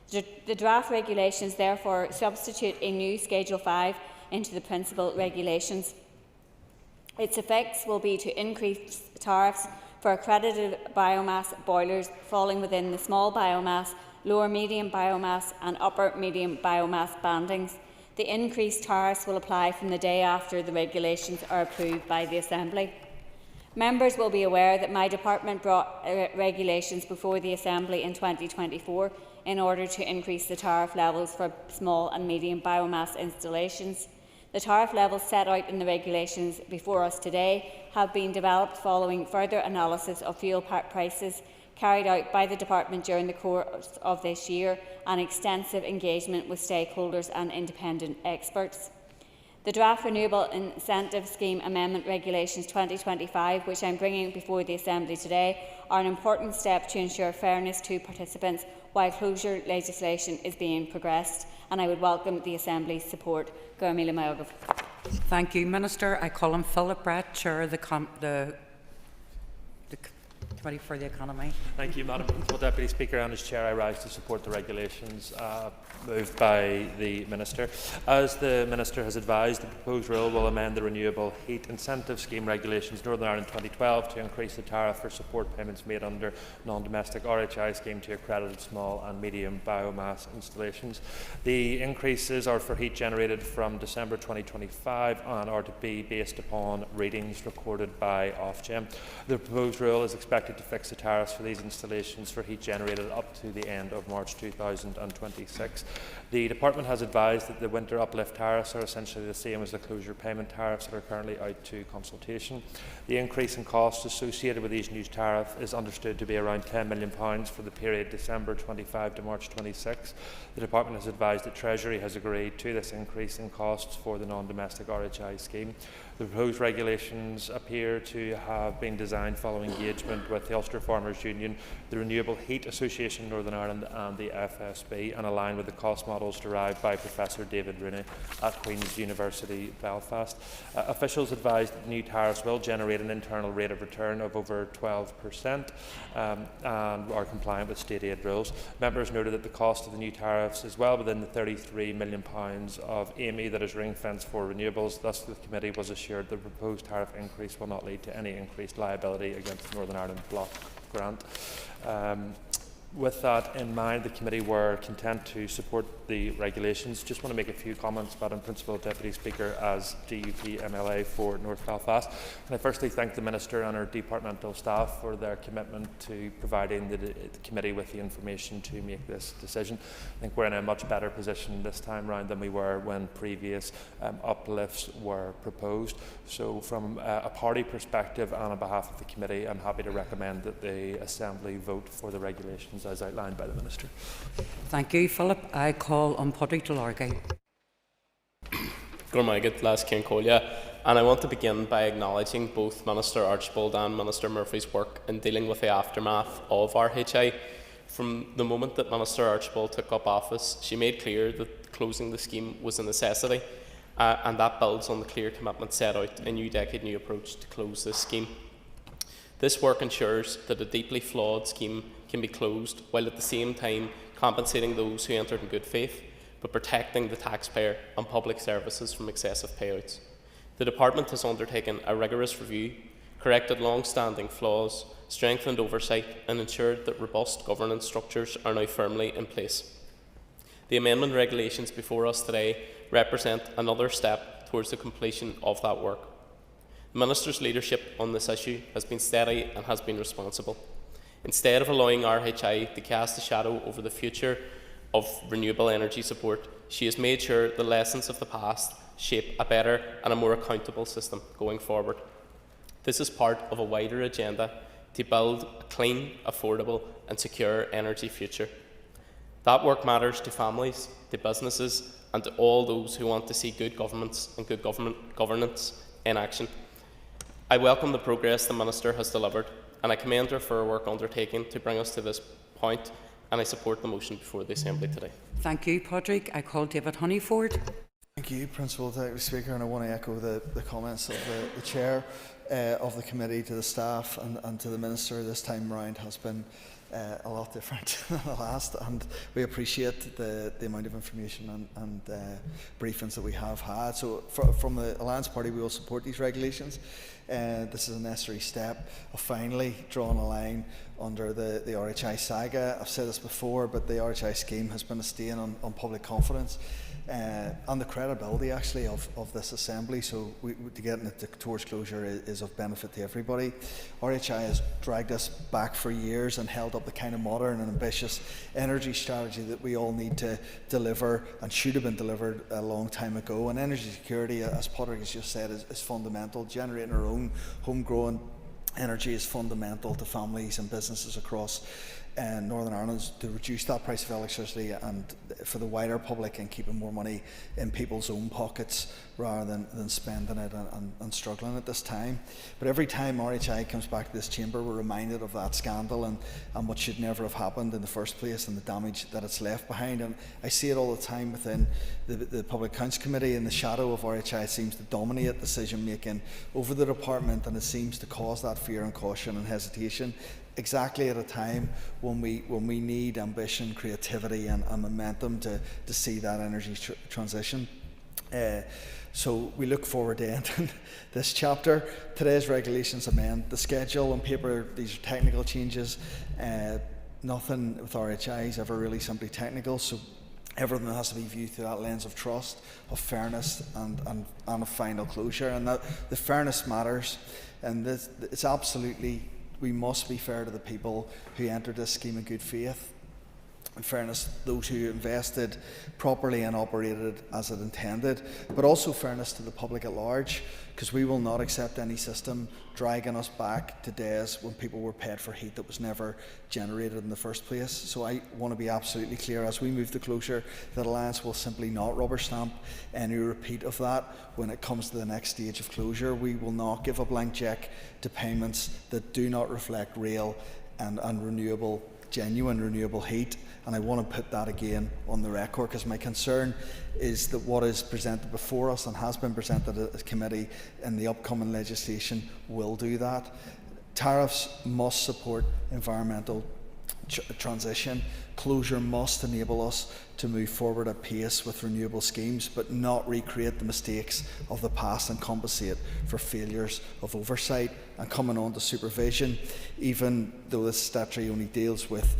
H: The draft regulations therefore substitute a new Schedule 5 into the principal regulations. Its effects will be to increase tariffs for accredited biomass boilers falling within the small biomass, lower medium biomass and upper medium biomass bandings. The increased tariffs will apply from the day after the regulations are approved by the Assembly. Members will be aware that my department brought regulations before the Assembly in 2024 in order to increase the tariff levels for small and medium biomass installations. The tariff levels set out in the regulations before us today have been developed following further analysis of fuel prices carried out by the Department during the course of this year and extensive engagement with stakeholders and independent experts. The draft Renewable Incentive Scheme Amendment Regulations 2025, which I am bringing before the Assembly today, are an important step to ensure fairness to participants while closure legislation is being progressed, and I would welcome the Assembly's support.
I: Thank you, Minister. I call on Philip Brett, Chair of the Committee for the Economy.
V: Thank you, Madam Deputy Speaker, and as Chair I rise to support the regulations moved by the Minister. As the Minister has advised, the proposed rule will amend the Renewable Heat Incentive Scheme Regulations Northern Ireland 2012 to increase the tariff for support payments made under non-domestic RHI scheme to accredited small and medium biomass installations. The increases are for heat generated from December 2025 and are to be based upon readings recorded by Ofgem. The proposed rule is expected to fix the tariffs for these installations for heat generated up to the end of March 2026. The Department has advised that the winter uplift tariffs are essentially the same as the closure payment tariffs that are currently out to consultation. The increase in costs associated with these new tariffs is understood to be around £10 million for the period December 25 to March 26. The Department has advised that Treasury has agreed to this increase in costs for the non-domestic RHI scheme. The proposed regulations appear to have been designed following engagement with the Ulster Farmers Union, the Renewable Heat Association Northern Ireland and the FSB, and align with the cost models derived by Professor David Rooney at Queen's University Belfast. Officials advised that new tariffs will generate an internal rate of return of over 12% and are compliant with state aid rules. Members noted that the cost of the new tariffs is well within the £33 million of AME that is ring-fenced for renewables. Thus, the committee was assured the proposed tariff increase will not lead to any increased liability against the Northern Ireland Block Grant. With that in mind, the committee were content to support the regulations. Just want to make a few comments, Madam Principal Deputy Speaker, as DUP MLA for North Belfast. And I firstly thank the Minister and her departmental staff for their commitment to providing the committee with the information to make this decision. I think we're in a much better position this time round than we were when previous uplifts were proposed. So from a party perspective and on behalf of the committee, I'm happy to recommend that the Assembly vote for the regulations as outlined by the Minister.
I: Thank you, Philip. I call on Padraig Delargy.
F: And I want to begin by acknowledging both Minister Archibald and Minister Murphy's work in dealing with the aftermath of RHI. From the moment that Minister Archibald took up office, she made clear that closing the scheme was a necessity, and that builds on the clear commitment set out in New Decade New Approach to close this scheme. This work ensures that a deeply flawed scheme can be closed, while at the same time compensating those who entered in good faith, but protecting the taxpayer and public services from excessive payouts. The Department has undertaken a rigorous review, corrected long-standing flaws, strengthened oversight and ensured that robust governance structures are now firmly in place. The amendment regulations before us today represent another step towards the completion of that work. The Minister's leadership on this issue has been steady and has been responsible. Instead of allowing RHI to cast a shadow over the future of renewable energy support, she has made sure the lessons of the past shape a better and a more accountable system going forward. This is part of a wider agenda to build a clean, affordable and secure energy future. That work matters to families, to businesses and to all those who want to see good governments and good governance in action. I welcome the progress the Minister has delivered, and I commend her for her work undertaken to bring us to this point, and I support the motion before the Assembly today.
I: Thank you, Padraig. I call David Honeyford.
L: Thank you, Principal Deputy Speaker, and I want to echo the comments of the Chair of the committee to the staff and to the Minister. This time round has been a lot different than the last, and we appreciate the amount of information and briefings that we have had. So from the Alliance Party, we will support these regulations. This is a necessary step of finally drawing a line under the RHI saga. I've said this before, but the RHI scheme has been a stain on public confidence and the credibility actually of this Assembly. So to get it towards closure is of benefit to everybody. RHI has dragged us back for years and held up the kind of modern and ambitious energy strategy that we all need to deliver and should have been delivered a long time ago. And energy security, as Padraig has just said, is fundamental. Generating our own homegrown energy is fundamental to families and businesses across Northern Ireland to reduce that price of electricity and for the wider public and keeping more money in people's own pockets rather than spending it and struggling at this time. But every time RHI comes back to this chamber, we're reminded of that scandal and what should never have happened in the first place and the damage that it's left behind. And I see it all the time within the Public Accounts Committee. In the shadow of RHI, it seems to dominate decision making over the department, and it seems to cause that fear and caution and hesitation exactly at a time when we need ambition, creativity and momentum to see that energy transition. So we look forward to ending this chapter. Today's regulations amend the schedule. On paper, these are technical changes. Nothing with RHI is ever really simply technical, so everything has to be viewed through that lens of trust, of fairness and a final closure. And that the fairness matters, and it's absolutely, we must be fair to the people who entered this scheme in good faith. In fairness, those who invested properly and operated as it intended, but also fairness to the public at large, because we will not accept any system dragging us back to days when people were paid for heat that was never generated in the first place. So I want to be absolutely clear, as we move to closure, that Alliance will simply not rubber stamp any repeat of that when it comes to the next stage of closure. We will not give a blank cheque to payments that do not reflect real and renewable, genuine renewable heat. And I want to put that again on the record, because my concern is that what is presented before us and has been presented at committee in the upcoming legislation will do that. Tariffs must support environmental transition. Closure must enable us to move forward at pace with renewable schemes, but not recreate the mistakes of the past and compensate for failures of oversight. And coming on to supervision, even though this statutory only deals with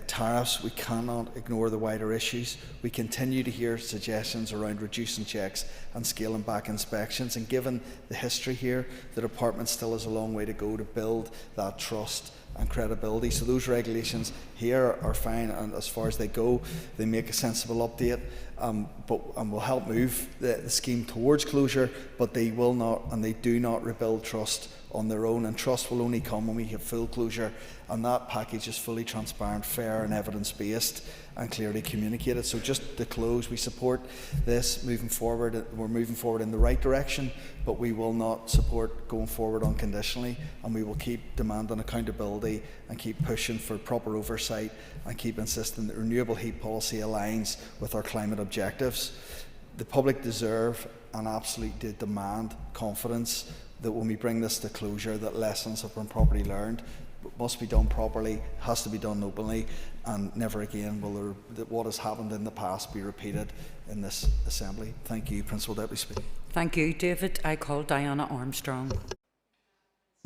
L: tariffs, we cannot ignore the wider issues. We continue to hear suggestions around reducing checks and scaling back inspections, and given the history here, the Department still has a long way to go to build that trust and credibility. So those regulations here are fine, and as far as they go, they make a sensible update, and will help move the scheme towards closure, but they will not, and they do not, rebuild trust on their own, and trust will only come when we have full closure, and that package is fully transparent, fair and evidence-based and clearly communicated. So just to close, we support this moving forward. We're moving forward in the right direction, but we will not support going forward unconditionally, and we will keep demanding accountability and keep pushing for proper oversight and keep insisting that renewable heat policy aligns with our climate objectives. The public deserve and absolutely demand confidence that when we bring this to closure, that lessons have been properly learned, must be done properly, has to be done openly, and never again will what has happened in the past be repeated in this Assembly. Thank you, Principal Deputy Speaker.
I: Thank you, David. I call Diana Armstrong.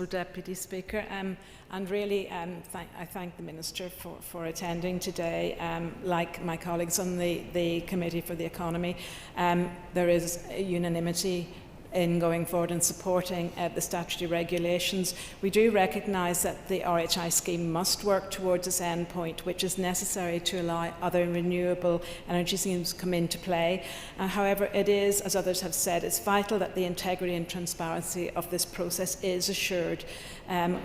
Q: Deputy Speaker, and really I thank the Minister for attending today. Like my colleagues on the Committee for the Economy, there is unanimity in going forward and supporting the statutory regulations. We do recognise that the RHI scheme must work towards its end point, which is necessary to allow other renewable energy schemes to come into play. However, it is, as others have said, it's vital that the integrity and transparency of this process is assured.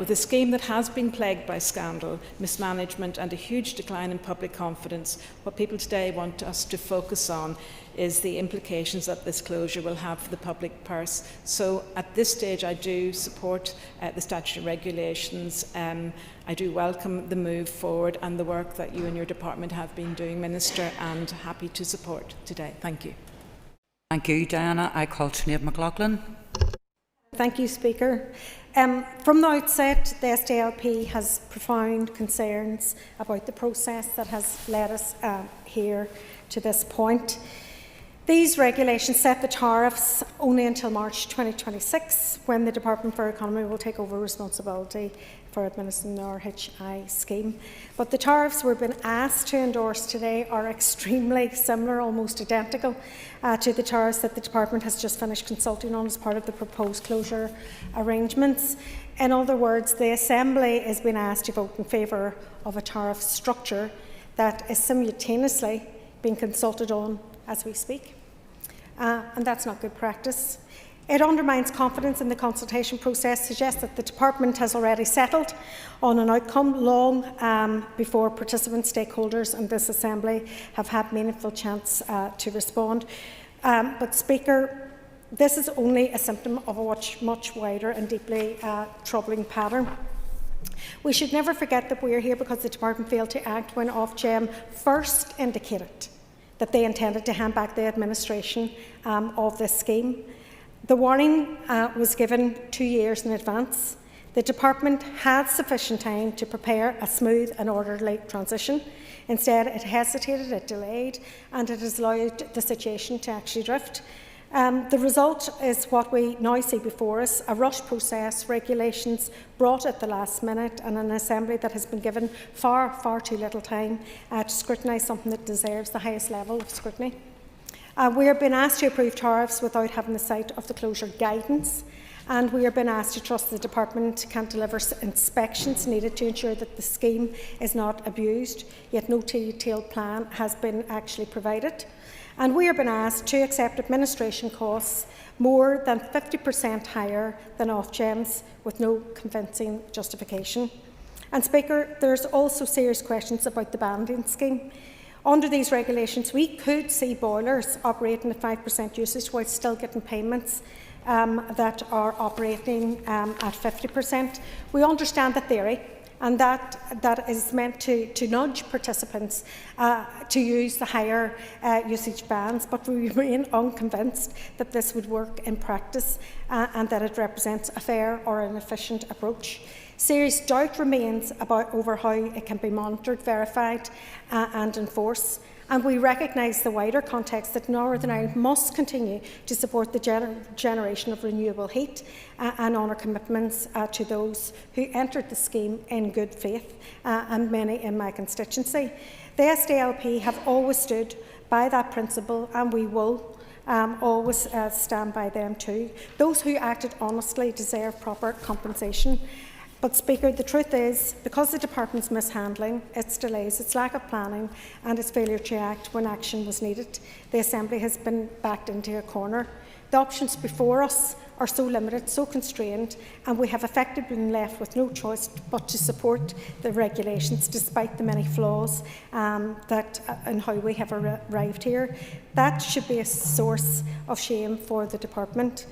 Q: With a scheme that has been plagued by scandal, mismanagement and a huge decline in public confidence, what people today want us to focus on is the implications that this closure will have for the public purse. So at this stage I do support the statutory regulations. I do welcome the move forward and the work that you and your department have been doing, Minister, and happy to support today. Thank you.
I: Thank you, Diana. I call Sinead McLaughlin.
A: Thank you, Speaker. From the outset, the SDLP has profound concerns about the process that has led us here to this point. These regulations set the tariffs only until March 2026, when the Department for Economy will take over responsibility for administering the RHI scheme. But the tariffs we've been asked to endorse today are extremely similar, almost identical, to the tariffs that the Department has just finished consulting on as part of the proposed closure arrangements. In other words, the Assembly is being asked to vote in favour of a tariff structure that is simultaneously being consulted on as we speak. And that's not good practice. It undermines confidence in the consultation process, suggests that the Department has already settled on an outcome long before participant stakeholders in this Assembly have had meaningful chance to respond. But Speaker, this is only a symptom of a much wider and deeply troubling pattern. We should never forget that we are here because the Department failed to act when Ofgem first indicated that they intended to hand back the administration of this scheme. The warning was given 2 years in advance. The Department had sufficient time to prepare a smooth and orderly transition. Instead, it hesitated, it delayed, and it has allowed the situation to actually drift. The result is what we now see before us, a rush process, regulations brought at the last minute, and an Assembly that has been given far too little time to scrutinise something that deserves the highest level of scrutiny. We are being asked to approve tariffs without having the sight of the closure guidance, and we are being asked to trust the Department can deliver inspections needed to ensure that the scheme is not abused, yet no detailed plan has been actually provided. And we are being asked to accept administration costs more than 50% higher than Ofgem's with no convincing justification. And Speaker, there's also serious questions about the banding scheme. Under these regulations, we could see boilers operating at 5% usage while still getting payments that are operating at 50%. We understand the theory, and that is meant to nudge participants to use the higher usage bands, but we remain unconvinced that this would work in practice and that it represents a fair or an efficient approach. Serious doubt remains over how it can be monitored, verified and enforced. And we recognise the wider context that Northern Ireland must continue to support the generation of renewable heat and honour commitments to those who entered the scheme in good faith, and many in my constituency. The SDLP have always stood by that principle, and we will always stand by them too. Those who acted honestly deserve proper compensation. But, Speaker, the truth is, because the Department's mishandling, its delays, its lack of planning and its failure to act when action was needed, the Assembly has been backed into a corner. The options before us are so limited, so constrained, and we have effectively been left with no choice but to support the regulations despite the many flaws in how we have arrived here. That should be a source of shame for the Department.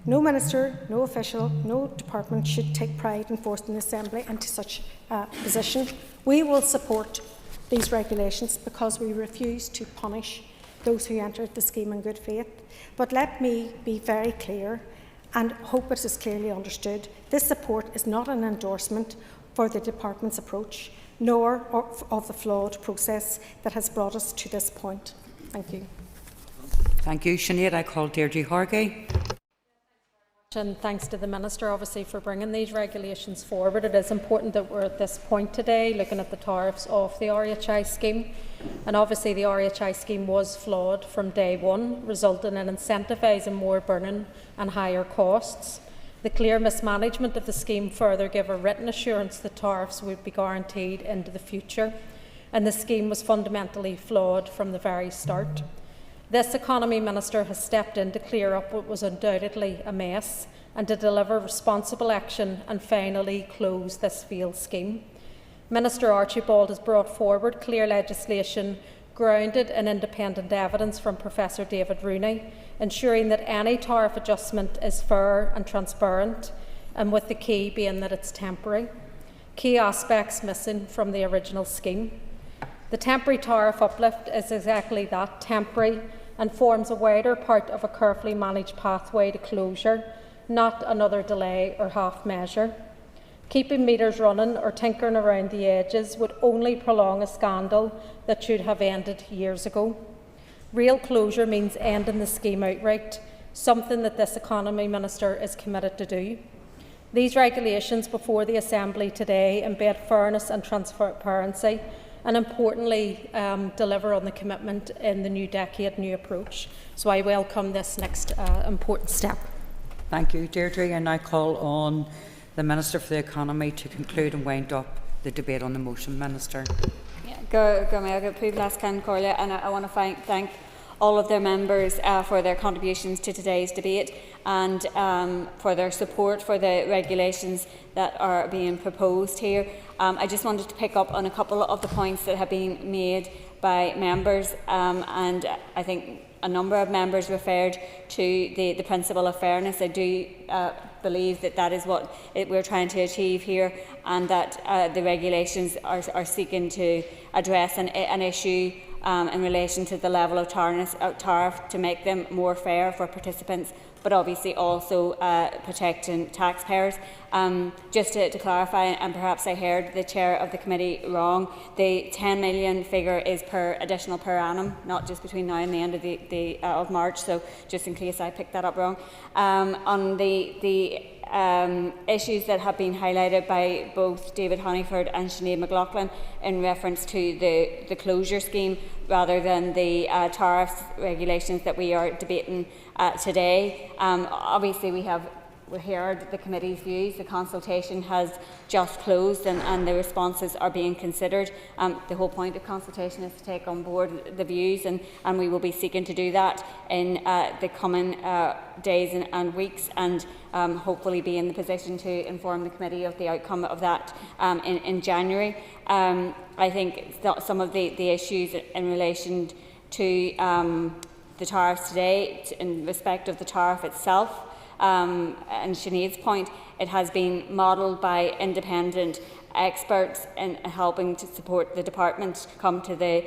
A: No minister, no official, no department should take pride in forcing the Assembly into such a position. We will support these regulations because we refuse to punish those who entered the scheme in good faith. But let me be very clear and hope it is clearly understood. This support is not an endorsement for the Department's approach, nor of the flawed process that has brought us to this point. Thank you.
I: Thank you. Sinead, I call Deirdre Hargay.
C: And thanks to the Minister, obviously, for bringing these regulations forward. It is important that we're at this point today looking at the tariffs of the RHI scheme. And obviously the RHI scheme was flawed from day one, resulting in incentivising more burning and higher costs. The clear mismanagement of the scheme further gave a written assurance that tariffs would be guaranteed into the future. And the scheme was fundamentally flawed from the very start. This Economy Minister has stepped in to clear up what was undoubtedly a mess and to deliver responsible action and finally close this failed scheme. Minister Archibald has brought forward clear legislation grounded in independent evidence from Professor David Rooney, ensuring that any tariff adjustment is fair and transparent, and with the key being that it's temporary. Key aspects missing from the original scheme. The temporary tariff uplift is exactly that, temporary, and forms a wider part of a carefully managed pathway to closure, not another delay or half measure. Keeping meters running or tinkering around the edges would only prolong a scandal that should have ended years ago. Real closure means ending the scheme outright, something that this Economy Minister is committed to do. These regulations before the Assembly today embed fairness and transparency, and importantly deliver on the commitment in the new decade, new approach. So I welcome this next important step.
I: Thank you, Deirdre, and I call on the Minister for the Economy to conclude and wind up the debate on the motion. Minister.
H: And I want to thank all of their members for their contributions to today's debate and for their support for the regulations that are being proposed here. I just wanted to pick up on a couple of the points that have been made by members, and I think a number of members referred to the principle of fairness. I do believe that that is what we're trying to achieve here, and that the regulations are seeking to address an issue in relation to the level of tariff to make them more fair for participants, but obviously also protecting taxpayers. Just to clarify, and perhaps I heard the chair of the committee wrong, the 10 million figure is additional per annum, not just between now and the end of March, so just in case I picked that up wrong. On the issues that have been highlighted by both David Honeyford and Sinead McLaughlin in reference to the closure scheme rather than the tariff regulations that we are debating today. Obviously we heard the committee's views. The consultation has just closed and the responses are being considered. The whole point of consultation is to take on board the views, and we will be seeking to do that in the coming days and weeks, and hopefully be in the position to inform the committee of the outcome of that in January. I think some of the issues in relation to the tariffs today, in respect of the tariff itself, and Sinead's point, It has been modelled by independent experts in helping to support the department come to the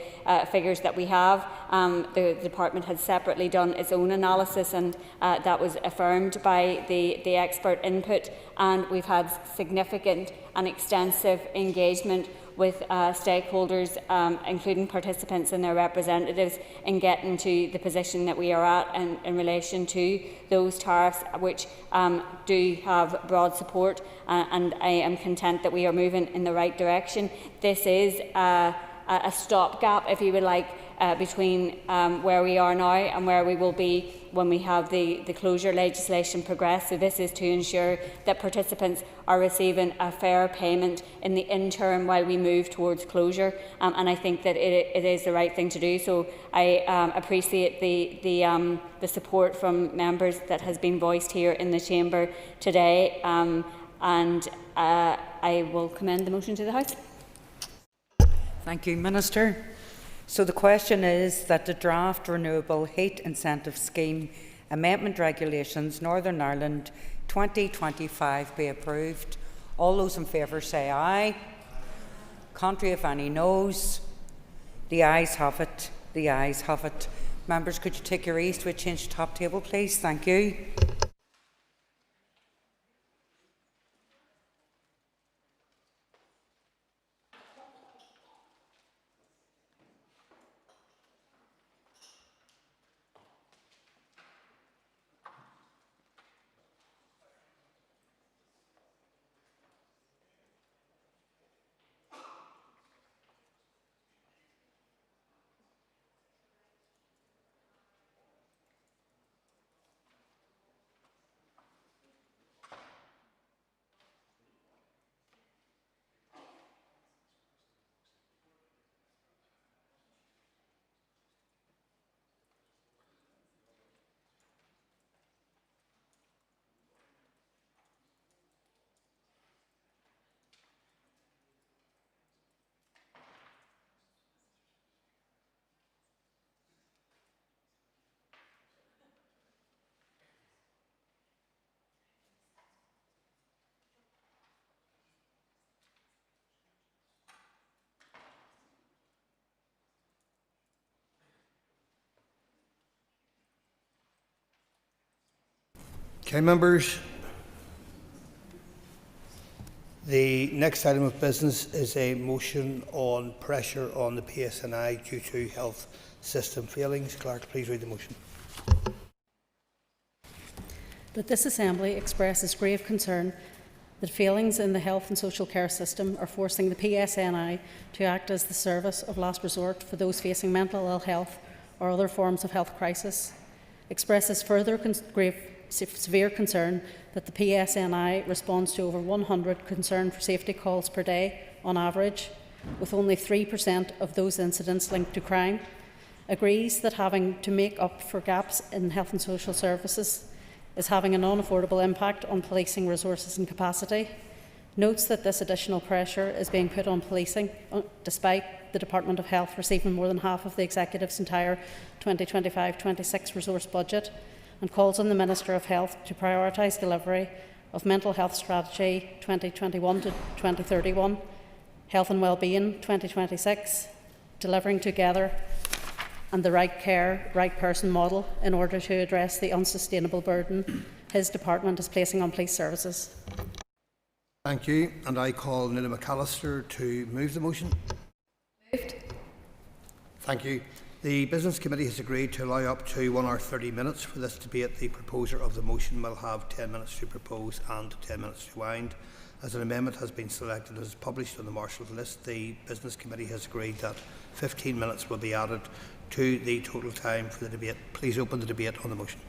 H: figures that we have. The department has separately done its own analysis, and that was affirmed by the expert input, and we've had significant and extensive engagement with stakeholders, including participants and their representatives, in getting to the position that we are at in relation to those tariffs, which do have broad support, and I am content that we are moving in the right direction. This is a stopgap, if you would like, between where we are now and where we will be when we have the closure legislation progress. So this is to ensure that participants are receiving a fair payment in the interim while we move towards closure, and I think that it is the right thing to do. So I appreciate the support from members that has been voiced here in the chamber today, and I will commend the motion to the House.
I: Thank you, Minister. So the question is that the draft Renewable Heat Incentive Scheme Amendment Regulations Northern Ireland 2025 be approved. All those in favour say aye. Contrary if any noes. The ayes have it. The ayes have it. Members, could you take your ease to a change to top table, please? Thank you.
E: Okay, members. The next item of business is a motion on pressure on the PSNI due to health system failings. Clerk, please read the motion.
N: That this Assembly expresses grave concern that failings in the health and social care system are forcing the PSNI to act as the service of last resort for those facing mental ill health or other forms of health crisis. Expresses further severe concern that the PSNI responds to over 100 concern for safety calls per day on average, with only 3% of those incidents linked to crime. Agrees that having to make up for gaps in health and social services is having an unaffordable impact on policing resources and capacity. Notes that this additional pressure is being put on policing despite the Department of Health receiving more than half of the Executive's entire 2025-26 resource budget, and calls on the Minister of Health to prioritise delivery of Mental Health Strategy 2021 to 2031, Health and Wellbeing 2026, Delivering Together and the Right Care, Right Person model in order to address the unsustainable burden his department is placing on police services.
E: Thank you, and I call Nina McAllister to move the motion.
W: Moved.
E: Thank you. The Business Committee has agreed to allow up to 1 hour 30 minutes for this debate. The proposer of the motion will have 10 minutes to propose and 10 minutes to wind. As an amendment has been selected as published on the Marshal's list, the Business Committee has agreed that 15 minutes will be added to the total time for the debate. Please open the debate on the motion.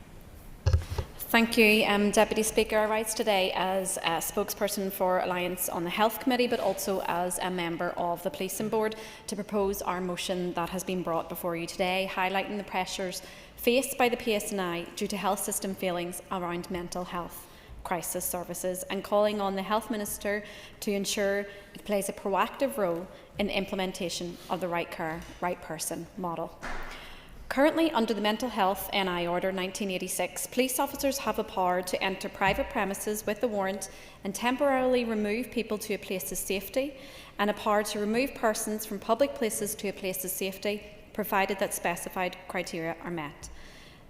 P: Thank you, Deputy Speaker. I rise today as a spokesperson for Alliance on the Health Committee, but also as a member of the Policing Board, to propose our motion that has been brought before you today, highlighting the pressures faced by the PSNI due to health system failings around mental health crisis services, and calling on the Health Minister to ensure it plays a proactive role in the implementation of the Right Care, Right Person model. Currently, under the Mental Health NI Order 1986, police officers have a power to enter private premises with a warrant and temporarily remove people to a place of safety, and a power to remove persons from public places to a place of safety, provided that specified criteria are met.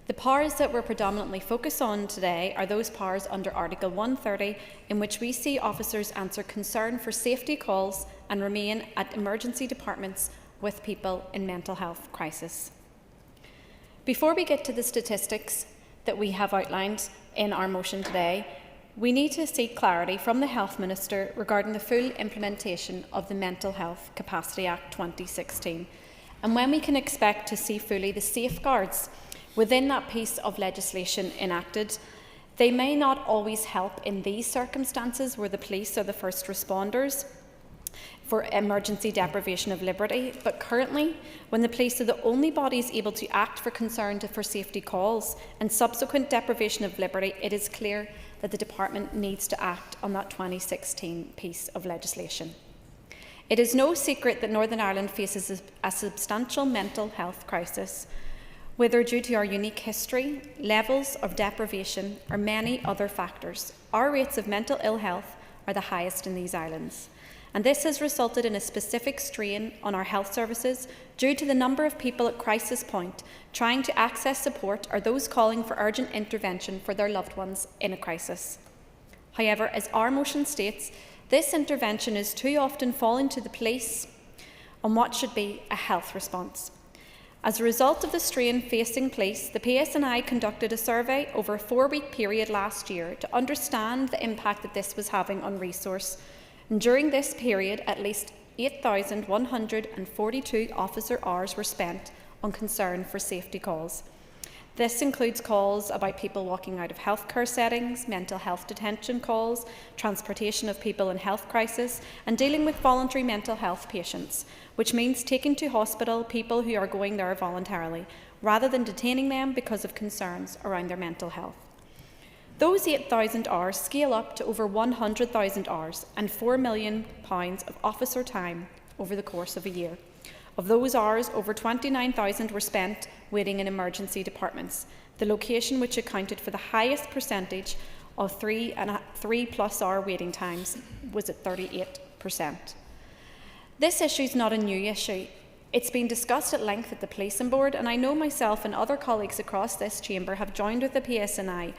P: The powers that we're predominantly focused on today are those powers under Article 130, in which we see officers answer concern for safety calls and remain at emergency departments with people in mental health crisis. Before we get to the statistics that we have outlined in our motion today, we need to seek clarity from the Health Minister regarding the full implementation of the Mental Health Capacity Act 2016, and when we can expect to see fully the safeguards within that piece of legislation enacted. They may not always help in these circumstances where the police are the first responders for emergency deprivation of liberty, but currently, when the police are the only bodies able to act for concern for safety calls and subsequent deprivation of liberty, it is clear that the Department needs to act on that 2016 piece of legislation. It is no secret that Northern Ireland faces a substantial mental health crisis, whether due to our unique history, levels of deprivation, or many other factors. Our rates of mental ill health are the highest in these islands, and this has resulted in a specific strain on our health services due to the number of people at crisis point trying to access support or those calling for urgent intervention for their loved ones in a crisis. However, as our motion states, this intervention is too often falling to the police on what should be a health response. As a result of the strain facing police, the PSNI conducted a survey over a 4-week period last year to understand the impact that this was having on resource. And during this period, at least 8,142 officer hours were spent on concern for safety calls. This includes calls about people walking out of healthcare settings, mental health detention calls, transportation of people in health crisis, and dealing with voluntary mental health patients, which means taking to hospital people who are going there voluntarily, rather than detaining them because of concerns around their mental health. Those 8,000 hours scale up to over 100,000 hours and £4 million of officer time over the course of a year. Of those hours, over 29,000 were spent waiting in emergency departments, the location which accounted for the highest percentage of 3+ hour waiting times was at 38%. This issue is not a new issue. It's been discussed at length at the Policing Board, and I know myself and other colleagues across this chamber have joined with the PSNI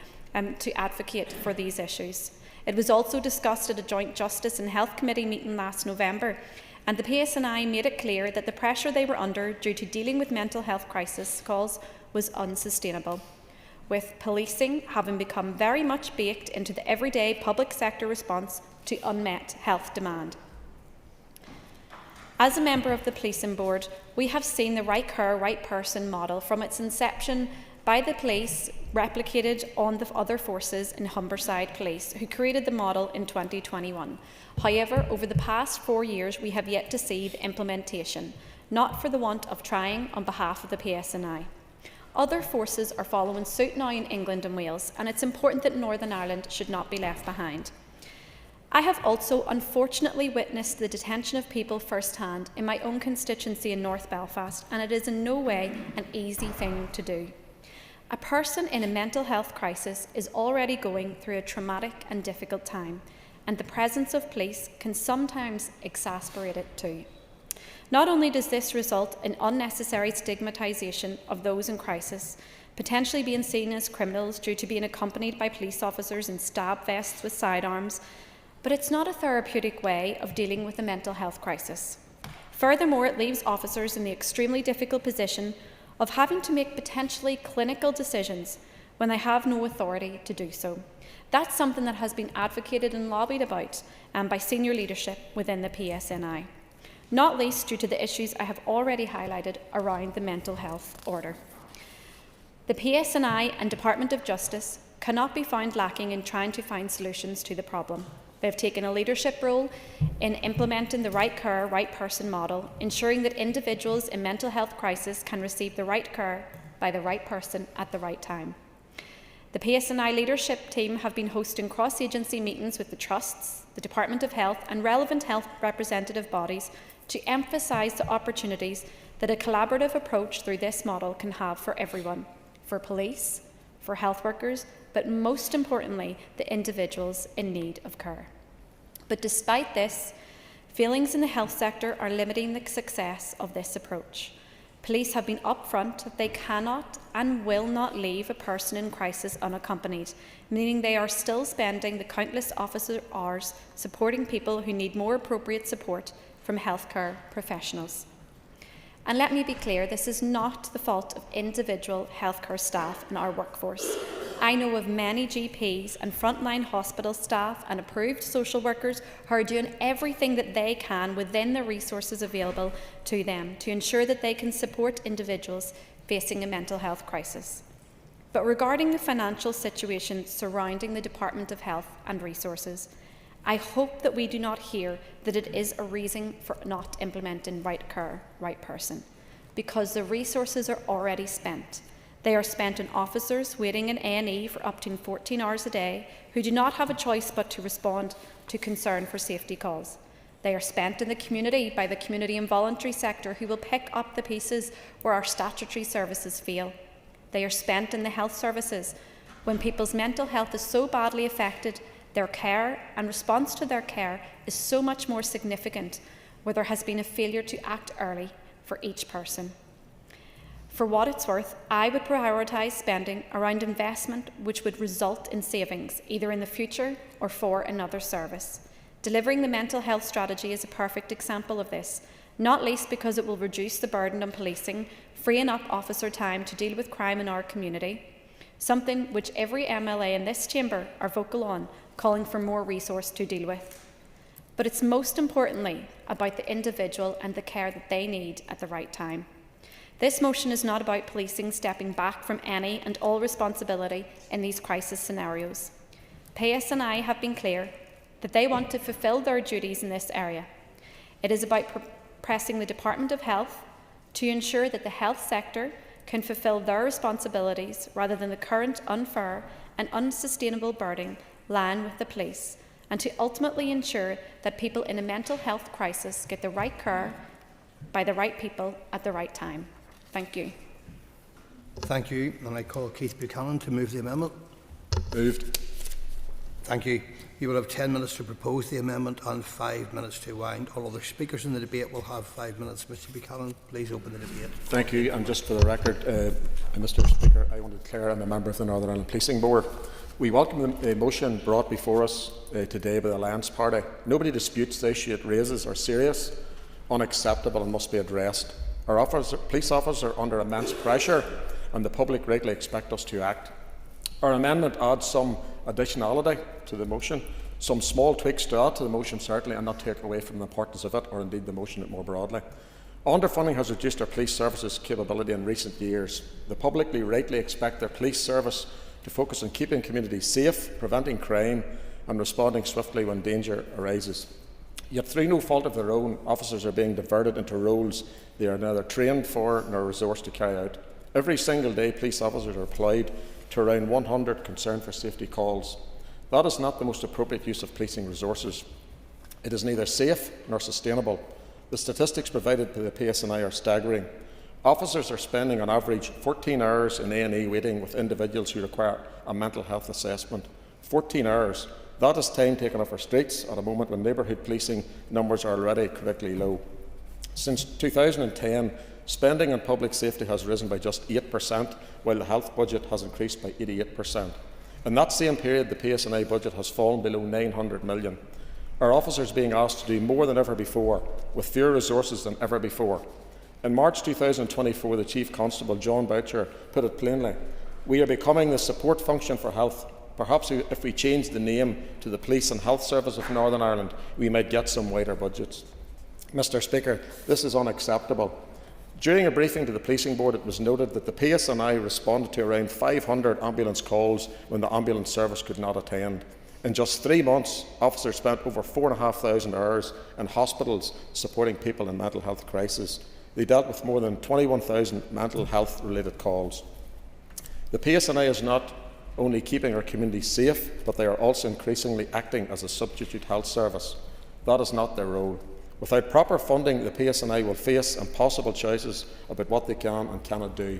P: to advocate for these issues. It was also discussed at a joint Justice and Health Committee meeting last November, and the PSNI made it clear that the pressure they were under due to dealing with mental health crisis calls was unsustainable, with policing having become very much baked into the everyday public sector response to unmet health demand. As a member of the Policing Board, we have seen the right care, right person model from its inception by the police replicated on the other forces in Humberside Police, who created the model in 2021. However, over the past 4 years, we have yet to see the implementation, not for the want of trying on behalf of the PSNI. Other forces are following suit now in England and Wales, and it's important that Northern Ireland should not be left behind. I have also unfortunately witnessed the detention of people firsthand in my own constituency in North Belfast, and it is in no way an easy thing to do. A person in a mental health crisis is already going through a traumatic and difficult time, and the presence of police can sometimes exacerbate it too. Not only does this result in unnecessary stigmatisation of those in crisis, potentially being seen as criminals due to being accompanied by police officers in stab vests with sidearms, but it's not a therapeutic way of dealing with a mental health crisis. Furthermore, it leaves officers in the extremely difficult position of having to make potentially clinical decisions when they have no authority to do so. That's something that has been advocated and lobbied about by senior leadership within the PSNI, not least due to the issues I have already highlighted around the mental health order. The PSNI and Department of Justice cannot be found lacking in trying to find solutions to the problem. They have taken a leadership role in implementing the right care, right person model, ensuring that individuals in mental health crisis can receive the right care by the right person at the right time. The PSNI leadership team have been hosting cross-agency meetings with the trusts, the Department of Health and relevant health representative bodies to emphasise the opportunities that a collaborative approach through this model can have for everyone, for police, for health workers, but most importantly, the individuals in need of care. But despite this, failings in the health sector are limiting the success of this approach. Police have been upfront that they cannot and will not leave a person in crisis unaccompanied, meaning they are still spending the countless officer hours supporting people who need more appropriate support from healthcare professionals. And let me be clear, this is not the fault of individual healthcare staff in our workforce. I know of many GPs and frontline hospital staff and approved social workers who are doing everything that they can within the resources available to them to ensure that they can support individuals facing a mental health crisis. But regarding the financial situation surrounding the Department of Health and Resources, I hope that we do not hear that it is a reason for not implementing right care, right person, because the resources are already spent. They are spent on officers waiting in A&E for up to 14 hours a day who do not have a choice but to respond to concern for safety calls. They are spent in the community by the community and voluntary sector who will pick up the pieces where our statutory services fail. They are spent in the health services when people's mental health is so badly affected. Their care and response to their care is so much more significant where there has been a failure to act early for each person. For what it's worth, I would prioritise spending around investment which would result in savings, either in the future or for another service. Delivering the mental health strategy is a perfect example of this, not least because it will reduce the burden on policing, freeing up officer time to deal with crime in our community, something which every MLA in this chamber are vocal on, calling for more resource to deal with. But it's most importantly about the individual and the care that they need at the right time. This motion is not about policing stepping back from any and all responsibility in these crisis scenarios. PSNI have been clear that they want to fulfil their duties in this area. It is about pressing the Department of Health to ensure that the health sector can fulfil their responsibilities rather than the current unfair and unsustainable burden lying with the police, and to ultimately ensure that people in a mental health crisis get the right care by the right people at the right time. Thank you.
E: Thank you. And I call Keith Buchanan to move the amendment.
K: Moved.
E: Thank you. You will have 10 minutes to propose the amendment and 5 minutes to wind. All other speakers in the debate will have 5 minutes. Mr Buchanan, please open the debate.
K: Thank you. And just for the record, Mr Speaker, I want to declare I'm a member of the Northern Ireland Policing Board. We welcome the motion brought before us today by the Alliance Party. Nobody disputes the issue it raises are serious, unacceptable and must be addressed. Our police officers are under immense pressure and the public rightly expect us to act. Our amendment adds some additionality to the motion, some small tweaks to add to the motion certainly, and not take away from the importance of it or indeed the motion more broadly. Underfunding has reduced our police services capability in recent years. The public rightly expect their police service to focus on keeping communities safe, preventing crime and responding swiftly when danger arises. Yet through no fault of their own, officers are being diverted into roles they are neither trained for nor resourced to carry out. Every single day, police officers are employed to around 100 concern for safety calls. That is not the most appropriate use of policing resources. It is neither safe nor sustainable. The statistics provided by the PSNI are staggering. Officers are spending on average 14 hours in A&E waiting with individuals who require a mental health assessment. 14 hours. That is time taken off our streets at a moment when neighbourhood policing numbers are already critically low. Since 2010, spending on public safety has risen by just 8%, while the health budget has increased by 88%. In that same period, the PSNI budget has fallen below 900 million. Our officers are being asked to do more than ever before, with fewer resources than ever before. In March 2024, the Chief Constable, John Boucher, put it plainly, "We are becoming the support function for health. Perhaps if we change the name to the Police and Health Service of Northern Ireland, we might get some wider budgets." Mr Speaker, this is unacceptable. During a briefing to the Policing Board, it was noted that the PSNI responded to around 500 ambulance calls when the ambulance service could not attend. In just 3 months, officers spent over 4,500 hours in hospitals supporting people in mental health crisis. They dealt with more than 21,000 mental health-related calls. The PSNI is not only keeping our communities safe, but they are also increasingly acting as a substitute health service. That is not their role. Without proper funding, the PSNI will face impossible choices about what they can and cannot do.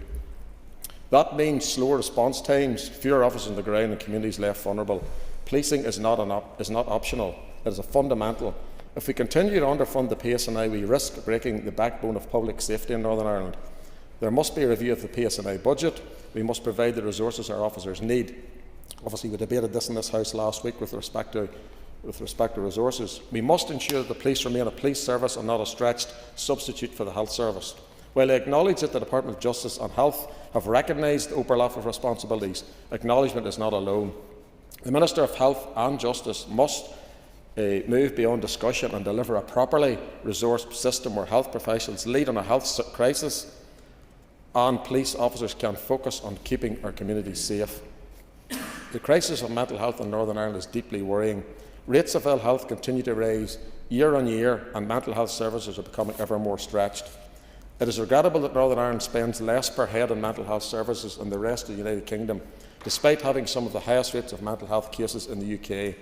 K: That means slower response times, fewer officers on the ground and communities left vulnerable. Policing is not optional, it is a fundamental. If we continue to underfund the PSNI, we risk breaking the backbone of public safety in Northern Ireland. There must be a review of the PSNI budget. We must provide the resources our officers need. Obviously, we debated this in this House last week with respect to resources. We must ensure that the police remain a police service and not a stretched substitute for the health service. While I acknowledge that the Department of Justice and Health have recognised overlap of responsibilities, acknowledgement is not alone. The Minister of Health and Justice must move beyond discussion and deliver a properly resourced system where health professionals lead on a health crisis and police officers can focus on keeping our communities safe. The crisis of mental health in Northern Ireland is deeply worrying. Rates of ill health continue to rise year on year and mental health services are becoming ever more stretched. It is regrettable that Northern Ireland spends less per head on mental health services than the rest of the United Kingdom, despite having some of the highest rates of mental health cases in the UK.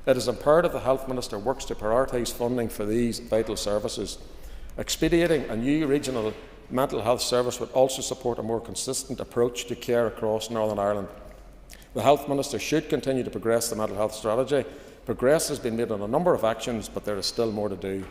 K: It is imperative the Health Minister works to prioritise funding for these vital services. Expediting a new regional mental health service would also support a more consistent approach to care across Northern Ireland. The Health Minister should continue to progress the mental health strategy. Progress has been made on a number of actions, but there is still more to do.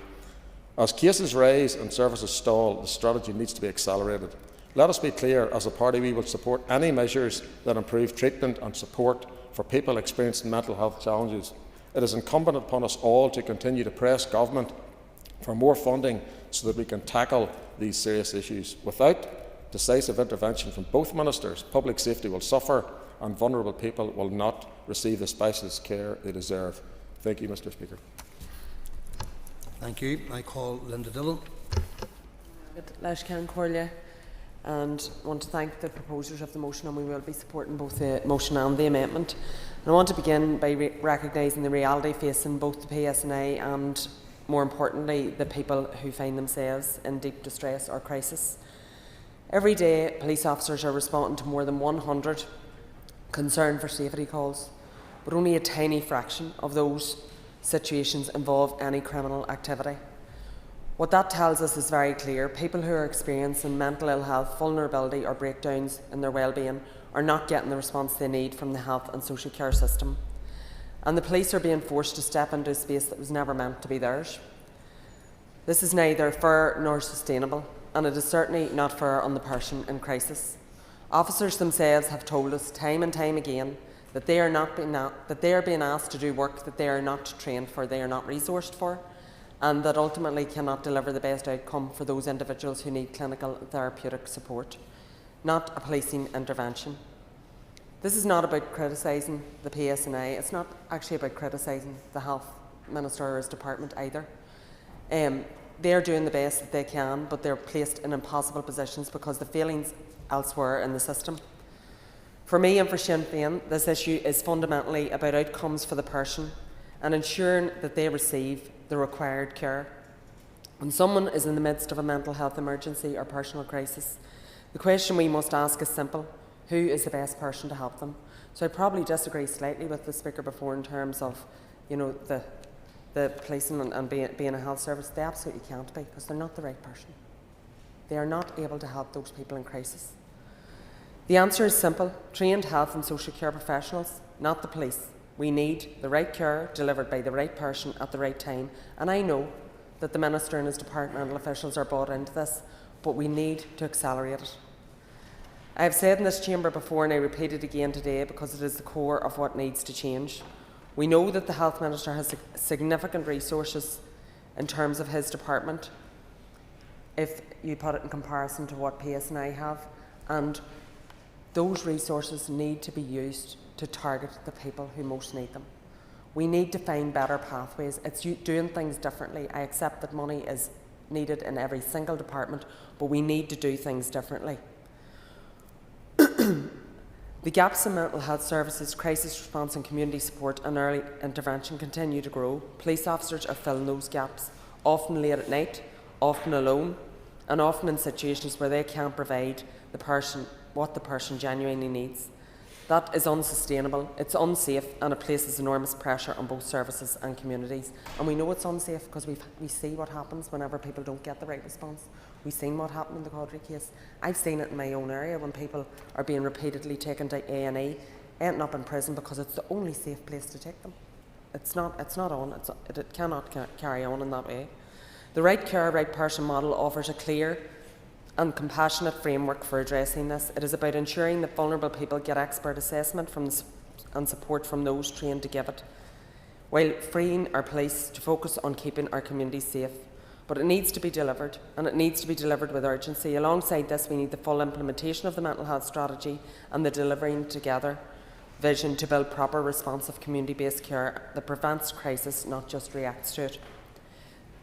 K: As cases rise and services stall, the strategy needs to be accelerated. Let us be clear, as a party we will support any measures that improve treatment and support for people experiencing mental health challenges. It is incumbent upon us all to continue to press Government for more funding so that we can tackle these serious issues. Without decisive intervention from both ministers, public safety will suffer and vulnerable people will not receive the specialist care they deserve. Thank you, Mr. Speaker.
M: Thank you. I call Linda Dillon.
R: And want to thank the proposers of the motion, and we will be supporting both the motion and the amendment. And I want to begin by recognising the reality facing both the PSNI and, more importantly, the people who find themselves in deep distress or crisis. Every day, police officers are responding to more than 100 concern for safety calls, but only a tiny fraction of those situations involve any criminal activity. What that tells us is very clear. People who are experiencing mental ill health, vulnerability or breakdowns in their well-being are not getting the response they need from the health and social care system. And the police are being forced to step into a space that was never meant to be theirs. This is neither fair nor sustainable, and it is certainly not fair on the person in crisis. Officers themselves have told us time and time again that they are being asked to do work that they are not trained for, they are not resourced for, and that ultimately cannot deliver the best outcome for those individuals who need clinical and therapeutic support, not a policing intervention. This is not about criticising the PSNI, it's not actually about criticising the Health Minister or his department either. They are doing the best that they can, but they're placed in impossible positions because of the failings elsewhere in the system. For me and for Sinn Féin, this issue is fundamentally about outcomes for the person and ensuring that they receive the required care. When someone is in the midst of a mental health emergency or personal crisis, the question we must ask is simple: who is the best person to help them? So I probably disagree slightly with the speaker before in terms of, the policing and being a health service. They absolutely can't be, because they're not the right person. They are not able to help those people in crisis. The answer is simple: trained health and social care professionals, not the police. We need the right care delivered by the right person at the right time. And I know that the Minister and his departmental officials are bought into this, but we need to accelerate it. I have said in this chamber before, and I repeat it again today because it is the core of what needs to change. We know that the Health Minister has significant resources in terms of his department, if you put it in comparison to what PSNI have, and those resources need to be used to target the people who most need them. We need to find better pathways. It's doing things differently. I accept that money is needed in every single department, but we need to do things differently. The gaps in mental health services, crisis response and community support and early intervention continue to grow. Police officers are filling those gaps, often late at night, often alone, and often in situations where they can't provide what the person genuinely needs. That is unsustainable, it's unsafe, and it places enormous pressure on both services and communities. And we know it's unsafe because we see what happens whenever people don't get the right response. We've seen what happened in the Codry case. I've seen it in my own area when people are being repeatedly taken to A&E, ending up in prison because it's the only safe place to take them. It cannot carry on in that way. The Right Care, Right Person model offers a clear and compassionate framework for addressing this. It is about ensuring that vulnerable people get expert assessment and support from those trained to give it, while freeing our police to focus on keeping our communities safe. But it needs to be delivered, and it needs to be delivered with urgency. Alongside this, we need the full implementation of the mental health strategy and the delivering together vision to build proper, responsive, community-based care that prevents crisis, not just reacts to it.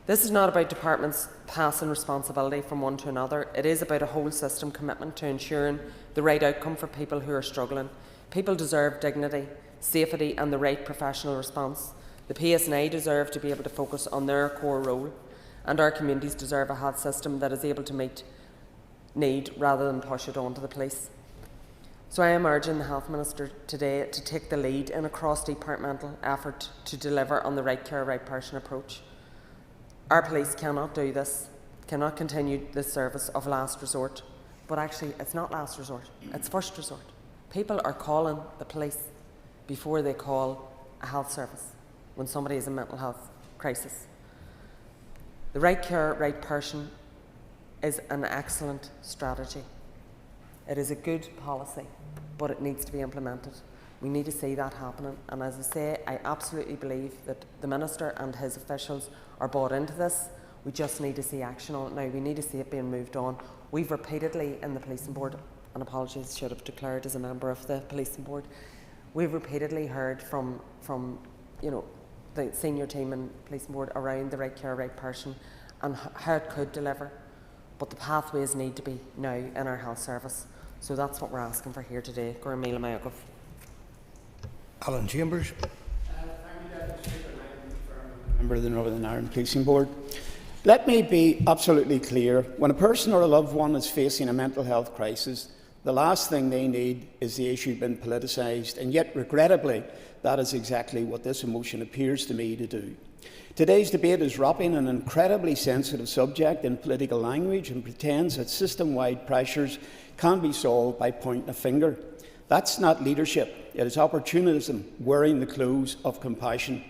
R: This is not about departments passing responsibility from one to another. It is about a whole system commitment to ensuring the right outcome for people who are struggling. People deserve dignity, safety and the right professional response. The PSNI deserve to be able to focus on their core role, and our communities deserve a health system that is able to meet need rather than push it on to the police. So I am urging the Health Minister today to take the lead in a cross-departmental effort to deliver on the Right Care, Right Person approach. Our police cannot do this, cannot continue this service of last resort. But actually, it's not last resort, it's first resort. People are calling the police before they call a health service when somebody is in mental health crisis. The Right Care, Right Person is an excellent strategy. It is a good policy, but it needs to be implemented. We need to see that happening, and as I say, I absolutely believe that the Minister and his officials are bought into this. We just need to see action on it now. We need to see it being moved on. We've repeatedly in the Policing Board, and apologies, should have declared as a member of the Policing Board, we've repeatedly heard from the senior team in Policing Board around the Right Care, Right Person and how it could deliver. But the pathways need to be now in our health service. So that's what we're asking for here today.
M: Alan Chambers. Member of the Northern Ireland Policing Board. Let me be absolutely clear. When a person or a loved one is facing a mental health crisis, the last thing they need is the issue being politicised, and yet, regrettably, that is exactly what this motion appears to me to do. Today's debate is wrapping an incredibly sensitive subject in political language and pretends that system-wide pressures can be solved by pointing a finger. That's not leadership. It is opportunism wearing the clothes of compassion.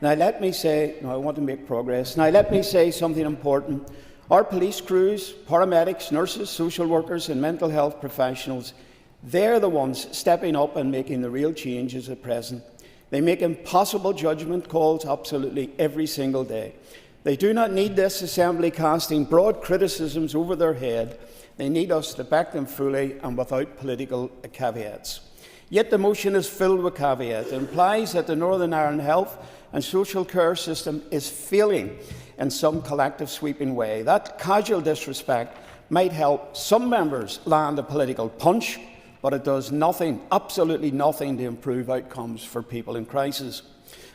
M: Now let me say, I want to make progress. Now let me say something important. Our police crews, paramedics, nurses, social workers and mental health professionals, they're the ones stepping up and making the real changes at present. They make impossible judgment calls absolutely every single day. They do not need this Assembly casting broad criticisms over their head. They need us to back them fully and without political caveats. Yet the motion is filled with caveats. It implies that the Northern Ireland health and social care system is failing in some collective sweeping way. That casual disrespect might help some members land a political punch, but it does nothing, absolutely nothing, to improve outcomes for people in crisis.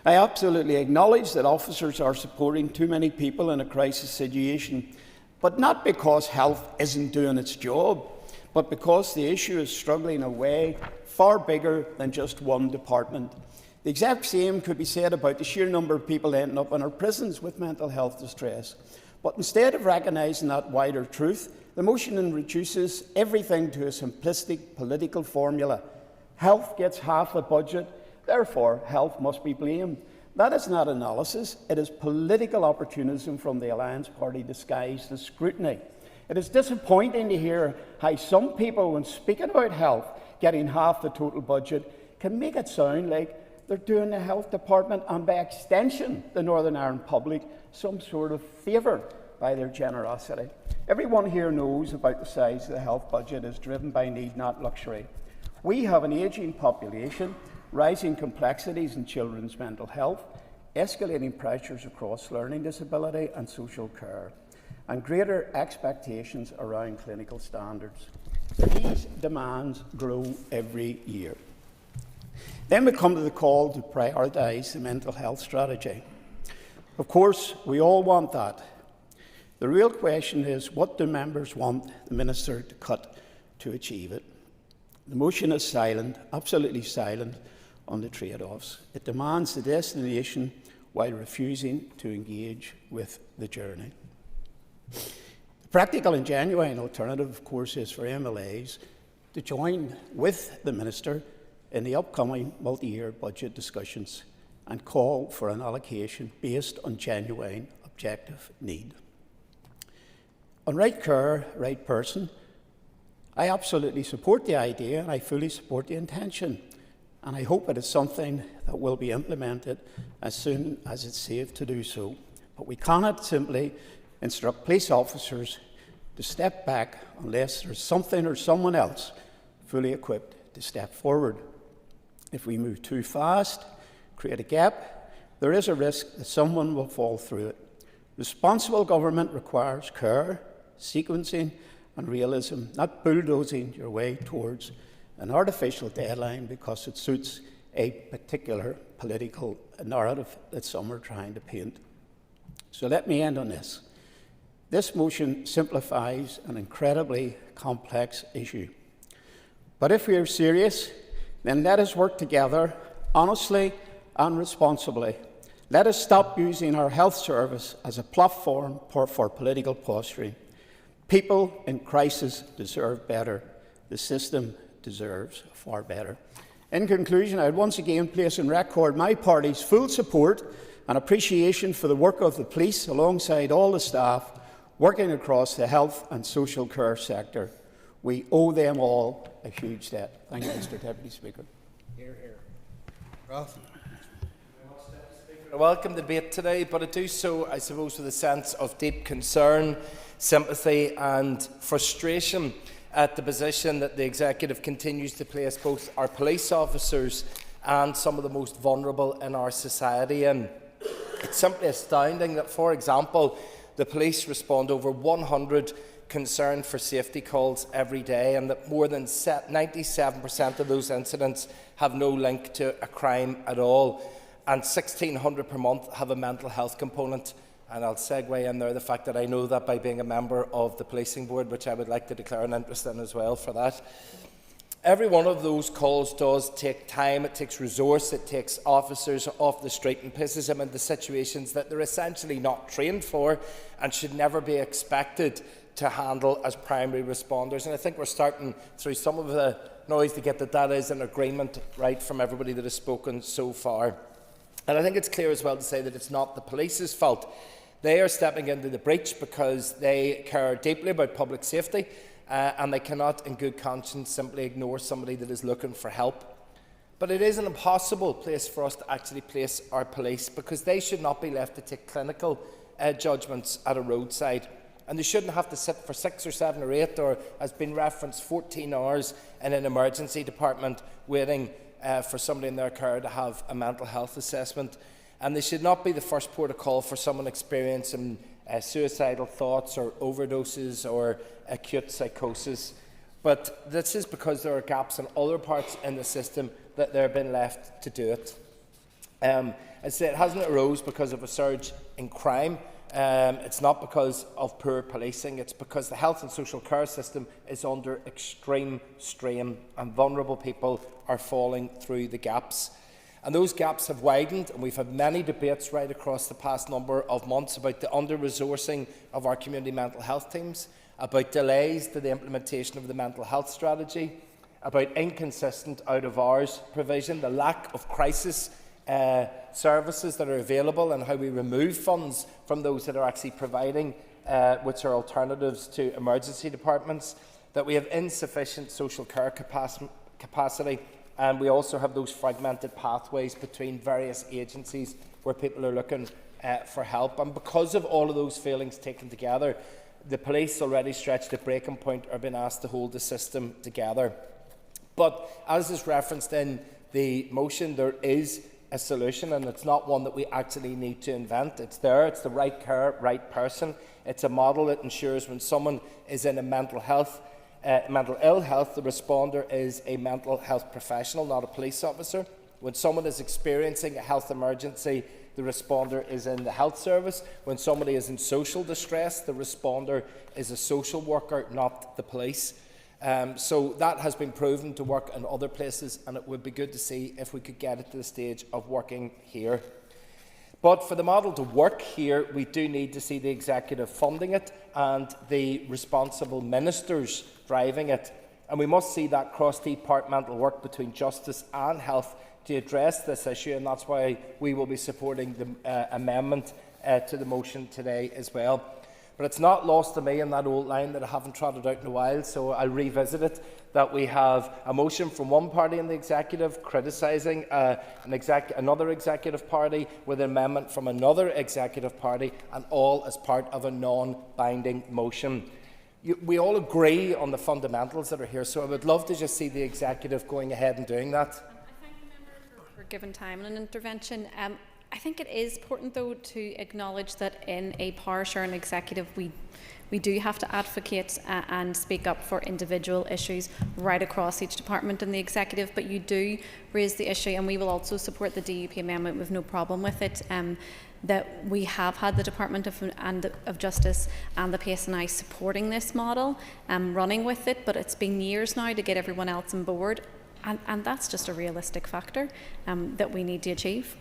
M: I absolutely acknowledge that officers are supporting too many people in a crisis situation, but not because health isn't doing its job, but because the issue is struggling away far bigger than just one department. The exact same could be said about the sheer number of people ending up in our prisons with mental health distress. But instead of recognising that wider truth, the motion reduces everything to a simplistic political formula. Health gets half the budget, therefore health must be blamed. That is not analysis, it is political opportunism from the Alliance Party disguised as scrutiny. It is disappointing to hear how some people, when speaking about health getting half the total budget, can make it sound like they're doing the health department and by extension the Northern Ireland public some sort of favour by their generosity. Everyone here knows about the size of the health budget is driven by need, not luxury. We have an ageing population, rising complexities in children's mental health, escalating pressures across learning disability and social care, and greater expectations around clinical standards. These demands grow every year. Then we come to the call to prioritise the mental health strategy. Of course, we all want that. The real question is, what do members want the Minister to cut to achieve it? The motion is silent, absolutely silent, on the trade-offs. It demands the destination while refusing to engage with the journey. The practical and genuine alternative, of course, is for MLAs to join with the Minister in the upcoming multi-year budget discussions and call for an allocation based on genuine objective need. On right care, right person, I absolutely support the idea and I fully support the intention, and I hope it is something that will be implemented as soon as it's safe to do so. But we cannot simply instruct police officers to step back unless there's something or someone else fully equipped to step forward. If we move too fast, create a gap, there is a risk that someone will fall through it. Responsible government requires care, sequencing and realism, not bulldozing your way towards an artificial deadline because it suits a particular political narrative that some are trying to paint. So let me end on this. This motion simplifies an incredibly complex issue. But if we are serious, then let us work together honestly and responsibly. Let us stop using our health service as a platform for political posturing. People in crisis deserve better. The system deserves far better. In conclusion, I would once again place on record my party's full support and appreciation for the work of the police alongside all the staff working across the health and social care sector. We owe them all a huge debt. Thank you, Mr. Deputy Speaker.
B: Hear, hear. I welcome the debate today, but I do so, I suppose, with a sense of deep concern, sympathy and frustration at the position that the Executive continues to place both our police officers and some of the most vulnerable in our society in. It's simply astounding that, for example, the police respond over 100 concern for safety calls every day, and that more than 97% of those incidents have no link to a crime at all, and 1,600 per month have a mental health component. And I'll segue in there the fact that I know that by being a member of the policing board, which I would like to declare an interest in as well for that. Every one of those calls does take time, it takes resource, it takes officers off the street and pisses them into situations that they're essentially not trained for and should never be expected to handle as primary responders. And I think we're starting through some of the noise to get that is an agreement right from everybody that has spoken so far. And I think it's clear as well to say that it's not the police's fault. They are stepping into the breach because they care deeply about public safety and they cannot in good conscience simply ignore somebody that is looking for help. But it is an impossible place for us to actually place our police, because they should not be left to take clinical judgments at a roadside. And they shouldn't have to sit for 6 or 7 or 8, or as been referenced, 14 hours in an emergency department waiting for somebody in their care to have a mental health assessment. And they should not be the first port of call for someone experiencing suicidal thoughts or overdoses or acute psychosis. But this is because there are gaps in other parts in the system that they're being left to do it. I say it hasn't arose because of a surge in crime. It's not because of poor policing, it's because the health and social care system is under extreme strain and vulnerable people are falling through the gaps. And those gaps have widened, and we've had many debates right across the past number of months about the under-resourcing of our community mental health teams, about delays to the implementation of the mental health strategy, about inconsistent out-of-hours provision, the lack of crisis services that are available, and how we remove funds from those that are actually providing, which are alternatives to emergency departments, that we have insufficient social care capacity, and we also have those fragmented pathways between various agencies where people are looking for help. And because of all of those failings taken together, the police, already stretched at breaking point, are being asked to hold the system together. But as is referenced in the motion, there is a solution, and it's not one that we actually need to invent. It's there, it's the right care, right person. It's a model that ensures when someone is in a mental ill health, the responder is a mental health professional, not a police officer. When someone is experiencing a health emergency, the responder is in the health service. When somebody is in social distress, the responder is a social worker, not the police. So that has been proven to work in other places, and it would be good to see if we could get it to the stage of working here. But for the model to work here, we do need to see the executive funding it and the responsible ministers driving it. And we must see that cross-departmental work between justice and health to address this issue, and that's why we will be supporting the amendment to the motion today as well. But it's not lost to me in that old line that I haven't trotted out in a while, so I'll revisit it, that we have a motion from one party in the executive criticising another executive party with an amendment from another executive party, and all as part of a non-binding motion. We all agree on the fundamentals that are here, so I would love to just see the executive going ahead and doing that.
P: I thank the member for giving time and intervention. I think it is important, though, to acknowledge that in a power-sharing executive, we do have to advocate and speak up for individual issues right across each department in the executive. But you do raise the issue, and we will also support the DUP amendment with no problem with it. That we have had the Department of Justice and the PSNI supporting this model, running with it, but it's been years now to get everyone else on board, and that's just a realistic factor that we need to achieve.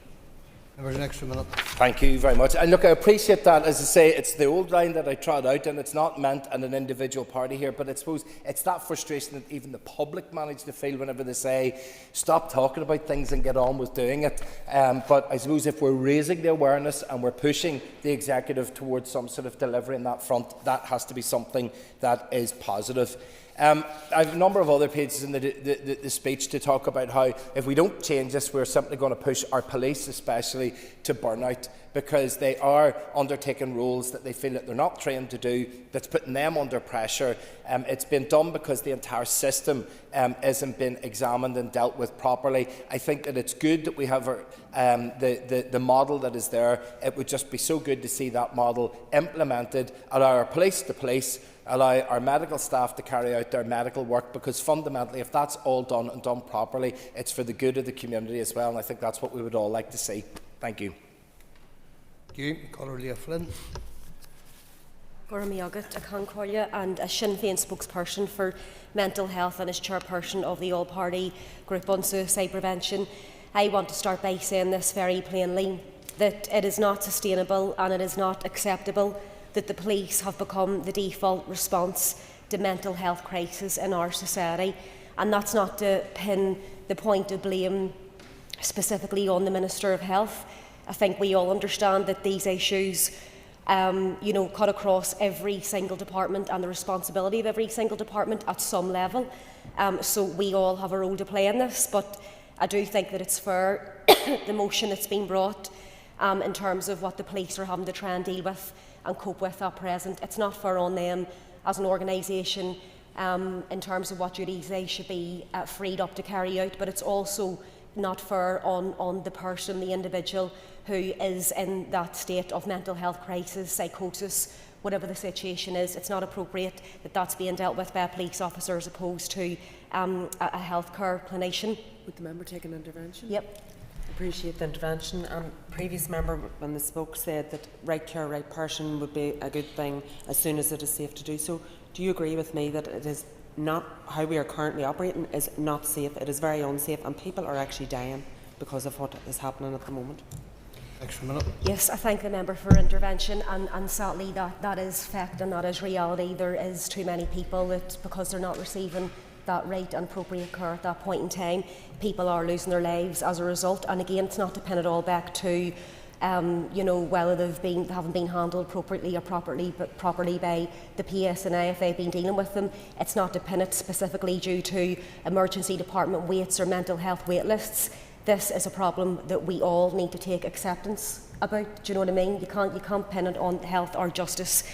D: There's an extra minute.
B: Thank you very much. And look, I appreciate that. As I say, it's the old line that I trod out, and it's not meant in an individual party here, but I suppose it's that frustration that even the public manage to feel whenever they say, stop talking about things and get on with doing it. But I suppose if we're raising the awareness and we're pushing the executive towards some sort of delivery on that front, that has to be something that is positive. I have a number of other pages in the speech to talk about how if we don't change this, we're simply going to push our police especially to burnout, because they are undertaking roles that they feel that they're not trained to do, that's putting them under pressure. It's been done because the entire system isn't been examined and dealt with properly. I think that it's good that we have the model that is there. It would just be so good to see that model implemented, allow our police to police, allow our medical staff to carry out their medical work, because fundamentally, if that's all done and done properly, it's for the good of the community as well, and I think that's what we would all like to see. Thank you.
D: Thank you. Conor Leah Flynn.
O: Goramy Agat, a Concordia, and a Sinn Féin spokesperson for mental health and as chairperson of the all-party group on suicide prevention. I want to start by saying this very plainly, that it is not sustainable and it is not acceptable that the police have become the default response to mental health crisis in our society. And that's not to pin the point of blame specifically on the Minister of Health. I think we all understand that these issues cut across every single department and the responsibility of every single department at some level. So we all have a role to play in this, but I do think that it's fair, the motion that's been brought in terms of what the police are having to try and deal with and cope with at present. It's not fair on them as an organisation in terms of what duties they should be freed up to carry out, but it's also not fair on the person, the individual who is in that state of mental health crisis, psychosis, whatever the situation is. It's not appropriate that that's being dealt with by a police officer as opposed to a healthcare clinician.
R: Would the member take an intervention?
O: Yep.
R: Appreciate the intervention. Previous member, when they spoke, said that right care, right person would be a good thing as soon as it is safe to do so. Do you agree with me that it is not how we are currently operating is not safe? It is very unsafe, and people are actually dying because of what is happening at the moment.
D: Extra minute.
O: Yes, I thank the member for intervention, and sadly that is fact and that is reality. There is too many people that, because they're not receiving that right and appropriate care at that point in time, people are losing their lives as a result. And again, it's not to pin it all back to whether they haven't been handled appropriately or properly by the PSNI if they've been dealing with them. It's not to pin it specifically due to emergency department waits or mental health wait lists. This is a problem that we all need to take acceptance about. Do you know what I mean? You can't pin it on health or justice.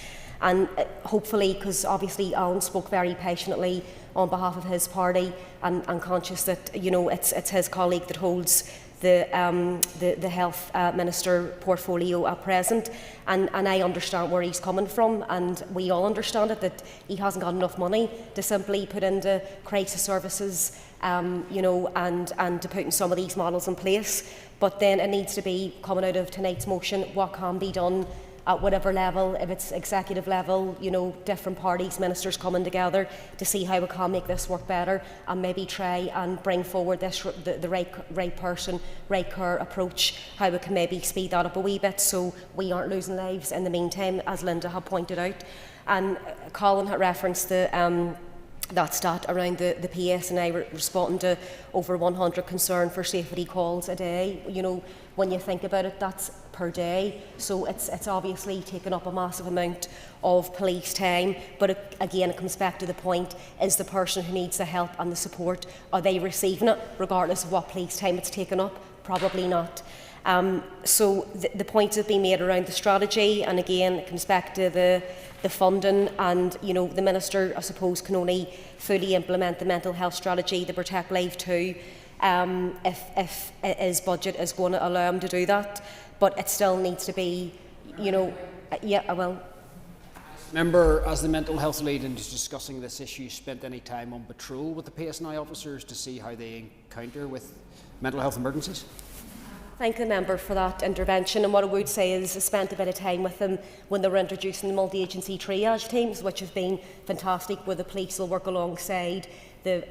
O: And hopefully, because obviously Alan spoke very passionately on behalf of his party, and conscious that it's his colleague that holds the health minister portfolio at present, and I understand where he's coming from, and we all understand it, that he hasn't got enough money to simply put into crisis services, and to put in some of these models in place. But then it needs to be, coming out of tonight's motion, what can be done at whatever level, if it's executive level, you know, different parties, ministers coming together to see how we can make this work better and maybe try and bring forward this the right person, right care approach, how we can maybe speed that up a wee bit so we aren't losing lives in the meantime, as Linda had pointed out. And Colin had referenced the that stat around the PSNI responding to over 100 concern for safety calls a day. You know, when you think about it, that's per day. So it's obviously taken up a massive amount of police time. But again, it comes back to the point, is the person who needs the help and the support, are they receiving it regardless of what police time it's taken up? Probably not. So the points have been made around the strategy, and again it comes back to the funding, and you know, the Minister I suppose can only fully implement the mental health strategy, the Protect Life 2, if his budget is going to allow him to do that, but it still needs to be, you know, yeah, I will.
G: Member, as the mental health lead in discussing this issue, spent any time on patrol with the PSNI officers to see how they encounter with mental health emergencies?
O: Thank the member for that intervention, and what I would say is I spent a bit of time with them when they were introducing the multi-agency triage teams, which have been fantastic, where the police will work alongside the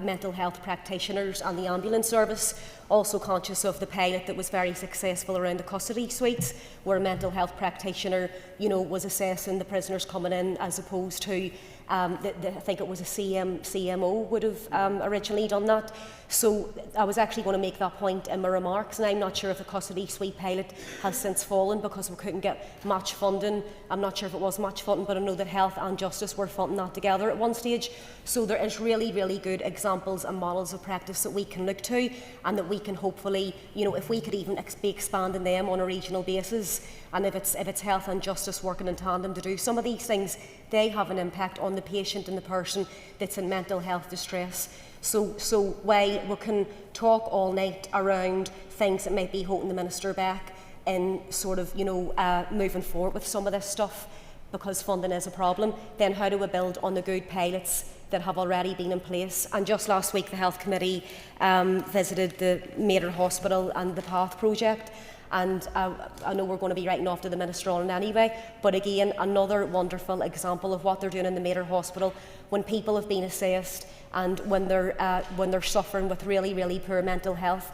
O: mental health practitioners and the ambulance service. Also conscious of the pilot that was very successful around the custody suites, where a mental health practitioner, you know, was assessing the prisoners coming in, as opposed to I think it was a CMO would have originally done that. So I was actually going to make that point in my remarks, and I'm not sure if the custody suite pilot has since fallen because we couldn't get match funding. I'm not sure if it was match funding, but I know that Health and Justice were funding that together at one stage. So there is really, really good examples and models of practice that we can look to, and that we can hopefully, you know, if we could even be expanding them on a regional basis, and if it's Health and Justice working in tandem to do some of these things, they have an impact on the patient and the person that's in mental health distress. So while we can talk all night around things that might be holding the Minister back in sort of, you know, moving forward with some of this stuff, because funding is a problem, then how do we build on the good pilots that have already been in place? And just last week the Health Committee visited the Mater Hospital and the PATH project, and I know we're going to be writing off to the Minister on it anyway, but again, another wonderful example of what they're doing in the Mater Hospital when people have been assessed and when they're suffering with really, really poor mental health.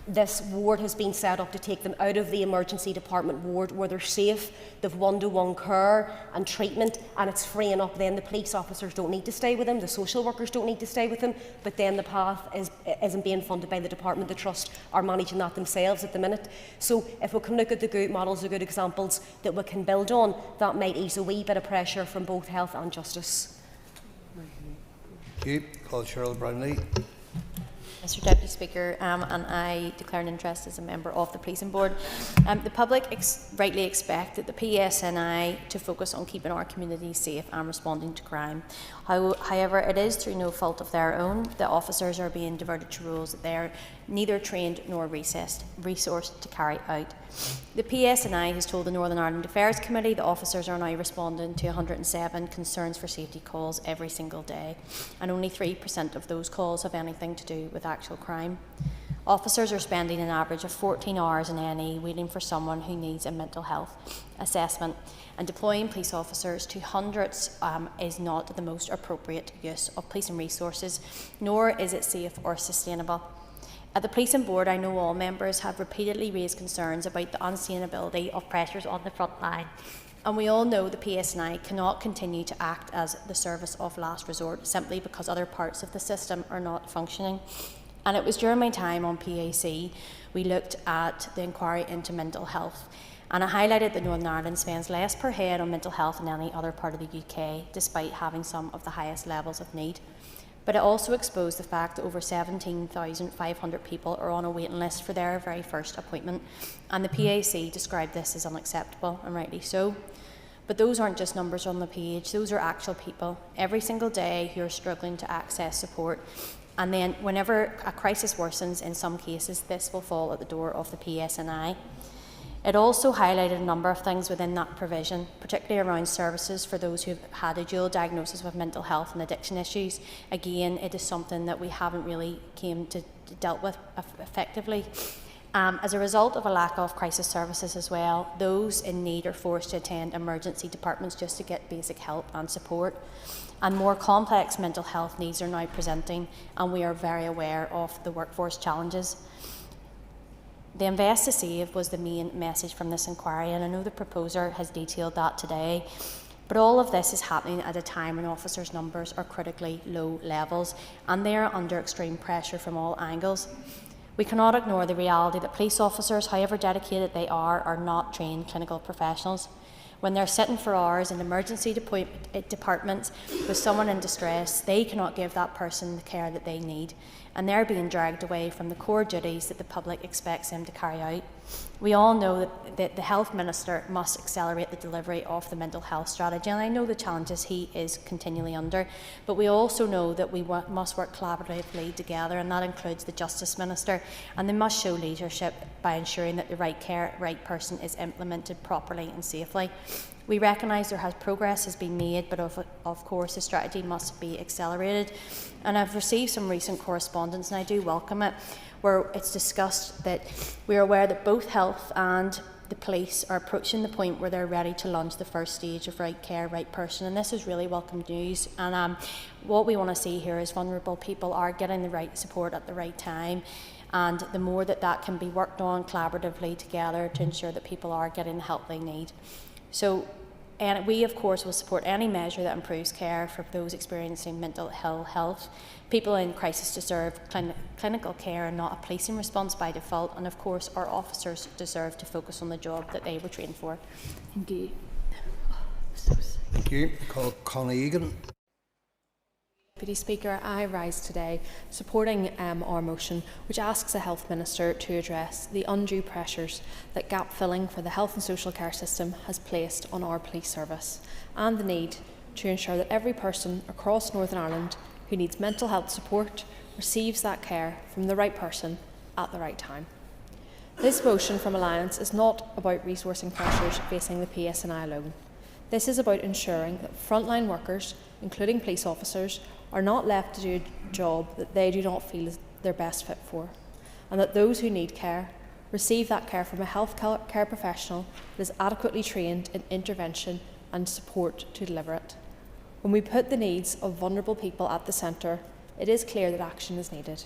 O: This ward has been set up to take them out of the emergency department ward where they're safe, they've one-to-one care and treatment, and it's freeing up then the police officers don't need to stay with them, the social workers don't need to stay with them, but then the PATH isn't being funded by the department. The Trust are managing that themselves at the minute. So if we can look at the good models, the good examples that we can build on, that might ease a wee bit of pressure from both Health and Justice.
D: Thank you. Call Cheryl Brownlee.
W: Mr Deputy Speaker, and I declare an interest as a member of the Policing Board. The public rightly expect that the PSNI to focus on keeping our communities safe and responding to crime. However, it is through no fault of their own that officers are being diverted to roles that they are neither trained nor resourced to carry out. The PSNI has told the Northern Ireland Affairs Committee that officers are now responding to 107 concerns for safety calls every single day, and only 3% of those calls have anything to do with actual crime. Officers are spending an average of 14 hours in NE waiting for someone who needs a mental health assessment, and deploying police officers to hundreds is not the most appropriate use of policing resources, nor is it safe or sustainable. At the Policing Board, I know all members have repeatedly raised concerns about the unsustainability of pressures on the front line, and we all know the PSNI cannot continue to act as the service of last resort simply because other parts of the system are not functioning. And it was during my time on PAC we looked at the inquiry into mental health, and I highlighted that Northern Ireland spends less per head on mental health than any other part of the UK, despite having some of the highest levels of need. But it also exposed the fact that over 17,500 people are on a waiting list for their very first appointment, and the PAC described this as unacceptable, and rightly so. But those aren't just numbers on the page, those are actual people every single day who are struggling to access support. And then whenever a crisis worsens, in some cases, this will fall at the door of the PSNI. It also highlighted a number of things within that provision, particularly around services for those who have had a dual diagnosis with mental health and addiction issues. Again, it is something that we haven't really came to dealt with effectively. As a result of a lack of crisis services as well, those in need are forced to attend emergency departments just to get basic help and support. And more complex mental health needs are now presenting, and we are very aware of the workforce challenges. The Invest to Save was the main message from this inquiry, and I know the proposer has detailed that today. But all of this is happening at a time when officers' numbers are critically low levels, and they are under extreme pressure from all angles. We cannot ignore the reality that police officers, however dedicated they are not trained clinical professionals. When they're sitting for hours in emergency departments with someone in distress, they cannot give that person the care that they need, and they're being dragged away from the core duties that the public expects them to carry out. We all know that the Health Minister must accelerate the delivery of the mental health strategy, and I know the challenges he is continually under, but we also know that we must work collaboratively together, and that includes the Justice Minister, and they must show leadership by ensuring that the right care, right person is implemented properly and safely. We recognise progress has been made, but of course the strategy must be accelerated. And I've received some recent correspondence, and I do welcome it, where it's discussed that we are aware that both health and the police are approaching the point where they're ready to launch the first stage of right care, right person, and this is really welcome news. And what we want to see here is vulnerable people are getting the right support at the right time, and the more that can be worked on collaboratively together to ensure that people are getting the help they need. So, and we of course will support any measure that improves care for those experiencing mental health. People in crisis deserve clinical care and not a policing response by default, and of course our officers deserve to focus on the job that they were trained for. Thank you.
D: Thank you. Call Connie Egan.
C: Deputy Speaker, I rise today supporting our motion, which asks the Health Minister to address the undue pressures that gap filling for the health and social care system has placed on our police service, and the need to ensure that every person across Northern Ireland who needs mental health support receives that care from the right person at the right time. This motion from Alliance is not about resourcing pressures facing the PSNI alone. This is about ensuring that frontline workers, including police officers, are not left to do a job that they do not feel is their best fit for, and that those who need care receive that care from a health care professional that is adequately trained in intervention and support to deliver it. When we put the needs of vulnerable people at the centre, it is clear that action is needed.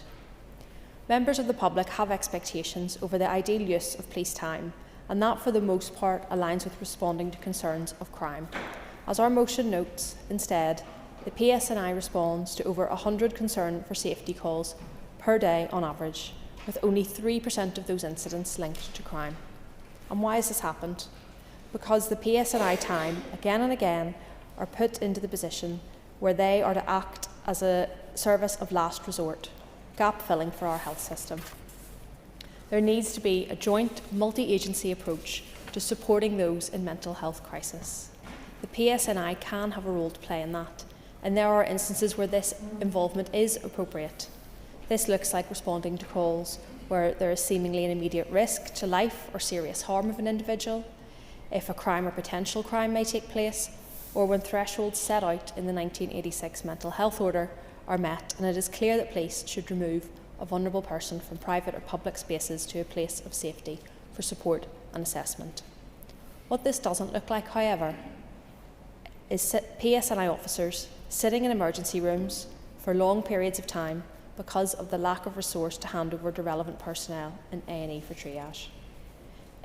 C: Members of the public have expectations over the ideal use of police time, and that for the most part aligns with responding to concerns of crime. As our motion notes, instead, the PSNI responds to over 100 concern for safety calls per day on average, with only 3% of those incidents linked to crime. And why has this happened? Because the PSNI time, again and again, are put into the position where they are to act as a service of last resort, gap filling for our health system. There needs to be a joint multi-agency approach to supporting those in mental health crisis. The PSNI can have a role to play in that, and there are instances where this involvement is appropriate. This looks like responding to calls where there is seemingly an immediate risk to life or serious harm of an individual, if a crime or potential crime may take place, or when thresholds set out in the 1986 Mental Health Order are met and it is clear that police should remove a vulnerable person from private or public spaces to a place of safety for support and assessment. What this doesn't look like, however, is PSNI officers sitting in emergency rooms for long periods of time because of the lack of resource to hand over to relevant personnel in A&E for triage.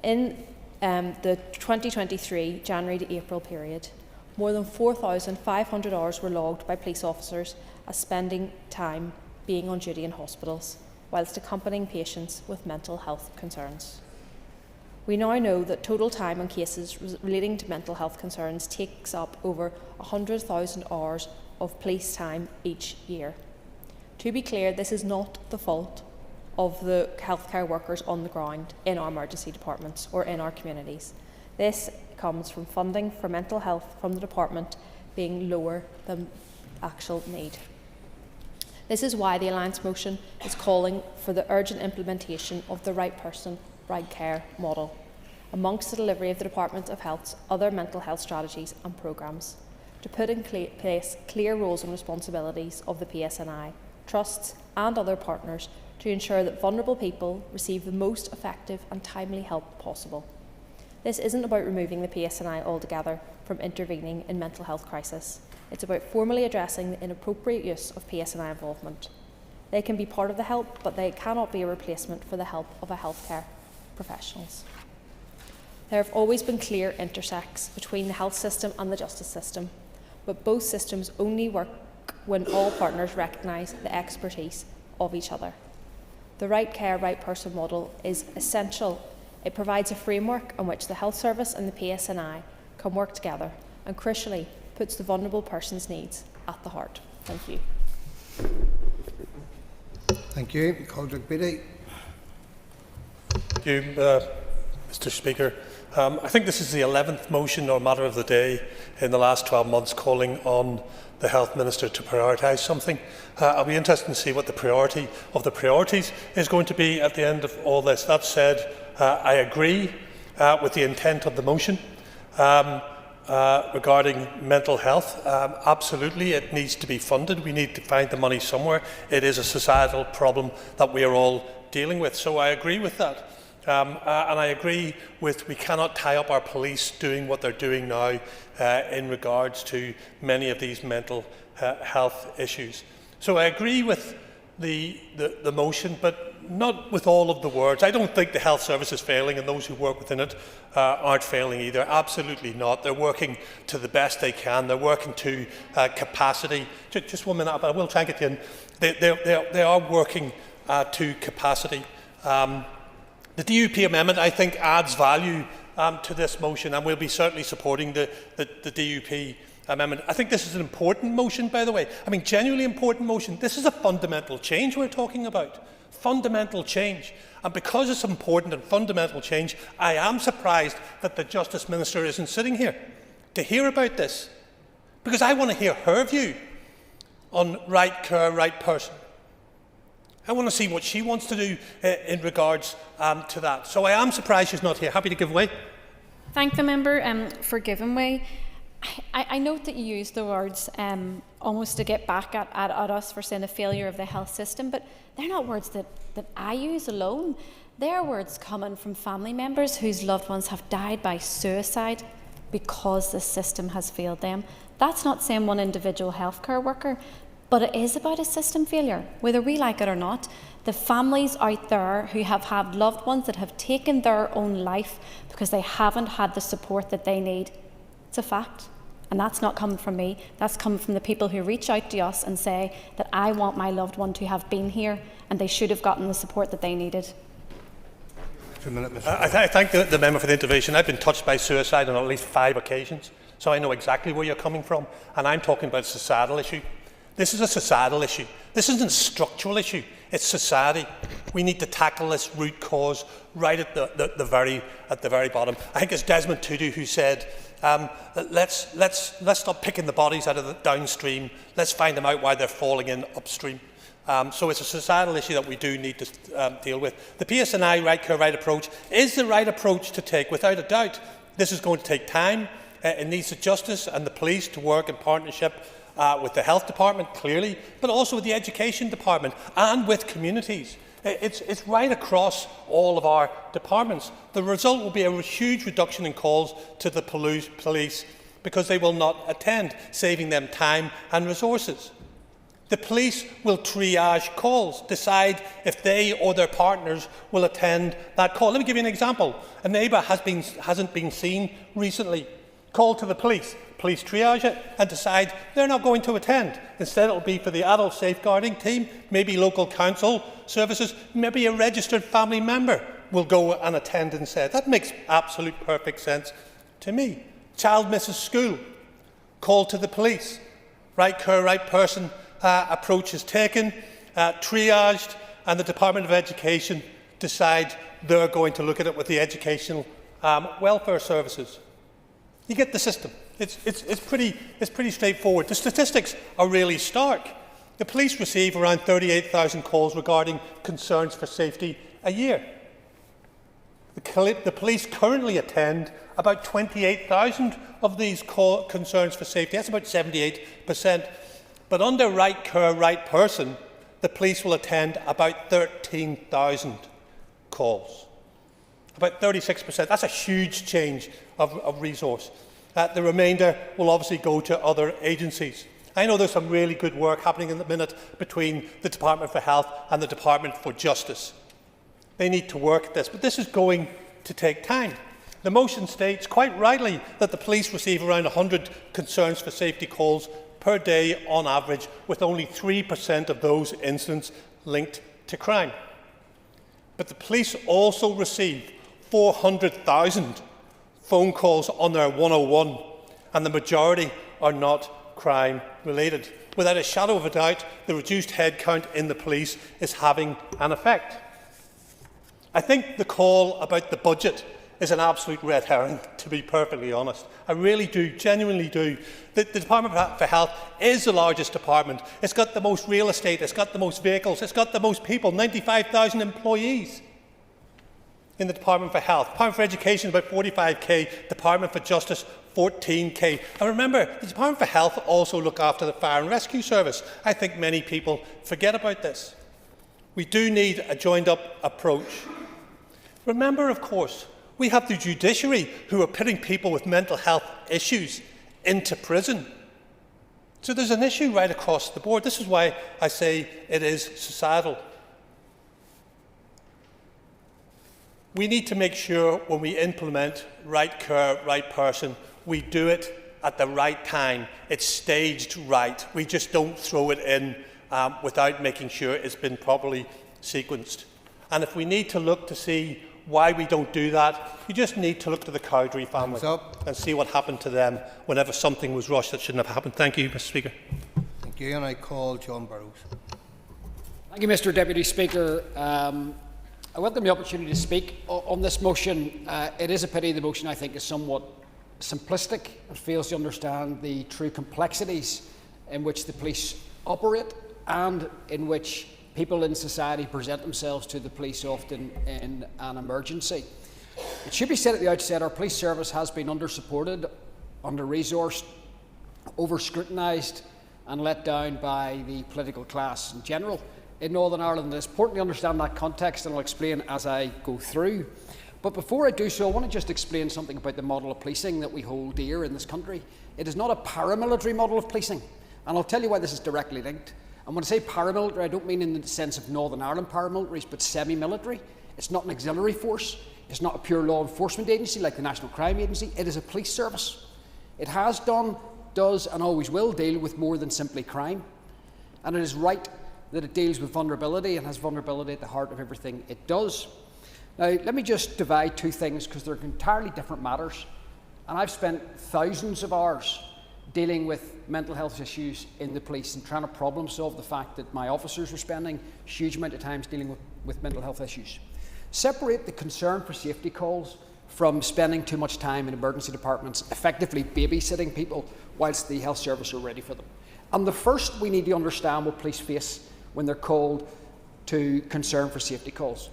C: In the 2023 January to April period, more than 4,500 hours were logged by police officers as spending time being on duty in hospitals, whilst accompanying patients with mental health concerns. We now know that total time on cases relating to mental health concerns takes up over 100,000 hours of police time each year. To be clear, this is not the fault of the healthcare workers on the ground in our emergency departments or in our communities. This comes from funding for mental health from the department being lower than actual need. This is why the Alliance motion is calling for the urgent implementation of the right person, right care model amongst the delivery of the Department of Health's other mental health strategies and programmes, to put in place clear roles and responsibilities of the PSNI, trusts and other partners
S: to ensure that vulnerable people receive the most effective and timely help possible. This isn't about removing the PSNI altogether from intervening in mental health crisis. It's about formally addressing the inappropriate use of PSNI involvement. They can be part of the help, but they cannot be a replacement for the help of a healthcare professionals. There have always been clear intersects between the health system and the justice system, but both systems only work when all partners recognise the expertise of each other. The right care, right person model is essential. It provides a framework in which the health service and the PSNI can work together and, crucially, puts the vulnerable person's needs at the heart. Thank you.
D: Thank you. Colleague Beattie.
T: Thank you, Mr. Speaker. I think this is the 11th motion or matter of the day in the last 12 months calling on the Health Minister to prioritise something. I'll be interested to see what the priority of the priorities is going to be at the end of all this. That said, I agree with the intent of the motion regarding mental health. Absolutely, it needs to be funded. We need to find the money somewhere. It is a societal problem that we are all dealing with, so I agree with that. And I agree with we cannot tie up our police doing what they're doing now in regards to many of these mental health issues. So I agree with the motion, but not with all of the words. I don't think the health service is failing, and those who work within it aren't failing either. Absolutely not. They're working to the best they can. They're working to capacity. Just 1 minute, but I will try and get you in. They are working to capacity. The DUP amendment, I think, adds value to this motion, and we'll be certainly supporting the DUP amendment. I think this is an important motion, by the way. I mean, genuinely important motion. This is a fundamental change we're talking about. Fundamental change. And because it's important and fundamental change, I am surprised that the Justice Minister isn't sitting here to hear about this. Because I want to hear her view on right care, right person. I want to see what she wants to do in regards to that. So I am surprised she's not here. Happy to give way.
P: Thank the member for giving way. I note that you used the words almost to get back at us for saying a failure of the health system, but they're not words that I use alone. They're words coming from family members whose loved ones have died by suicide because the system has failed them. That's not saying one individual healthcare worker, but it is about a system failure, whether we like it or not. The families out there who have had loved ones that have taken their own life because they haven't had the support that they need. It's a fact. And that's not coming from me. That's coming from the people who reach out to us and say that I want my loved one to have been here and they should have gotten the support that they needed.
T: I thank the member for the intervention. I've been touched by suicide on at least 5 occasions, so I know exactly where you're coming from. And I'm talking about a societal issue. This is a societal issue. This isn't a structural issue. It's society. We need to tackle this root cause right at the very bottom. I think it's Desmond Tutu who said, let's stop picking the bodies out of the downstream. Let's find them out while they're falling in upstream. So it's a societal issue that we do need to deal with. The PSNI right care, right approach is the right approach to take, without a doubt. This is going to take time. It needs the justice and the police to work in partnership with the health department, clearly, but also with the education department and with communities. It's right across all of our departments. The result will be a huge reduction in calls to the police because they will not attend, saving them time and resources. The police will triage calls, decide if they or their partners will attend that call. Let me give you an example. A neighbour hasn't been seen recently. Call to the police. Police triage it and decide they're not going to attend. Instead, it will be for the adult safeguarding team, maybe local council services, maybe a registered family member will go and attend instead. That makes absolute perfect sense to me. Child misses school. Call to the police. Right care, right person approach is taken, triaged, and the Department of Education decide they're going to look at it with the educational welfare services. You get the system. It's pretty straightforward. The statistics are really stark. The police receive around 38,000 calls regarding concerns for safety a year. The police currently attend about 28,000 of these concerns for safety. That's about 78%. But under right care, right person, the police will attend about 13,000 calls. About 36%. That's a huge change of resource. The remainder will obviously go to other agencies. I know there's some really good work happening in the minute between the Department for Health and the Department for Justice. They need to work at this, but this is going to take time. The motion states quite rightly that the police receive around 100 concerns for safety calls per day on average, with only 3% of those incidents linked to crime. But the police also receive 400,000 phone calls on their 101, and the majority are not crime related. Without a shadow of a doubt, the reduced headcount in the police is having an effect. I think the call about the budget is an absolute red herring, to be perfectly honest. I really do, genuinely do. The Department for Health is the largest department. It's got the most real estate, it's got the most vehicles, it's got the most people, 95,000 employees in the Department for Health. Department for Education, about 45k, Department for Justice, 14k. And remember, the Department for Health also look after the Fire and Rescue Service. I think many people forget about this. We do need a joined-up approach. Remember, of course, we have the judiciary who are putting people with mental health issues into prison. So there's an issue right across the board. This is why I say it is societal. We need to make sure when we implement right care, right person, we do it at the right time. It's staged right. We just don't throw it in without making sure it's been properly sequenced. And if we need to look to see why we don't do that, you just need to look to the Cowdery family and see what happened to them whenever something was rushed that shouldn't have happened. Thank you, Mr. Speaker.
D: Thank you, and I call John Burrows.
G: Thank you, Mr. Deputy Speaker. I welcome the opportunity to speak on this motion. It is a pity the motion, I think, is somewhat simplistic and fails to understand the true complexities in which the police operate and in which people in society present themselves to the police, often in an emergency. It should be said at the outset, our police service has been under-supported, under-resourced, over-scrutinised and let down by the political class in general in Northern Ireland. It's important to understand that context, and I'll explain as I go through. But before I do so, I want to just explain something about the model of policing that we hold dear in this country. It is not a paramilitary model of policing, and I'll tell you why this is directly linked. And when I say paramilitary, I don't mean in the sense of Northern Ireland paramilitaries, but semi-military. It's not an auxiliary force. It's not a pure law enforcement agency like the National Crime Agency. It is a police service. It has done, does, and always will deal with more than simply crime. And it is right that it deals with vulnerability and has vulnerability at the heart of everything it does. Now, let me just divide two things because they're entirely different matters. And I've spent thousands of hours dealing with mental health issues in the police and trying to problem solve the fact that my officers were spending a huge amount of time dealing with mental health issues. Separate the concern for safety calls from spending too much time in emergency departments effectively babysitting people whilst the health service are ready for them. And the first, we need to understand what police face when they're called to concern for safety calls.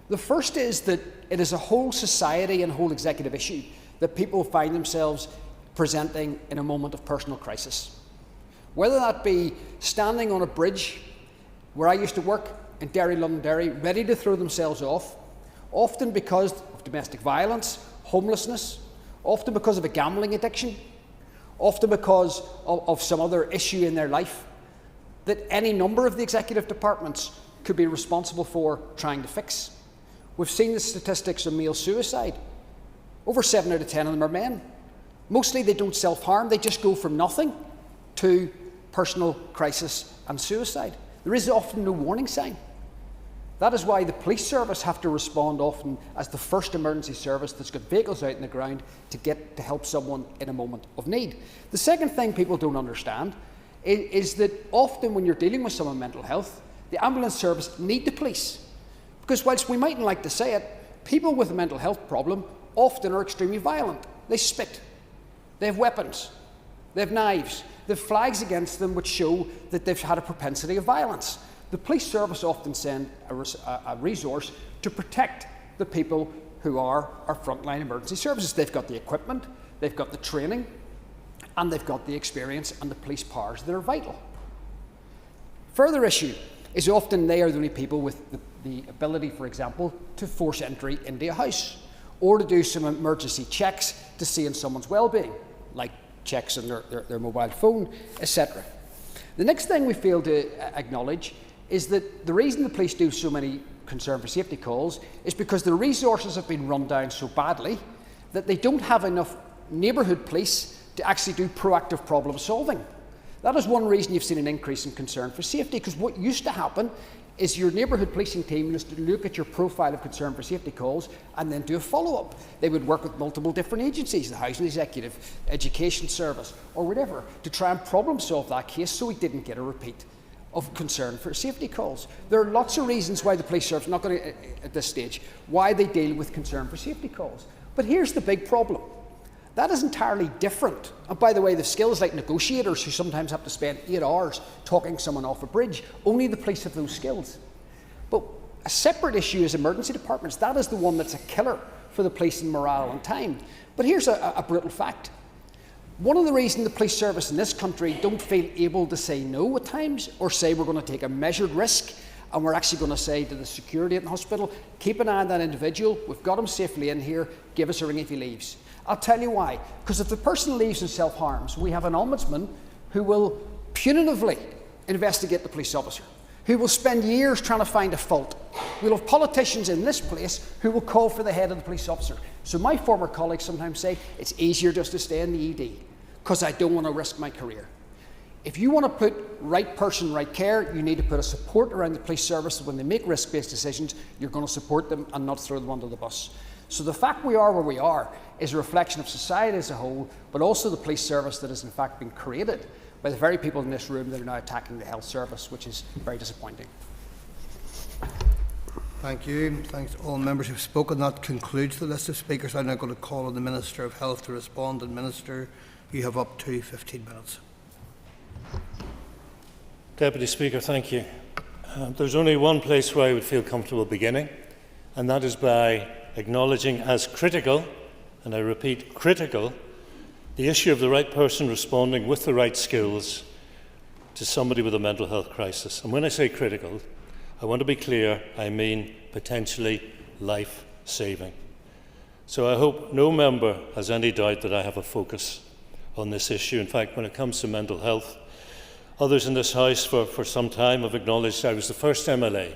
G: The first is that it is a whole society and whole executive issue that people find themselves presenting in a moment of personal crisis. Whether that be standing on a bridge where I used to work in Derry, Londonderry, ready to throw themselves off, often because of domestic violence, homelessness, often because of a gambling addiction, often because of some other issue in their life that any number of the executive departments could be responsible for trying to fix. We've seen the statistics of male suicide. Over 7 out of 10 of them are men. Mostly they don't self-harm, they just go from nothing to personal crisis and suicide. There is often no warning sign. That is why the police service have to respond often as the first emergency service that's got vehicles out in the ground to help someone in a moment of need. The second thing people don't understand is that often when you're dealing with someone with mental health, the ambulance service need the police. Because whilst we mightn't like to say it, people with a mental health problem often are extremely violent. They spit. They have weapons, they have knives, they have flags against them which show that they've had a propensity of violence. The police service often send a resource to protect the people who are our frontline emergency services. They've got the equipment, they've got the training, and they've got the experience and the police powers that are vital. Further issue, is often they are the only people with the ability, for example, to force entry into a house or to do some emergency checks to see in someone's well-being, like checks on their mobile phone, etc. The next thing we fail to acknowledge is that the reason the police do so many concern for safety calls is because the resources have been run down so badly that they don't have enough neighbourhood police to actually do proactive problem solving. That is one reason you've seen an increase in concern for safety, because what used to happen is your neighbourhood policing team used to look at your profile of concern for safety calls and then do a follow-up. They would work with multiple different agencies, the Housing Executive, Education Service, or whatever, to try and problem solve that case so we didn't get a repeat of concern for safety calls. There are lots of reasons why the police service, not going to at this stage, why they deal with concern for safety calls. But here's the big problem. That is entirely different. And by the way, the skills like negotiators who sometimes have to spend 8 hours talking someone off a bridge, only the police have those skills. But a separate issue is emergency departments. That is the one that's a killer for the police in morale and time. But here's a brutal fact. One of the reasons the police service in this country don't feel able to say no at times, or say we're going to take a measured risk, and we're actually going to say to the security at the hospital, keep an eye on that individual, we've got him safely in here, give us a ring if he leaves. I'll tell you why. Because if the person leaves and self-harms, we have an ombudsman who will punitively investigate the police officer, who will spend years trying to find a fault. We'll have politicians in this place who will call for the head of the police officer. So my former colleagues sometimes say, it's easier just to stay in the ED, because I don't want to risk my career. If you want to put right person, right care, you need to put a support around the police service so when they make risk-based decisions, you're going to support them and not throw them under the bus. So the fact we are where we are is a reflection of society as a whole, but also the police service that has in fact been created by the very people in this room that are now attacking the health service, which is very disappointing.
D: Thank you. Thanks to all members who have spoken. That concludes the list of speakers. I'm now going to call on the Minister of Health to respond. And Minister, you have up to 15 minutes.
T: Deputy Speaker, thank you. There's only one place where I would feel comfortable beginning, and that is by acknowledging as critical, and I repeat, critical, the issue of the right person responding with the right skills to somebody with a mental health crisis. And when I say critical, I want to be clear, I mean potentially life-saving. So I hope no member has any doubt that I have a focus on this issue. In fact, when it comes to mental health, others in this House for some time have acknowledged I was the first MLA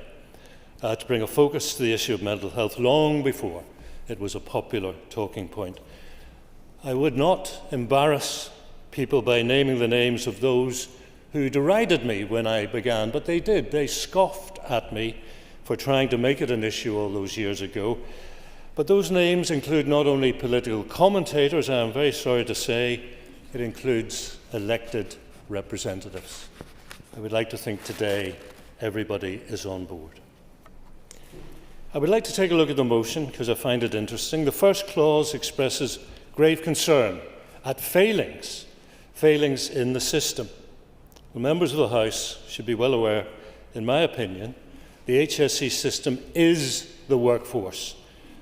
T: to bring a focus to the issue of mental health long before it was a popular talking point. I would not embarrass people by naming the names of those who derided me when I began, but they did. They scoffed at me for trying to make it an issue all those years ago. But those names include not only political commentators, I am very sorry to say, it includes elected representatives. I would like to think today everybody is on board. I would like to take a look at the motion because I find it interesting. The first clause expresses grave concern at failings in the system. Well, members of the House should be well aware, in my opinion, the HSE system is the workforce,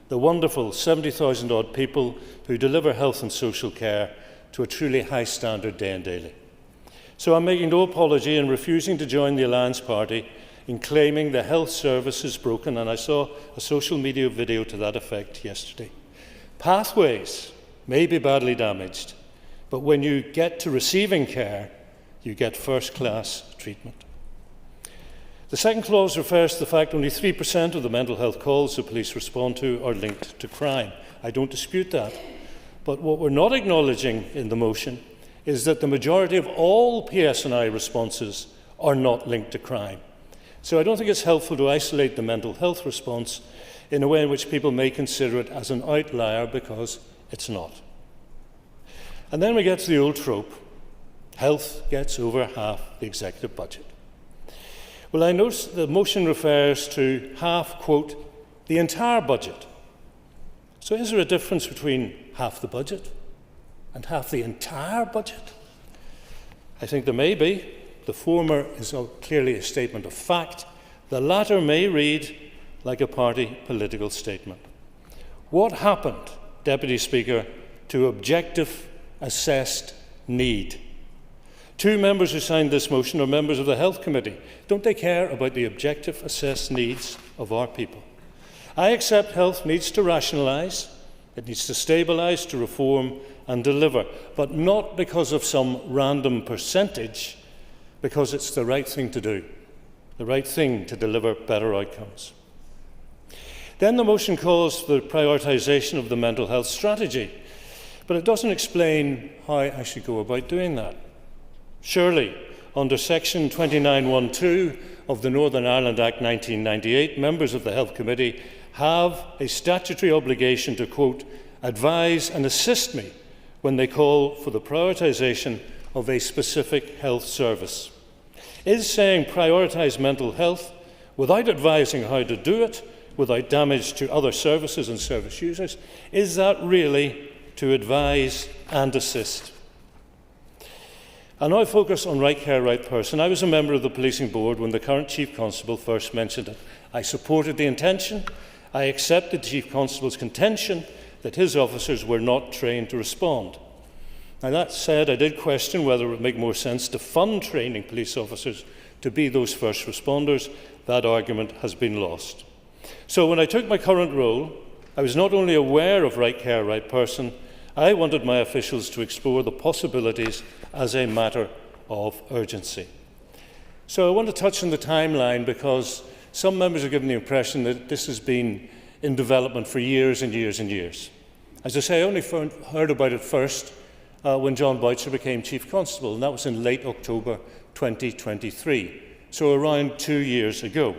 T: the wonderful 70,000 odd people who deliver health and social care to a truly high standard day and daily. So I'm making no apology in refusing to join the Alliance Party in claiming the health service is broken, and I saw a social media video to that effect yesterday. Pathways may be badly damaged, but when you get to receiving care, you get first-class treatment. The second clause refers to the fact only 3% of the mental health calls the police respond to are linked to crime. I don't dispute that. But what we're not acknowledging in the motion is that the majority of all PSNI responses are not linked to crime. So I don't think it's helpful to isolate the mental health response in a way in which people may consider it as an outlier, because it's not. And then we get to the old trope, health gets over half the executive budget. Well, I notice the motion refers to half, quote, the entire budget. So is there a difference between half the budget and half the entire budget? I think there may be. The former is clearly a statement of fact. The latter may read like a party political statement. What happened, Deputy Speaker, to objective assessed need?
J: Two members who signed this motion are members of the Health Committee. Don't they care about the objective assessed needs of our people? I accept health needs to rationalise, it needs to stabilise, to reform and deliver, but not because of some random percentage, because it's the right thing to do, the right thing to deliver better outcomes. Then the motion calls for the prioritisation of the mental health strategy, but it doesn't explain how I should go about doing that. Surely, under Section 29(1)(2) of the Northern Ireland Act 1998, members of the Health Committee have a statutory obligation to, quote, advise and assist me when they call for the prioritisation of a specific health service. Is saying prioritise mental health without advising how to do it, without damage to other services and service users, is that really to advise and assist? I now focus on Right Care, Right Person. I was a member of the policing board when the current Chief Constable first mentioned it. I supported the intention. I accepted the Chief Constable's contention that his officers were not trained to respond. Now, that said, I did question whether it would make more sense to fund training police officers to be those first responders. That argument has been lost. So when I took my current role, I was not only aware of Right Care, Right Person, I wanted my officials to explore the possibilities as a matter of urgency. So I want to touch on the timeline because some members are given the impression that this has been in development for years and years and years. As I say, I only heard about it first when John Boucher became Chief Constable, and that was in late October 2023, so around 2 years ago.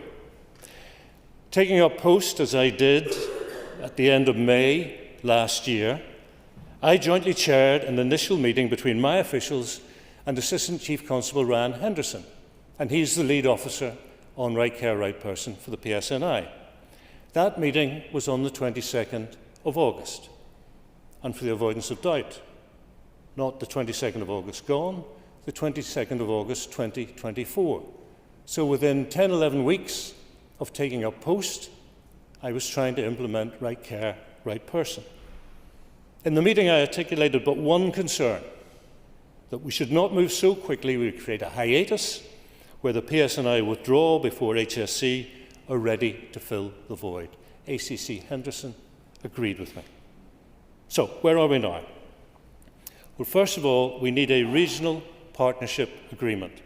J: Taking up post, as I did at the end of May last year, I jointly chaired an initial meeting between my officials and Assistant Chief Constable Ryan Henderson, and he's the lead officer on Right Care, Right Person for the PSNI. That meeting was on the 22nd of August, and for the avoidance of doubt, not the 22nd of August gone, the 22nd of August 2024. So within 10, 11 weeks of taking up post, I was trying to implement Right Care, Right Person. In the meeting, I articulated but one concern, that we should not move so quickly we create a hiatus where the PSNI withdraw before HSC are ready to fill the void. ACC Henderson agreed with me. So, where are we now? Well, first of all, we need a regional partnership agreement.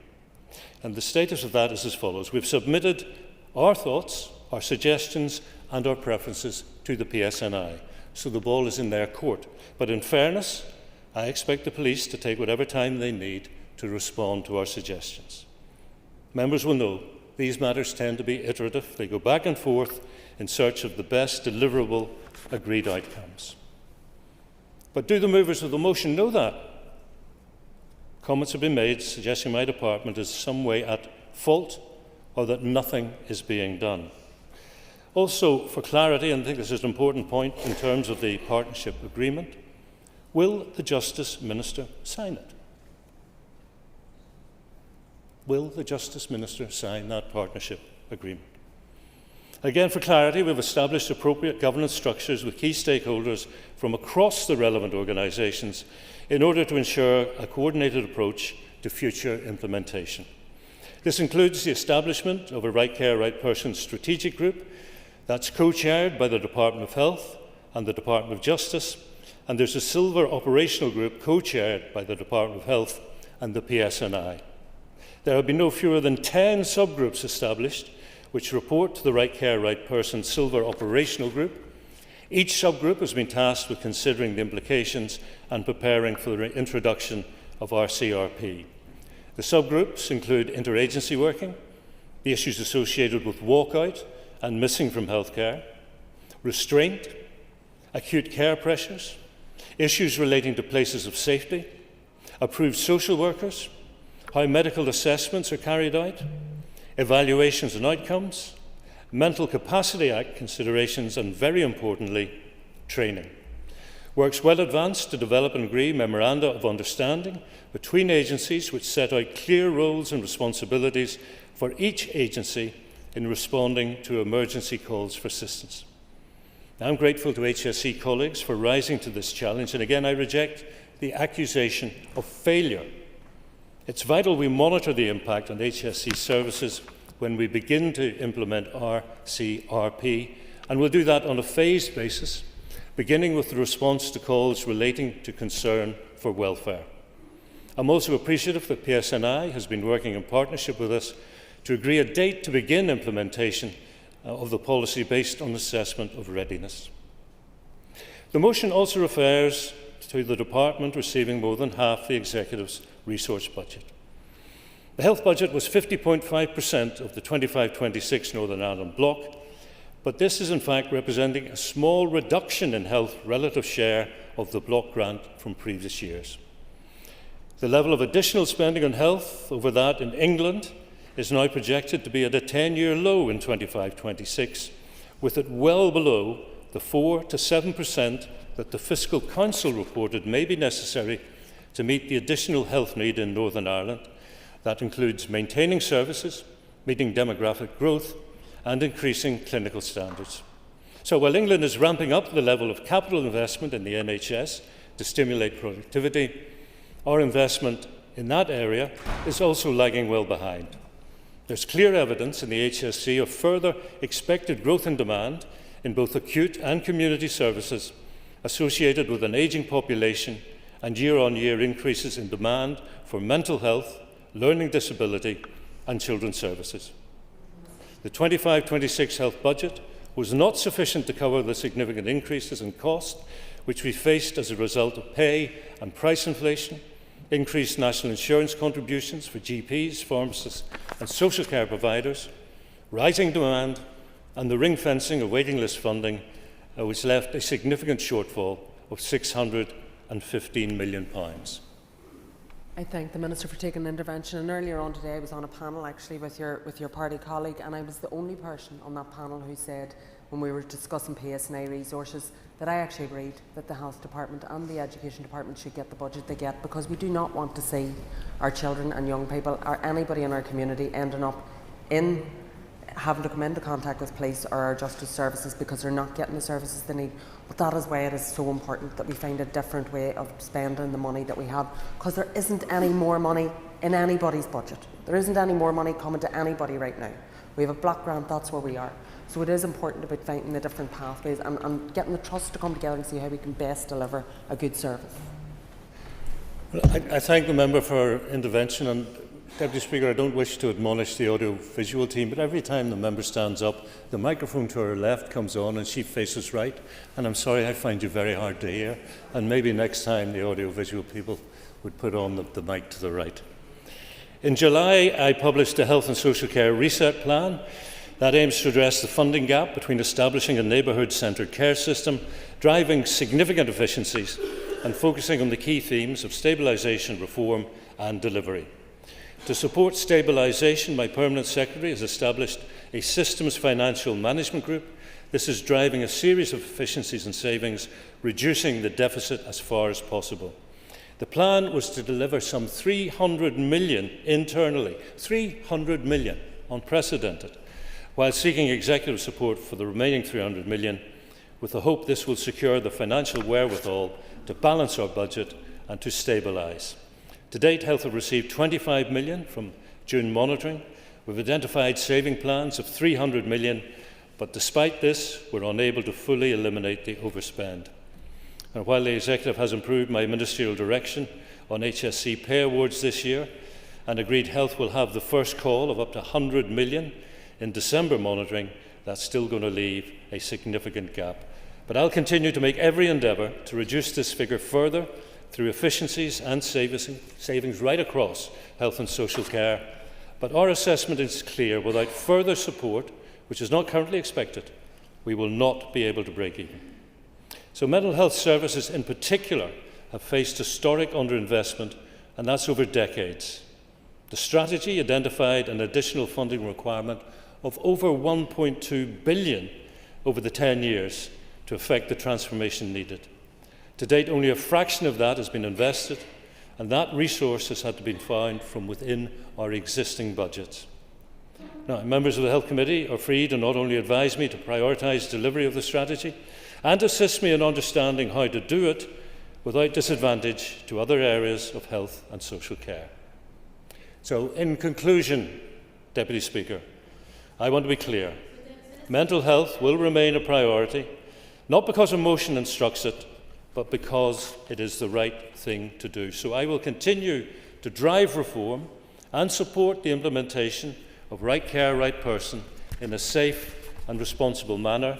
J: And the status of that is as follows. We've submitted our thoughts, our suggestions and our preferences to the PSNI. So the ball is in their court. But in fairness, I expect the police to take whatever time they need to respond to our suggestions. Members will know these matters tend to be iterative. They go back and forth in search of the best deliverable agreed outcomes. But do the movers of the motion know that? Comments have been made suggesting my department is some way at fault or that nothing is being done. Also, for clarity, and I think this is an important point in terms of the partnership agreement, will the Justice Minister sign it? Will the Justice Minister sign that partnership agreement? Again, for clarity, we've established appropriate governance structures with key stakeholders from across the relevant organisations in order to ensure a coordinated approach to future implementation. This includes the establishment of a Right Care, Right Person strategic group that's co-chaired by the Department of Health and the Department of Justice, and there's a Silver Operational Group co-chaired by the Department of Health and the PSNI. There have been no fewer than 10 subgroups established which report to the Right Care, Right Person Silver Operational Group. Each subgroup has been tasked with considering the implications and preparing for the introduction of our CRP. The subgroups include interagency working, the issues associated with walkout and missing from healthcare, restraint, acute care pressures, issues relating to places of safety, approved social workers, how medical assessments are carried out, evaluations and outcomes, Mental Capacity Act considerations, and very importantly, training. Work's well advanced to develop and agree memoranda of understanding between agencies which set out clear roles and responsibilities for each agency in responding to emergency calls for assistance. I'm grateful to HSE colleagues for rising to this challenge, and again I reject the accusation of failure It's vital we monitor the impact on HSC services when we begin to implement RCRP, and we'll do that on a phased basis, beginning with the response to calls relating to concern for welfare. I'm also appreciative that PSNI has been working in partnership with us to agree a date to begin implementation of the policy based on assessment of readiness. The motion also refers to the department receiving more than half the Executive's resource budget. The health budget was 50.5% of the 25-26 Northern Ireland bloc, but this is in fact representing a small reduction in health relative share of the bloc grant from previous years. The level of additional spending on health over that in England is now projected to be at a 10-year low in 25-26, with it well below the 4 to 7% that the Fiscal Council reported may be necessary to meet the additional health need in Northern Ireland. That includes maintaining services, meeting demographic growth, and increasing clinical standards. So while England is ramping up the level of capital investment in the NHS to stimulate productivity, our investment in that area is also lagging well behind. There's clear evidence in the HSC of further expected growth in demand in both acute and community services associated with an ageing population and year-on-year increases in demand for mental health, learning disability and children's services. The 25-26 health budget was not sufficient to cover the significant increases in cost which we faced as a result of pay and price inflation, increased national insurance contributions for GPs, pharmacists and social care providers, rising demand and the ring-fencing of waiting list funding, which left a significant shortfall of £615 million.
R: I thank the Minister for taking an intervention. And earlier on today, I was on a panel actually with your party colleague, and I was the only person on that panel who said, when we were discussing PSNI resources, that I actually agreed that the Health Department and the Education Department should get the budget they get, because we do not want to see our children and young people or anybody in our community ending up in having to come into contact with police or our justice services because they're not getting the services they need. But that is why it is so important that we find a different way of spending the money that we have, because there isn't any more money in anybody's budget. There isn't any more money coming to anybody right now. We have a block grant, that's where we are. So it is important about finding the different pathways and getting the trust to come together and see how we can best deliver a good service.
J: Well, I thank the member for her intervention, and Deputy Speaker, I don't wish to admonish the audio-visual team, but every time the member stands up, the microphone to her left comes on and she faces right, and I'm sorry, I find you very hard to hear, and maybe next time the audio-visual people would put on the mic to the right. In July, I published a Health and Social Care Reset Plan that aims to address the funding gap between establishing a neighbourhood-centred care system, driving significant efficiencies, and focusing on the key themes of stabilisation, reform and delivery. To support stabilisation, my Permanent Secretary has established a Systems Financial Management Group. This is driving a series of efficiencies and savings, reducing the deficit as far as possible. The plan was to deliver some 300 million internally, 300 million, unprecedented, while seeking executive support for the remaining 300 million, with the hope this will secure the financial wherewithal to balance our budget and to stabilise. To date, Health have received 25 million from June monitoring. We've identified saving plans of 300 million, but despite this, we're unable to fully eliminate the overspend. And while the Executive has improved my ministerial direction on HSC pay awards this year and agreed Health will have the first call of up to 100 million in December monitoring, that's still going to leave a significant gap. But I'll continue to make every endeavour to reduce this figure further through efficiencies and savings right across health and social care. But our assessment is clear: without further support, which is not currently expected, we will not be able to break even. So mental health services in particular have faced historic underinvestment, and that's over decades. The strategy identified an additional funding requirement of over 1.2 billion over the 10 years to effect the transformation needed. To date, only a fraction of that has been invested, and that resource has had to be found from within our existing budgets. Now, members of the Health Committee are free to not only advise me to prioritise delivery of the strategy and assist me in understanding how to do it without disadvantage to other areas of health and social care. So, in conclusion, Deputy Speaker, I want to be clear. Mental health will remain a priority, not because a motion instructs it, but because it is the right thing to do. So I will continue to drive reform and support the implementation of right care, right person in a safe and responsible manner,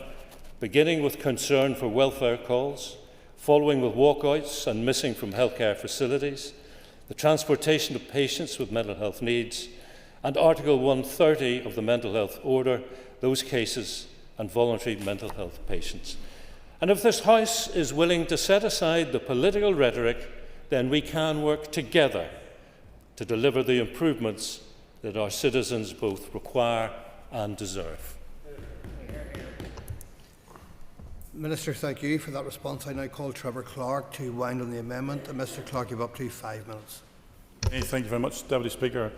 J: beginning with concern for welfare calls, following with walkouts and missing from healthcare facilities, the transportation of patients with mental health needs, and Article 130 of the Mental Health Order, those cases and voluntary mental health patients. And if this House is willing to set aside the political rhetoric, then we can work together to deliver the improvements that our citizens both require and deserve.
D: Minister, thank you for that response. I now call Trevor Clark to wind on the amendment. And Mr Clark, you have up to 5 minutes.
F: Thank you very much, Deputy Speaker.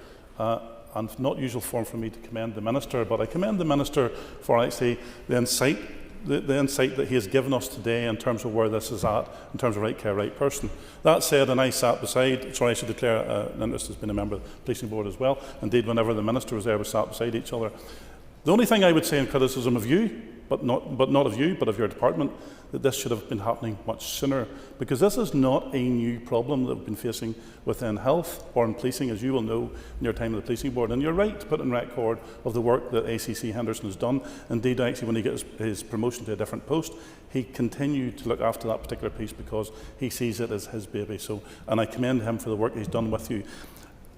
F: And not usual form for me to commend the Minister, but I commend the Minister for actually the insight that he has given us today in terms of where this is at, in terms of right care, right person. That said, and I sat beside, sorry, I should declare an interest has been a member of the Policing Board as well. Indeed, whenever the Minister was there, we sat beside each other. The only thing I would say in criticism of you, but not of you, but of your department, that this should have been happening much sooner, because this is not a new problem that we've been facing within health or in policing, as you will know in your time at the Policing Board. And you're right to put in record of the work that ACC Henderson has done. Indeed, actually, when he gets his promotion to a different post, he continued to look after that particular piece because he sees it as his baby. So, and I commend him for the work he's done with you.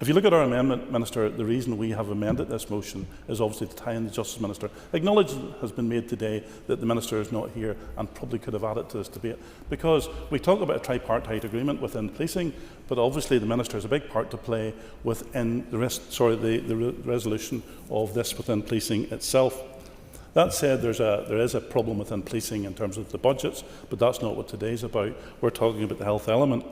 F: If you look at our amendment, Minister, the reason we have amended this motion is obviously to tie in the Justice Minister. Acknowledgement has been made today that the Minister is not here and probably could have added to this debate, because we talk about a tripartite agreement within policing, but obviously the Minister has a big part to play within the resolution of this within policing itself. That said, there is a problem within policing in terms of the budgets, but that's not what today's about. We're talking about the health element.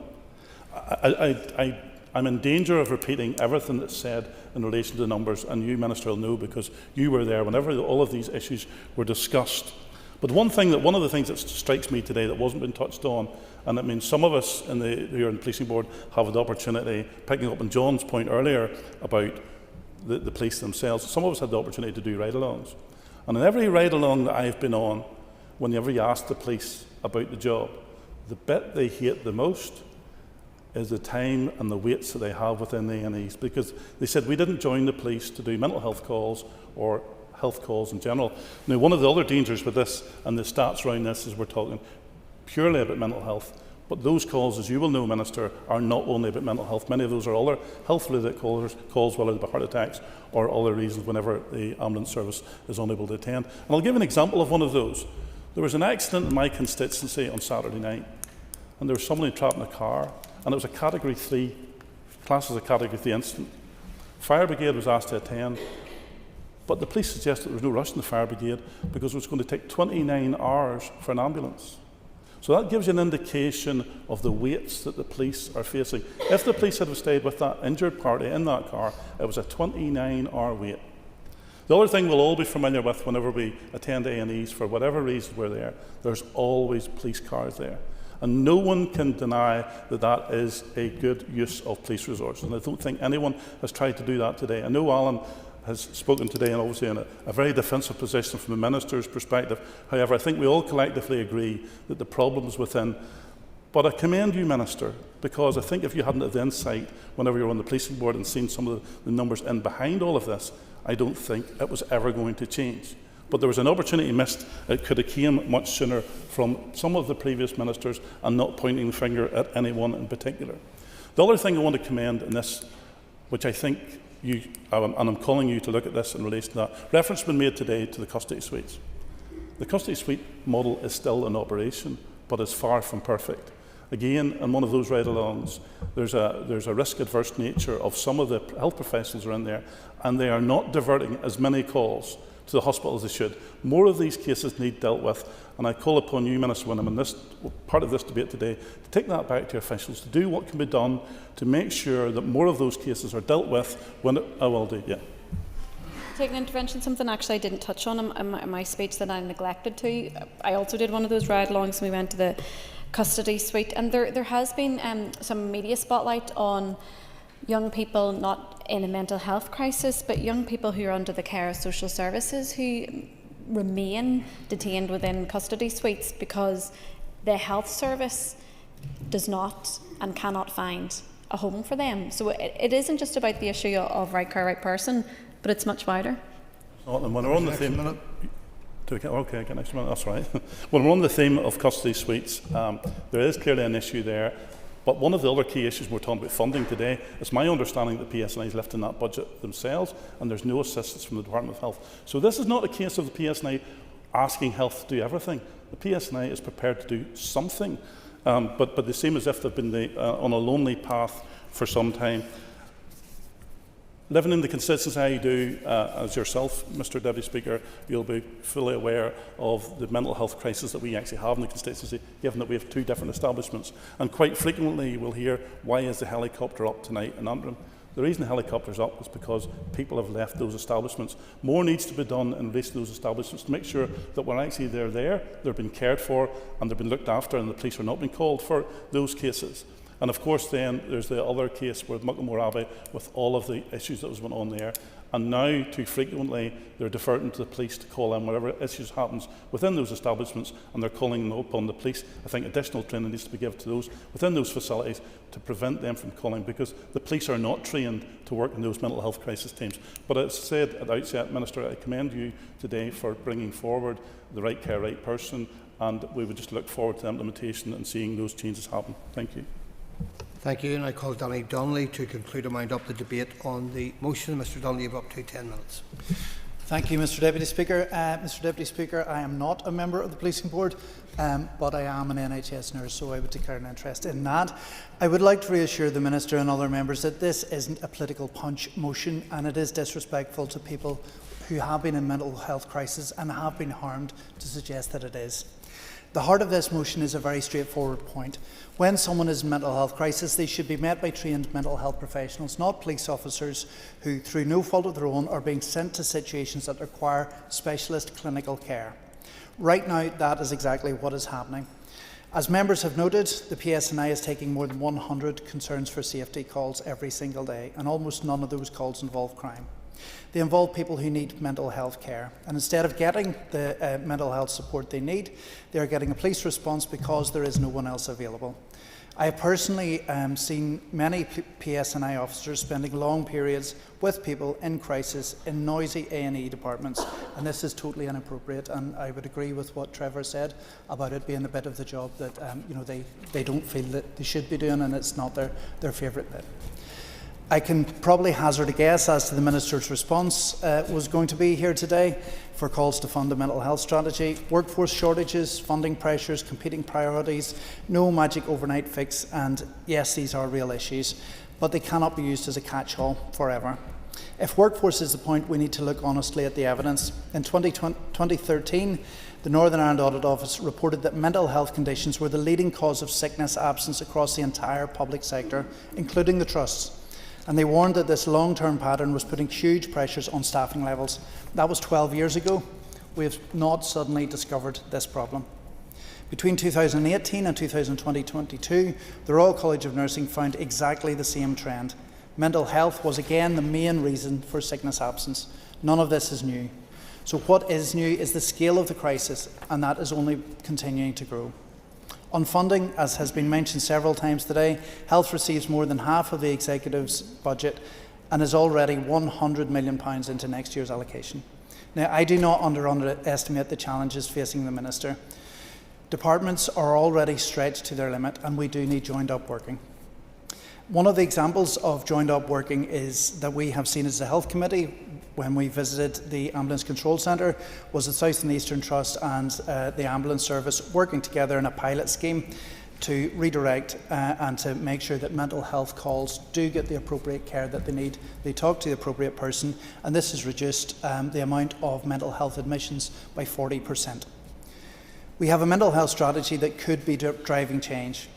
F: I'm in danger of repeating everything that's said in relation to the numbers, and you, Minister, will know because you were there whenever all of these issues were discussed. But one of the things that strikes me today that wasn't been touched on, and it means some of us here in the Policing Board have the opportunity, picking up on John's point earlier about the police themselves, some of us had the opportunity to do ride-alongs. And in every ride-along that I've been on, whenever you ask the police about the job, the bit they hate the most is the time and the weights that they have within the A&Es, because they said we didn't join the police to do mental health calls or health calls in general. Now, one of the other dangers with this and the stats around this is we're talking purely about mental health, but those calls, as you will know, Minister, are not only about mental health. Many of those are other health-related calls, whether they're heart attacks or other reasons whenever the ambulance service is unable to attend. And I'll give an example of one of those. There was an accident in my constituency on Saturday night, and there was somebody trapped in a car, and it was a Category 3, classed as a Category 3 incident. Fire Brigade was asked to attend, but the police suggested there was no rush in the Fire Brigade because it was going to take 29 hours for an ambulance. So that gives you an indication of the weights that the police are facing. If the police had stayed with that injured party in that car, it was a 29-hour wait. The other thing we'll all be familiar with whenever we attend A&Es, for whatever reason we're there, there's always police cars there. And no one can deny that that is a good use of police resources. And I don't think anyone has tried to do that today. I know Alan has spoken today, and obviously in a very defensive position from the Minister's perspective. However, I think we all collectively agree that the problem is within. But I commend you, Minister, because I think if you hadn't had the insight whenever you were on the Policing Board and seen some of the numbers in behind all of this, I don't think it was ever going to change. But there was an opportunity missed. It could have came much sooner from some of the previous ministers and not pointing the finger at anyone in particular. The other thing I want to commend in this, which I think you, and I'm calling you to look at this in relation to that, reference has been made today to the custody suites. The custody suite model is still in operation, but is far from perfect. Again, in one of those ride-alongs, there's a risk-adverse nature of some of the health professionals are in there, and they are not diverting as many calls to the hospital as they should. More of these cases need dealt with, and I call upon you, Minister, when I'm in this part of this debate today, to take that back to your officials, to do what can be done to make sure that more of those cases are dealt with when I will do, yeah.
P: Take an intervention, something actually I didn't touch on in my speech that I neglected to. I also did one of those ride-alongs and we went to the custody suite, and there has been some media spotlight on young people not in a mental health crisis, but young people who are under the care of social services who remain detained within custody suites because the health service does not and cannot find a home for them. So it isn't just about the issue of right car, right person, but it's much wider.
F: And when we're on the theme, okay, get next minute. That's right. When we're on the theme of custody suites, there is clearly an issue there. But one of the other key issues we're talking about funding today, it's my understanding that PSNI is lifting that budget themselves, and there's no assistance from the Department of Health. So this is not a case of the PSNI asking Health to do everything. The PSNI is prepared to do something, but they seem as if they've been on a lonely path for some time. Living in the constituency I do, as yourself, Mr Deputy Speaker, you'll be fully aware of the mental health crisis that we actually have in the constituency, given that we have 2 different establishments. And quite frequently we'll hear, why is the helicopter up tonight in Antrim? The reason the helicopter's up is because people have left those establishments. More needs to be done in relation to those establishments to make sure that when actually they're there, they're being cared for and they're being looked after, and the police are not being called for those cases. And of course then there's the other case with Mucklemore Abbey with all of the issues that was going on there. And now too frequently they're deferring to the police to call in whatever issues happens within those establishments, and they're calling upon the police. I think additional training needs to be given to those within those facilities to prevent them from calling, because the police are not trained to work in those mental health crisis teams. But as I said at the outset, Minister, I commend you today for bringing forward the right care, right person, and we would just look forward to the implementation and seeing those changes happen. Thank you.
D: Thank you, and I call Danny Donnelly to conclude and wind up the debate on the motion. Mr Donnelly, you have up to 10 minutes.
L: Thank you, Mr Deputy Speaker. Mr Deputy Speaker, I am not a member of the Policing Board, but I am an NHS nurse, so I would declare an interest in that. I would like to reassure the Minister and other members that this isn't a political punch motion, and it is disrespectful to people who have been in mental health crisis and have been harmed to suggest that it is. The heart of this motion is a very straightforward point. When someone is in mental health crisis, they should be met by trained mental health professionals, not police officers who, through no fault of their own, are being sent to situations that require specialist clinical care. Right now, that is exactly what is happening. As members have noted, the PSNI is taking more than 100 concerns for safety calls every single day, and almost none of those calls involve crime. They involve people who need mental health care, and instead of getting the mental health support they need, they are getting a police response because there is no one else available. I have personally seen many PSNI officers spending long periods with people in crisis in noisy A&E departments, and this is totally inappropriate, and I would agree with what Trevor said about it being a bit of the job that they don't feel that they should be doing, and it's not their favourite bit. I can probably hazard a guess as to the Minister's response was going to be here today for calls to fund a mental health strategy. Workforce shortages, funding pressures, competing priorities, no magic overnight fix, and yes, these are real issues, but they cannot be used as a catch-all forever. If workforce is the point, we need to look honestly at the evidence. In 2013, the Northern Ireland Audit Office reported that mental health conditions were the leading cause of sickness absence across the entire public sector, including the trusts. And they warned that this long-term pattern was putting huge pressures on staffing levels. That was 12 years ago. We have not suddenly discovered this problem. Between 2018 and 2022, the Royal College of Nursing found exactly the same trend. Mental health was again the main reason for sickness absence. None of this is new. So what is new is the scale of the crisis, and that is only continuing to grow. On funding, as has been mentioned several times today, Health receives more than half of the Executive's budget and is already £100 million into next year's allocation. Now, I do not underestimate the challenges facing the Minister. Departments are already stretched to their limit, and we do need joined-up working. One of the examples of joined-up working is that we have seen as the Health Committee when we visited the Ambulance Control Centre was the South and Eastern Trust and the Ambulance Service working together in a pilot scheme to redirect and to make sure that mental health calls do get the appropriate care that they need. They talk to the appropriate person, and this has reduced the amount of mental health admissions by 40%. We have a mental health strategy that could be driving change,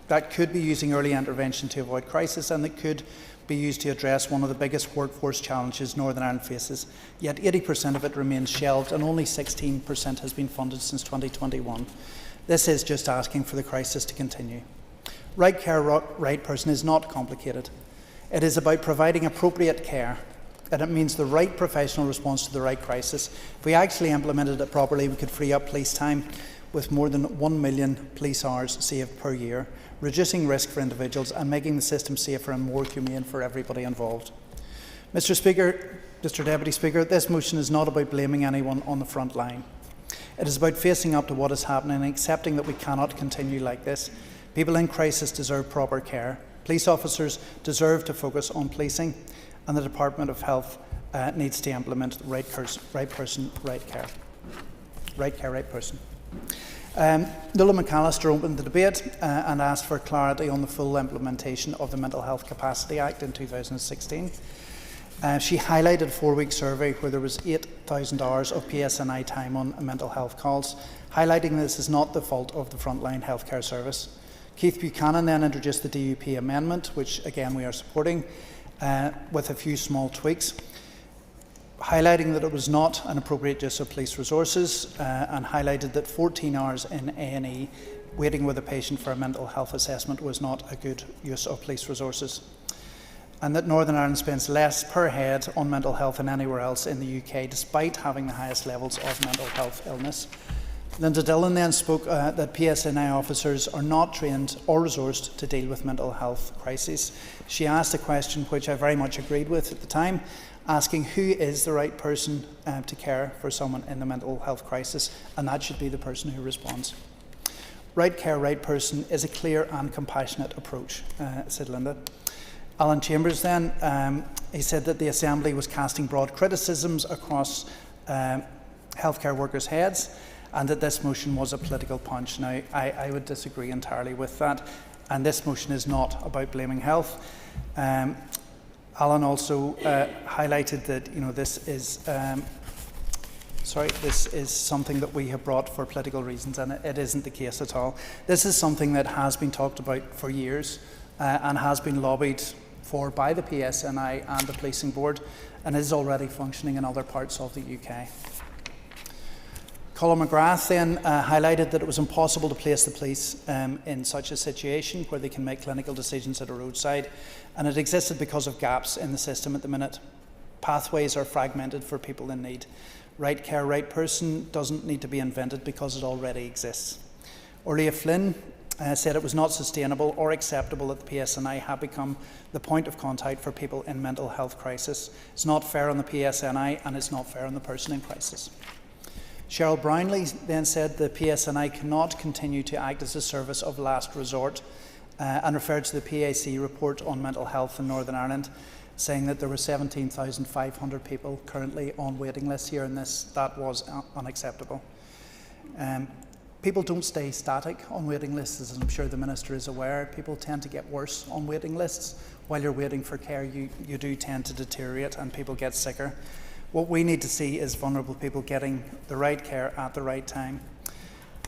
L: that could be using early intervention to avoid crisis, and that could be used to address one of the biggest workforce challenges Northern Ireland faces. Yet 80% of it remains shelved, and only 16% has been funded since 2021. This is just asking for the crisis to continue. Right care, right person is not complicated. It is about providing appropriate care, and it means the right professional response to the right crisis. If we actually implemented it properly, we could free up police time with more than 1 million police hours saved per year, reducing risk for individuals and making the system safer and more humane for everybody involved. Mr. Deputy Speaker, this motion is not about blaming anyone on the front line. It is about facing up to what is happening and accepting that we cannot continue like this. People in crisis deserve proper care. Police officers deserve to focus on policing, and the Department of Health needs to implement right person, right care. Right care, right person. Nuala McAllister opened the debate and asked for clarity on the full implementation of the Mental Health Capacity Act in 2016. She highlighted a 4-week survey where there was 8,000 hours of PSNI time on mental health calls, highlighting this is not the fault of the frontline healthcare service. Keith Buchanan then introduced the DUP amendment, which again we are supporting, with a few small tweaks, highlighting that it was not an appropriate use of police resources, and highlighted that 14 hours in A&E waiting with a patient for a mental health assessment was not a good use of police resources, and that Northern Ireland spends less per head on mental health than anywhere else in the UK, despite having the highest levels of mental health illness. Linda Dillon then spoke that PSNI officers are not trained or resourced to deal with mental health crises. She asked a question which I very much agreed with at the time, asking who is the right person to care for someone in the mental health crisis, and that should be the person who responds. Right care, right person is a clear and compassionate approach, said Linda. Alan Chambers then, he said that the Assembly was casting broad criticisms across healthcare workers' heads, and that this motion was a political punch. Now, I would disagree entirely with that, and this motion is not about blaming health. Alan also highlighted that this is something that we have brought for political reasons, and it isn't the case at all. This is something that has been talked about for years and has been lobbied for by the PSNI and the Policing Board, and is already functioning in other parts of the UK. Colin McGrath then highlighted that it was impossible to place the police in such a situation where they can make clinical decisions at a roadside, and it existed because of gaps in the system at the minute. Pathways are fragmented for people in need. Right care, right person doesn't need to be invented because it already exists. Orlia Flynn said it was not sustainable or acceptable that the PSNI had become the point of contact for people in mental health crisis. It's not fair on the PSNI, and it's not fair on the person in crisis. Cheryl Brownlee then said the PSNI cannot continue to act as a service of last resort, and referred to the PAC report on mental health in Northern Ireland, saying that there were 17,500 people currently on waiting lists here, and that was unacceptable. People don't stay static on waiting lists, as I'm sure the Minister is aware. People tend to get worse on waiting lists. While you're waiting for care, you do tend to deteriorate and people get sicker. What we need to see is vulnerable people getting the right care at the right time.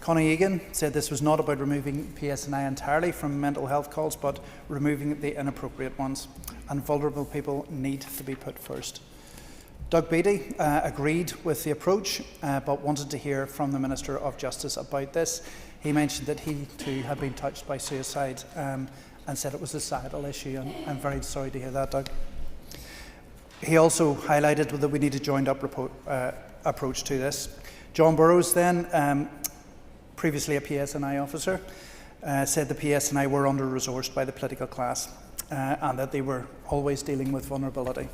L: Connie Egan said this was not about removing PSNI entirely from mental health calls, but removing the inappropriate ones, and vulnerable people need to be put first. Doug Beattie agreed with the approach, but wanted to hear from the Minister of Justice about this. He mentioned that he too had been touched by suicide and said it was a societal issue, and I'm very sorry to hear that, Doug. He also highlighted that we need a joined-up approach to this. John Burrows then, previously a PSNI officer, said the PSNI were under-resourced by the political class and that they were always dealing with vulnerability.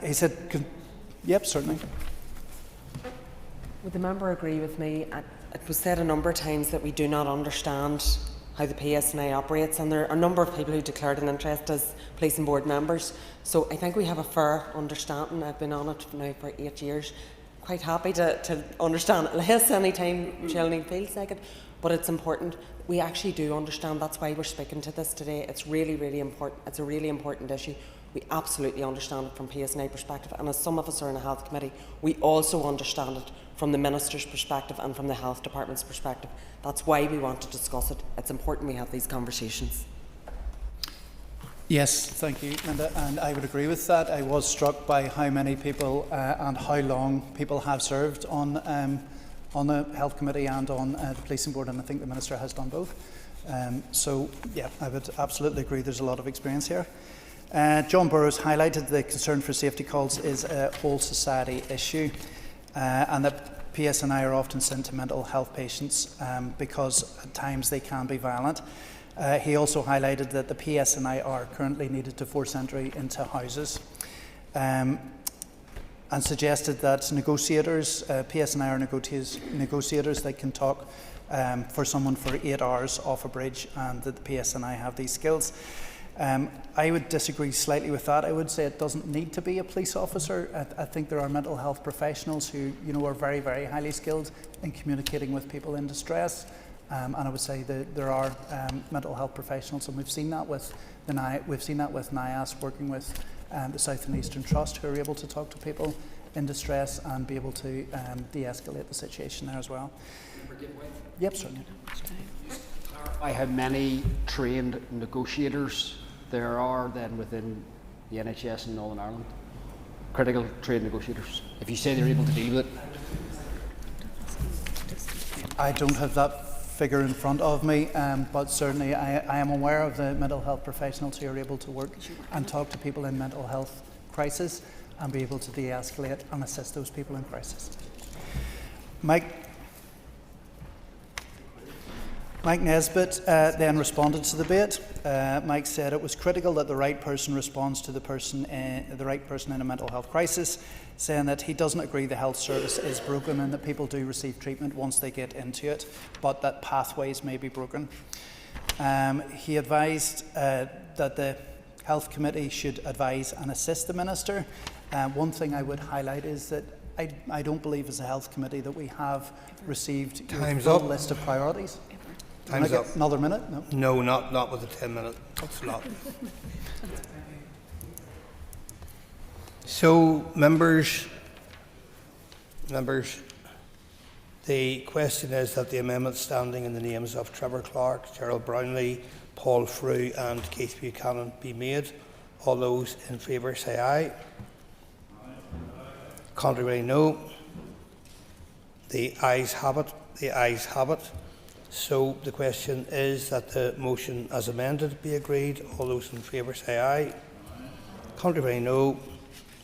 L: He said, yep, certainly.
R: Would the member agree with me? It was said a number of times that we do not understand how the PSNI operates, and there are a number of people who declared an interest as Policing Board members. So I think we have a fair understanding. I've been on it now for 8 years. Quite happy to understand it less any time Shelley feels like it, but it's important. We actually do understand. That's why we're speaking to this today. It's really, really important. It's a really important issue. We absolutely understand it from PSNI perspective, and as some of us are in a health committee, we also understand it from the Minister's perspective and from the Health Department's perspective. That's why we want to discuss it. It's important we have these conversations.
L: Yes, thank you, Linda, and I would agree with that. I was struck by how many people and how long people have served on the Health Committee and on the Policing Board, and I think the Minister has done both. So, yeah, I would absolutely agree there's a lot of experience here. John Burrows highlighted the concern for safety calls is a whole society issue, and that PSNI are often sent to mental health patients because at times they can be violent. He also highlighted that the PSNI are currently needed to force entry into houses, and suggested that negotiators, PSNI are negotiators that can talk for someone for 8 hours off a bridge, and that the PSNI have these skills. I would disagree slightly with that. I would say it doesn't need to be a police officer. I think there are mental health professionals who, are very, very highly skilled in communicating with people in distress. And I would say that there are mental health professionals, and we've seen that with NIAS working with the South and Eastern Trust, who are able to talk to people in distress and be able to de-escalate the situation there as well. Yep, certainly.
G: I have many trained negotiators there are then within the NHS in Northern Ireland. Critical trained negotiators. If you say they're able to deal with it.
L: I don't have that figure in front of me, but certainly I am aware of the mental health professionals who are able to work and talk to people in mental health crisis and be able to de-escalate and assist those people in crisis. Mike Nesbitt then responded to the debate. Mike said it was critical that the right person responds to the right person in a mental health crisis, saying that he doesn't agree the health service is broken and that people do receive treatment once they get into it, but that pathways may be broken. He advised that the Health Committee should advise and assist the Minister. One thing I would highlight is that I don't believe as a Health Committee that we have received a full list of priorities.
D: Time's up.
L: Another minute?
D: No, not with a 10-minute. That's a lot. So, members, the question is that the amendment standing in the names of Trevor Clark, Gerald Brownlee, Paul Frew and Keith Buchanan be made. All those in favour say aye. Contrary, no. The ayes have it. The ayes have it. So the question is that the motion as amended be agreed. All those in favour say aye. Contrary, no.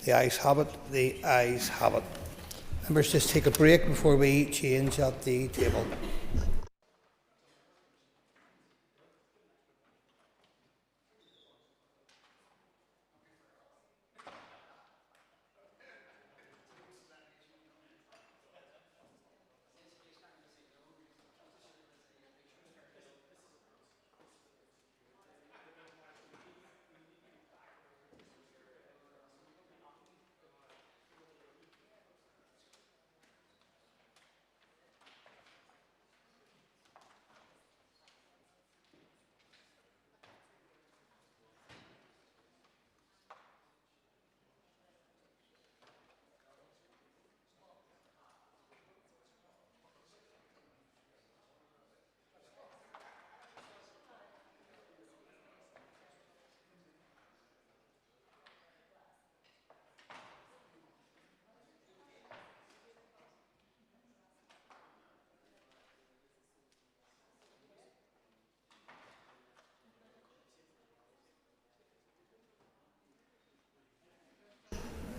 D: The ayes have it. The ayes have it. Members, just take a break before we change at the table.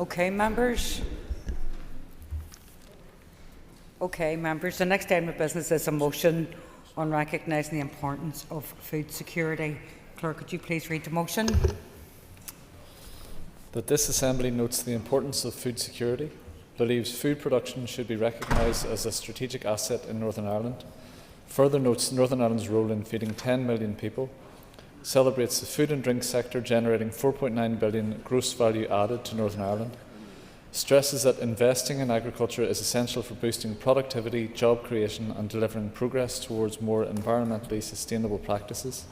I: Okay, members. The next item of business is a motion on recognising the importance of food security. Clerk, could you please read the motion?
Q: That this Assembly notes the importance of food security, believes food production should be recognised as a strategic asset in Northern Ireland, further notes Northern Ireland's role in feeding 10 million people, celebrates the food and drink sector generating 4.9 billion gross value added to Northern Ireland, stresses that investing in agriculture is essential for boosting productivity, job creation and delivering progress towards more environmentally sustainable practices,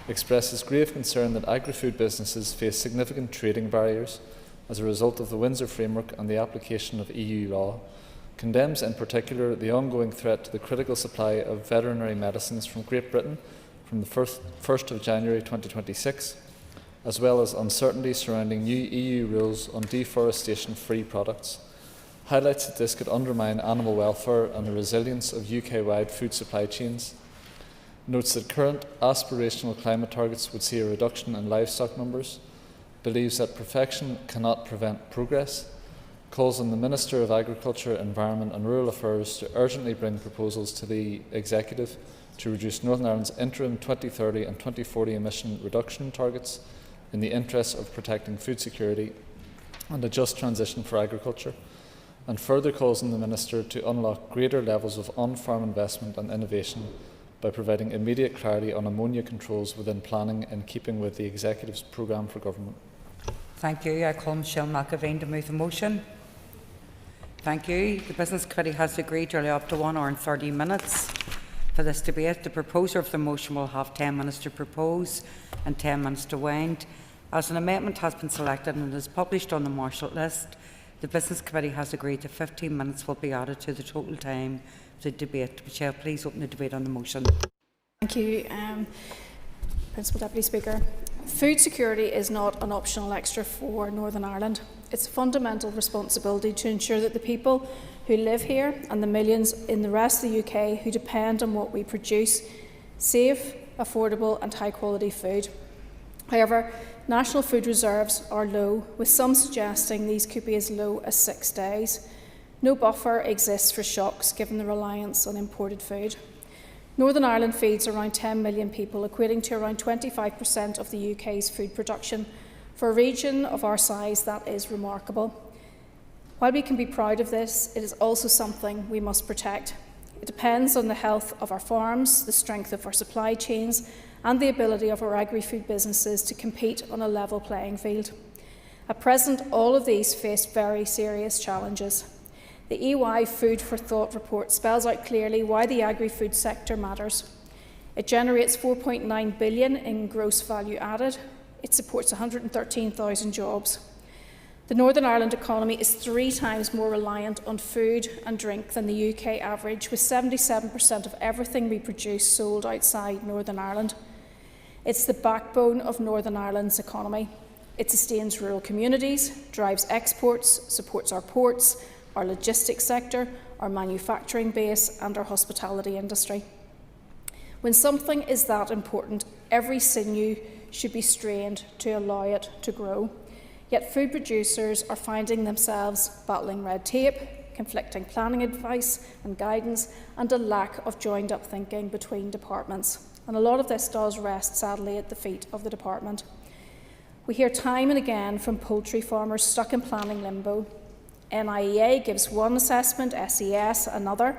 Q: expresses grave concern that agri-food businesses face significant trading barriers as a result of the Windsor Framework and the application of EU law, condemns in particular the ongoing threat to the critical supply of veterinary medicines from Great Britain from the 1st of January 2026, as well as uncertainty surrounding new EU rules on deforestation-free products, highlights that this could undermine animal welfare and the resilience of UK-wide food supply chains, notes that current aspirational climate targets would see a reduction in livestock numbers, believes that perfection cannot prevent progress, calls on the Minister of Agriculture, Environment and Rural Affairs to urgently bring proposals to the Executive to reduce Northern Ireland's interim 2030 and 2040 emission reduction targets in the interest of protecting food security and a just transition for agriculture, and further calls on the Minister to unlock greater levels of on-farm investment and innovation by providing immediate clarity on ammonia controls within planning in keeping with the Executive's programme for government.
I: Thank you. I call Michelle McAveen to move the motion. Thank you. The Business Committee has agreed to allow up to 1 hour and 30 minutes for this debate. The proposer of the motion will have 10 minutes to propose and 10 minutes to wind. As an amendment has been selected and is published on the Marshall list, the Business Committee has agreed that 15 minutes will be added to the total time of the debate. Michelle, please open the debate on the motion.
A: Thank you, Principal Deputy Speaker. Food security is not an optional extra for Northern Ireland. It's a fundamental responsibility to ensure that the people who live here and the millions in the rest of the UK who depend on what we produce safe, affordable and high quality food. However, national food reserves are low, with some suggesting these could be as low as 6 days. No buffer exists for shocks given the reliance on imported food. Northern Ireland feeds around 10 million people, equating to around 25% of the UK's food production. For a region of our size, that is remarkable. While we can be proud of this, it is also something we must protect. It depends on the health of our farms, the strength of our supply chains, and the ability of our agri-food businesses to compete on a level playing field. At present, all of these face very serious challenges. The EY Food for Thought report spells out clearly why the agri-food sector matters. It generates $4.9 billion in gross value added. It supports 113,000 jobs. The Northern Ireland economy is 3 times more reliant on food and drink than the UK average, with 77% of everything we produce sold outside Northern Ireland. It's the backbone of Northern Ireland's economy. It sustains rural communities, drives exports, supports our ports, our logistics sector, our manufacturing base and our hospitality industry. When something is that important, every sinew should be strained to allow it to grow. Yet food producers are finding themselves battling red tape, conflicting planning advice and guidance, and a lack of joined-up thinking between departments. And a lot of this does rest, sadly, at the feet of the department. We hear time and again from poultry farmers stuck in planning limbo. NIEA gives one assessment, SES another,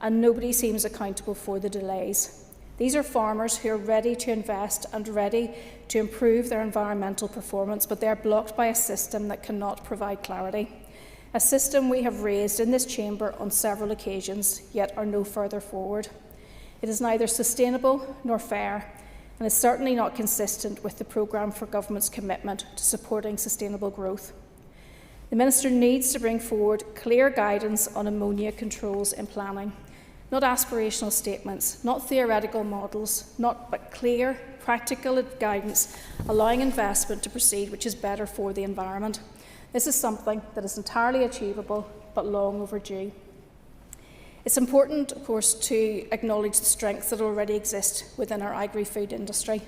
A: and nobody seems accountable for the delays. These are farmers who are ready to invest and ready to improve their environmental performance, but they are blocked by a system that cannot provide clarity. A system we have raised in this chamber on several occasions, yet are no further forward. It is neither sustainable nor fair, and is certainly not consistent with the programme for government's commitment to supporting sustainable growth. The Minister needs to bring forward clear guidance on ammonia controls in planning. Not aspirational statements, not theoretical models, but clear, practical guidance allowing investment to proceed which is better for the environment. This is something that is entirely achievable but long overdue. It's important, of course, to acknowledge the strengths that already exist within our agri-food industry.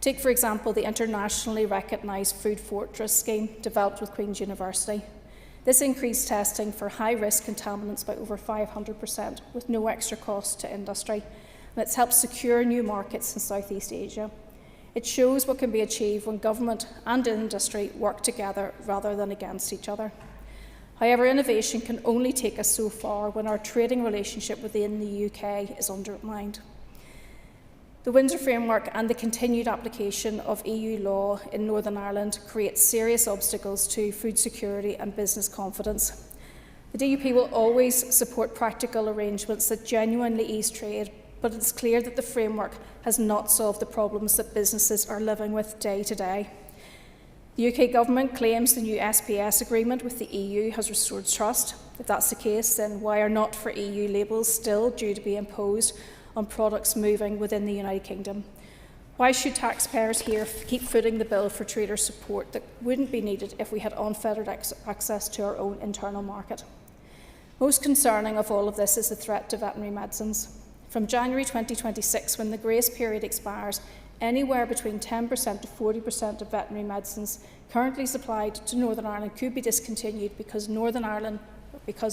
A: Take, for example, the internationally recognised Food Fortress scheme developed with Queen's University. This increased testing for high-risk contaminants by over 500% with no extra cost to industry, and it's helped secure new markets in Southeast Asia. It shows what can be achieved when government and industry work together rather than against each other. However, innovation can only take us so far when our trading relationship within the UK is undermined. The Windsor Framework and the continued application of EU law in Northern Ireland creates serious obstacles to food security and business confidence. The DUP will always support practical arrangements that genuinely ease trade, but it's clear that the framework has not solved the problems that businesses are living with day to day. The UK Government claims the new SPS agreement with the EU has restored trust. If that's the case, then why are not for EU labels still due to be imposed on products moving within the United Kingdom? Why should taxpayers here keep footing the bill for trader support that wouldn't be needed if we had unfettered access to our own internal market? Most concerning of all of this is the threat to veterinary medicines. From January 2026, when the grace period expires, Anywhere between 10% to 40% of veterinary medicines currently supplied to Northern Ireland could be discontinued because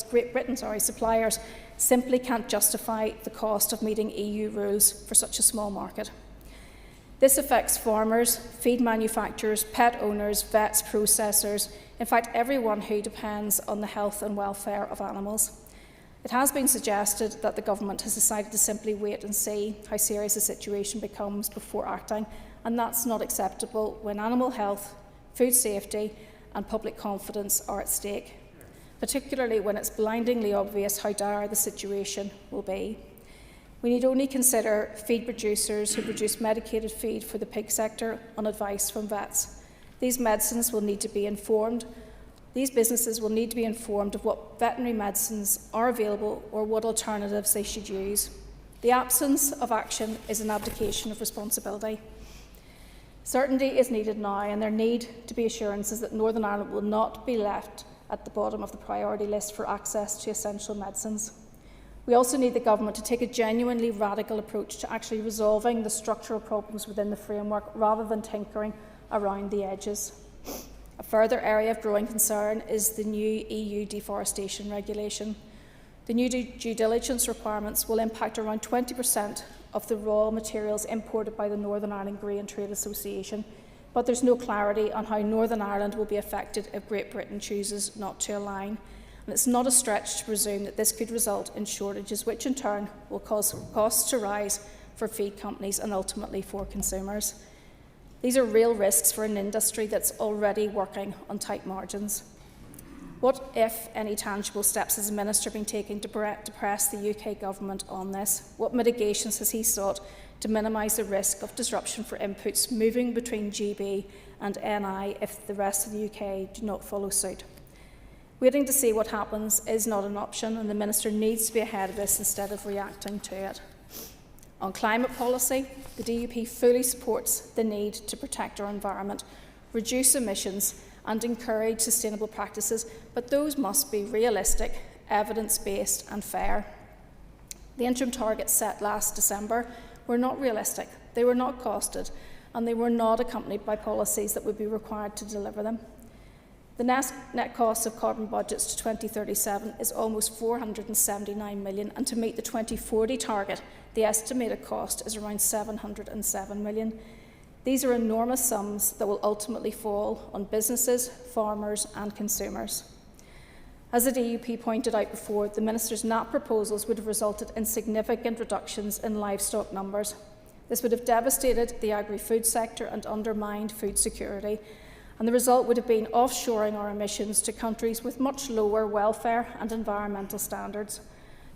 A: Great Britain suppliers simply can't justify the cost of meeting EU rules for such a small market. This affects farmers, feed manufacturers, pet owners, vets, processors, in fact everyone who depends on the health and welfare of animals. It has been suggested that the government has decided to simply wait and see how serious the situation becomes before acting, and that's not acceptable when animal health, food safety and public confidence are at stake, particularly when it's blindingly obvious how dire the situation will be. We need only consider feed producers who produce medicated feed for the pig sector on advice from vets. These businesses will need to be informed of what veterinary medicines are available or what alternatives they should use. The absence of action is an abdication of responsibility. Certainty is needed now, and there need to be assurances that Northern Ireland will not be left at the bottom of the priority list for access to essential medicines. We also need the government to take a genuinely radical approach to actually resolving the structural problems within the framework rather than tinkering around the edges. A further area of growing concern is the new EU deforestation regulation. The new due diligence requirements will impact around 20% of the raw materials imported by the Northern Ireland Grain Trade Association, but there's no clarity on how Northern Ireland will be affected if Great Britain chooses not to align. And it's not a stretch to presume that this could result in shortages, which in turn will cause costs to rise for feed companies and ultimately for consumers. These are real risks for an industry that's already working on tight margins. What, if any, tangible steps has the Minister been taking to press the UK Government on this? What mitigations has he sought to minimise the risk of disruption for inputs moving between GB and NI if the rest of the UK do not follow suit? Waiting to see what happens is not an option, and the Minister needs to be ahead of this instead of reacting to it. On climate policy, the DUP fully supports the need to protect our environment, reduce emissions and encourage sustainable practices, but those must be realistic, evidence-based and fair. The interim targets set last December were not realistic, they were not costed, and they were not accompanied by policies that would be required to deliver them. The net cost of carbon budgets to 2037 is almost £479 million, and to meet the 2040 target, the estimated cost is around £707 million. These are enormous sums that will ultimately fall on businesses, farmers and consumers. As the DUP pointed out before, the Minister's NAP proposals would have resulted in significant reductions in livestock numbers. This would have devastated the agri-food sector and undermined food security, and the result would have been offshoring our emissions to countries with much lower welfare and environmental standards.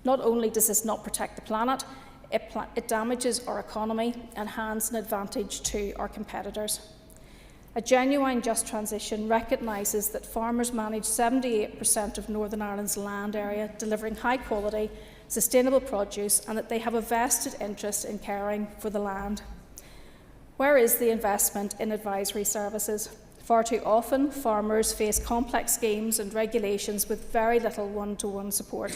A: Not only does this not protect the planet, it damages our economy and hands an advantage to our competitors. A genuine just transition recognises that farmers manage 78% of Northern Ireland's land area, delivering high quality, sustainable produce, and that they have a vested interest in caring for the land. Where is the investment in advisory services? Far too often, farmers face complex schemes and regulations with very little one-to-one support,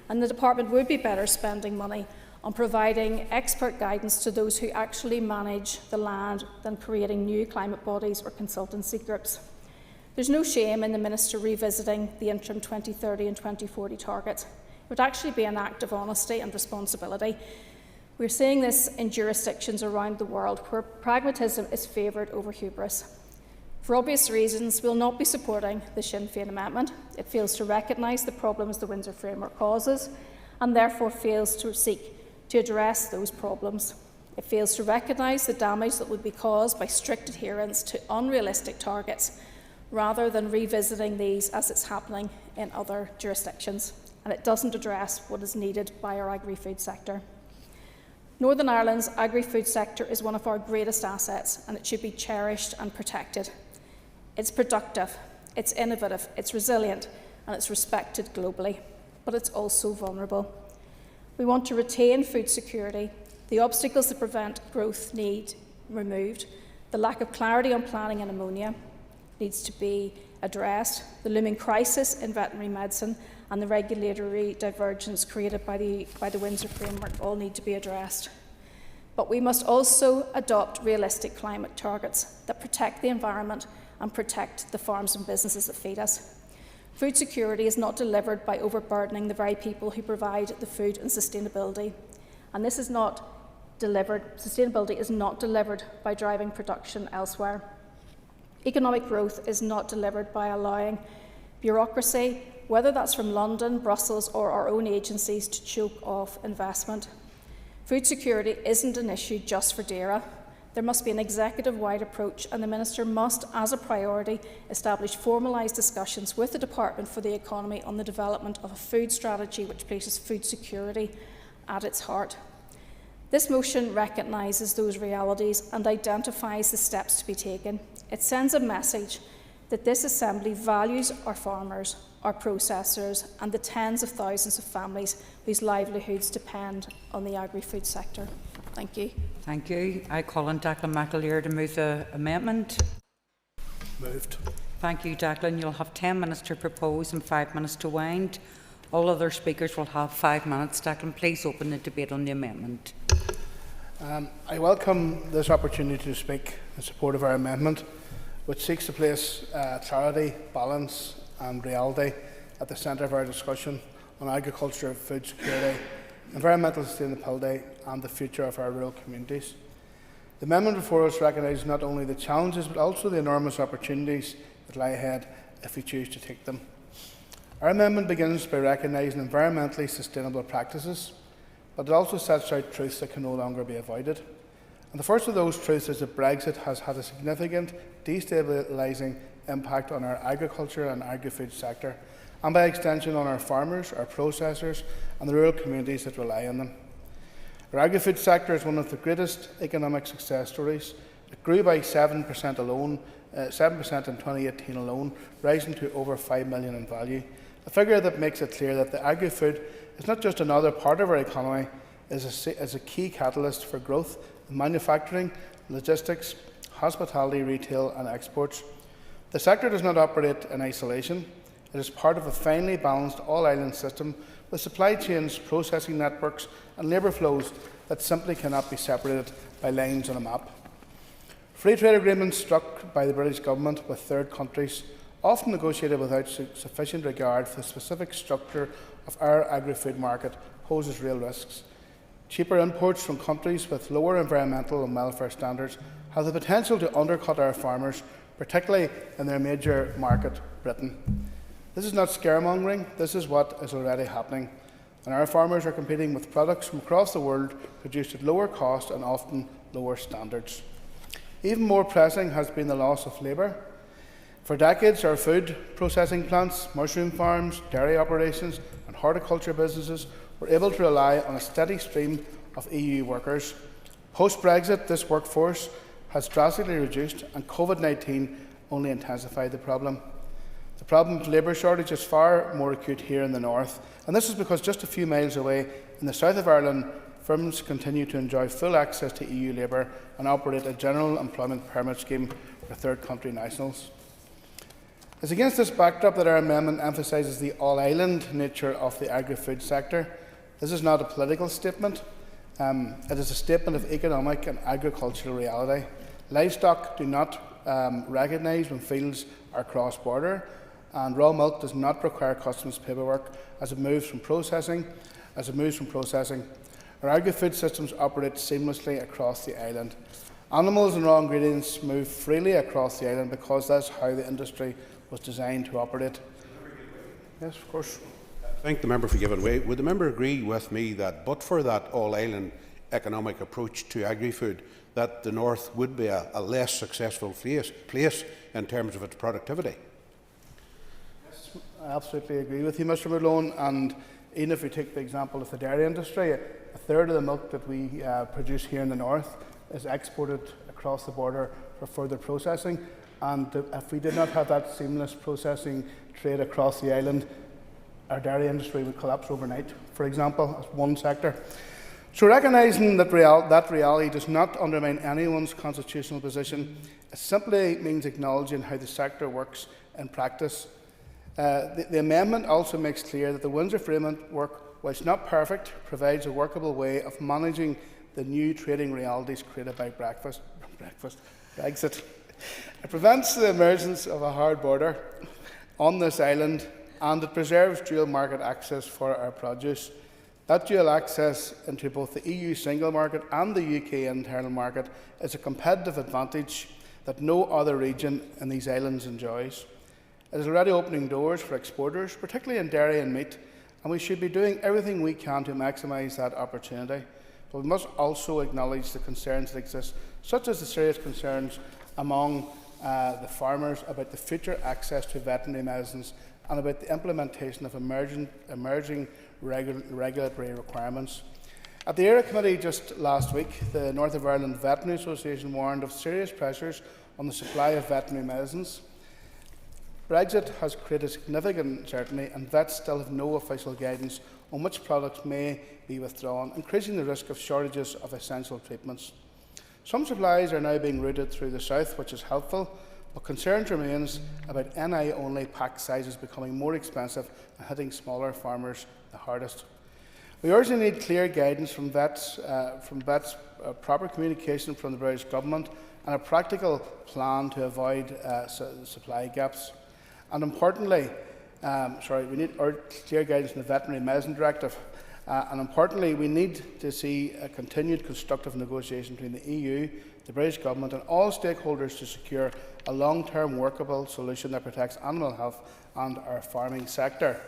A: and the Department would be better spending money on providing expert guidance to those who actually manage the land than creating new climate bodies or consultancy groups. There's no shame in the Minister revisiting the interim 2030 and 2040 targets. It would actually be an act of honesty and responsibility. We're seeing this in jurisdictions around the world where pragmatism is favoured over hubris. For obvious reasons, we will not be supporting the Sinn Féin amendment. It fails to recognise the problems the Windsor Framework causes and therefore fails to seek to address those problems. It fails to recognise the damage that would be caused by strict adherence to unrealistic targets rather than revisiting these as it's happening in other jurisdictions. And it doesn't address what is needed by our agri-food sector. Northern Ireland's agri-food sector is one of our greatest assets, and it should be cherished and protected. It's productive, it's innovative, it's resilient, and it's respected globally, but it's also vulnerable. We want to retain food security. The obstacles that prevent growth need removed. The lack of clarity on planning and ammonia needs to be addressed. The looming crisis in veterinary medicine and the regulatory divergence created by the Windsor Framework all need to be addressed. but we must also adopt realistic climate targets that protect the environment and protect the farms and businesses that feed us. Food security is not delivered by overburdening the very people who provide the food and sustainability. And this is not delivered, sustainability is not delivered by driving production elsewhere. Economic growth is not delivered by allowing bureaucracy, whether that's from London, Brussels or our own agencies, to choke off investment. Food security isn't an issue just for DAERA. There must be an executive-wide approach, and the Minister must, as a priority, establish formalised discussions with the Department for the Economy on the development of a food strategy which places food security at its heart. This motion recognises those realities and identifies the steps to be taken. It sends a message that this Assembly values our farmers, our processors and the tens of thousands of families whose livelihoods depend on the agri-food sector. Thank you.
I: Thank you. I call on Declan McAleer to move the amendment.
D: Moved.
I: Thank you, Declan. You'll have 10 minutes to propose and 5 minutes to wind. All other speakers will have 5 minutes. Declan, please open the debate on the amendment.
D: I welcome this opportunity to speak in support of our amendment, which seeks to place clarity, balance and reality at the centre of our discussion on agriculture, food security, environmental sustainability and the future of our rural communities. The amendment before us recognises not only the challenges but also the enormous opportunities that lie ahead if we choose to take them. Our amendment begins by recognising environmentally sustainable practices, but it also sets out truths that can no longer be avoided. And the first of those truths is that Brexit has had a significant destabilising impact on our agriculture and agri-food sector, and by extension on our farmers, our processors and the rural communities that rely on them. Our agri-food sector is one of the greatest economic success stories. It grew by 7% alone, 7% in 2018 alone, rising to over 5 million in value. A figure that makes it clear that the agri-food is not just another part of our economy, it is a key catalyst for growth in manufacturing, logistics, hospitality, retail and exports. The sector does not operate in isolation. It is part of a finely balanced all-island system with supply chains, processing networks and labour flows that simply cannot be separated by lines on a map. Free trade agreements struck by the British Government with third countries, often negotiated without sufficient regard for the specific structure of our agri-food market, poses real risks. Cheaper imports from countries with lower environmental and welfare standards have the potential to undercut our farmers, particularly in their major market, Britain. This is not scaremongering, this is what is already happening, and our farmers are competing with products from across the world produced at lower cost and often lower standards. Even more pressing has been the loss of labour. For decades, our food processing plants, mushroom farms, dairy operations and horticulture businesses were able to rely on a steady stream of EU workers. Post-Brexit, this workforce has drastically reduced and COVID-19 only intensified the problem. The problem of labour shortage is far more acute here in the north, and this is because just a few miles away in the south of Ireland, firms continue to enjoy full access to EU labour and operate a general employment permit scheme for third country nationals. It's against this backdrop that our amendment emphasises the all-island nature of the agri-food sector. This is not a political statement, it is a statement of economic and agricultural reality. Livestock do not recognise when fields are cross-border, and raw milk does not require customs paperwork as it moves from processing. Our agri-food systems operate seamlessly across the island. Animals and raw ingredients move freely across the island because that's how the industry was designed to operate. Yes, of course.
H: Thank the member for giving way. Would the member agree with me that, but for that all-island economic approach to agri-food, that the North would be a less successful place in terms of its productivity?
D: Yes, I absolutely agree with you, Mr Malone. And even if we take the example of the dairy industry, a third of the milk that we produce here in the North is exported across the border for further processing. And if we did not have that seamless processing trade across the island, our dairy industry would collapse overnight, for example, as one sector. So recognising that reality does not undermine anyone's constitutional position, it simply means acknowledging how the sector works in practice. The amendment also makes clear that the Windsor framework, whilst not perfect, provides a workable way of managing
N: the new trading realities created by Brexit. It prevents the emergence of a hard border on this island, and it preserves dual market access for our produce. That dual access into both the EU single market and the UK internal market is a competitive advantage that no other region in these islands enjoys. It is already opening doors for exporters, particularly in dairy and meat, and we should be doing everything we can to maximise that opportunity. But we must also acknowledge the concerns that exist, such as the serious concerns among the farmers about the future access to veterinary medicines and about the implementation of emerging regulatory requirements. At the Area Committee just last week, the North of Ireland Veterinary Association warned of serious pressures on the supply of veterinary medicines. Brexit has created significant uncertainty, and vets still have no official guidance on which products may be withdrawn, increasing the risk of shortages of essential treatments. Some supplies are now being routed through the south, which is helpful, but concerns remains about NI-only pack sizes becoming more expensive and hitting smaller farmers the hardest. We urgently need clear guidance from vets, proper communication from the British Government, and a practical plan to avoid supply gaps. And importantly, we need clear guidance from the Veterinary Medicine Directive. And importantly, we need to see a continued constructive negotiation between the EU, the British Government and all stakeholders to secure a long-term workable solution that protects animal health and our farming sector.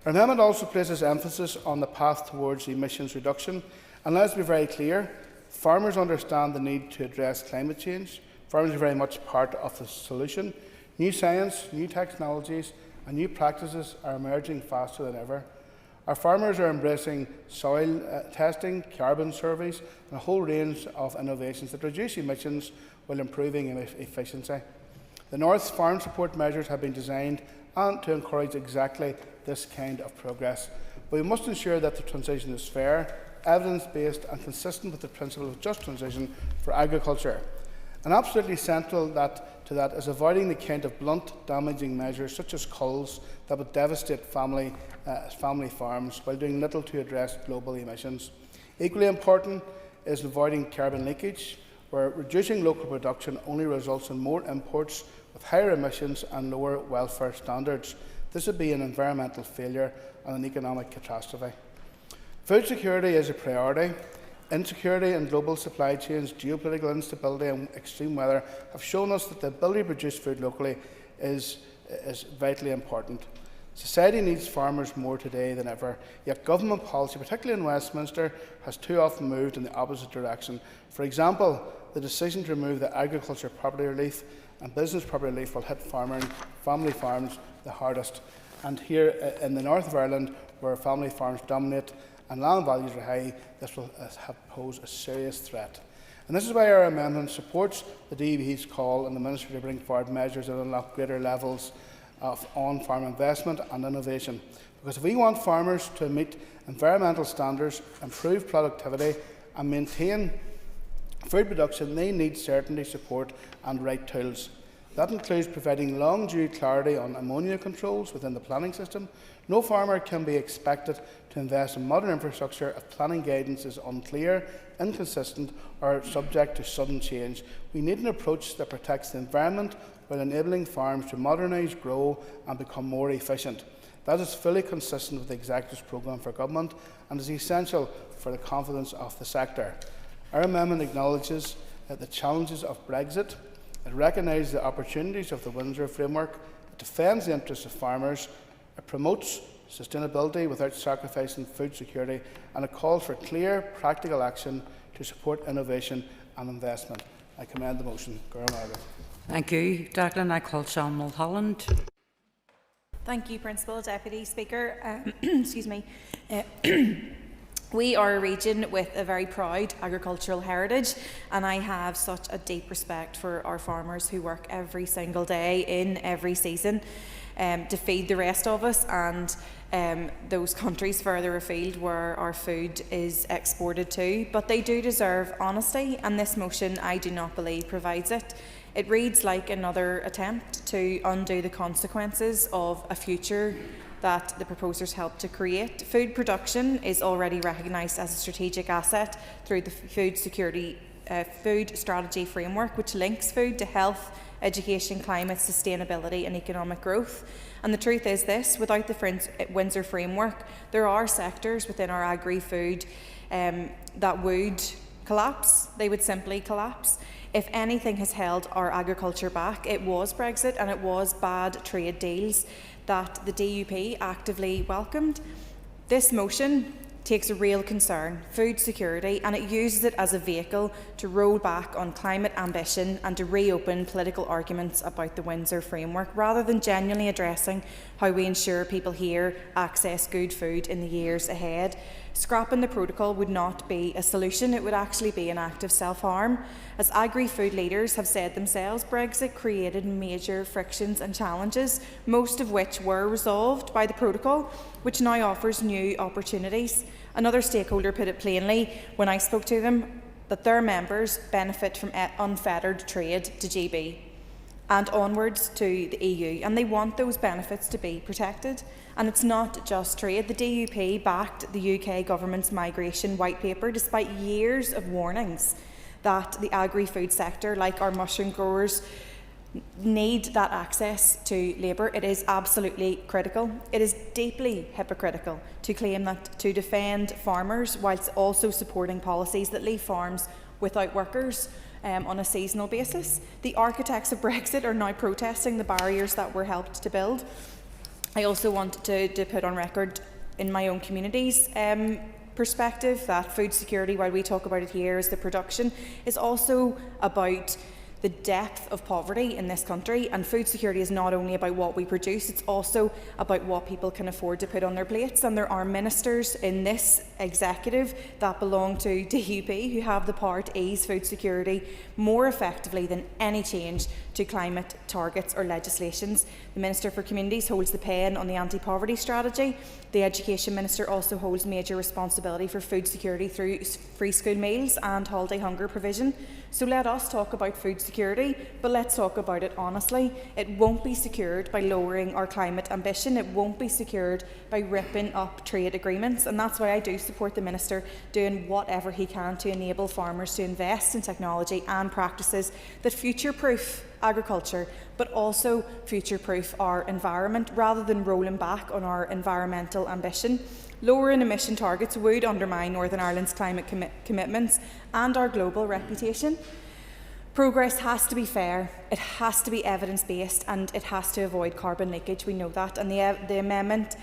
N: Our amendment also places emphasis on the path towards emissions reduction. And let's be very clear, farmers understand the need to address climate change. Farmers are very much part of the solution. New science, new technologies and new practices are emerging faster than ever. Our farmers are embracing soil testing, carbon surveys and a whole range of innovations that reduce emissions while improving efficiency. The North's farm support measures have been designed to encourage exactly this kind of progress. But we must ensure that the transition is fair, evidence-based and consistent with the principle of just transition for agriculture. And absolutely central to that is avoiding the kind of blunt, damaging measures such as culls that would devastate family farms while doing little to address global emissions. Equally important is avoiding carbon leakage, where reducing local production only results in more imports with higher emissions and lower welfare standards. This would be an environmental failure and an economic catastrophe. Food security is a priority. Insecurity in global supply chains, geopolitical instability and extreme weather have shown us that the ability to produce food locally is vitally important. Society needs farmers more today than ever, yet government policy, particularly in Westminster, has too often moved in the opposite direction. For example, the decision to remove the agriculture property relief and business property relief will hit family farms the hardest. And here in the north of Ireland, where family farms dominate and land values are high, this will pose a serious threat. And this is why our amendment supports the DUP's call on the Minister to bring forward measures that unlock greater levels of on-farm investment and innovation. Because if we want farmers to meet environmental standards, improve productivity and maintain food production, they need certainty, support and right tools. That includes providing long-due clarity on ammonia controls within the planning system. No farmer can be expected to invest in modern infrastructure if planning guidance is unclear, inconsistent or subject to sudden change. We need an approach that protects the environment while enabling farms to modernise, grow and become more efficient. That is fully consistent with the Executive's programme for government and is essential for the confidence of the sector. Our amendment acknowledges the challenges of Brexit. It recognises the opportunities of the Windsor framework. It defends the interests of farmers. It promotes sustainability without sacrificing food security, and it calls for clear, practical action to support innovation and investment. I commend the motion.
I: Thank you. Declan, I call Sean Mulholland.
U: Thank you, Principal Deputy Speaker. Excuse me. We are a region with a very proud agricultural heritage, and I have such a deep respect for our farmers who work every single day in every season to feed the rest of us and those countries further afield where our food is exported to. But they do deserve honesty, and this motion, I do not believe, provides it. It reads like another attempt to undo the consequences of a future that the proposers helped to create. Food production is already recognised as a strategic asset through the food strategy framework, which links food to health, education, climate, sustainability and economic growth. And the truth is this, without the Windsor framework, there are sectors within our agri-food that would collapse. They would simply collapse. If anything has held our agriculture back, it was Brexit and it was bad trade deals that the DUP actively welcomed. This motion takes a real concern, food security, and it uses it as a vehicle to roll back on climate ambition and to reopen political arguments about the Windsor framework, rather than genuinely addressing how we ensure people here access good food in the years ahead. Scrapping the protocol would not be a solution, it would actually be an act of self-harm. As agri-food leaders have said themselves, Brexit created major frictions and challenges, most of which were resolved by the protocol, which now offers new opportunities. Another stakeholder put it plainly when I spoke to them that their members benefit from unfettered trade to GB and onwards to the EU, and they want those benefits to be protected. And it's not just trade. The DUP backed the UK government's migration white paper despite years of warnings that the agri-food sector, like our mushroom growers, need that access to labour. It is absolutely critical. It is deeply hypocritical to claim that to defend farmers whilst also supporting policies that leave farms without workers on a seasonal basis. The architects of Brexit are now protesting the barriers that were helped to build. I also want to put on record in my own community's perspective that food security, while we talk about it here as the production, is also about the depth of poverty in this country, and food security is not only about what we produce, it's also about what people can afford to put on their plates. And there are ministers in this executive that belong to DUP who have the power to ease food security more effectively than any change to climate targets or legislations. The Minister for Communities holds the pen on the anti-poverty strategy. The Education Minister also holds major responsibility for food security through free school meals and holiday hunger provision. So let us talk about food security, but let's talk about it honestly. It won't be secured by lowering our climate ambition. It won't be secured by ripping up trade agreements. And that's why I do support the Minister doing whatever he can to enable farmers to invest in technology and practices that future-proof agriculture, but also future-proof our environment, rather than rolling back on our environmental ambition. Lowering emission targets would undermine Northern Ireland's climate commitments and our global reputation. Progress has to be fair, it has to be evidence-based, and it has to avoid carbon leakage. We know that, and the amendment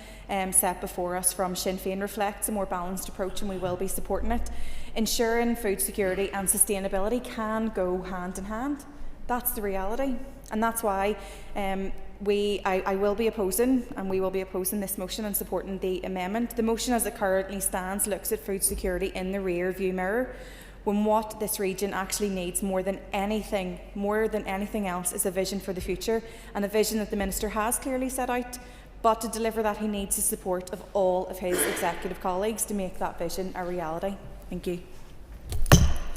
U: set before us from Sinn Féin reflects a more balanced approach, and we will be supporting it. Ensuring food security and sustainability can go hand in hand. That's the reality, and that's why I will be opposing, and we will be opposing this motion and supporting the amendment. The motion as it currently stands looks at food security in the rear view mirror, when what this region actually needs more than anything else is a vision for the future, and a vision that the Minister has clearly set out. But to deliver that, he needs the support of all of his executive colleagues to make that vision a reality. Thank you.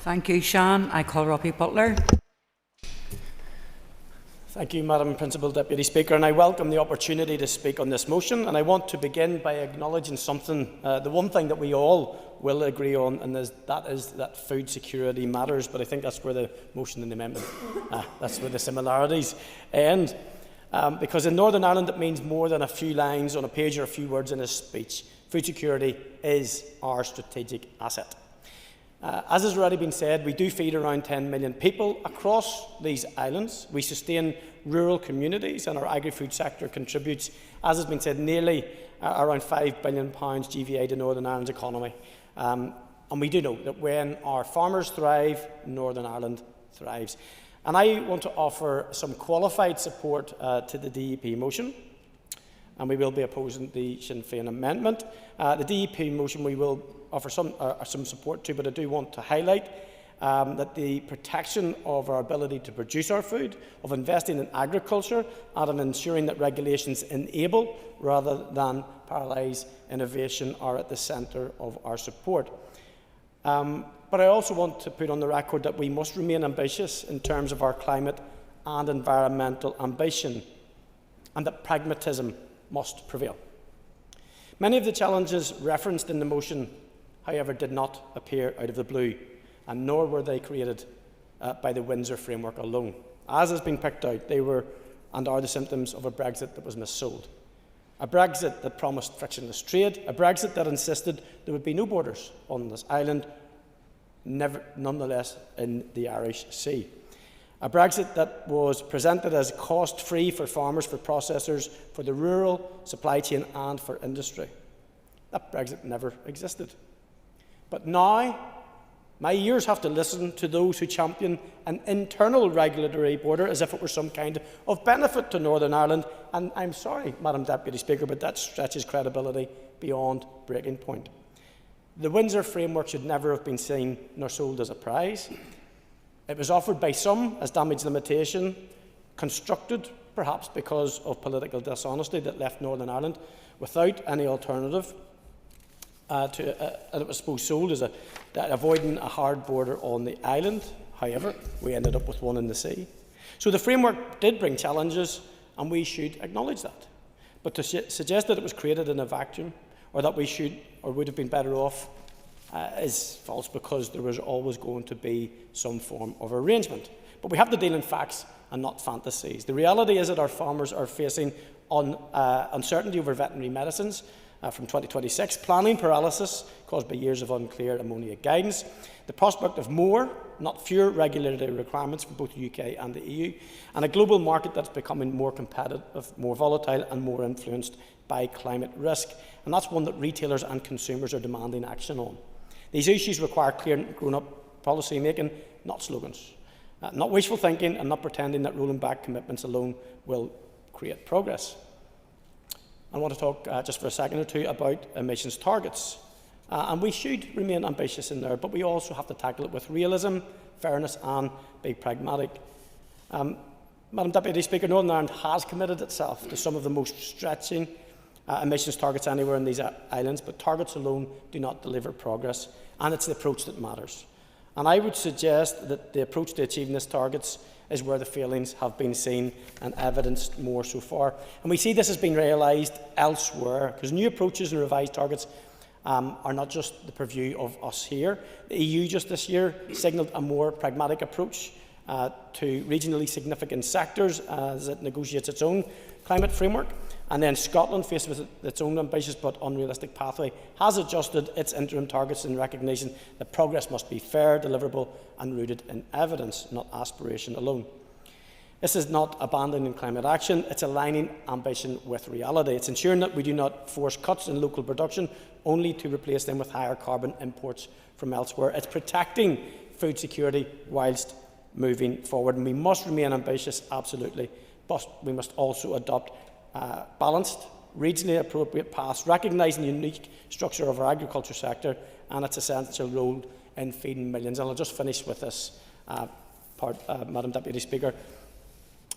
I: Thank you, Sian. I call Robbie Butler.
E: Thank you, Madam Principal Deputy Speaker, and I welcome the opportunity to speak on this motion. And I want to begin by acknowledging something, the one thing that we all will agree on, and that is that food security matters. But I think that's where the motion and the amendment, that's where the similarities end. Because in Northern Ireland it means more than a few lines on a page or a few words in a speech. Food security is our strategic asset. As has already been said, we do feed around 10 million people across these islands. We sustain rural communities, and our agri-food sector contributes, as has been said, nearly around £5 billion GVA to Northern Ireland's economy. And we do know that when our farmers thrive, Northern Ireland thrives. And I want to offer some qualified support to the DUP motion, and we will be opposing the Sinn Féin amendment. The DUP motion we will offer some support to, but I do want to highlight that the protection of our ability to produce our food, of investing in agriculture, and of ensuring that regulations enable rather than paralyse innovation are at the centre of our support. But I also want to put on the record that we must remain ambitious in terms of our climate and environmental ambition, and that pragmatism must prevail. Many of the challenges referenced in the motion, however, did not appear out of the blue, and nor were they created by the Windsor framework alone. As has been picked out, they were and are the symptoms of a Brexit that was missold. A Brexit that promised frictionless trade, a Brexit that insisted there would be no borders on this island, nonetheless in the Irish Sea. A Brexit that was presented as cost-free for farmers, for processors, for the rural supply chain and for industry. That Brexit never existed. But now, my ears have to listen to those who champion an internal regulatory border as if it were some kind of benefit to Northern Ireland. And I'm sorry, Madam Deputy Speaker, but that stretches credibility beyond breaking point. The Windsor framework should never have been seen nor sold as a prize. It was offered by some as damage limitation, constructed perhaps because of political dishonesty that left Northern Ireland without any alternative. And it was supposed sold as avoiding a hard border on the island. However, we ended up with one in the sea. So the framework did bring challenges, and we should acknowledge that. But to suggest that it was created in a vacuum, or that we should or would have been better off, is false, because there was always going to be some form of arrangement. But we have to deal in facts and not fantasies. The reality is that our farmers are facing uncertainty over veterinary medicines from 2026, planning paralysis caused by years of unclear ammonia guidance, the prospect of more, not fewer, regulatory requirements for both the UK and the EU, and a global market that's becoming more competitive, more volatile and more influenced by climate risk. And that's one that retailers and consumers are demanding action on. These issues require clear, grown-up policy making, not slogans, not wishful thinking, and not pretending that rolling back commitments alone will create progress. I want to talk just for a second or two about emissions targets. And we should remain ambitious in there, but we also have to tackle it with realism, fairness and be pragmatic. Madam Deputy Speaker, Northern Ireland has committed itself to some of the most stretching emissions targets anywhere in these islands, but targets alone do not deliver progress, and it's the approach that matters. And I would suggest that the approach to achieving these targets is where the failings have been seen and evidenced more so far. And we see this has been realised elsewhere, because new approaches and revised targets are not just the purview of us here. The EU just this year signalled a more pragmatic approach to regionally significant sectors as it negotiates its own climate framework. And then Scotland, faced with its own ambitious but unrealistic pathway, has adjusted its interim targets in recognition that progress must be fair, deliverable and rooted in evidence, not aspiration alone. This is not abandoning climate action, it's aligning ambition with reality. It's ensuring that we do not force cuts in local production only to replace them with higher carbon imports from elsewhere. It's protecting food security whilst moving forward. And we must remain ambitious, absolutely, but we must also adopt balanced, regionally appropriate paths, recognising the unique structure of our agriculture sector and its essential role in feeding millions. And I'll just finish with this Madam Deputy Speaker.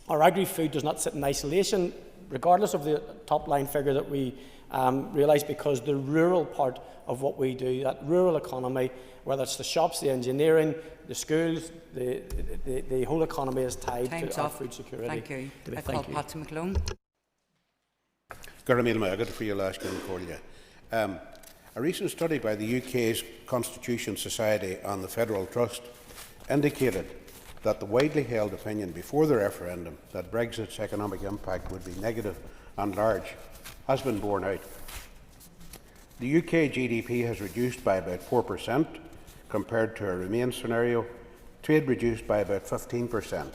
E: Our agri-food does not sit in isolation, regardless of the top-line figure that we realise, because the rural part of what we do, that rural economy, whether it's the shops, the engineering, the schools, the whole economy is tied to our food security.
I: Thank you. I call Patsy McClone.
H: A recent study by the UK's Constitution Society and the Federal Trust indicated that the widely held opinion before the referendum that Brexit's economic impact would be negative and large has been borne out. The UK GDP has reduced by about 4% compared to a Remain scenario, trade reduced by about 15%,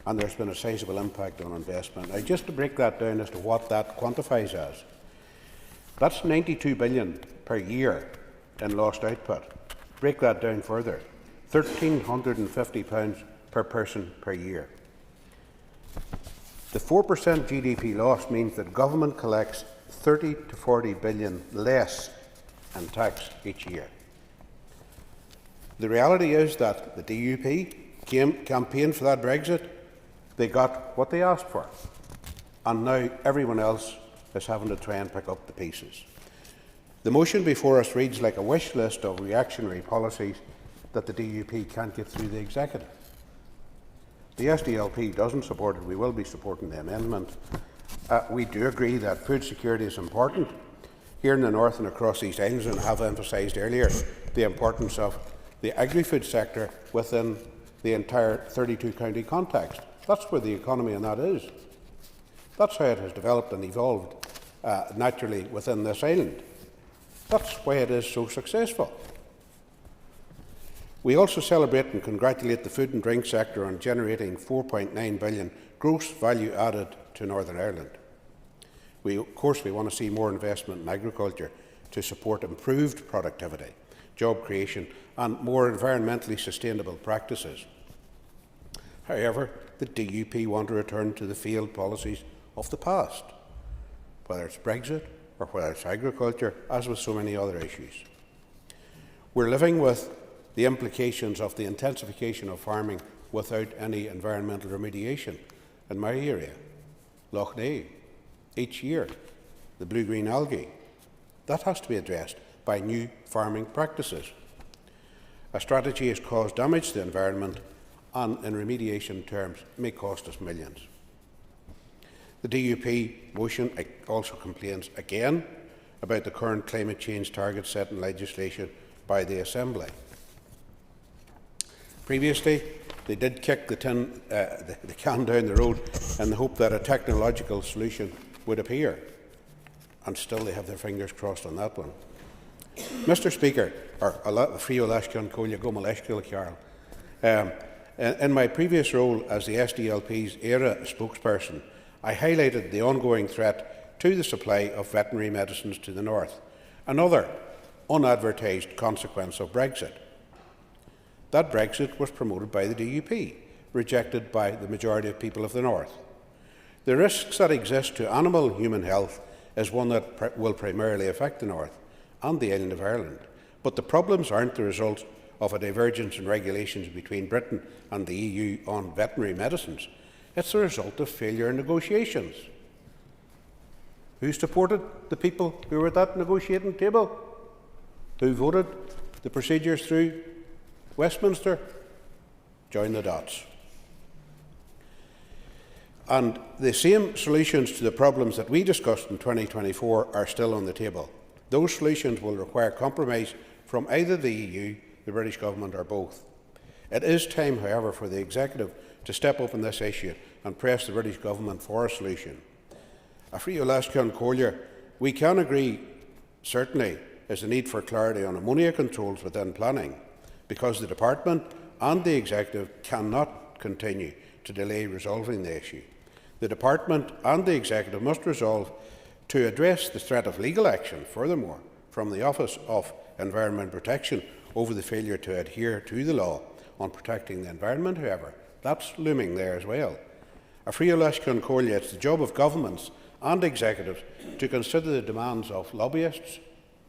H: and there's been a sizable impact on investment. Now, just to break that down as to what that quantifies as, that's 92 billion per year in lost output. Break that down further, £1,350 per person per year. The 4% GDP loss means that government collects 30 to 40 billion less in tax each year. The reality is that the DUP campaigned for that Brexit. They got what they asked for, and now everyone else is having to try and pick up the pieces. The motion before us reads like a wish list of reactionary policies that the DUP can't get through the executive. The SDLP doesn't support it. We will be supporting the amendment. We do agree that food security is important. here in the north and across these islands, and I have emphasised earlier the importance of the agri-food sector within the entire 32-county context. That's where the economy in that is. That's how it has developed and evolved naturally within this island. That's why it is so successful. We also celebrate and congratulate the food and drink sector on generating $4.9 billion gross value added to Northern Ireland. Of course, we want to see more investment in agriculture to support improved productivity, job creation and more environmentally sustainable practices. However, the DUP want to return to the failed policies of the past, whether it's Brexit or whether it's agriculture, as with so many other issues. We're living with the implications of the intensification of farming without any environmental remediation. In my area, Loch Ness, each year, the blue-green algae, that has to be addressed by new farming practices. A strategy has caused damage to the environment and, in remediation terms, may cost us millions. The DUP motion also complains again about the current climate change targets set in legislation by the Assembly. Previously, they did kick the can down the road in the hope that a technological solution would appear, and still they have their fingers crossed on that one. Mr. Speaker, in my previous role as the SDLP's ERA spokesperson, I highlighted the ongoing threat to the supply of veterinary medicines to the north, another unadvertised consequence of Brexit. That Brexit was promoted by the DUP, rejected by the majority of people of the north. The risks that exist to animal and human health is one that will primarily affect the north and the island of Ireland. But the problems aren't the result of a divergence in regulations between Britain and the EU on veterinary medicines. It's the result of failure in negotiations. Who supported the people who were at that negotiating table? Who voted the procedures through Westminster? Join the dots. And the same solutions to the problems that we discussed in 2024 are still on the table. Those solutions will require compromise from either the EU, the British Government or both. It is time, however, for the Executive to step up on this issue and press the British Government for a solution. We can agree, certainly, is the need for clarity on ammonia controls within planning, because the Department and the Executive cannot continue to delay resolving the issue. The Department and the Executive must resolve to address the threat of legal action, furthermore, from the Office of Environment Protection over the failure to adhere to the law on protecting the environment, however. That's looming there as well. It's the job of governments and executives to consider the demands of lobbyists,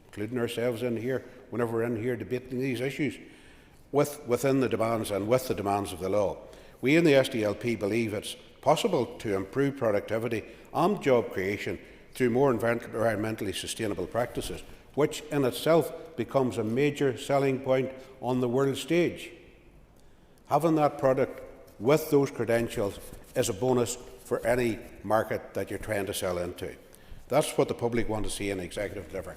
H: including ourselves in here, whenever we're in here debating these issues, within the demands and with the demands of the law. We in the SDLP believe it's possible to improve productivity and job creation through more environmentally sustainable practices, which in itself becomes a major selling point on the world stage. Having that product with those credentials is a bonus for any market that you're trying to sell into. That's what the public want to see in executive delivery.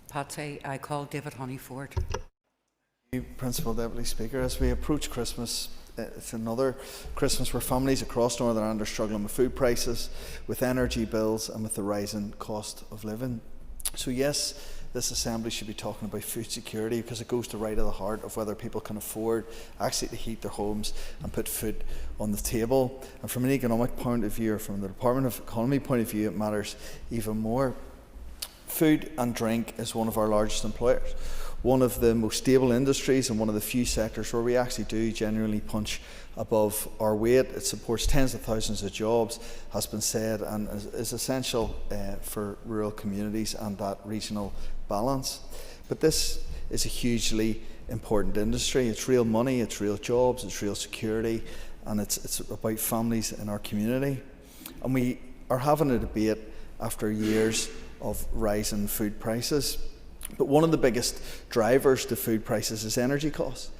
I: Patsy, I call David Honeyford.
L: Principal Deputy Speaker, as we approach Christmas, it's another Christmas where families across Northern Ireland are struggling with food prices, with energy bills and with the rising cost of living. So yes, this Assembly should be talking about food security because it goes to right at the heart of whether people can afford actually to heat their homes and put food on the table. And from an economic point of view, or from the Department of Economy point of view, it matters even more. Food and drink is one of our largest employers, one of the most stable industries and one of the few sectors where we actually do genuinely punch above our weight. It supports tens of thousands of jobs, has been said, and is essential for rural communities and that regional balance. But this is a hugely important industry. It's real money, it's real jobs, it's real security, and it's about families in our community. And we are having a debate after years of rising food prices. But one of the biggest drivers to food prices is energy costs.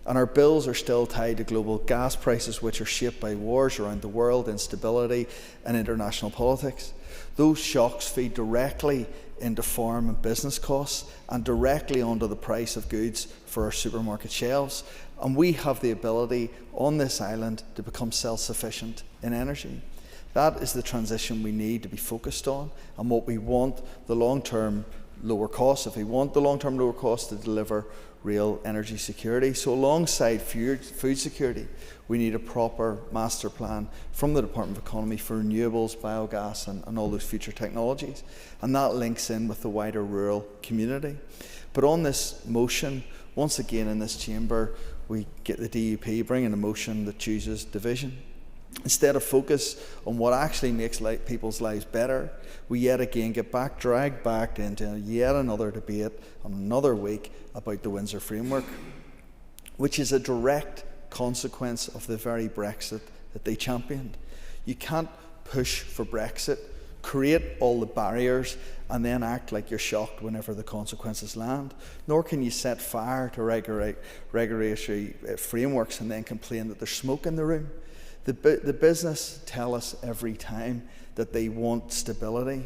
K: And our bills are still tied to global gas prices, which are shaped by wars around the world, instability and international politics. Those shocks feed directly into farm and business costs and directly onto the price of goods for our supermarket shelves. And we have the ability on this island to become self-sufficient in energy. That is the transition we need to be focused on, and what we want the long-term lower costs, if we want the long-term lower costs to deliver real energy security. So alongside food security, we need a proper master plan from the Department of Economy for renewables, biogas and all those future technologies. And that links in with the wider rural community. But on this motion, once again in this chamber, we get the DUP bringing a motion that chooses division. Instead of focus on what actually makes people's lives better, we yet again get dragged back into yet another debate on another week about the Windsor Framework, which is a direct consequence of the very Brexit that they championed. You can't push for Brexit, create all the barriers, and then act like you're shocked whenever the consequences land. Nor can you set fire to regulatory frameworks and then complain that there's smoke in the room. The business tell us every time that they want stability,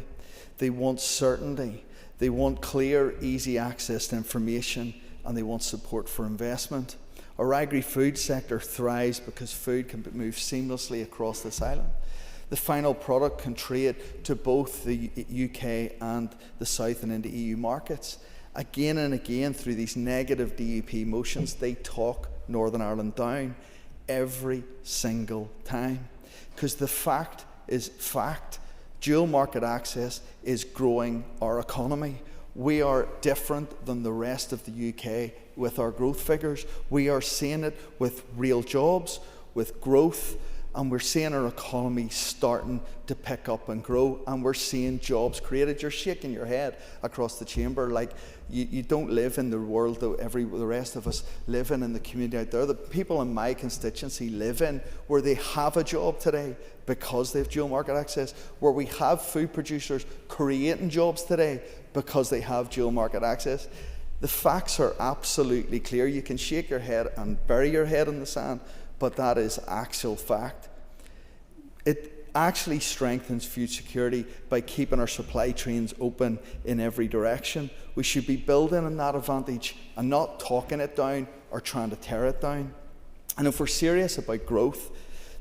K: they want certainty, they want clear, easy access to information, and they want support for investment. Our agri-food sector thrives because food can move seamlessly across this island. The final product can trade to both the UK and the South and into EU markets. Again and again, through these negative DUP motions, they talk Northern Ireland down every single time. Because the fact is fact. Dual market access is growing our economy. We are different than the rest of the UK with our growth figures. We are seeing it with real jobs, with growth, and we're seeing our economy starting to pick up and grow, and we're seeing jobs created. You're shaking your head across the chamber like you don't live in the world that the rest of us live in the community out there. The people in my constituency live in where they have a job today because they have dual market access, where we have food producers creating jobs today because they have dual market access. The facts are absolutely clear. You can shake your head and bury your head in the sand, but that is actual fact. It actually strengthens food security by keeping our supply chains open in every direction. We should be building on that advantage and not talking it down or trying to tear it down. And if we're serious about growth,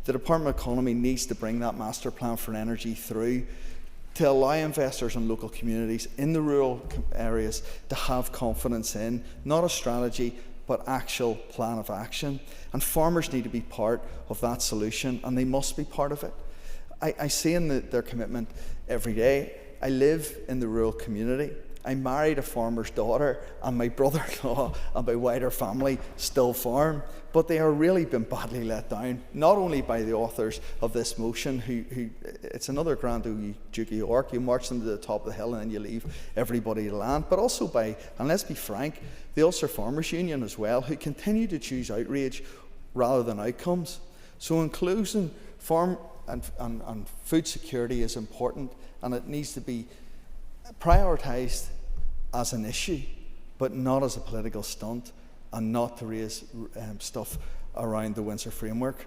K: the Department of Economy needs to bring that master plan for energy through to allow investors and local communities in the rural areas to have confidence in not a strategy but actual plan of action. And farmers need to be part of that solution, and they must be part of it. I see in their commitment every day. I live in the rural community. I married a farmer's daughter, and my brother-in-law and my wider family still farm, but they are really been badly let down, not only by the authors of this motion, who it's another Grand Duke of York, you march them to the top of the hill and then you leave everybody to land, but also by, and let's be frank, the Ulster Farmers Union as well, who continue to choose outrage rather than outcomes. So inclusion, farm and food security is important, and it needs to be prioritised as an issue, but not as a political stunt, and not to raise stuff around the Windsor Framework.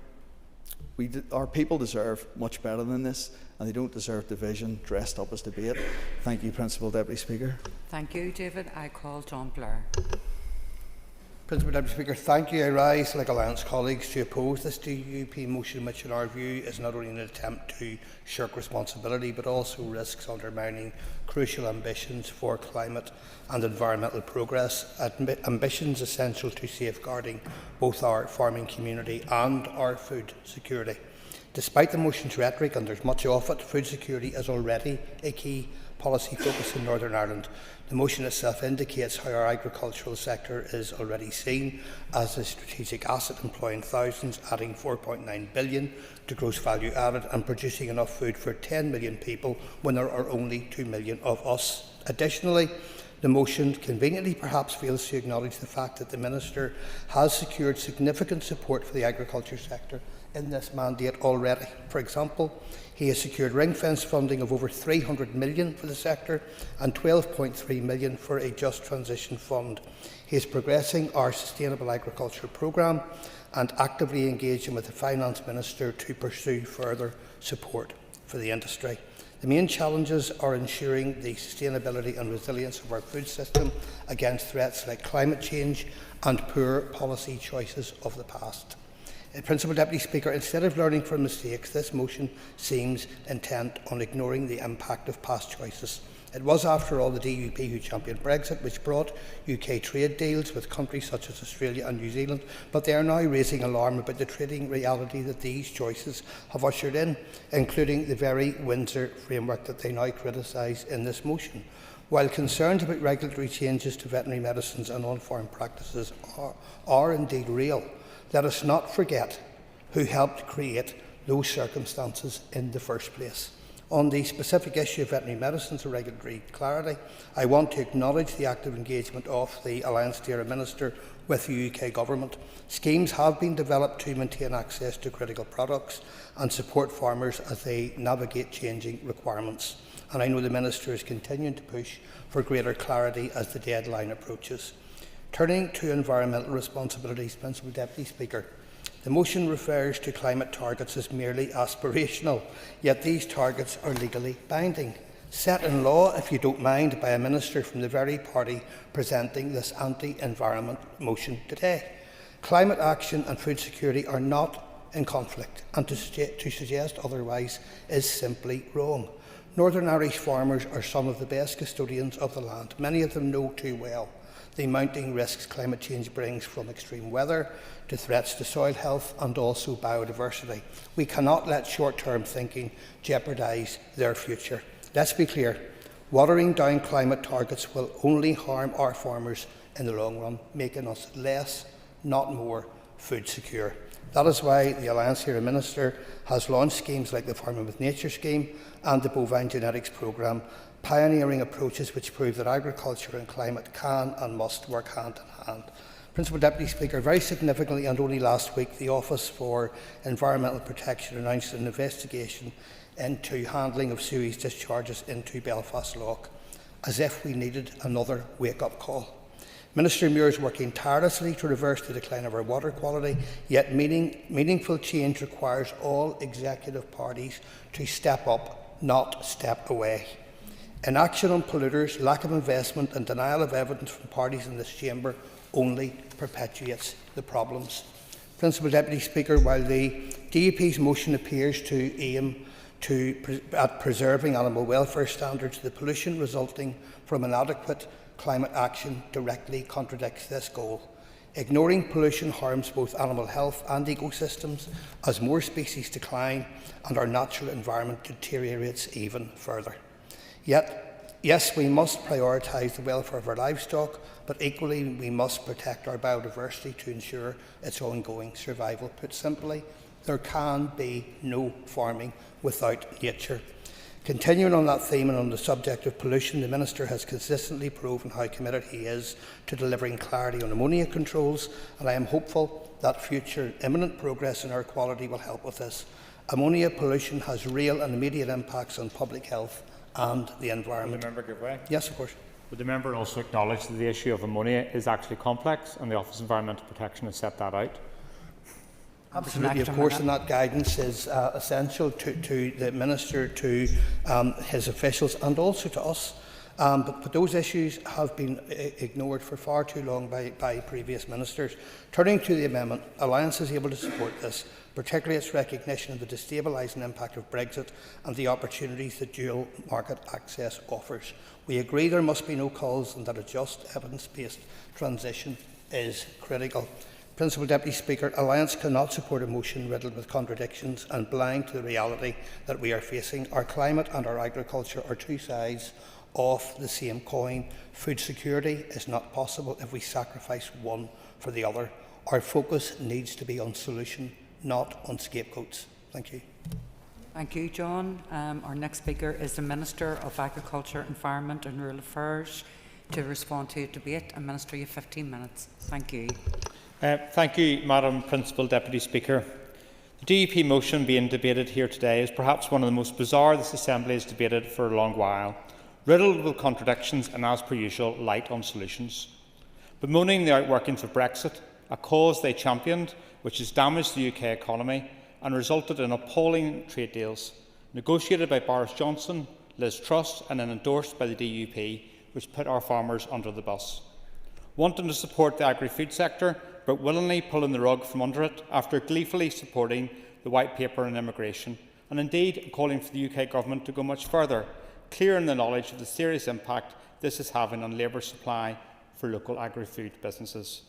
K: Our people deserve much better than this, and they don't deserve division dressed up as debate. Thank you, Principal Deputy Speaker.
I: Thank you, David. I call John Blair.
D: Principal Deputy Speaker, thank you. I rise, like Alliance colleagues, to oppose this DUP motion, which in our view is not only an attempt to shirk responsibility, but also risks undermining crucial ambitions for climate and environmental progress, ambitions essential to safeguarding both our farming community and our food security. Despite the motion's rhetoric, and there's much of it, food security is already a key policy focus in Northern Ireland. The motion itself indicates how our agricultural sector is already seen as a strategic asset, employing thousands, adding 4.9 billion to gross value added and producing enough food for 10 million people when there are only 2 million of us. Additionally, the motion conveniently perhaps fails to acknowledge the fact that the Minister has secured significant support for the agriculture sector in this mandate already. For example, he has secured ring-fence funding of over $300 million for the sector and $12.3 million for a Just Transition Fund. He is progressing our Sustainable Agriculture programme and actively engaging with the Finance Minister to pursue further support for the industry. The main challenges are ensuring the sustainability and resilience of our food system against threats like climate change and poor policy choices of the past. Principal Deputy Speaker, instead of learning from mistakes, this motion seems intent on ignoring the impact of past choices. It was, after all, the DUP who championed Brexit, which brought UK trade deals with countries such as Australia and New Zealand, but they are now raising alarm about the trading reality that these choices have ushered in, including the very Windsor framework that they now criticise in this motion. While concerns about regulatory changes to veterinary medicines and on-farm practices are indeed real, let us not forget who helped create those circumstances in the first place. On the specific issue of veterinary medicines and regulatory clarity, I want to acknowledge the active engagement of the Alliance Dairy Minister with the UK Government. Schemes have been developed to maintain access to critical products and support farmers as they navigate changing requirements. And I know the Minister is continuing to push for greater clarity as the deadline approaches. Turning to environmental responsibilities, Principal Deputy Speaker, the motion refers to climate targets as merely aspirational, yet these targets are legally binding, set in law, if you don't mind, by a minister from the very party presenting this anti-environment motion today. Climate action and food security are not in conflict, and to suggest otherwise is simply wrong. Northern Irish farmers are some of the best custodians of the land. Many of them know too well the mounting risks climate change brings, from extreme weather to threats to soil health and also biodiversity. We cannot let short-term thinking jeopardise their future. Let's be clear, watering down climate targets will only harm our farmers in the long run, making us less, not more, food secure. That is why the Alliance Dairy Minister has launched schemes like the Farming with Nature scheme and the Bovine Genetics Programme, pioneering approaches which prove that agriculture and climate can and must work hand in hand. Principal Deputy Speaker, very significantly, and only last week, the Office for Environmental Protection announced an investigation into handling of sewage discharges into Belfast Lough, as if we needed another wake-up call. Minister Muir is working tirelessly to reverse the decline of our water quality, yet meaningful change requires all executive parties to step up, not step away. Inaction on polluters, lack of investment and denial of evidence from parties in this chamber only perpetuates the problems. Principal Deputy Speaker, while the DUP's motion appears to aim at preserving animal welfare standards, the pollution resulting from inadequate climate action directly contradicts this goal. Ignoring pollution harms both animal health and ecosystems as more species decline and our natural environment deteriorates even further. Yet, yes, we must prioritise the welfare of our livestock, but equally we must protect our biodiversity to ensure its ongoing survival. Put simply, there can be no farming without nature. Continuing on that theme and on the subject of pollution, the Minister has consistently proven how committed he is to delivering clarity on ammonia controls, and I am hopeful that future imminent progress in air quality will help with this. Ammonia pollution has real and immediate impacts on public health and the environment.
B: Will the member give way?
D: Yes, of course.
B: Would the member also acknowledge that the issue of ammonia is actually complex and the Office of Environmental Protection has set that out?
D: Absolutely, of course, and that guidance is essential to the Minister, to his officials and also to us. But those issues have been ignored for far too long by previous ministers. Turning to the amendment, Alliance is able to support this, particularly its recognition of the destabilising impact of Brexit and the opportunities that dual market access offers. We agree there must be no calls and that a just, evidence-based transition is critical. Principal Deputy Speaker, Alliance cannot support a motion riddled with contradictions and blind to the reality that we are facing. Our climate and our agriculture are two sides of the same coin. Food security is not possible if we sacrifice one for the other. Our focus needs to be on solution, not on scapegoats. Thank you.
I: Thank you, John. Our next speaker is the Minister of Agriculture, Environment and Rural Affairs to respond to a debate. And Minister, you have 15 minutes. Thank you.
B: Thank you, Madam Principal Deputy Speaker. The DUP motion being debated here today is perhaps one of the most bizarre this Assembly has debated for a long while, riddled with contradictions and, as per usual, light on solutions. Bemoaning the outworkings of Brexit, a cause they championed, which has damaged the UK economy and resulted in appalling trade deals, negotiated by Boris Johnson, Liz Truss and then endorsed by the DUP, which put our farmers under the bus. Wanting to support the agri-food sector, but willingly pulling the rug from under it after gleefully supporting the White Paper on immigration, and indeed calling for the UK Government to go much further, clear in the knowledge of the serious impact this is having on labour supply for local agri-food businesses.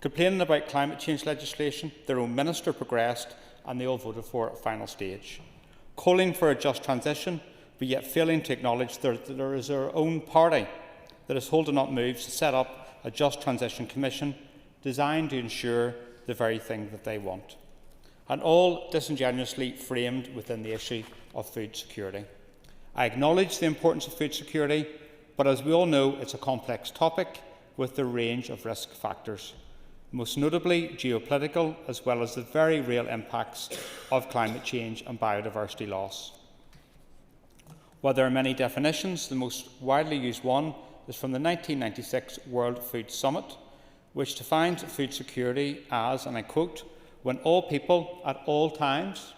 B: Complaining about climate change legislation, their own minister progressed and they all voted for at final stage. Calling for a just transition, but yet failing to acknowledge that there is their own party that is holding up moves to set up a Just Transition Commission designed to ensure the very thing that they want, and all disingenuously framed within the issue of food security. I acknowledge the importance of food security, but as we all know, it's a complex topic with a range of risk factors, most notably geopolitical, as well as the very real impacts of climate change and biodiversity loss. While there are many definitions, the most widely used one is from the 1996 World Food Summit, which defines food security as, and I quote, "when all people at all times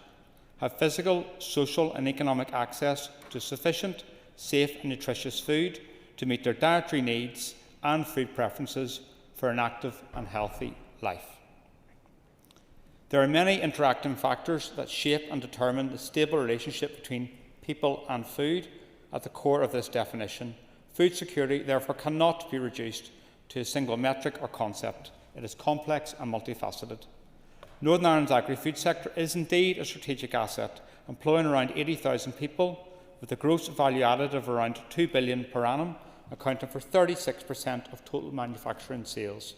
B: have physical, social and economic access to sufficient, safe and nutritious food to meet their dietary needs and food preferences for an active and healthy life." There are many interacting factors that shape and determine the stable relationship between people and food at the core of this definition. Food security, therefore, cannot be reduced to a single metric or concept. It is complex and multifaceted. Northern Ireland's agri-food sector is indeed a strategic asset, employing around 80,000 people, with a gross value added of around £2 billion per annum, accounting for 36% of total manufacturing sales.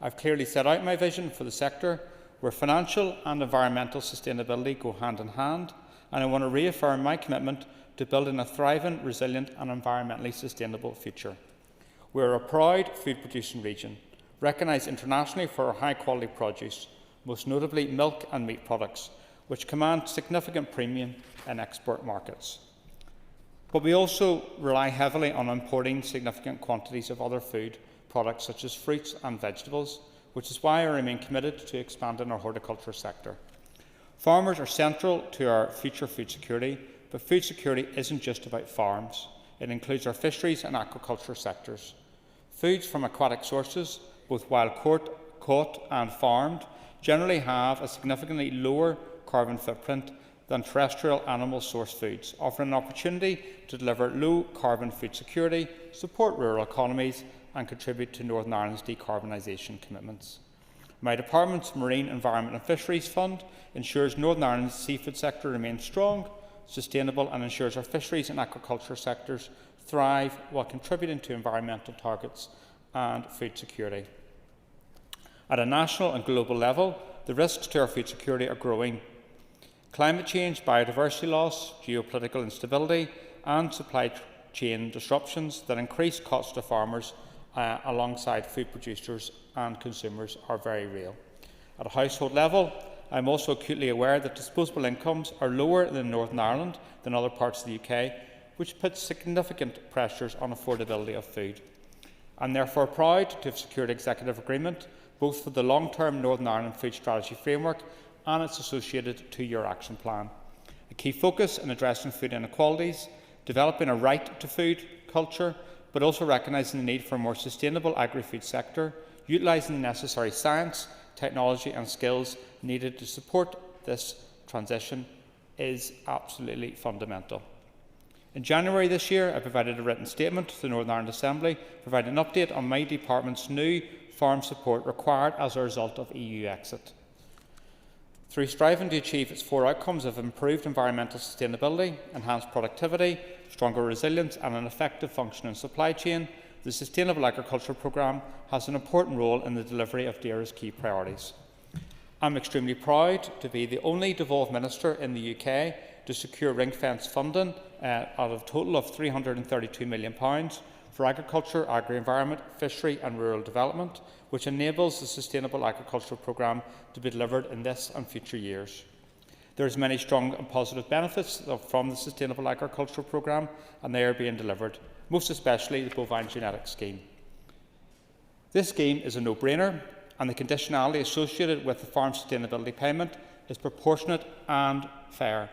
B: I've clearly set out my vision for the sector, where financial and environmental sustainability go hand in hand, and I want to reaffirm my commitment to building a thriving, resilient and environmentally sustainable future. We are a proud food-producing region, recognised internationally for our high-quality produce, most notably milk and meat products, which command significant premium in export markets. But we also rely heavily on importing significant quantities of other food products such as fruits and vegetables, which is why I remain committed to expanding our horticulture sector. Farmers are central to our future food security, but food security isn't just about farms. It includes our fisheries and aquaculture sectors. Foods from aquatic sources, both wild caught and farmed, generally have a significantly lower carbon footprint than terrestrial animal source foods, offering an opportunity to deliver low carbon food security, support rural economies and contribute to Northern Ireland's decarbonisation commitments. My department's Marine Environment and Fisheries Fund ensures Northern Ireland's seafood sector remains strong, sustainable and ensures our fisheries and aquaculture sectors thrive while contributing to environmental targets and food security. At a national and global level, the risks to our food security are growing. Climate change, biodiversity loss, geopolitical instability and supply chain disruptions that increase costs to farmers alongside food producers and consumers are very real. At a household level, I am also acutely aware that disposable incomes are lower in Northern Ireland than other parts of the UK, which puts significant pressures on affordability of food. I am therefore proud to have secured executive agreement both for the long-term Northern Ireland Food Strategy Framework and its associated two-year action plan. A key focus in addressing food inequalities, developing a right to food culture, but also recognising the need for a more sustainable agri-food sector, utilising the necessary science, technology and skills needed to support this transition is absolutely fundamental. In January this year, I provided a written statement to the Northern Ireland Assembly, providing an update on my department's new farm support required as a result of EU exit. Through striving to achieve its four outcomes of improved environmental sustainability, enhanced productivity, stronger resilience and an effective functioning supply chain, the Sustainable Agriculture Programme has an important role in the delivery of DAERA's key priorities. I am extremely proud to be the only devolved minister in the UK to secure ring-fence funding out of a total of £332 million for agriculture, agri-environment, fishery and rural development, which enables the Sustainable Agriculture Programme to be delivered in this and future years. There are many strong and positive benefits from the Sustainable Agricultural Programme, and they are being delivered, most especially the bovine genetics scheme. This scheme is a no-brainer, and the conditionality associated with the farm sustainability payment is proportionate and fair.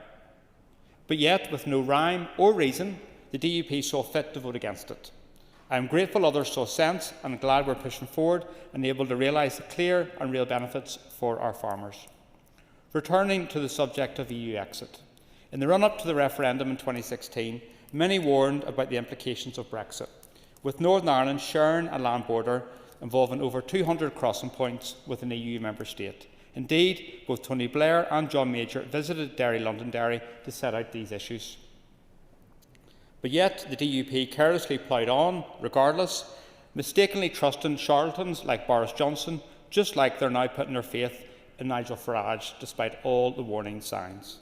B: But yet, with no rhyme or reason, the DUP saw fit to vote against it. I am grateful others saw sense and glad we're pushing forward and able to realise the clear and real benefits for our farmers. Returning to the subject of EU exit. In the run-up to the referendum in 2016, many warned about the implications of Brexit, with Northern Ireland sharing a land border involving over 200 crossing points with an EU member state. Indeed, both Tony Blair and John Major visited Derry Londonderry to set out these issues. But yet the DUP carelessly ploughed on, regardless, mistakenly trusting charlatans like Boris Johnson, just like they're now putting their faith in Nigel Farage, despite all the warning signs.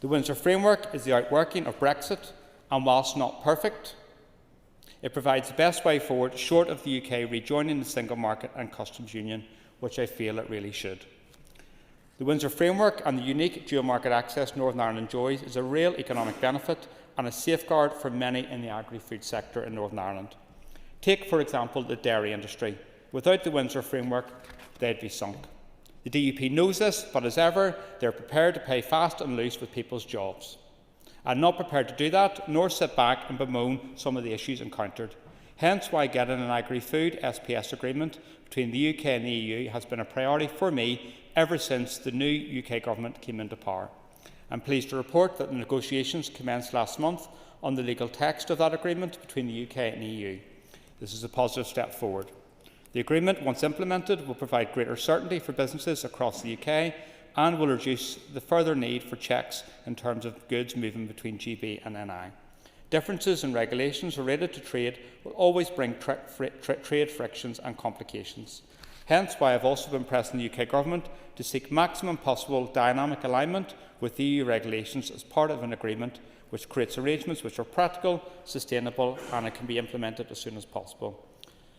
B: The Windsor Framework is the outworking of Brexit, and whilst not perfect, it provides the best way forward short of the UK rejoining the single market and customs union, which I feel it really should. The Windsor Framework and the unique dual market access Northern Ireland enjoys is a real economic benefit and a safeguard for many in the agri-food sector in Northern Ireland. Take, for example, the dairy industry. Without the Windsor Framework, they'd be sunk. The DUP knows this, but as ever, they're prepared to play fast and loose with people's jobs. I'm not prepared to do that, nor sit back and bemoan some of the issues encountered. Hence why getting an agri-food SPS agreement between the UK and the EU has been a priority for me ever since the new UK government came into power. I'm pleased to report that the negotiations commenced last month on the legal text of that agreement between the UK and the EU. This is a positive step forward. The agreement, once implemented, will provide greater certainty for businesses across the UK and will reduce the further need for checks in terms of goods moving between GB and NI. Differences in regulations related to trade will always bring trade frictions and complications. Hence why I have also been pressing the UK Government to seek maximum possible dynamic alignment with EU regulations as part of an agreement which creates arrangements which are practical, sustainable and can be implemented as soon as possible.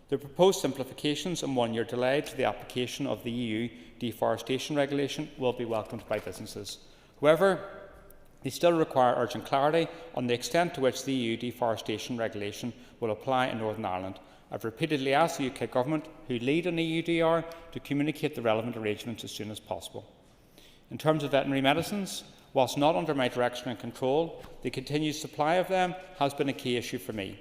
B: The proposed simplifications and one-year delay to the application of the EU deforestation regulation will be welcomed by businesses. However, they still require urgent clarity on the extent to which the EU deforestation regulation will apply in Northern Ireland. I've repeatedly asked the UK Government, who lead on EUDR, to communicate the relevant arrangements as soon as possible. In terms of veterinary medicines, whilst not under my direction and control, the continued supply of them has been a key issue for me.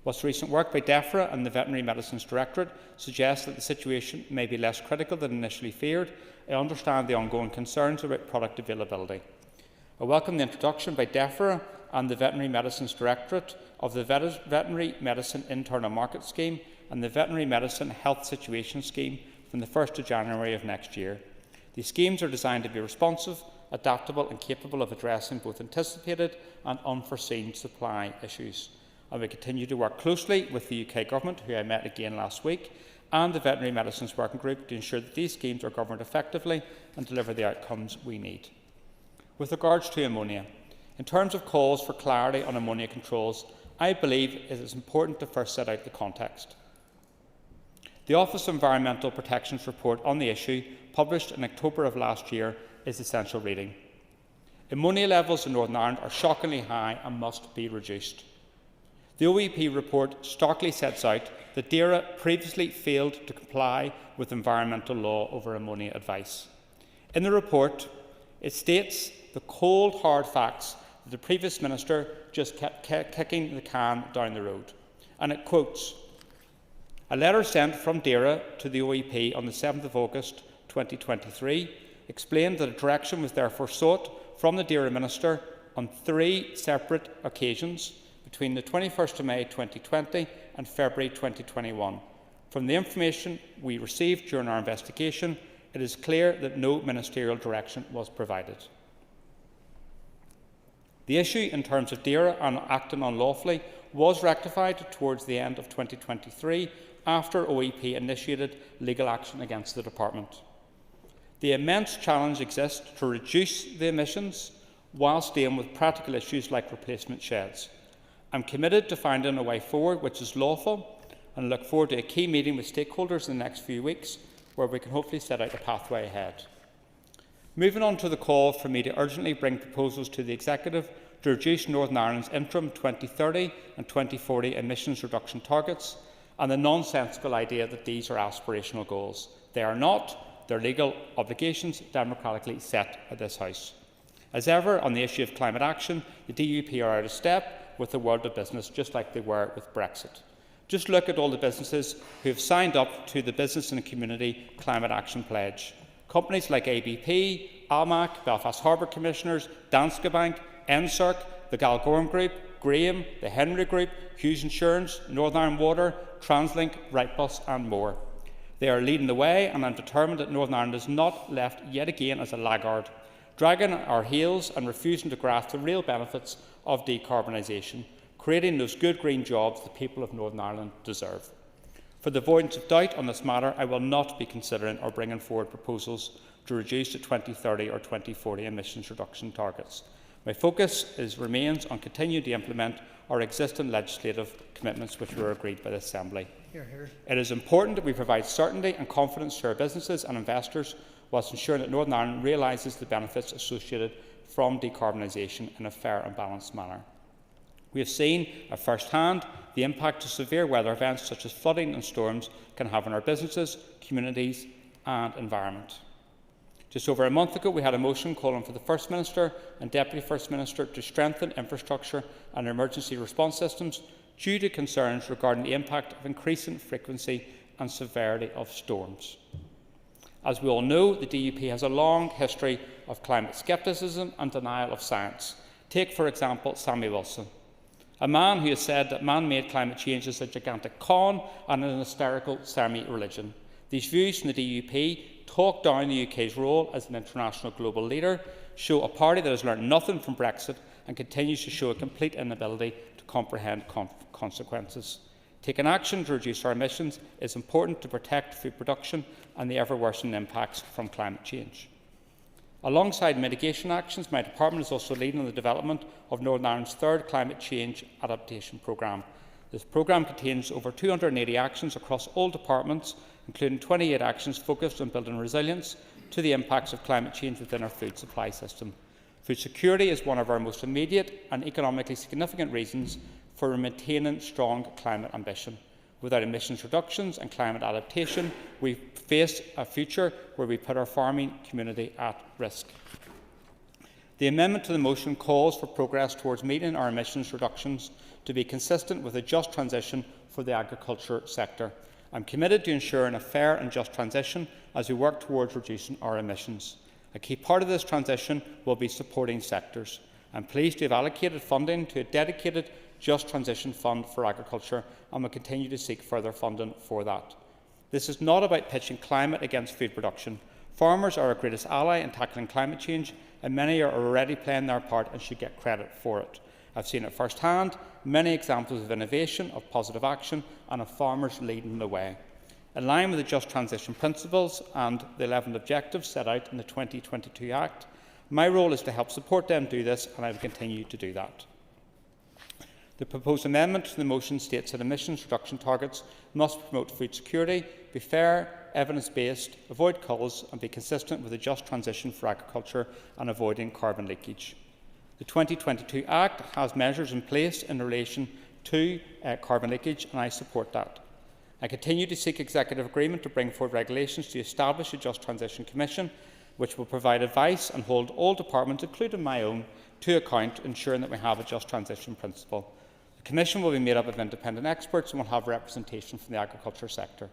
B: Whilst recent work by DEFRA and the Veterinary Medicines Directorate suggests that the situation may be less critical than initially feared, I understand the ongoing concerns about product availability. I welcome the introduction by DEFRA and the Veterinary Medicines Directorate of the Veterinary Medicine Internal Market Scheme and the Veterinary Medicine Health Situation Scheme from the 1st of January of next year. These schemes are designed to be responsive, adaptable and capable of addressing both anticipated and unforeseen supply issues. I will continue to work closely with the UK Government, who I met again last week, and the Veterinary Medicines Working Group to ensure that these schemes are governed effectively and deliver the outcomes we need. With regards to ammonia, in terms of calls for clarity on ammonia controls, I believe it is important to first set out the context. The Office of Environmental Protection's report on the issue, published in October of last year, is essential reading. Ammonia levels in Northern Ireland are shockingly high and must be reduced. The OEP report starkly sets out that DAERA previously failed to comply with environmental law over ammonia advice. In the report, it states the cold, hard facts that the previous minister just kept kicking the can down the road. And it quotes, "A letter sent from DAERA to the OEP on the 7th of August 2023 explained that a direction was therefore sought from the DAERA minister on 3 separate occasions between the 21st of May 2020 and February 2021. From the information we received during our investigation, it is clear that no ministerial direction was provided." The issue in terms of DAERA and acting unlawfully was rectified towards the end of 2023 after OEP initiated legal action against the department. The immense challenge exists to reduce the emissions whilst dealing with practical issues like replacement sheds. I'm committed to finding a way forward which is lawful and look forward to a key meeting with stakeholders in the next few weeks where we can hopefully set out a pathway ahead. Moving on to the call for me to urgently bring proposals to the Executive to reduce Northern Ireland's interim 2030 and 2040 emissions reduction targets, and the nonsensical idea that these are aspirational goals. They are not. They are legal obligations democratically set by this House. As ever, on the issue of climate action, the DUP are out of step with the world of business, just like they were with Brexit. Just look at all the businesses who have signed up to the Business and Community Climate Action Pledge. Companies like ABP, Almac, Belfast Harbour Commissioners, Danske Bank, NSERC, the Galgorm Group, Graham, the Henry Group, Hughes Insurance, Northern Ireland Water, Translink, Wrightbus and more. They are leading the way, and I am determined that Northern Ireland is not left yet again as a laggard, dragging our heels and refusing to grasp the real benefits of decarbonisation, creating those good green jobs the people of Northern Ireland deserve. For the avoidance of doubt on this matter, I will not be considering or bringing forward proposals to reduce the 2030 or 2040 emissions reduction targets. My focus remains on continuing to implement our existing legislative commitments which were agreed by the Assembly.
L: Hear, hear.
B: It is important that we provide certainty and confidence to our businesses and investors, whilst ensuring that Northern Ireland realises the benefits associated from decarbonisation in a fair and balanced manner. We have seen at first hand the impact of severe weather events such as flooding and storms can have on our businesses, communities and environment. Just over a month ago, we had a motion calling for the First Minister and Deputy First Minister to strengthen infrastructure and emergency response systems due to concerns regarding the impact of increasing frequency and severity of storms. As we all know, the DUP has a long history of climate scepticism and denial of science. Take, for example, Sammy Wilson, a man who has said that man-made climate change is a gigantic con and an hysterical semi-religion. These views from the DUP talk down the UK's role as an international global leader, show a party that has learned nothing from Brexit and continues to show a complete inability to comprehend consequences. Taking action to reduce our emissions is important to protect food production and the ever-worsening impacts from climate change. Alongside mitigation actions, my department is also leading on the development of Northern Ireland's third climate change adaptation programme. This programme contains over 280 actions across all departments, including 28 actions focused on building resilience to the impacts of climate change within our food supply system. Food security is one of our most immediate and economically significant reasons for maintaining strong climate ambition. Without emissions reductions and climate adaptation, we face a future where we put our farming community at risk. The amendment to the motion calls for progress towards meeting our emissions reductions to be consistent with a just transition for the agriculture sector. I am committed to ensuring a fair and just transition as we work towards reducing our emissions. A key part of this transition will be supporting sectors. I am pleased to have allocated funding to a dedicated Just Transition Fund for Agriculture and will continue to seek further funding for that. This is not about pitching climate against food production. Farmers are our greatest ally in tackling climate change, and many are already playing their part and should get credit for it. I've seen it firsthand, many examples of innovation, of positive action, and of farmers leading the way. In line with the Just Transition principles and the 11 objectives set out in the 2022 Act, my role is to help support them do this, and I will continue to do that. The proposed amendment to the motion states that emissions reduction targets must promote food security, be fair, evidence-based, avoid culls and be consistent with a just transition for agriculture and avoiding carbon leakage. The 2022 Act has measures in place in relation to carbon leakage, and I support that. I continue to seek executive agreement to bring forward regulations to establish a Just Transition Commission, which will provide advice and hold all departments, including my own, to account, ensuring that we have a just transition principle. The Commission will be made up of independent experts and will have representation from the agriculture sector.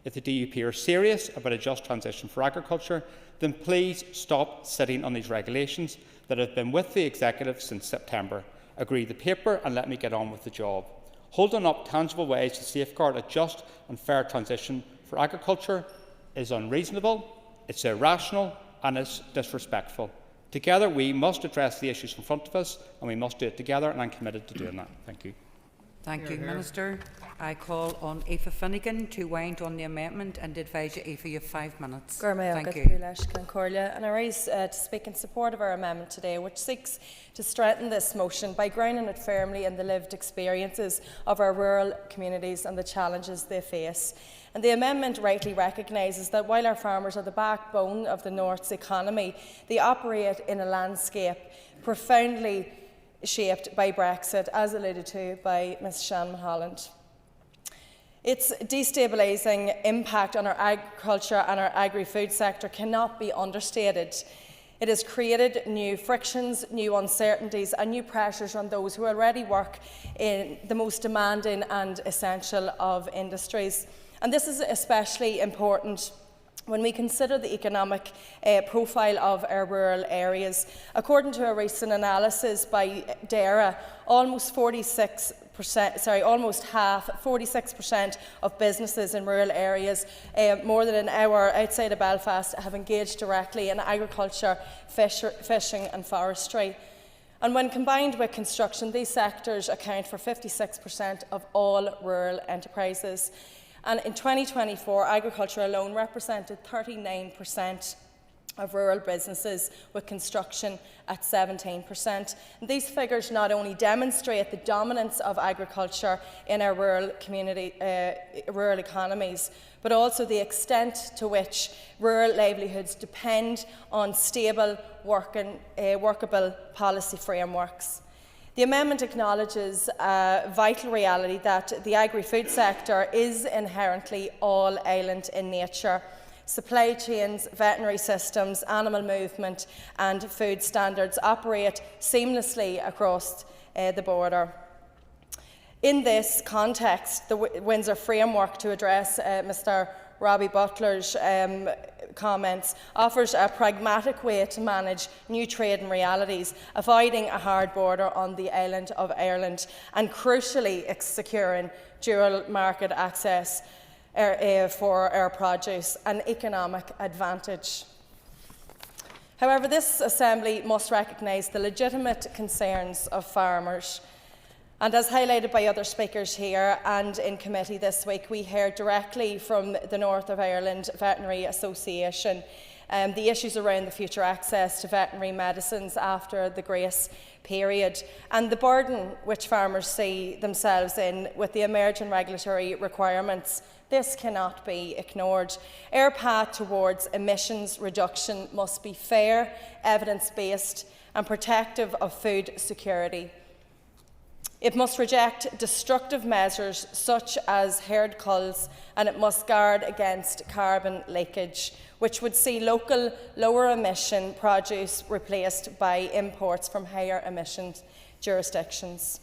B: If the DUP are serious about a just transition for agriculture, then please stop sitting on these regulations that have been with the Executive since September. Agree the paper and let me get on with the job. Holding up tangible ways to safeguard a just and fair transition for agriculture is unreasonable, it's irrational and it's disrespectful. Together we must address the issues in front of us and we must do it together, and I'm committed to doing that. Thank you.
I: Thank you, Minister. I call on Aoife Finnegan to wind on the amendment and advise you, Aoife, you have 5 minutes. Thank you.
M: And I rise to speak in support of our amendment today, which seeks to strengthen this motion by grounding it firmly in the lived experiences of our rural communities and the challenges they face. And the amendment rightly recognises that while our farmers are the backbone of the North's economy, they operate in a landscape profoundly shaped by Brexit, as alluded to by Ms Shannon Holland. Its destabilising impact on our agriculture and our agri-food sector cannot be understated. It has created new frictions, new uncertainties and new pressures on those who already work in the most demanding and essential of industries. And this is especially important when we consider the economic profile of our rural areas. According to a recent analysis by DARA, almost 46% of businesses in rural areas, more than an hour outside of Belfast, have engaged directly in agriculture, fishing and forestry. And when combined with construction, these sectors account for 56% of all rural enterprises. And in 2024, agriculture alone represented 39% of rural businesses, with construction at 17%. And these figures not only demonstrate the dominance of agriculture in our rural economies, but also the extent to which rural livelihoods depend on stable, workable policy frameworks. The amendment acknowledges a vital reality that the agri-food sector is inherently all-island in nature. Supply chains, veterinary systems, animal movement and food standards operate seamlessly across the border. In this context, the Windsor framework, to address Mr Robbie Butler's comments, offers a pragmatic way to manage new trading realities, avoiding a hard border on the island of Ireland and crucially securing dual market access for our produce, an economic advantage. However, this Assembly must recognise the legitimate concerns of farmers. And as highlighted by other speakers here and in committee this week, we heard directly from the North of Ireland Veterinary Association the issues around the future access to veterinary medicines after the grace period and the burden which farmers see themselves in with the emerging regulatory requirements. This cannot be ignored. Our path towards emissions reduction must be fair, evidence-based and protective of food security. It must reject destructive measures such as herd culls, and it must guard against carbon leakage, which would see local lower emission produce replaced by imports from higher emission jurisdictions.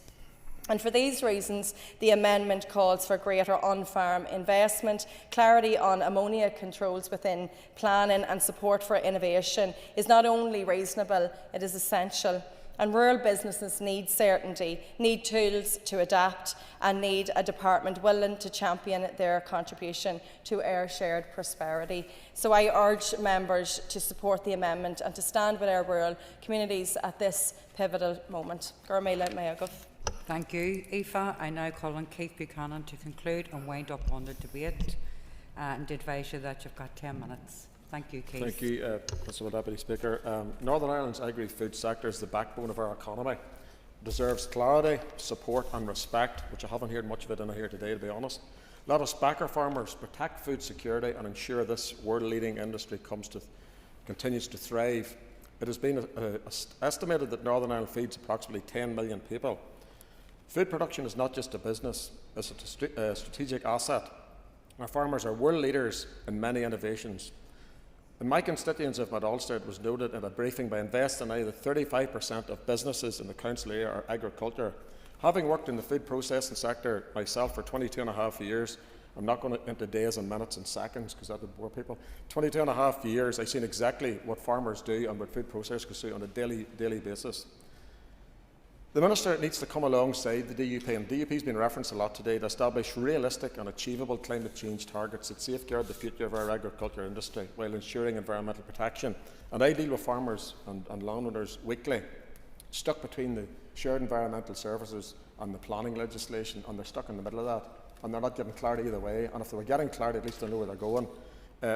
M: And for these reasons, the amendment calls for greater on-farm investment. Clarity on ammonia controls within planning and support for innovation is not only reasonable, it is essential. And rural businesses need certainty, need tools to adapt and need a department willing to champion their contribution to our shared prosperity. So I urge members to support the amendment and to stand with our rural communities at this pivotal moment.
I: Thank you, Aoife. I now call on Keith Buchanan to conclude and wind up on the debate and advise you that you've got 10 minutes. Thank you, Keith.
O: Thank you, Principal Deputy Speaker. Northern Ireland's agri-food sector is the backbone of our economy. It deserves clarity, support and respect, which I haven't heard much of it in here today, to be honest. Let us back our farmers, protect food security and ensure this world-leading industry continues to thrive. It has been estimated that Northern Ireland feeds approximately 10 million people. Food production is not just a business, it's a strategic asset. Our farmers are world leaders in many innovations. In my constituents of Mid Ulster, it was noted in a briefing by PSNI that 35% of businesses in the council area are agriculture. Having worked in the food processing sector myself for 22.5 years, I'm not going into days and minutes and seconds because that would bore people. 22.5 years, I've seen exactly what farmers do and what food processors do on a daily basis. The Minister needs to come alongside the DUP, and the DUP has been referenced a lot today, to establish realistic and achievable climate change targets that safeguard the future of our agriculture industry while ensuring environmental protection. And I deal with farmers and landowners weekly, stuck between shared environmental services and the planning legislation, and they're stuck in the middle of that, and they're not getting clarity either way. And if they were getting clarity, at least they know where they're going.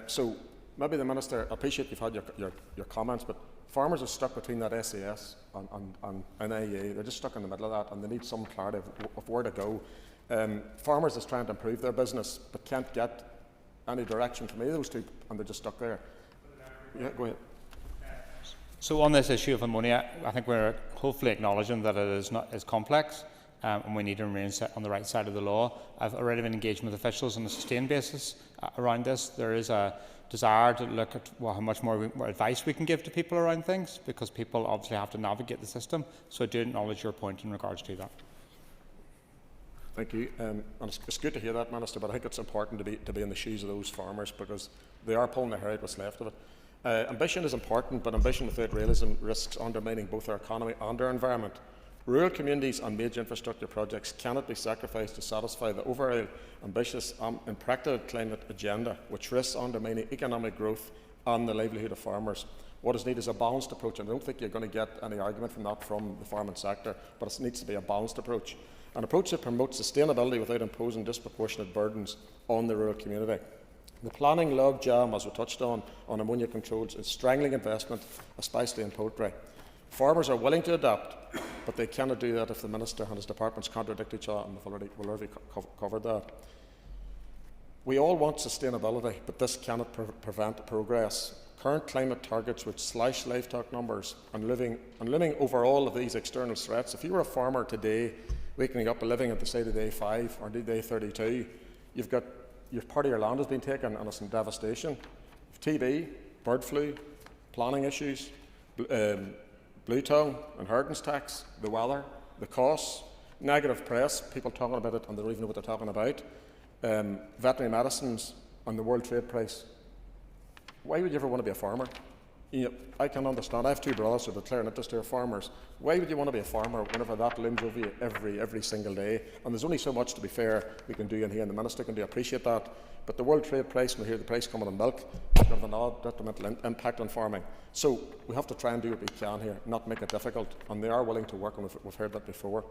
O: So maybe the Minister, I appreciate you've had your comments, but farmers are stuck between that SAS and NIA. They're just stuck in the middle of that, and they need some clarity of where to go. Farmers is trying to improve their business, but can't get any direction from either of those two, and they're just stuck there. Yeah, go ahead.
B: So on this issue of ammonia, I think we're hopefully acknowledging that it is complex, and we need to remain on the right side of the law. I've already been engaging with officials on a sustained basis around this. There is a desire to look at how much more advice we can give to people around things, because people obviously have to navigate the system. So I do acknowledge your point in regards to that.
O: Thank you. And it's good to hear that, Minister, but I think it's important to be in the shoes of those farmers, because they are pulling their hair out what's left of it. Ambition is important, but ambition without realism risks undermining both our economy and our environment. Rural communities and major infrastructure projects cannot be sacrificed to satisfy the overall ambitious and practical climate agenda, which risks undermining economic growth and the livelihood of farmers. What is needed is a balanced approach, and I don't think you're going to get any argument from that from the farming sector, but it needs to be a balanced approach. An approach that promotes sustainability without imposing disproportionate burdens on the rural community. The planning log jam, as we touched on ammonia controls, is strangling investment, especially in poultry. Farmers are willing to adapt, but they cannot do that if the Minister and his departments contradict each other, and we've already covered that. We all want sustainability, but this cannot prevent progress. Current climate targets would slash livestock numbers and living over all of these external threats. If you were a farmer today, waking up and living at the side of day 5 or day 32, your part of your land has been taken and it's in devastation. TB, bird flu, planning issues, blue tongue, inheritance tax, the weather, the costs, negative press, people talking about it and they don't even know what they're talking about, veterinary medicines and the world trade price. Why would you ever want to be a farmer? I can understand. I have 2 brothers who declare an interest are farmers. Why would you want to be a farmer whenever that looms over you every single day? And there's only so much, to be fair, we can do in here, and the Minister can do. I appreciate that. But the world trade price, when we hear the price coming on milk, it's got an odd detrimental impact on farming. So we have to try and do what we can here, not make it difficult. And they are willing to work, and we've heard that before.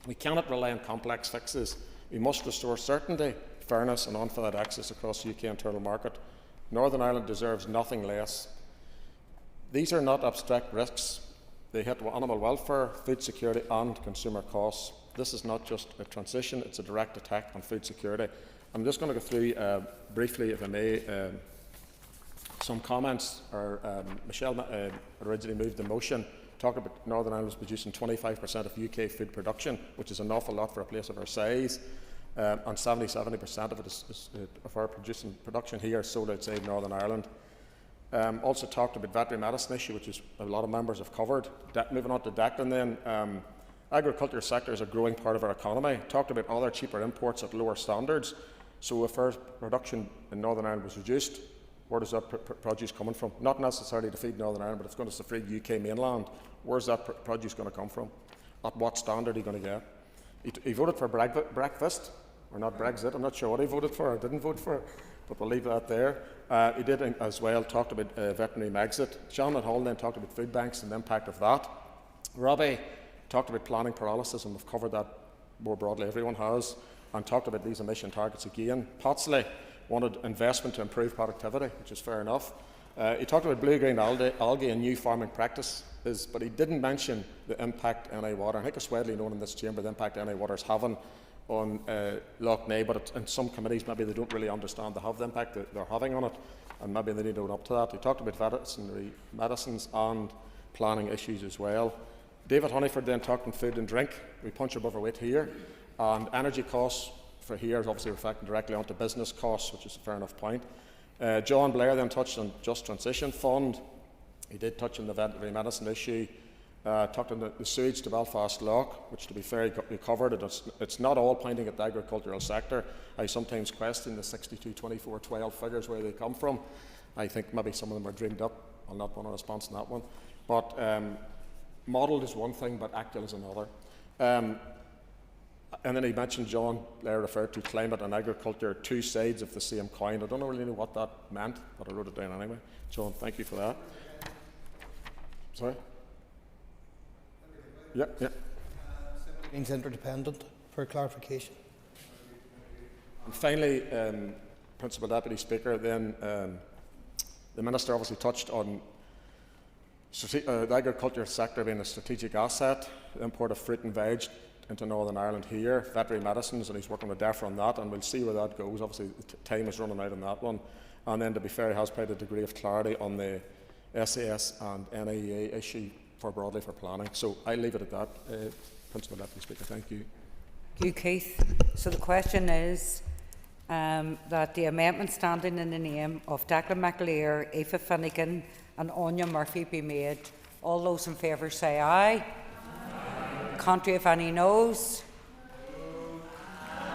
O: We cannot rely on complex fixes. We must restore certainty, fairness and unfettered access across the UK internal market. Northern Ireland deserves nothing less. These are not abstract risks. They hit animal welfare, food security and consumer costs. This is not just a transition, it's a direct attack on food security. I'm just going to go through briefly, if I may, some comments. Michelle originally moved the motion, talking about Northern Ireland producing 25% of UK food production, which is an awful lot for a place of our size. And 70% of it is of our production here is sold outside Northern Ireland. Also talked about veterinary medicine issue, which is a lot of members have covered. Moving on to Declan then, agriculture sector is a growing part of our economy. Talked about other cheaper imports at lower standards. So if our production in Northern Ireland was reduced, where does that produce coming from? Not necessarily to feed Northern Ireland, but it's going to feed UK mainland. Where's that produce going to come from? At what standard are you going to get? He voted for breakfast, or not Brexit. I'm not sure what he voted for or didn't vote for, but we'll leave that there. He did as well talked about veterinary Megxit. Sean Hall then talked about food banks and the impact of that. Robbie talked about planning paralysis, and we've covered that more broadly, everyone has, and talked about these emission targets again. Potsley wanted investment to improve productivity, which is fair enough. He talked about blue-green algae and new farming practices, but he didn't mention the impact NI water. I think it's widely known in this chamber the impact NI water is having on Lough Neagh, but in some committees maybe they don't really understand the impact that they're having on it, and maybe they need to own up to that. He talked about veterinary medicines and planning issues as well. David Honeyford then talked on food and drink. We punch above our weight here, and energy costs for here is obviously reflecting directly onto business costs, which is a fair enough point. John Blair then touched on Just Transition Fund. He did touch on the veterinary medicine issue. Talked on the sewage to Belfast Lough, which, to be fair, you covered. It's not all pointing at the agricultural sector. I sometimes question the 62, 24, 12 figures, where they come from. I think maybe some of them are dreamed up. I'll not want a response on that one. But modelled is one thing, but actual is another. And then he mentioned, John Blair referred to climate and agriculture, 2 sides of the same coin. I don't really know what that meant, but I wrote it down anyway. John, thank you for that. Sorry? Yeah.
D: means interdependent for clarification.
O: And finally, Principal Deputy Speaker, then the Minister obviously touched on the agriculture sector being a strategic asset, the import of fruit and veg into Northern Ireland here, veterinary medicines, and he's working with DEFRA on that, and we'll see where that goes. Obviously, time is running out on that one. And then, to be fair, he has provided a degree of clarity on the SAS and NIEA issue broadly for planning. So I'll leave it at that, Principal Deputy Speaker. Thank you.
I: Thank you, Keith. So the question is that the amendment standing in the name of Declan McAleer, Aoife Finnegan and Anya Murphy be made. All those in favour say aye. Aye. Contrary if any noes.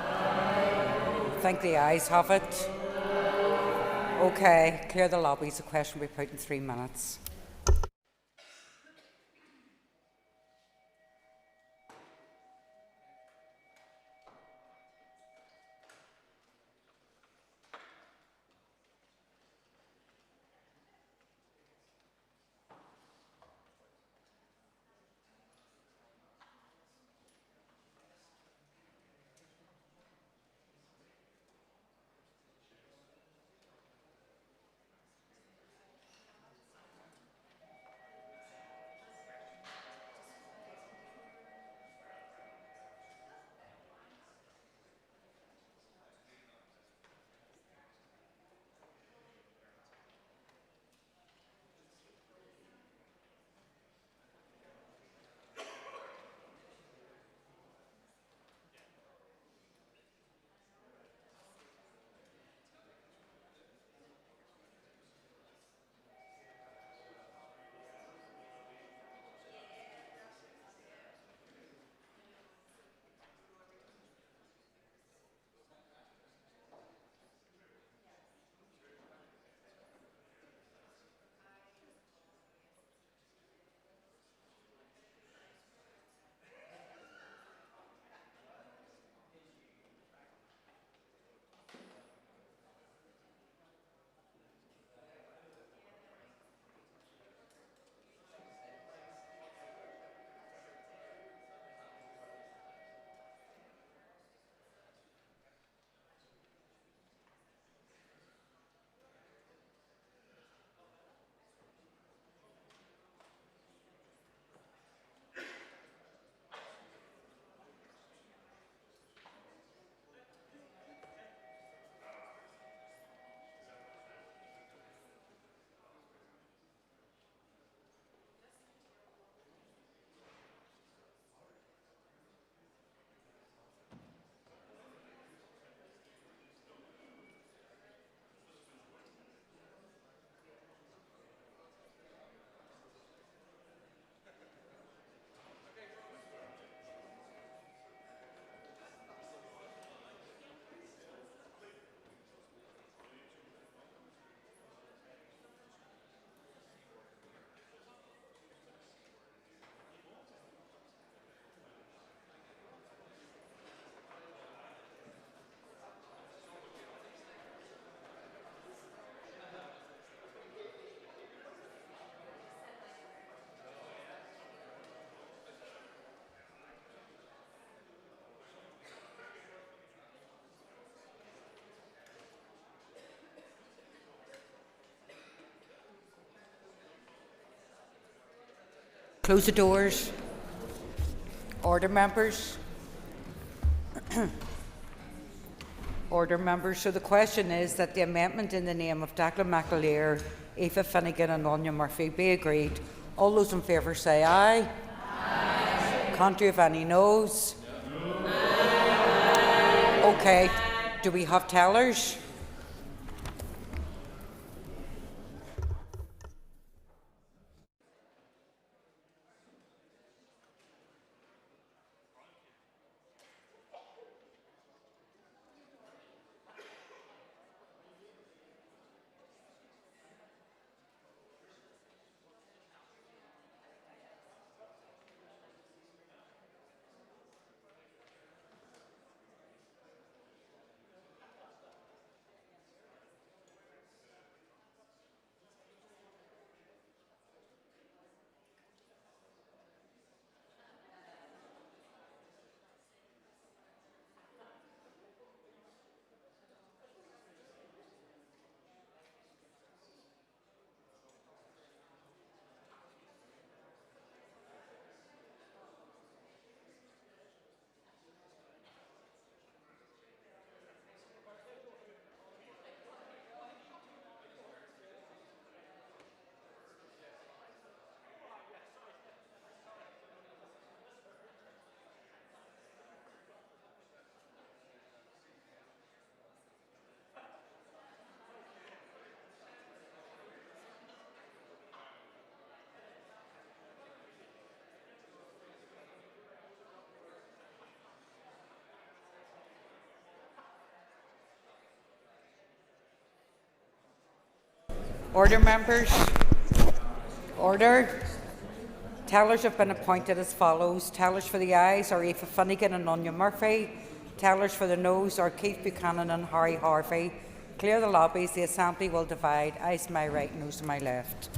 I: I think the ayes have it. Okay, clear the lobbies. The question will be put in 3 minutes. Close the doors. Order, members. Order, members. So the question is that the amendment in the name of Declan McAleer, Aoife Finnegan and Anya Murphy be agreed. All those in favour say aye. Aye. Contrary if any noes. Aye. Okay. Do we have tellers? Order, members. Order. Tellers have been appointed as follows. Tellers for the ayes are Aoife Finnegan and Anya Murphy. Tellers for the noes are Keith Buchanan and Harry Harvey. Clear the lobbies. The Assembly will divide. Ayes to my right, noes to my left.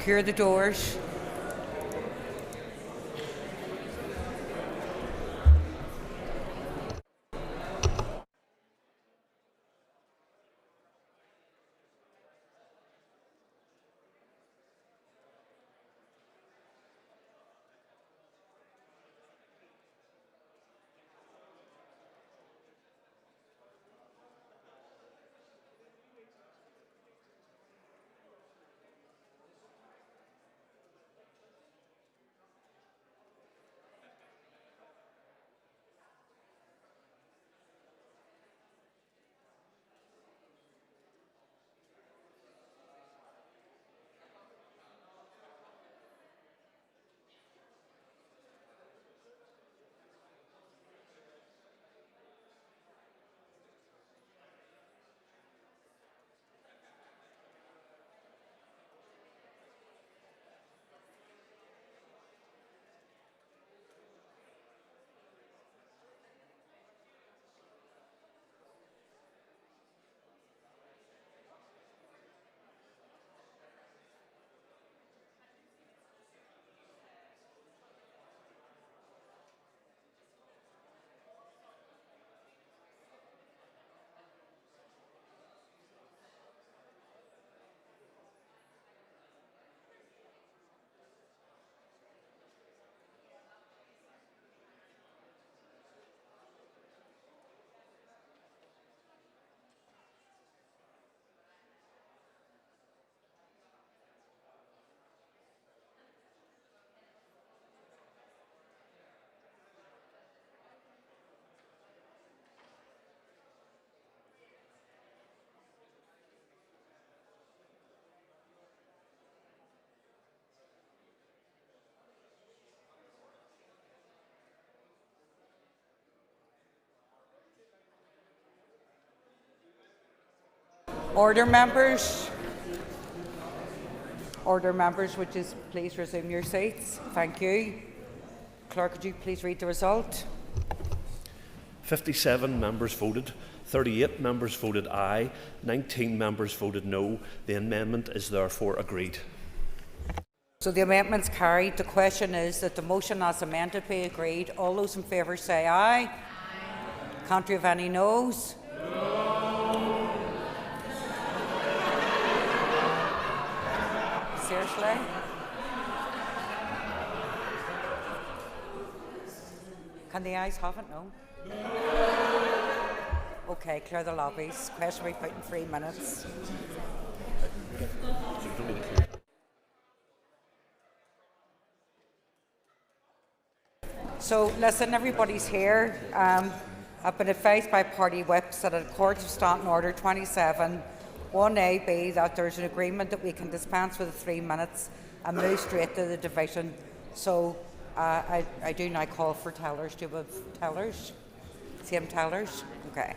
I: Secure the doors. Order, members. Order, members, would you please resume your seats? Thank you. Clerk, could you please read the result?
C: 57 members voted, 38 members voted aye, 19 members voted no. The amendment is therefore agreed.
I: So the amendment's carried. The question is that the motion as amended be agreed. All those in favour say aye. Aye. Can't you have any noes? No. Seriously? Can the ayes have it? No. Okay, clear the lobbies. Question will be put in 3 minutes. So, listen, everybody's here. I've been advised by party whips that in accordance with Standing Order 27, 1AB, that there's an agreement that we can dispense with the 3 minutes and move straight to the division. So, I do now call for tellers. Do you have tellers? Same tellers? Okay.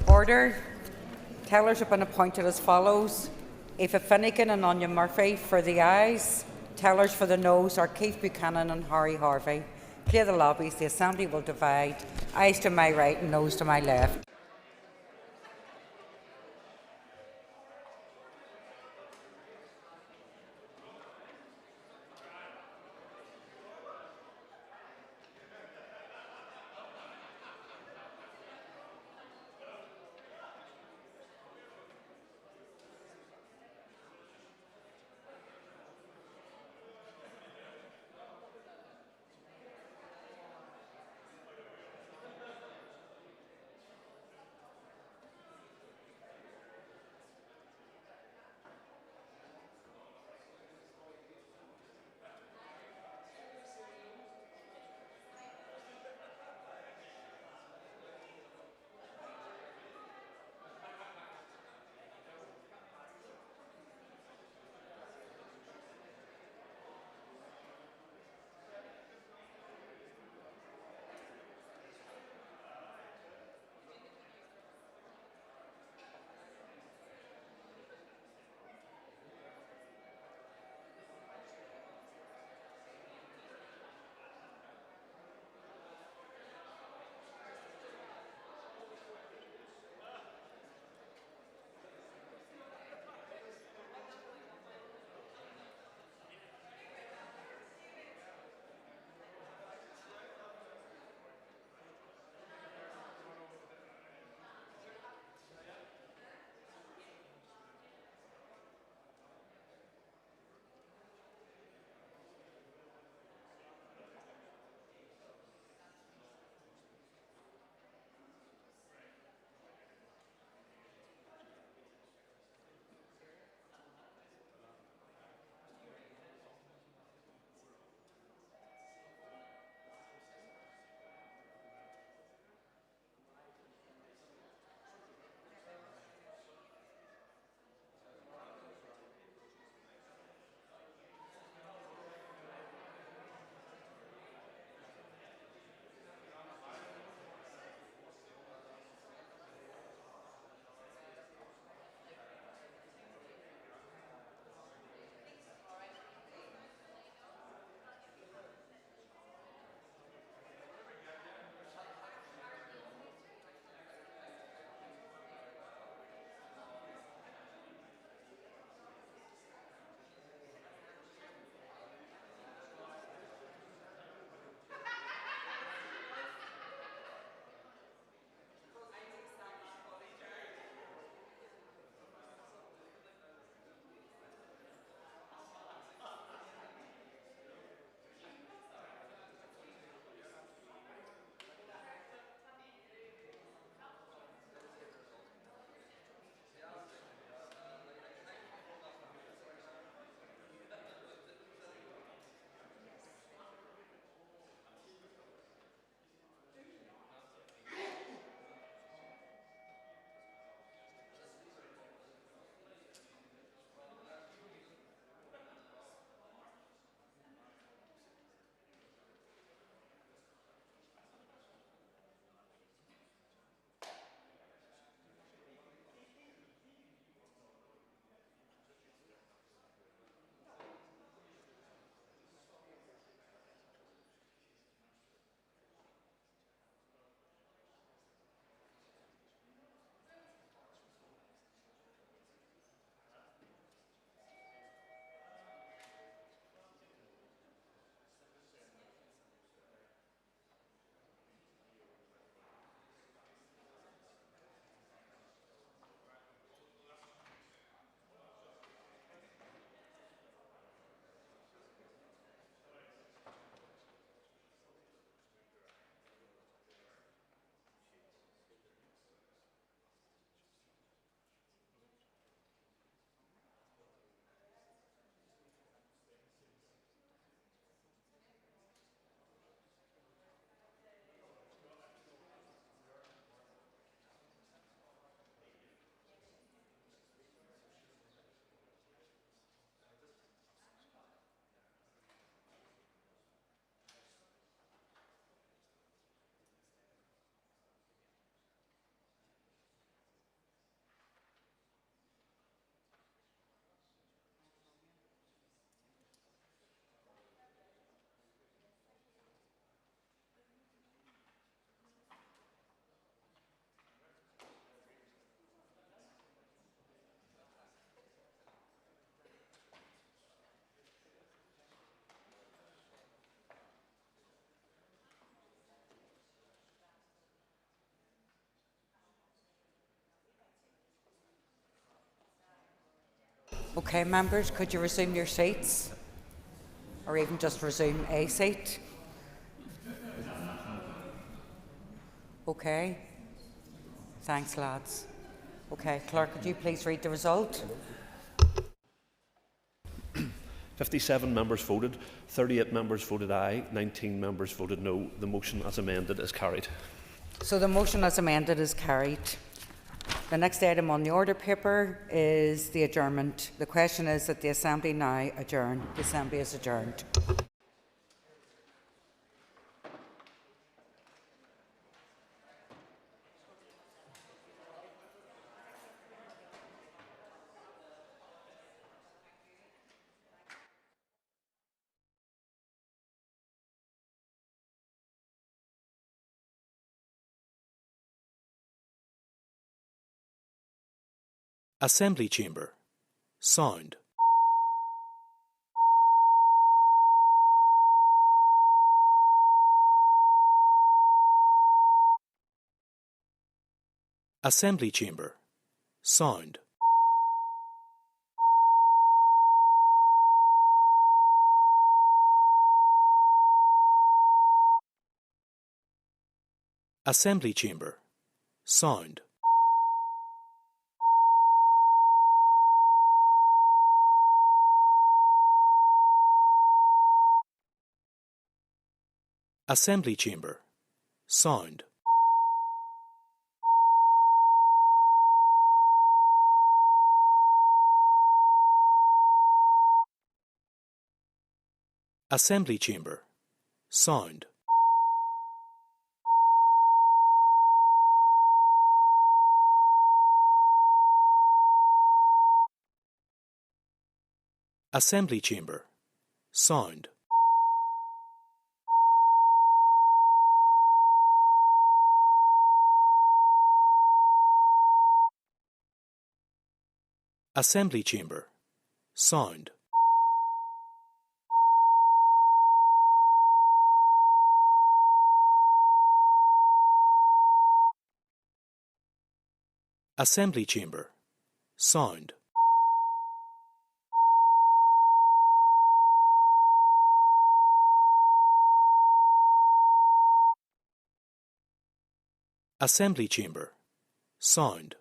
I: Order. Tellers have been appointed as follows. Aoife Finnegan and Anya Murphy for the ayes. Tellers for the noes are Keith Buchanan and Harry Harvey. Clear the lobbies. The Assembly will divide. Ayes to my right and noes to my left. Okay, members, could you resume your seats? Or even just resume a seat? Okay. Thanks, lads. Okay, Clerk, could you please read the result?
C: 57 members voted, 38 members voted aye, 19 members voted no. The motion as amended is carried.
I: So the motion as amended is carried. The next item on the order paper is the adjournment. The question is that the Assembly now adjourn. The Assembly is adjourned.
S: Assembly Chamber. Sound. Assembly Chamber. Sound. Assembly Chamber. Sound. Assembly Chamber. Sound. Assembly Chamber. Sound. Assembly Chamber. Sound. Assembly Chamber. Sound. Assembly Chamber. Sound. Assembly Chamber. Sound.